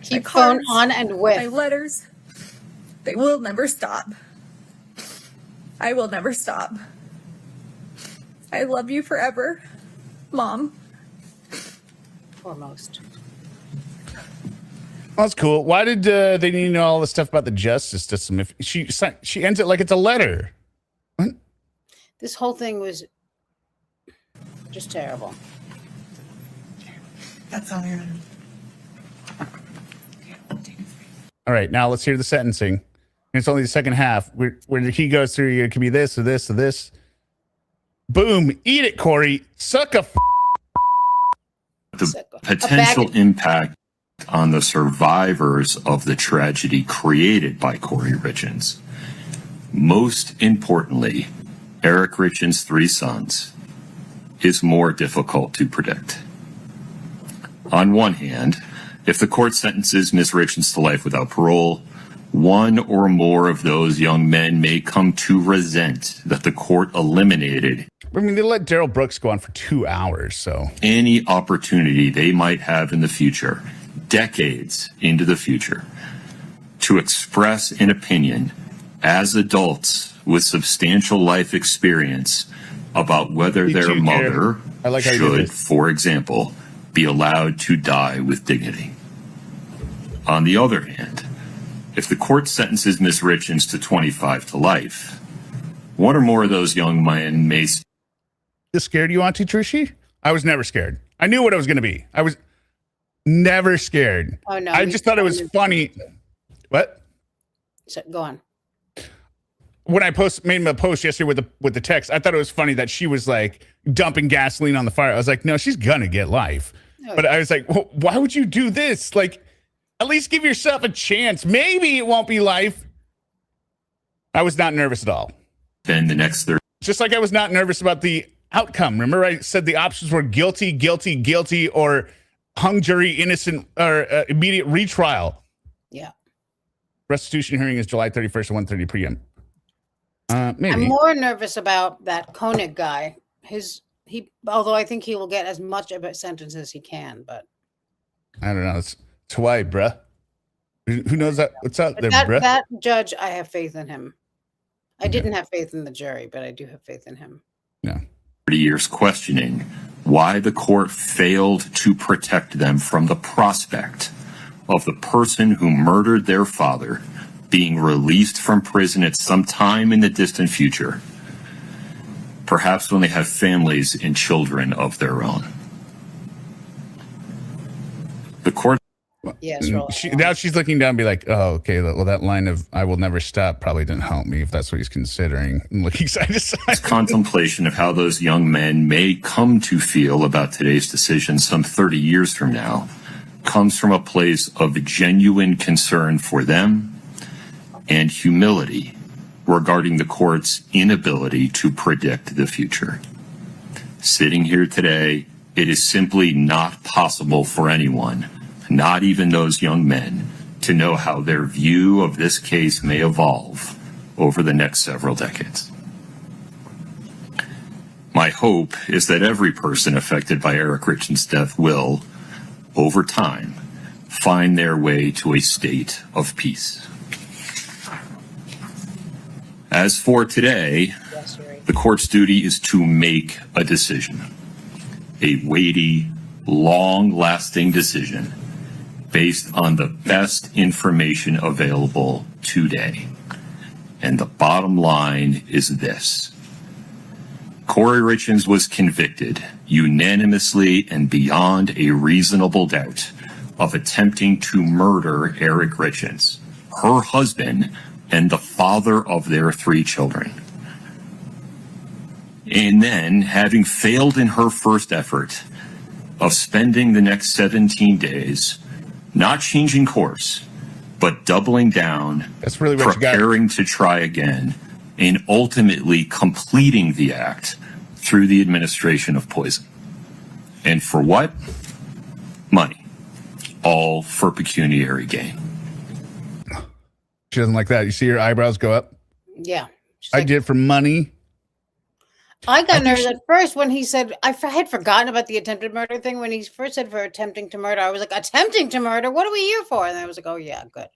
Speaker 2: Keep
Speaker 7: My
Speaker 2: phone
Speaker 7: cards,
Speaker 2: on and
Speaker 7: My
Speaker 2: with.
Speaker 7: letters, they will never stop. I will never stop. I love you forever, Mom.
Speaker 2: Foremost.
Speaker 1: That's cool. Why did they need to know all this stuff about the justice system? If she ends it like it's a letter. What?
Speaker 2: This whole thing was just terrible.
Speaker 7: That's all you're.
Speaker 1: All right, now let's hear the sentencing. And it's only the second half where he goes through, it could be this or this or this. Boom, eat it, Kouri. Suck a
Speaker 9: The potential impact on the survivors of the tragedy created by Kouri Richins. Most importantly, Eric Richins' 3 sons is more difficult to predict. On one hand, if the court sentences Ms. Richins to life without parole, one or more of those young men may come to resent that the court eliminated
Speaker 1: I mean, they let Daryl Brooks go on for 2 hours, so.
Speaker 9: any opportunity they might have in the future, decades into the future, to express an opinion as adults with substantial life experience about whether their mother should, for example, be allowed to die with dignity. On the other hand, if the court sentences Ms. Richins to 25 to life, one or more of those young men may...
Speaker 1: You scared you, Auntie Trishy? I was never scared. I knew what I was going to be. I was never scared.
Speaker 2: Oh, no.
Speaker 1: I just thought it was funny. What?
Speaker 2: So, go on.
Speaker 1: When I made a post yesterday with the text, I thought it was funny that she was like dumping gasoline on the fire. I was like, no, she's going to get life. Oh, but I was like, well, why would you do this? Like, at least give yourself a chance. Maybe it won't be life. I was not nervous at all.
Speaker 9: Then the next 30.
Speaker 1: Just like I was not nervous about the outcome. Remember, I said the options were guilty, guilty, guilty, or hung jury, innocent, or immediate retrial.
Speaker 2: Yeah.
Speaker 1: Restitution hearing is July 31st at 1:30 p.m. Maybe.
Speaker 2: I'm more nervous about that Koenig guy. Although I think he will get as much of a sentence as he can, but
Speaker 1: I don't know. It's why, bruh. Who knows that? What's out there, bruh?
Speaker 2: That judge, I have faith in him. I didn't have faith in the jury, but I do have faith in him.
Speaker 1: Yeah.
Speaker 9: 30 years questioning why the court failed to protect them from the prospect of the person who murdered their father being released from prison at some time in the distant future, perhaps when they have families and children of their own. The court...
Speaker 2: Yes,
Speaker 1: now she's looking down and be like, oh, okay, well, that line of I will never stop probably didn't help me if that's what he's considering. And looking side to side.
Speaker 9: Contemplation of how those young men may come to feel about today's decision some 30 years from now comes from a place of genuine concern for them and humility regarding the court's inability to predict the future. Sitting here today, it is simply not possible for anyone, not even those young men, to know how their view of this case may evolve over the next several decades. My hope is that every person affected by Eric Richins' death will, over time, find their way to a state of peace. As for today, the court's duty is to make a decision, a weighty, long-lasting decision based on the best information available today. And the bottom line is this. Kouri Richins was convicted unanimously and beyond a reasonable doubt of attempting to murder Eric Richins, her husband, and the father of their 3 children. And then, having failed in her first effort of spending the next 17 days not changing course, but doubling down,
Speaker 1: that's really
Speaker 9: preparing to try again, and ultimately completing the act through the administration of poison. And for what? Money. All for pecuniary gain.
Speaker 1: She doesn't like that. You see her eyebrows go up?
Speaker 2: Yeah.
Speaker 1: I did it for money.
Speaker 2: I got nervous at first when he said, I had forgotten about the attempted murder thing. When he first said for attempting to murder, I was like, attempting to murder? What are we here for? And I was like, oh, yeah, good.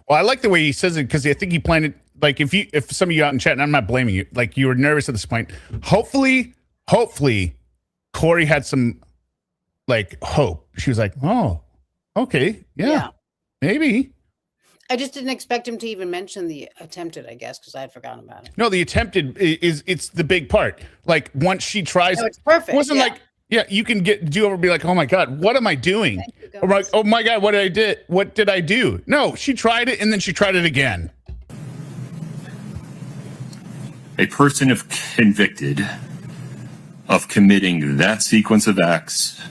Speaker 1: Well, I like the way he says it because I think he planned it. Like if some of you out in chat, and I'm not blaming you, like you were nervous at this point. Hopefully, Kouri had some like hope. She was like, oh, okay, yeah. Maybe.
Speaker 2: I just didn't expect him to even mention the attempted, I guess, because I had forgotten about it.
Speaker 1: No, the attempted it's the big part. Like once she tries,
Speaker 2: No, it's perfect.
Speaker 1: It wasn't like, yeah, you can do over and be like, oh my God, what am I doing? Or like, oh my God, what did I do? No, she tried it and then she tried it again.
Speaker 9: A person if convicted of committing that sequence of acts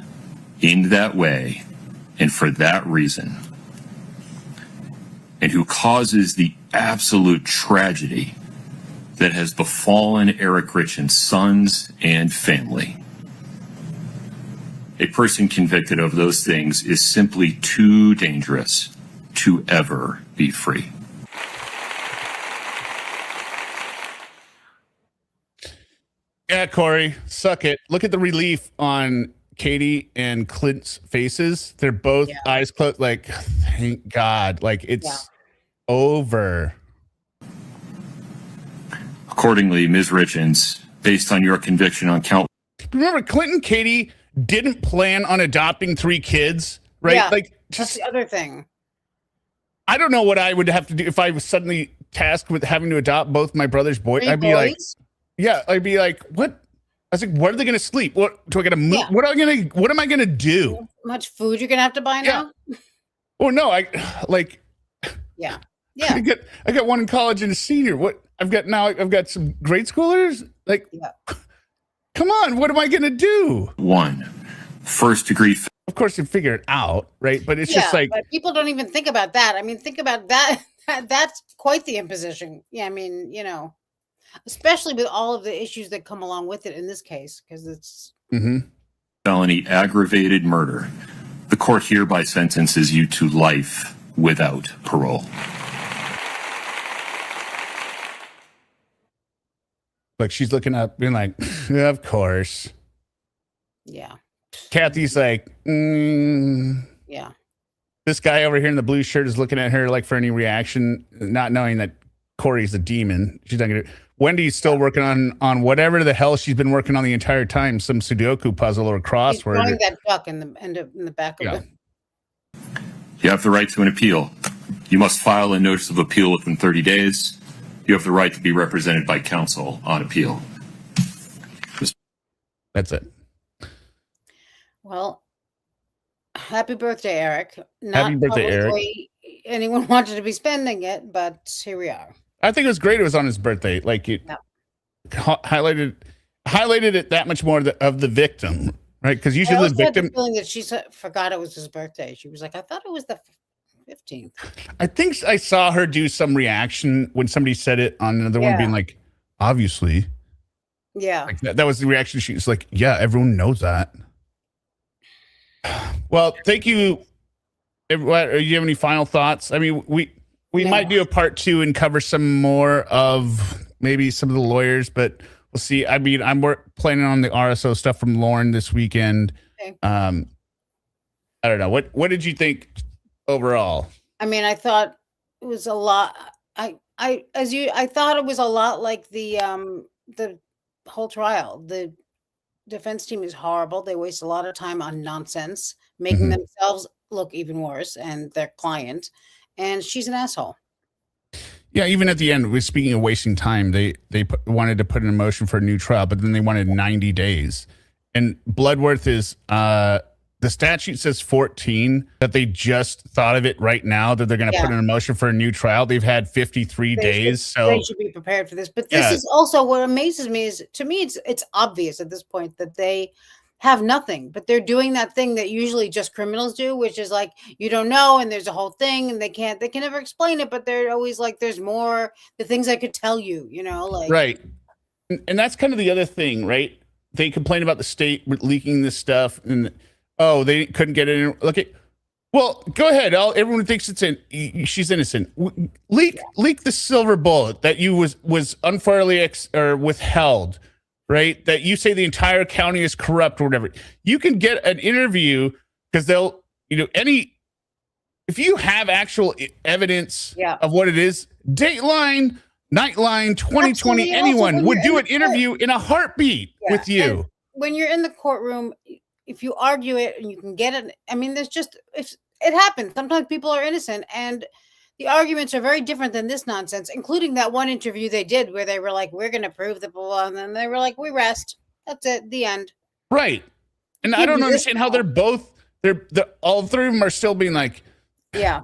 Speaker 9: in that way and for that reason, and who causes the absolute tragedy that has befallen Eric Richins' sons and family. A person convicted of those things is simply too dangerous to ever be free.
Speaker 1: Yeah, Kouri, suck it. Look at the relief on Katie and Clint's faces. They're both eyes closed. Like, thank God. Like, it's over.
Speaker 9: Accordingly, Ms. Richins, based on your conviction on count.
Speaker 1: Remember, Clint and Katie didn't plan on adopting 3 kids, right?
Speaker 2: Yeah,
Speaker 1: like,
Speaker 2: that's the other thing.
Speaker 1: I don't know what I would have to do if I was suddenly tasked with having to adopt both my brother's boys. I'd be like, I'd be like, what? I was like, what are they going to sleep? What do I got to move? What am I going to do?
Speaker 2: How much food you're going to have to buy now?
Speaker 1: Oh no, I got one in college and a senior. What I've got some grade schoolers. Like, come on, what am I going to do?
Speaker 9: 1, first degree.
Speaker 1: Of course, you figure it out, right? But it's just like,
Speaker 2: but people don't even think about that. I mean, think about that. That's quite the imposition. Yeah, I mean, you know, especially with all of the issues that come along with it in this case, because it's
Speaker 9: felony aggravated murder. The court hereby sentences you to life without parole.
Speaker 1: Like, she's looking up, being like, yeah, of course.
Speaker 2: Yeah.
Speaker 1: Kathy's like,
Speaker 2: yeah.
Speaker 1: This guy over here in the blue shirt is looking at her like for any reaction, not knowing that Kouri's a demon. She's not gonna. Wendy's still working on whatever the hell she's been working on the entire time, some Sudoku puzzle or crossword.
Speaker 2: He's throwing that duck in the back of it.
Speaker 9: You have the right to an appeal. You must file a notice of appeal within 30 days. You have the right to be represented by counsel on appeal.
Speaker 1: That's it.
Speaker 2: Well, happy birthday, Eric. Not
Speaker 1: happy birthday, Eric.
Speaker 2: Anyone wanted to be spending it, but here we are.
Speaker 1: I think it was great. It was on his birthday. Like, it highlighted it that much more of the victim, right? Because usually the victim.
Speaker 2: Had the feeling that she forgot it was his birthday. She was like, I thought it was the 15th.
Speaker 1: I think I saw her do some reaction when somebody said it on another one, being like, obviously.
Speaker 2: Yeah.
Speaker 1: Like that was the reaction. She was like, yeah, everyone knows that. Well, thank you. Do you have any final thoughts? I mean, we might do a part 2 and cover some more of maybe some of the lawyers, but we'll see. I mean, I'm planning on the RSO stuff from Lauren this weekend.
Speaker 2: Okay.
Speaker 1: I don't know. What did you think overall?
Speaker 2: I mean, I thought it was a lot. I thought it was a lot like the whole trial. The defense team is horrible. They waste a lot of time on nonsense, making themselves look even worse and their client. And she's an asshole.
Speaker 1: Yeah, even at the end, speaking of wasting time, they wanted to put in a motion for a new trial, but then they wanted 90 days. And Bloodworth is the statute says 14, that they just thought of it right now that they're going to put in a motion for a new trial. They've had 53 days. So
Speaker 2: they should be prepared for this. But this is also what amazes me is, to me, it's obvious at this point that they have nothing, but they're doing that thing that usually just criminals do, which is like, you don't know, and there's a whole thing, and they can never explain it, but they're always like, there's more, the things I could tell you, you know, like. Right.
Speaker 1: And that's kind of the other thing, right? They complain about the state leaking this stuff, and they couldn't get it in. Okay, well, go ahead. Everyone thinks she's innocent. Leak the silver bullet that you was unfairly withheld. Right? That you say the entire county is corrupt or whatever. You can get an interview because they'll, if you have actual evidence of what it is, Dateline, Nightline, 2020,
Speaker 2: Absolutely.
Speaker 1: anyone
Speaker 2: Also,
Speaker 1: would do an interview in a heartbeat with you.
Speaker 2: And when you're in the courtroom, if you argue it and you can get it, I mean, it happens. Sometimes people are innocent, and the arguments are very different than this nonsense, including that one interview they did where they were like, we're going to prove the blah, blah, and then they were like, we rest. That's it. The end.
Speaker 1: Right. And I don't understand how they're all three of them are still being like,
Speaker 2: yeah.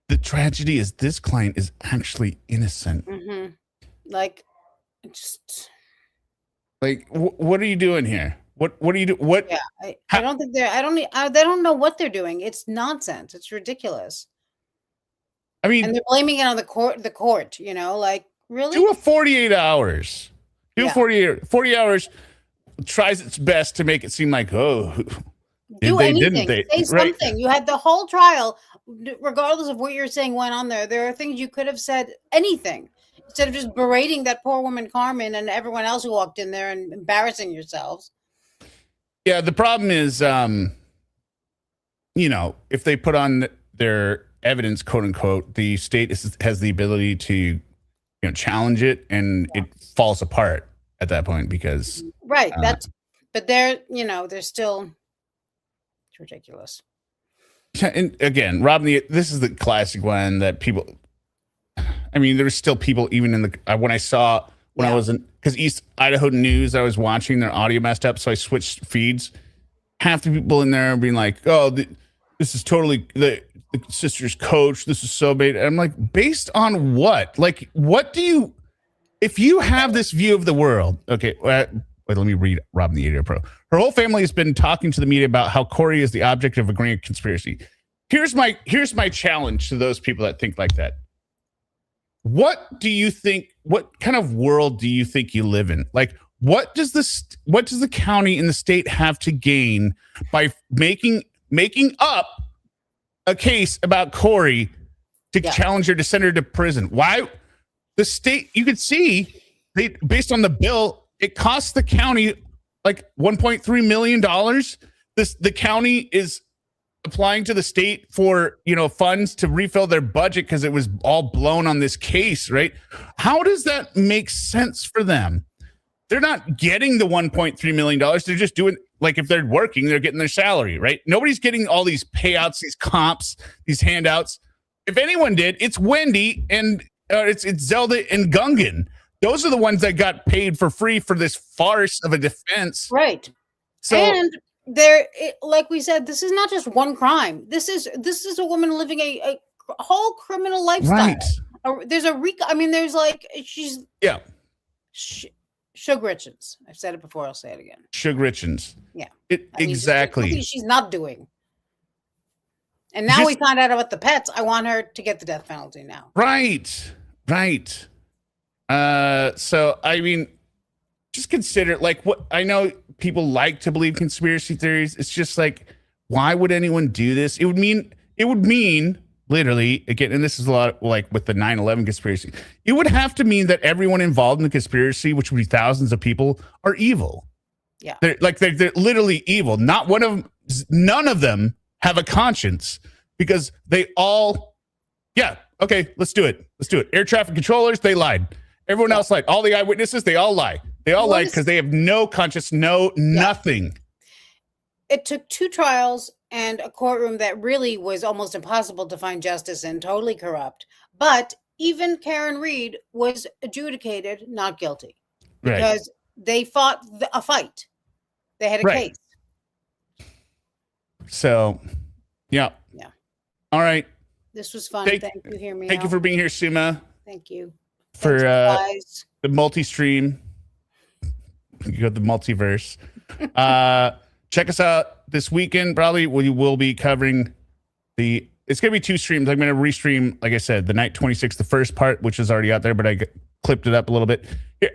Speaker 1: The tragedy is this client is actually innocent.
Speaker 2: Mm-hmm. Like, just
Speaker 1: like, what are you doing here? What do you do? What?
Speaker 2: Yeah, I don't think they don't know what they're doing. It's nonsense. It's ridiculous.
Speaker 1: I mean,
Speaker 2: and they're blaming it on the court, you know, like, really?
Speaker 1: Do a 48 hours. Do 40 hours, tries its best to make it seem like, oh,
Speaker 2: do anything. Say something.
Speaker 1: Right.
Speaker 2: You had the whole trial, regardless of what you're saying went on there. There are things you could have said, anything, instead of just berating that poor woman, Carmen, and everyone else who walked in there and embarrassing yourselves.
Speaker 1: Yeah, the problem is, you know, if they put on their evidence, quote unquote, the state has the ability to, you know, challenge it, and it falls apart at that point because
Speaker 2: right. But they're, you know, they're still, it's ridiculous.
Speaker 1: And again, this is the classic one that people. I mean, there's still people even in the I was in, because East Idaho News, I was watching their audio messed up, so I switched feeds. Half the people in there being like, "Oh, this is totally the sister's coach. This is so bad." I'm like, based on what? Like, what do you? If you have this view of the world, okay. Wait, let me read Robin the Idiot Pro. Her whole family has been talking to the media about how Kouri is the object of a grand conspiracy. Here's my challenge to those people that think like that. What do you think? What kind of world do you think you live in? Like, what does the county and the state have to gain by making up a case about Kouri to challenge her to send her to prison? Why the state? You could see based on the bill, it costs the county like $1.3 million. The county is applying to the state for, you know, funds to refill their budget because it was all blown on this case, right? How does that make sense for them? They're not getting the $1.3 million. They're just doing, like, if they're working, they're getting their salary, right? Nobody's getting all these payouts, these comps, these handouts. If anyone did, it's Wendy and it's Zelda and Gungan. Those are the ones that got paid for free for this farce of a defense.
Speaker 2: Right.
Speaker 1: So,
Speaker 2: and like we said, this is not just one crime. This is a woman living a whole criminal lifestyle.
Speaker 1: Right.
Speaker 2: There's there's like, she's Kouri Richins. I've said it before. I'll say it again.
Speaker 1: Kouri Richins.
Speaker 2: Yeah.
Speaker 1: Exactly.
Speaker 2: She's not doing. And now we find out about the pets. I want her to get the death penalty now.
Speaker 1: Right. Right. So I mean, just consider, like, what I know people like to believe conspiracy theories. It's just like, why would anyone do this? It would mean literally, again, and this is a lot like with the 9/11 conspiracy. It would have to mean that everyone involved in the conspiracy, which would be thousands of people, are evil.
Speaker 2: Yeah.
Speaker 1: They're literally evil. None of them have a conscience because they all, okay, let's do it. Air traffic controllers, they lied. Everyone else lied. All the eyewitnesses, they all lie. They all lied because they have no conscience, nothing.
Speaker 2: It took 2 trials and a courtroom that really was almost impossible to find justice in, totally corrupt. But even Karen Reed was adjudicated not guilty because they fought a fight. They had a case. So,
Speaker 1: yeah. All right.
Speaker 2: This was fun. Thank you, Hear Me Out.
Speaker 1: Thank you for being here, Suma.
Speaker 2: Thank you.
Speaker 1: For the multi-stream. You got the multiverse. Check us out this weekend. Probably we will be covering it's going to be 2 streams. I'm going to restream, like I said, the night 26, the first part, which is already out there, but I clipped it up a little bit.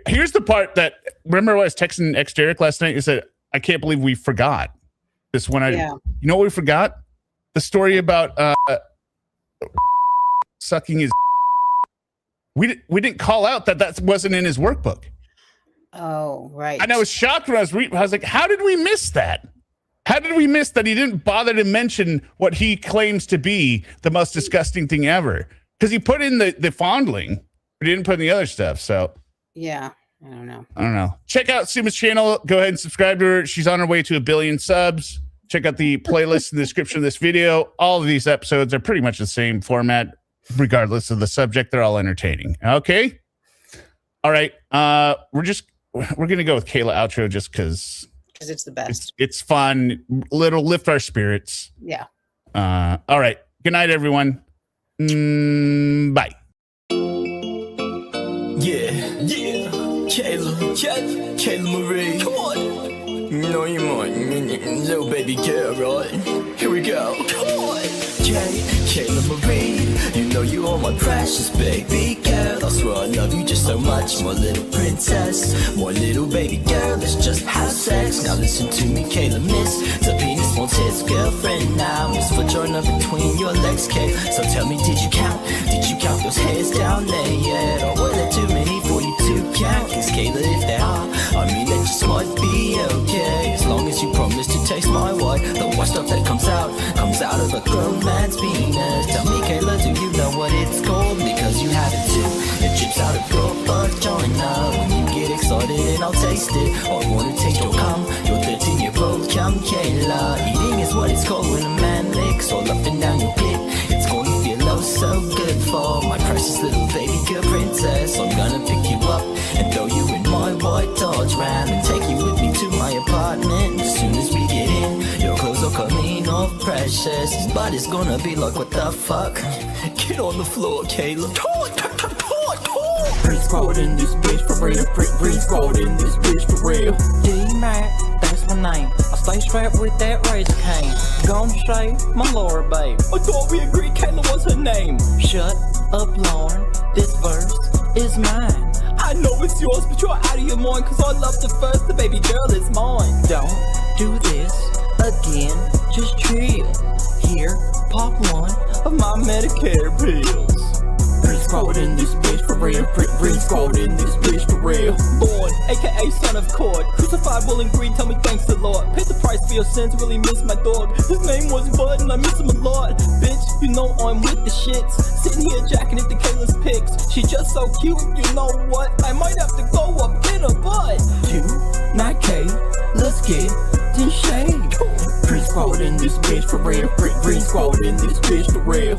Speaker 1: Here's the part that, remember I was texting Derek last night? He said, I can't believe we forgot this one. You know what we forgot? The story about sucking his. We didn't call out that wasn't in his workbook.
Speaker 2: Oh, right.
Speaker 1: And I was shocked when I was like, how did we miss that? How did we miss that he didn't bother to mention what he claims to be the most disgusting thing ever? Because he put in the fondling, but he didn't put in the other stuff. So
Speaker 2: yeah, I don't know.
Speaker 1: Check out Suma's channel. Go ahead and subscribe to her. She's on her way to 1 billion subs. Check out the playlist in the description of this video. All of these episodes are pretty much the same format. regardless of the subject, they're all entertaining. Okay. All right. We're going to go with Kayla outro just because
Speaker 2: it's the best.
Speaker 1: It's fun. It'll lift our spirits.
Speaker 2: Yeah.
Speaker 1: All right. Good night, everyone. Bye.
Speaker 13: Yeah. Kayla Marie. Come on. No, you might. Little baby girl, right? Here we go. Come on. Kayla Marie. You know you are my precious baby girl. I swear I love you just so much. My little princess. My little baby girl. Let's just have sex. Now listen to me, Kayla, miss. The penis wants his girlfriend now. Miss vagina between your legs, Kay. So tell me, did you count? Did you count those hairs down there yet? Or were there too many for you to count? Cause Kayla, if there are, I mean they just might be okay. As long as you promise to taste my wine. The white stuff that comes out of a grown man's penis. Tell me, Kayla, do you know what it's called? Because you have it too. It drips out of your vagina. When you get excited and I'll taste it. I wanna taste your cum, your 13-year-old cum, Kayla. Eating is what it's called when a man licks all up and down your pit. It's gonna feel oh so good for my precious little baby girl princess. I'm gonna pick you up and throw you in my white Dodge Ram and take you with me to my apartment. As soon as we get in, your clothes will come in all precious. But it's gonna be like, what the fuck? Get on the floor, Kayla.
Speaker 14: Free squad in this bitch for real. Free squad in this bitch for real. D-Mac, that's my name. I stay strapped with that razor cane. Gonna shave my Laura, babe.
Speaker 13: I thought we agreed Kayla was her name.
Speaker 14: Shut up, Lauren. This verse is mine.
Speaker 13: I know it's yours, but you're out of your mind. Cause I loved it first, the baby girl is mine.
Speaker 14: Don't do this again. Just chill. Here, pop one
Speaker 13: of my Medicare pills.
Speaker 14: Free squad in this bitch for real. Free squad in this bitch for real.
Speaker 13: Born, aka son of Cord. Crucified, will and green, tell me thanks the Lord. Paid the price for your sins, really miss my dog. His name was Bud and I miss him a lot. Bitch, you know I'm with the shits. Sitting here jacking at the Kayla's pics. She just so cute, you know what? I might have to go up in her butt.
Speaker 14: You, not Kay, let's get in shade. Free squad in this bitch for real. Free squad in this bitch for real.